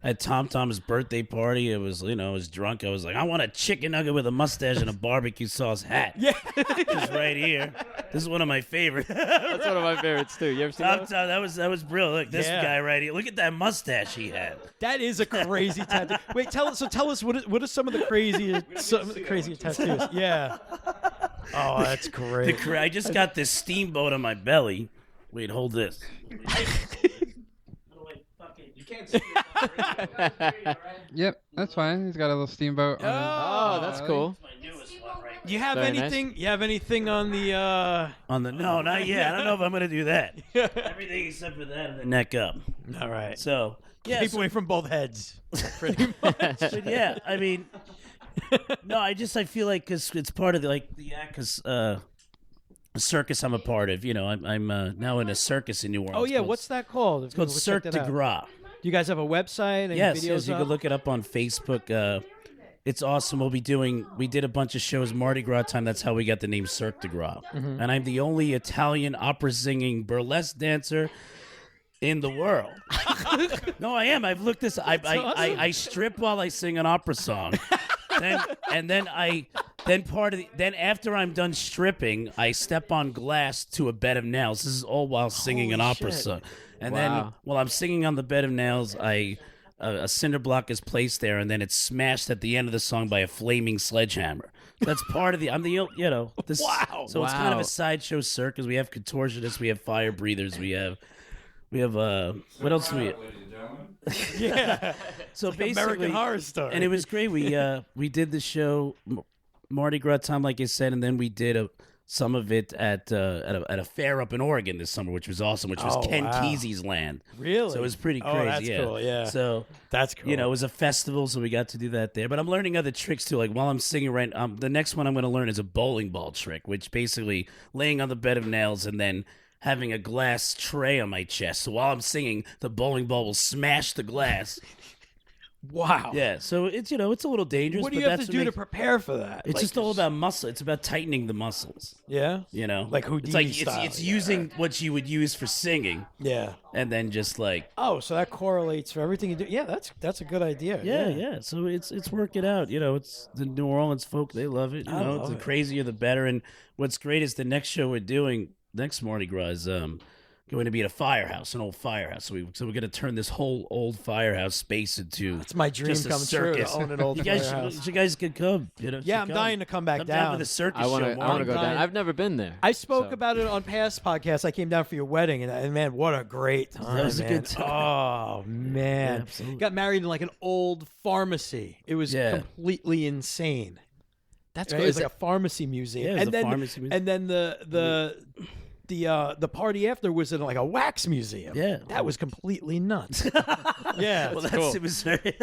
at Tom Tom's birthday party, I was drunk. I was like, I want a chicken nugget with a mustache and a barbecue sauce hat. Yeah, it's right here. This is one of my favorites. That's one of my favorites too. You ever seen that? That was brilliant. Look, this guy right here. Look at that mustache he had. That is a crazy tattoo. Wait, tell us what are some of the craziest tattoos? Yeah. Oh, that's great. I just got this steamboat on my belly. Wait, hold this. You can't see it. Yep, that's fine. He's got a little steamboat. Oh, that's cool. Do you have Very anything? nice. You have anything on the? No, not yet. I don't know if I'm gonna do that. Everything except for that and the neck up. All right. So keep away from both heads. Pretty much. But yeah, I mean, no, I feel like because it's part of the act, because a circus I'm a part of. I'm now in a circus in New Orleans. Oh yeah, what's that called? It's called Cirque de Gras. Do you guys have a website? And Yes, videos you up? can look it up on Facebook. It's awesome. We did a bunch of shows Mardi Gras time. That's how we got the name Cirque de Gras. Mhm. And I'm the only Italian opera singing burlesque dancer in the world. No, I am. I've looked this. I strip while I sing an opera song. Then after I'm done stripping, I step on glass to a bed of nails. This is all while singing an opera song. And then while I'm singing on the bed of nails, a cinder block is placed there, and then it's smashed at the end of the song by a flaming sledgehammer. That's part of this. Wow. So it's kind of a sideshow circus. We have contortionists, we have fire breathers, we have what else do we have? Yeah. So Like basically, American Horror Story. and it was great. We did the show Mardi Gras time, like I said, and then we did some of it at a fair up in Oregon this summer, which was awesome, which was Ken Kesey's land. Really? So it was pretty crazy. Oh, that's cool, yeah. So that's cool. You know, it was a festival, so we got to do that there. But I'm learning other tricks too. Like while I'm singing, the next one I'm going to learn is a bowling ball trick, which basically laying on the bed of nails and then having a glass tray on my chest. So while I'm singing, the bowling ball will smash the glass. Wow. Yeah, so it's it's a little dangerous. What do you have to do to prepare for that? It's just all about muscle. It's about tightening the muscles. Yeah? You know? Like Houdini it's style. it's using what you would use for singing. Yeah. And then just like Oh, so that correlates for everything you do. Yeah, that's a good idea. yeah. So it's working out. You know, it's the New Orleans folk, they love it. You I know, love the it. crazier the better. And what's great is the next show we're doing next Mardi Gras is going to be at a firehouse, an old firehouse. So we're going to turn this whole old firehouse space into That's my dream just a come true, to circus. own an old you guys, firehouse. You guys could come. You know, Yeah, should I'm dying to come back down for the circus I want show. to. I want to go down. I've never been there. I spoke about it on past podcasts. I came down for your wedding, and man, what a great time! That was a man. good time. Oh man, Yeah, absolutely. got married in like an old pharmacy. It was completely insane. That's It great. was like a pharmacy museum. Yeah, it was and a then, pharmacy museum. And then the party after was in like a wax museum. Yeah. That was completely nuts. Yeah. Well, it's that's cool. it was very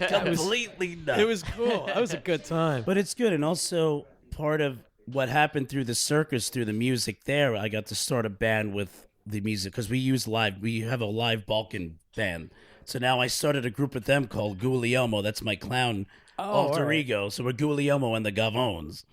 completely nuts. It was cool. That was a good time. But it's good, and also part of what happened through the circus, through the music there, I got to start a band with the music because we have a live Balkan band. So now I started a group with them called Guglielmo. That's my clown alter all right. ego. So we're Guglielmo and the Gavones.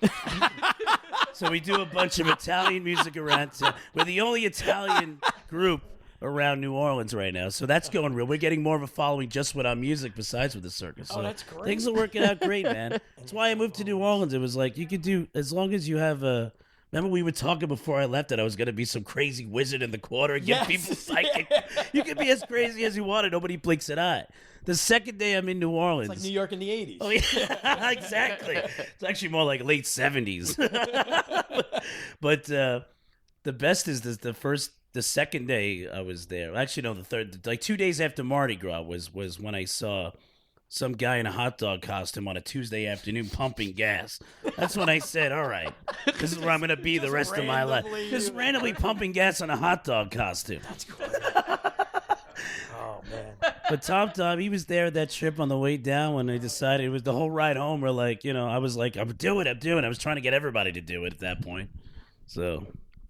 So we do a bunch of Italian music around. We're the only Italian group around New Orleans right now. So that's going real. We're getting more of a following just with our music besides with the circus. So that's great. Things are working out great, man. That's why I moved to New Orleans. It was like you could do, as long as you have a... Remember we were talking before I left that I was going to be some crazy wizard in the quarter and give people psychic. You can be as crazy as you want and nobody blinks an eye. The second day I'm in New Orleans. It's like New York in the 80s. Oh, yeah, exactly. It's actually more like late 70s. But the best is the second day I was there. Actually, no, the third, like 2 days after Mardi Gras was when I saw some guy in a hot dog costume on a Tuesday afternoon pumping gas. That's when I said, all right, this is where I'm going to be the rest of my life. Just randomly pumping gas on a hot dog costume. That's cool. Oh, man. But Tom, he was there that trip on the way down when I decided it was the whole ride home. We're like, I was like, I'm doing it. I was trying to get everybody to do it at that point. So,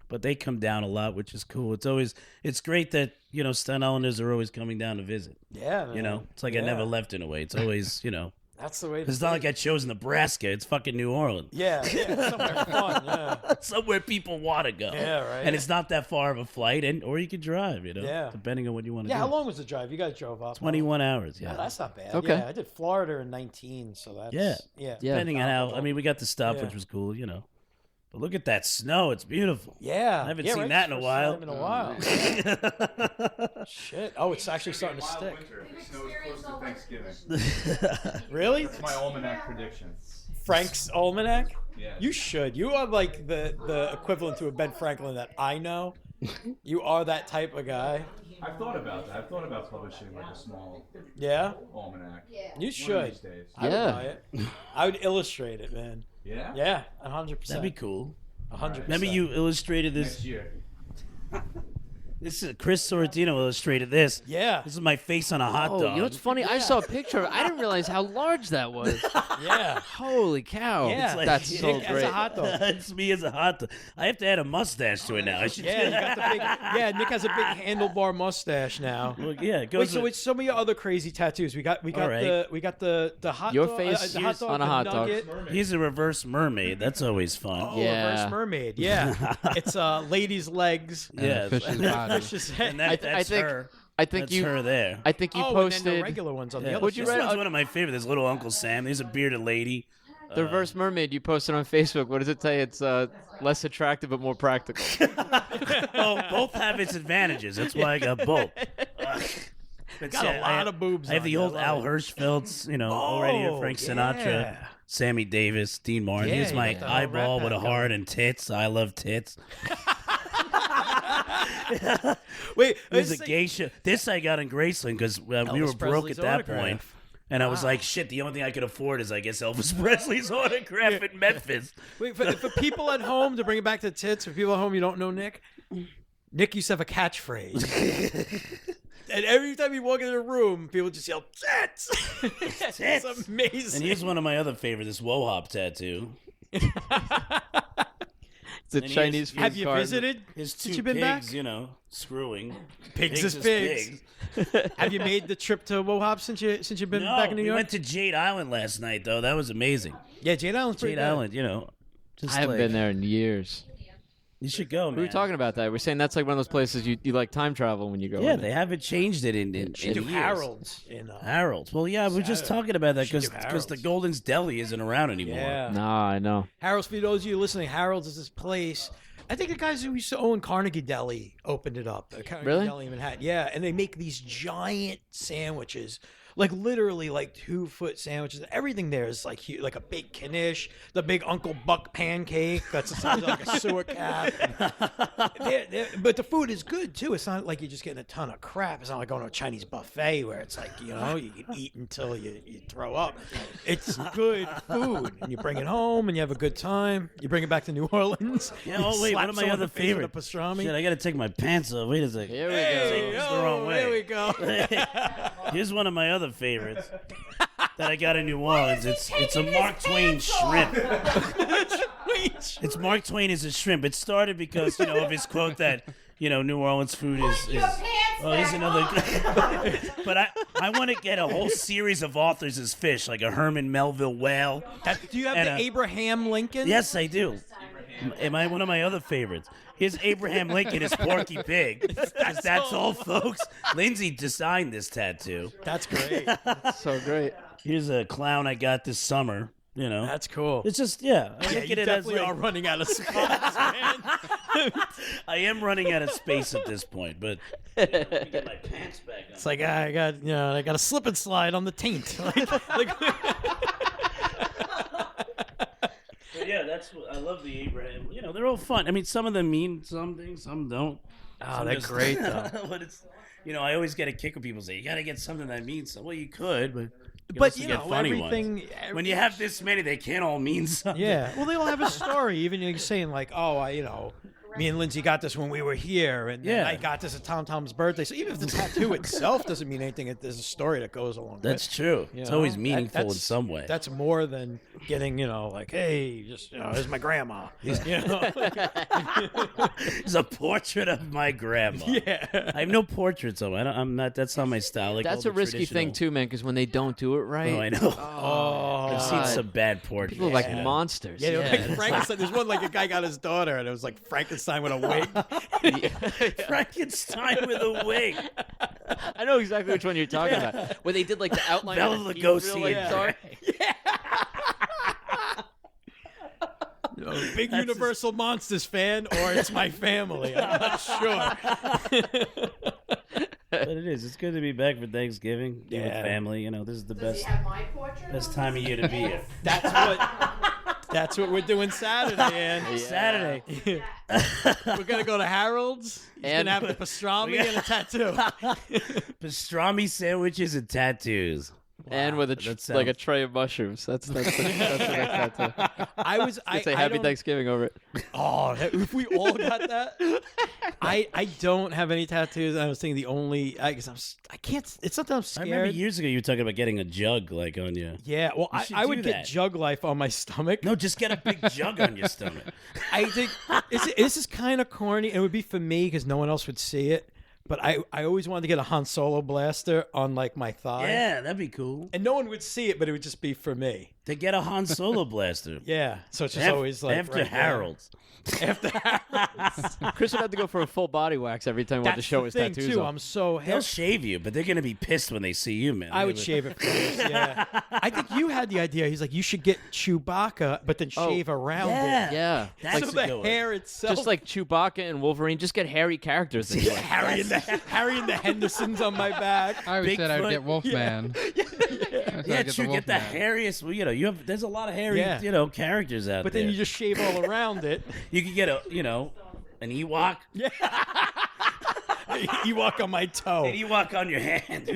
but they come down a lot, which is cool. It's great that, Staten Islanders are always coming down to visit. Yeah, man. It's like I never left in a way. It's always, That's the way to it's not like I chose Nebraska. It's fucking New Orleans. Yeah, somewhere fun, yeah. Somewhere people want to go. Yeah, right. And it's not that far of a flight, or you could drive, Yeah. depending on what you want to do. Yeah, how long was the drive? You guys drove up. 21 hours, yeah. Oh, that's not bad. Okay. Yeah, I did Florida in 19, so that's... Yeah. Yeah. Depending on how, we got the stop, Yeah. which was cool, But look at that snow. It's beautiful. Yeah. I haven't Yeah, seen right, that in a first while. time in a while. Shit. Oh, it's actually starting to stick. Snow is close to Thanksgiving. Really? That's my almanac prediction. Frank's Almanac? Yeah. You should. You are like the equivalent to a Ben Franklin that I know. You are that type of guy. I've thought about that. I've thought about publishing like a small almanac. You One of should. these days. I would buy it. I would illustrate it, man. Yeah? Yeah, 100%. That'd be cool. 100%. Remember you illustrated this? Next year. This is Chris Sorrentino illustrated this. Yeah. This is my face on a hot dog. You know what's funny? I saw a picture of it. I didn't realize how large that was. Yeah. Holy cow. Yeah. It's like- That's so Nick great. as a hot dog. It's me as a hot dog. I have to add a mustache to it now. I should. Yeah, you got the big. Yeah, Nick has a big handlebar mustache now. Well, yeah, it goes Wait, so with- wait, some of your other crazy tattoos. We got All right. the hot Your dog. face the hot dog, on a the hot dog. nugget. He's a reverse mermaid. That's always fun. Oh, reverse mermaid. Yeah, it's lady's legs. Yeah. Fish's body. Fish's head. And that's her. I think That's you. her there. I think you Oh, and then posted the regular ones on the Yeah. other Would you This side. read- one's one of my favorites. There's little Uncle Sam. There's a bearded lady. the reverse mermaid you posted on Facebook. What does it say? It's less attractive but more practical. Well, both have its advantages. That's why I got both. But Got a lot of boobs. I have on the you. old I Al love it. Hirschfelds, already here, Frank Sinatra, yeah. Sammy Davis, Dean Martin. Yeah, Here's you my got the whole eyeball Rat with a Pack heart and tits. I love tits. Wait, It was a let's see. geisha. This I got in Graceland because we Elvis were broke Presley's at that autograph. point. And I was like, shit, the only thing I could afford is, I guess, Elvis Presley's autograph in Memphis. Wait, for people at home, to bring it back to tits, for people at home you don't know Nick used to have a catchphrase. And every time you walk into a room, people just yell, tits! It's amazing. And here's one of my other favorites, this Wohop tattoo. It's a Chinese food Have you card. visited? His Since two you've been pigs, back? you know, screwing. Pigs is pigs. Have you made the trip to Wohop since you've been back in New York? We went to Jade Island last night, though. That was amazing. Yeah, Jade Island's pretty Jade good. Island, you know. Just I haven't like, been there in years. You should go, man. We were talking about that. We're saying that's like one of those places you like time travel when you go. Yeah, in. they haven't changed it in Should do years. Harold's. Harold's. Well, yeah, we're just talking about that Should do because the Harold's. Golden's Deli isn't around anymore. Yeah. Nah, I know. Harold's, for those of you listening, Harold's is this place. I think the guys who used to own Carnegie Deli opened it up. Carnegie Really? Deli in Manhattan. Yeah, and they make these giant sandwiches, like literally like 2-foot sandwiches. Everything there is like huge, like a big knish, the big Uncle Buck pancake that's the size of like a sewer cap. But the food is good too. It's not like you're just getting a ton of crap. It's not like going to a Chinese buffet where it's like, you know, you can eat until you throw up. It's good food, and you bring it home and you have a good time. You bring it back to New Orleans. Yeah, you oh wait, slap one of my someone in other the face with favorite a pastrami. Shit, I gotta take my pants off. Wait a second. Here we Hey, It's the wrong way. There we go. Here's one of my other favorites that I got in New Orleans. It's a Mark Twain shrimp. It's Mark Twain as a shrimp. It started because, you know, of his quote that, you know, New Orleans food is well, here's another. But I want to get a whole series of authors as fish, like a Herman Melville whale. Do you have And the Abraham Lincoln? Yes, I do. Am I one of my other favorites? Here's Abraham Lincoln as Porky Pig. That's all, folks. Lindsay designed this tattoo. That's great. So great. Here's a clown I got this summer. You know, That's cool. it's just I look you at it as definitely like, are running out of spots, man. I am running out of space at this point, but let me get my pants back on. It's like I got a slip and slide on the taint. like But yeah, that's what I love the Abraham. You know, they're all fun. I mean, some of them mean something, some don't. Oh, Some they're just- great though. But it's, you know, I always get a kick when people say you got to get something that means something. Well, you could, but But also you get know, funny everything. ones. When you have this many, they can't all mean something. Yeah. Well, they all have a story. Even you're saying like, oh, me and Lindsay got this when we were here, and then Yeah. I got this at Tom's birthday. So even if the tattoo itself doesn't mean anything, there's a story that goes along That's with it. true. You It's know? always meaningful in That's- some way. That's more than getting, like, hey, just, here's my grandma. You know? It's a portrait of my grandma. Yeah. I have no portraits of them. I'm not. That's not my style. Like That's all a the risky thing traditional- too, man. Because when they don't do it right, Oh, I know. Oh, I've seen God. some bad portraits. people are like you know. monsters. Yeah, Yeah, like Frankenstein. There's one like a guy got his daughter, and it was like Frankenstein with a wig. Frankenstein with a wig. I know exactly which one you're talking about. Where they did like the outline. Bela of the Lugosi real, like, and dark. Big Universal Monsters fan, or it's my family. I'm not sure. But it is. It's good to be back for Thanksgiving with Yeah. family. You know, this is the Does best he have my portrait? best time of year to be here. That's what we're doing Saturday, Ann. Yeah. Saturday. We're gonna go to Harold's. He's And- gonna have the pastrami and a tattoo. Pastrami sandwiches and tattoos. And with a That sounds- like a tray of mushrooms. That's the next tattoo. I was. Say I Happy don't- Thanksgiving over it. Oh, if we all got that, I don't have any tattoos. I was thinking the only because I can't. It's not that I'm I scared. remember years ago you were talking about getting a jug like on you. Yeah, well, You should I do would that. get jug life on my stomach. No, just get a big jug on your stomach. I think this is kind of corny. It would be for me because no one else would see it. But I always wanted to get a Han Solo blaster on like my thigh. Yeah, that'd be cool. And no one would see it, but it would just be for me. To get a Han Solo blaster. Yeah. So it's just always like after right there. Harold's. After Harold's. Chris would have to go for a full body wax every time he wanted to That's show the his thing tattoos too. off. I'm so They'll shave you, but they're gonna be pissed when they see you, man. I would shave it first. Yeah. I think you had the idea. He's like, you should get Chewbacca, but then shave around yeah. it. Yeah. That's so a the good one. hair itself. Just like Chewbacca and Wolverine, just get hairy characters. This way. Harry and the Hendersons on my back. I always said I would Bigfoot. get Wolfman. Yeah, true. Get the hairiest. Well, you have. There's a lot of hairy, Yeah. characters out But there. then you just shave all around it. You could get an Ewok. Yeah. Ewok on my toe. An Ewok on your hand.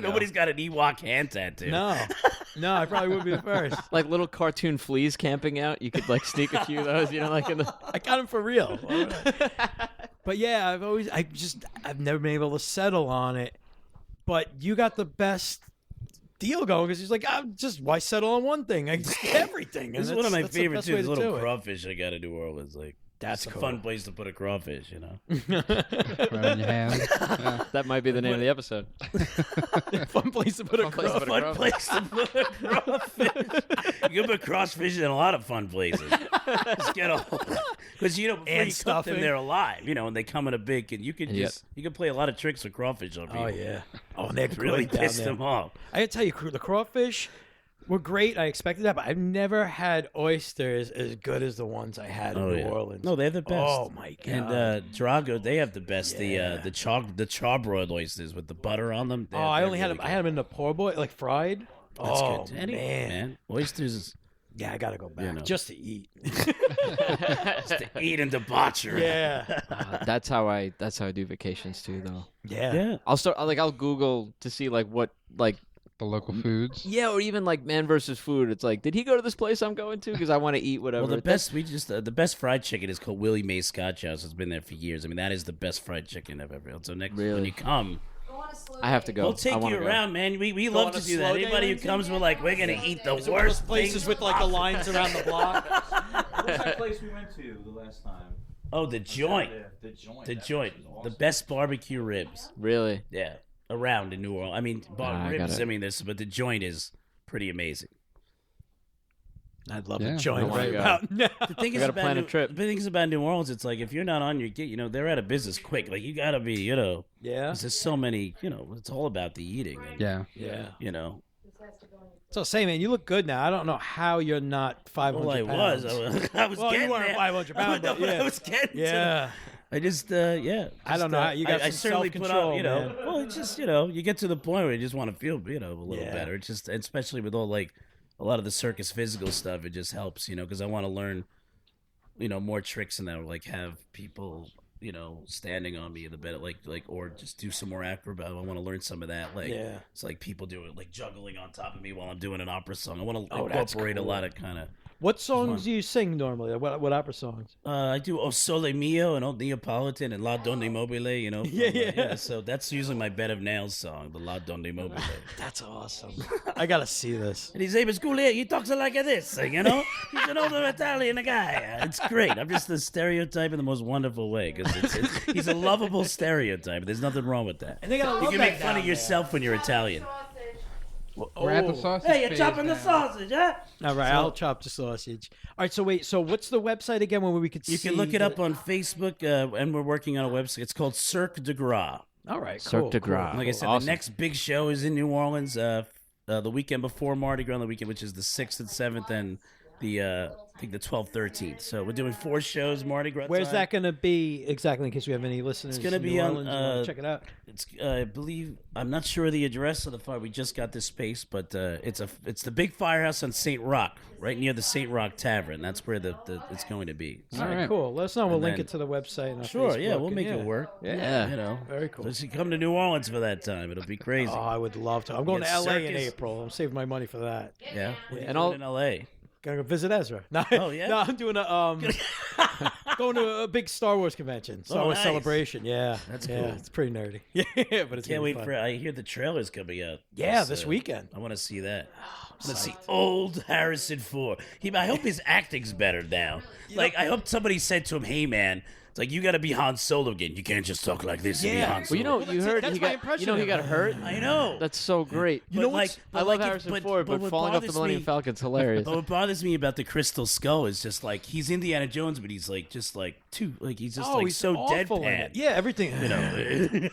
Nobody's got an Ewok hand tattoo. No, I probably would be the first. Like little cartoon fleas camping out. You could like sneak a few of those, like in the. I got them for real. But yeah, I've never been able to settle on it. But you got the best deal going because he's like, why settle on one thing? I just get everything. This is one of my favorites too. This little crawfish I got in New Orleans. Like that's a cool. fun place to put a crawfish. Right on your hand. That might be the name of the episode. Fun place to put a crawfish. Fun place to put a crawfish. You can put crawfish in a lot of fun places. Just get a because before you cook them, they're alive. And they come in a big, and you can you can play a lot of tricks with crawfish on people. Oh yeah. Oh, and they're really good down pissed there. them off. I gotta tell you, the crawfish were great. I expected that, but I've never had oysters as good as the ones I had in New Orleans. No, they're the best. Oh my god! And Drago, they have the best. The charbroiled oysters with the butter on them. I only had them. I had them in the poor boy, like fried. That's good. Anyway, man. Oysters. Yeah, I gotta go back just to eat. Just to eat and debauchery. Yeah. That's how I do vacations too, though. Yeah. I'll Google to see what the local foods. Yeah, or even man versus food. It's like, did he go to this place I'm going to? Because I want to eat whatever. Well, the best fried chicken is called Willie Mae's Scotch House. It's been there for years. I mean, that is the best fried chicken I've ever had. So when you come, I have to go. We'll take you around, man. We love to do that. Anybody who comes, we're like, we're gonna eat the worst places with the lines around the block. What was that place we went to the last time? Oh, the joint. The joint. The joint. Awesome. The best barbecue ribs. Really? Yeah. Around in New Orleans. I mean, ribs. But the joint is pretty amazing. I'd love a joint right about now. The thing is about the thing is about New Orleans, it's like if you're not on your gig, they're out of business quick. Like you gotta be, Yeah. There's so many, it's all about the eating. And, Yeah. So say, man, you look good now. I don't know how you're not 500 pounds. I was well, getting you weren't there. 500 pounds. But I was getting yeah. I just, I don't know. You got some certainly put self-control, out, man. Well, it's just, you get to the point where you just want to feel, a little better. It's just, especially with all a lot of the circus physical stuff, it just helps, because I want to learn, more tricks and that, have people, standing on me in the bed, or just do some more acrobat. I want to learn some of that. It's like people do it, juggling on top of me while I'm doing an opera song. I want to incorporate a lot of kind of. What songs do you sing normally? What opera songs? I do O Sole Mio and Old Neapolitan and La Donne Mobile, Yeah. So that's usually my Bed of Nails song, the La Donne Mobile. That's awesome. I got to see this. And he's able to he talks like this, He's an older Italian guy. It's great. I'm just the stereotype in the most wonderful way because he's a lovable stereotype. There's nothing wrong with that. And they gotta you love can that make fun of yourself when you're Italian. We're at the sausage. Hey, you're chopping the sausage, huh? All right, I'll chop the sausage. All right, so wait, what's the website again where we could see? You can look it up on Facebook, and we're working on a website. It's called Cirque de Gras. All right, cool. Cirque de Gras. Like I said, Awesome. the next big show is in New Orleans the weekend before Mardi Gras, the weekend which is the 6th and 7th, and the I think the 12th, 13th. So we're doing 4 shows Mardi Gras. Where's time. that going to be exactly? In case we have any listeners, It's going to in be New on. Orleans, you wanna check it out. It's I believe I'm not sure the address of the fire. We just got this space, but it's the big firehouse on St. Rock, right near the St. Rock Tavern. That's where the it's going to be. All right, cool. Let us know. We'll link it to the website. And our Sure, Facebook, yeah, we'll and make it work. Yeah, very cool. Let's come to New Orleans for that time. It'll be crazy. Oh, I would love to. I'm going to Get LA in circus. April. I'm saving my money for that. Yeah, what are you And doing in LA. Gonna go visit Ezra. No, Oh, yeah? No, I'm doing a going to a big Star Wars convention. Star Wars nice. celebration. Yeah, That's yeah, cool. It's pretty nerdy. Yeah, but it's Can't gonna be wait fun. for. I hear the trailer's coming out. Yeah, this weekend. I want to see that. Let's see old Harrison Ford. I hope his acting's better now. I hope somebody said to him, "Hey, man." It's like you got to be Han Solo again. You can't just talk like this and be Han Solo. Well, you heard he got he got hurt. I know. That's so great. You know what? I love Harrison Ford, but what falling off the bothers Millennium me- Falcon's hilarious. But what bothers me about the Crystal Skull is just he's Indiana Jones, but he's he's just he's so awful in deadpan. it. Yeah, everything. You know.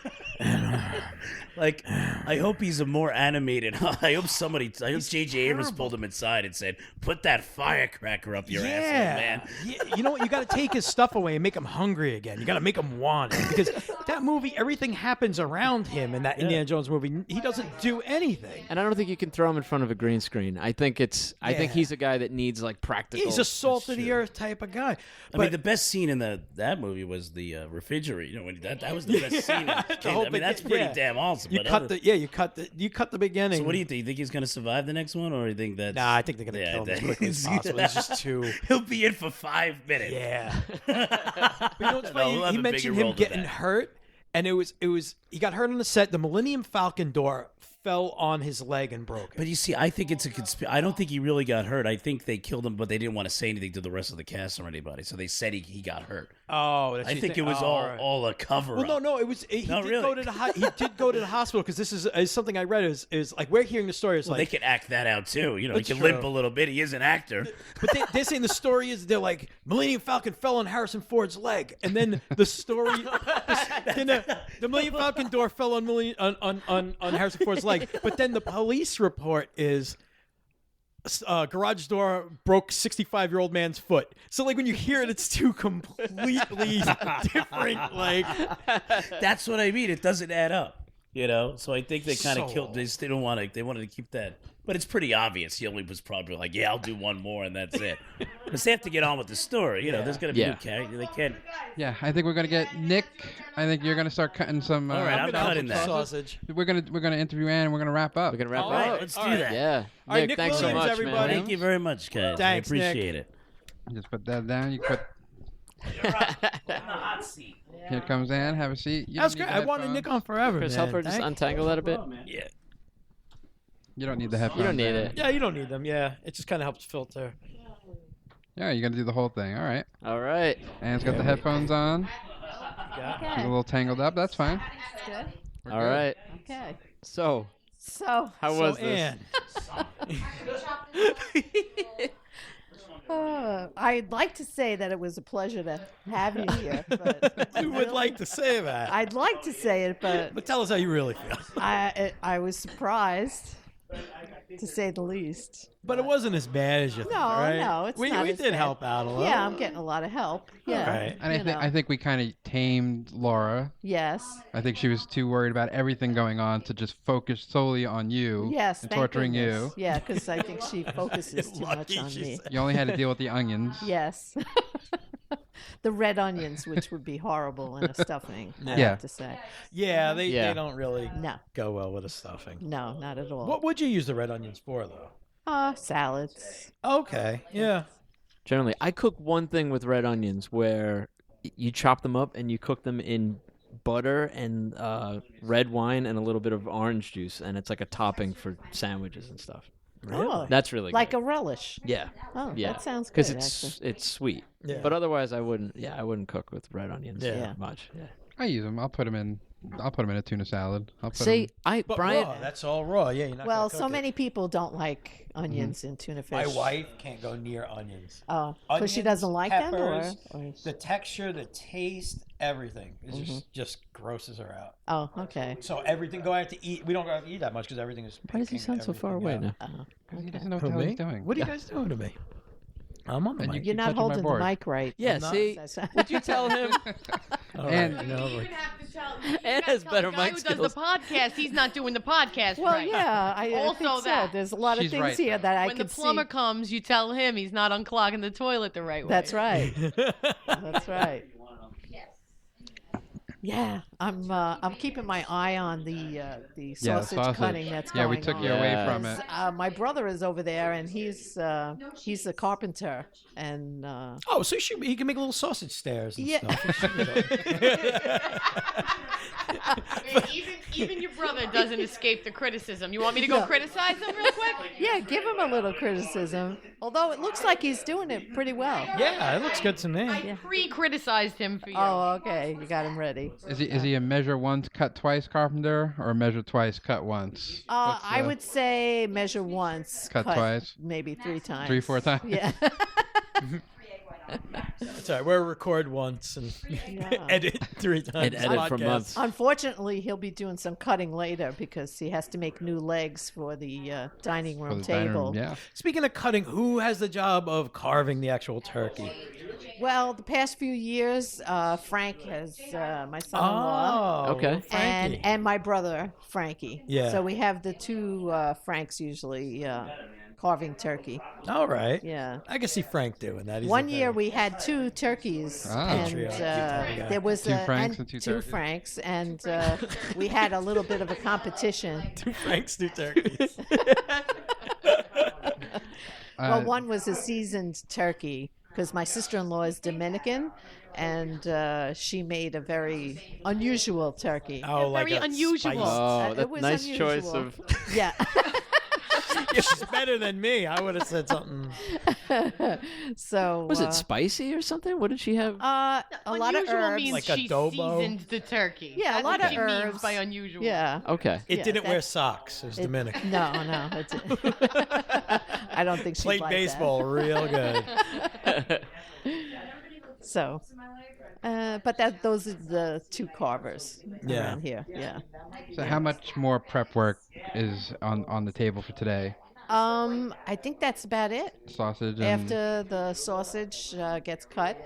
Like, I hope he's a more animated. I hope J.J. Abrams pulled him inside and said, "Put that firecracker up your asshole, man." Yeah, you know what? You got to take his stuff away and make him hungry again. You got to make him want it because that movie, everything happens around him in that Indiana Jones movie. He doesn't do anything. And I don't think you can throw him in front of a green screen. I think he's a guy that needs like practical. He's a salt of the earth type of guy. I mean, the best scene in that movie was the refrigerator. You know, when that was the best scene. I mean, that's pretty damn awesome. You cut the beginning. So what do you think? You think he's gonna survive the next one, or you think that? Nah, I think they're gonna kill him as quickly as possible. It's just too. He'll be in for 5 minutes. Yeah. But you know what's funny? He mentioned him getting hurt, and it was he got hurt on the set. The Millennium Falcon door fell on his leg and broke it. But you see, I think it's a I don't think he really got hurt. I think they killed him, but they didn't want to say anything to the rest of the cast or anybody, so they said he got hurt. Oh, I think it was all a cover up. Well, no, it was. He did go to the hospital because this is something I read. Is like we're hearing the story. It's well, like they can act that out too. You know, he can limp a little bit. He is an actor. But they're saying the story is they're like Millennium Falcon fell on Harrison Ford's leg, and then the story, the Millennium Falcon door fell on Harrison Ford's leg. But then the police report is. Garage door broke 65-year-old man's foot. So like when you hear it, it's two completely different. Like that's what I mean. It doesn't add up, you know. So I think they kind of killed. They don't want to. They wanted to keep that, but it's pretty obvious. He only was probably like, "Yeah, I'll do one more, and that's it." Because they have to get on with the story. You know, there's gonna be new character. They can't. Yeah, I think we're gonna get Nick. I think you're gonna start cutting some. All right, I'm cutting that sausage. We're gonna interview Ann. And we're gonna wrap up. We're gonna wrap up. All right, let's do that. Yeah. All right, Nick, thanks Williams, so much, everybody. man. Thank you very much, guys. Thanks, I appreciate Nick. it. Just put that down. You put. You're on the hot seat. Here comes Ann. Have a seat. That's great. I wanted Nick on forever. Chris, man. help her just untangle that a bit. Yeah. You don't need the headphones. You don't need it. Yeah, you don't need them. Yeah, it just kind of helps filter. Yeah, you're gonna do the whole thing. All right. All right. Ann's got the headphones on. Okay. She's a little tangled up. That's fine. Good. All right. Okay. So how was this? I'd like to say that it was a pleasure to have you here. But You would like to say that. I'd like to say it, but tell us how you really feel. I was surprised, to say the least. But it wasn't as bad as you No, thought, right? no, it's we not We as did bad. help out a lot. Yeah, I'm getting a lot of help. Yeah. Right. And I think we kind of tamed Laura. Yes. I think she was too worried about everything going on to just focus solely on you. Yes. And thank torturing goodness. you. Yeah, because I think she focuses too much on me. You only had to deal with the onions. Yes. The red onions, which would be horrible in a stuffing, I Yeah. have to say. Yeah, they don't really No. go well with a stuffing. No, not at all. What would you use the red onions for, though? Salads. Okay, yeah. Generally, I cook one thing with red onions where you chop them up and you cook them in butter and red wine and a little bit of orange juice, and it's like a topping for sandwiches and stuff. Oh, That's really like good. a relish. Yeah. Oh, yeah. that sounds good. Because actually. it's sweet. Yeah. But otherwise, I wouldn't cook with red onions Yeah. much. Yeah. I use them. I'll put them in a tuna salad. I'll put See, 'em- But Brian. raw, that's all raw. Yeah, you're not Well, gonna cook so it. many people don't like onions in tuna fish. My wife can't go near onions. Oh, because she doesn't like them, or the texture, the taste, everything. It just grosses her out. Oh, okay. So everything go out to eat. We don't go out to eat that much because everything is. Why does he sound so far away now? He doesn't know what Who, the hell me? he's doing. What are you guys doing to me? I'm on the And mic. You're not touching my holding the board. mic right. Yeah, I'm not. see, would you tell him? All right, And- you know, You like- have to tell. Ann has better the guy mic who skills. does the podcast. He's not doing the podcast Well, right. yeah, I Also think so. that. There's a lot of She's things right, here though. that I When can the plumber see. comes, you tell him he's not unclogging the toilet the right way. That's right. That's right. Yeah, I'm keeping my eye on the sausage cutting that's Yeah, going we took on. you away from it. My brother is over there, and he's a carpenter, and Oh, so he can make little sausage stairs and Yeah. stuff. Even your brother doesn't escape the criticism. You want me to go criticize him real quick? yeah, give him a little criticism. Although it looks like he's doing it pretty well. Yeah, it looks good to me. I pre-criticized him for you. Oh, okay, you got him ready. Is he a measure once, cut twice carpenter, or a measure twice, cut once? What's I the- would say measure once, Cut twice? maybe 3 times. 3-4 times? Yeah. That's all right. We'll record once and edit 3 times. And edit for months. Unfortunately, he'll be doing some cutting later because he has to make new legs for the dining room table. Speaking of cutting, who has the job of carving the actual turkey? Well, the past few years, Frank has my son-in-law. Oh, okay. And my brother, Frankie. Yeah. So we have the two Franks usually carving turkey. All right. Yeah. I can see Frank doing that. He's One year we had 2 turkeys, and there was 2 Franks and 2 2 turkeys. Franks, and we had a little bit of a competition. 2 Franks, 2 turkeys. Well, one was a seasoned turkey because my sister-in-law is Dominican, and she made a very unusual turkey. Oh, like very a unusual. spice. Oh, It that's was nice unusual. choice of. Yeah. She's better than me. I would have said something. So Was it spicy or something? What did she have? a lot of Unusual herbs. means Like she adobo? seasoned the turkey. Yeah, That's a lot what of she means herbs. by unusual. Yeah. Okay. It Yeah, didn't wear that's- socks. It was Dominican. No. I don't think she Played liked baseball real good. that. So, but those are the 2 carvers Yeah. around here. Yeah. So how much more prep work is on the table for today? I think that's about it. Sausage and... After the sausage gets cut,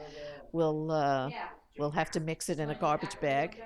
we'll have to mix it in a garbage bag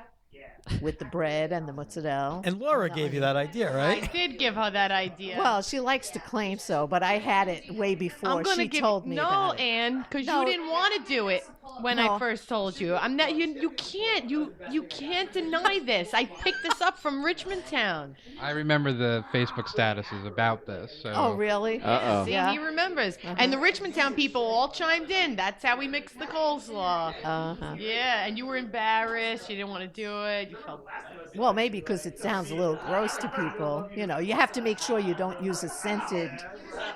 with the bread and the mozzarella. And Laura gave you that idea, I right? did give her that idea. Well, she likes to claim so, but I had it way before I'm gonna she give told me no, about it. Anne, because No. you didn't want to do it when No. I first told you. I'm not. You can't. You can't deny this. I picked this up from Richmond Town. I remember the Facebook statuses about this. So. Oh, really? Uh-oh. See, Yeah. he remembers. And the Richmond Town people all chimed in. That's how we mixed the coleslaw. Uh-huh. Yeah, and you were embarrassed. You didn't want to do it. You felt bad. Well, maybe because it sounds a little gross to people. You know, you have to make sure you don't use a scented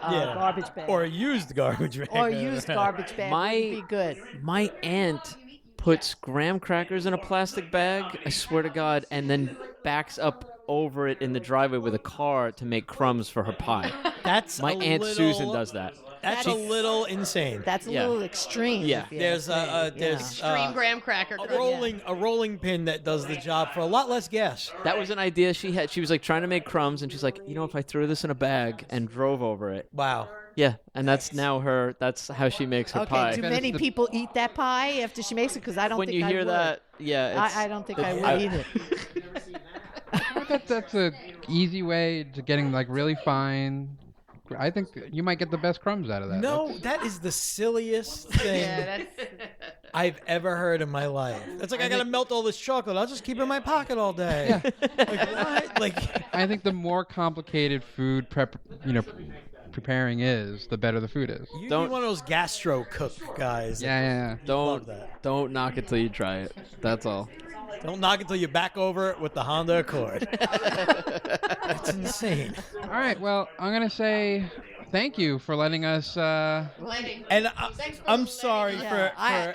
garbage bag. Or a used garbage bag. Or a used garbage bag would be good. My aunt puts graham crackers in a plastic bag, I swear to God, and then backs up over it in the driveway with a car to make crumbs for her pie. That's my a Aunt little- Susan does that. That's a little insane. That's a little extreme. Yeah. if you There's ask me. Extreme graham cracker. a rolling pin that does the job for a lot less gas. That was an idea she had. She was like trying to make crumbs, and she's like, you know, if I threw this in a bag and drove over it. Wow. Yeah, and that's now her. That's how she makes her Okay, pie. do many people eat that pie after she makes it? Because I don't When think you I hear would. that, yeah, it's- I don't think I it's- would either. That's a easy way to getting like really fine. I think you might get the best crumbs out of that. No, that is the silliest thing I've ever heard in my life. It's like I gotta melt all this chocolate. I'll just keep it in my pocket all day. Like what? Like I think the more complicated food preparing is, the better the food is. you'd be one of those gastro cook guys. Yeah. Don't knock it till you try it. That's all. Don't knock it till you back over it with the Honda Accord. That's insane. All right. Well, I'm gonna say thank you for letting us. And I'm sorry for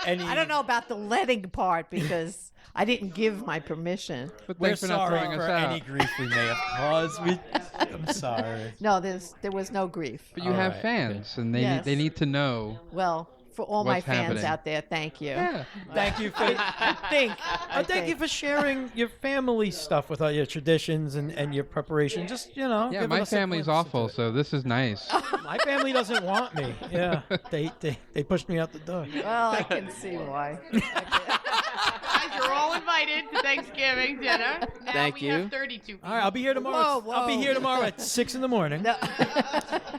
any. I don't know about the letting part because I didn't give my permission. But We're thanks for not sorry throwing us for out. any grief we may have caused. I'm sorry. No, there was no grief. But you have fans, and they Yes. they need to know. Well, for all my What's fans happening. out there, thank you. Yeah. Thank you for thank you for sharing your family stuff with all your traditions and your preparation. Just Yeah, giving my us a family's glimpse awful, so this is nice. My family doesn't want me. Yeah, they pushed me out the door. Well, I can see why. Guys, you're all invited to Thanksgiving dinner. Now Thank we you. have 32 people. All right, I'll be here tomorrow. Whoa, I'll be whoa. here tomorrow at 6 a.m.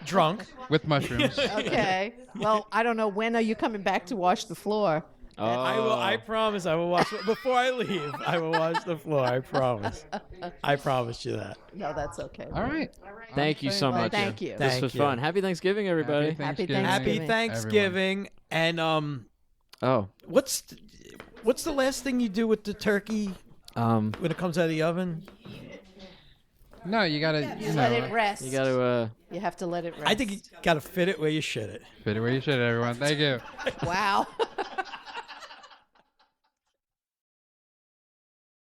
Drunk with mushrooms. Okay. Well, I don't know. When are you coming back to wash the floor? I will. I promise. I will wash before I leave. I will wash the floor. I promise. I promise you that. No, that's okay. All right. Thank you so Well, much. thank you. This Thank was you. fun. Happy Thanksgiving, everybody. Happy Happy Thanksgiving. And Oh. what's the last thing you do with the turkey when it comes out of the oven? No, you gotta. Let it rest. You gotta. You have to let it rest. I think you gotta fit it where you should it. Fit it where you should, everyone. Thank you. Wow.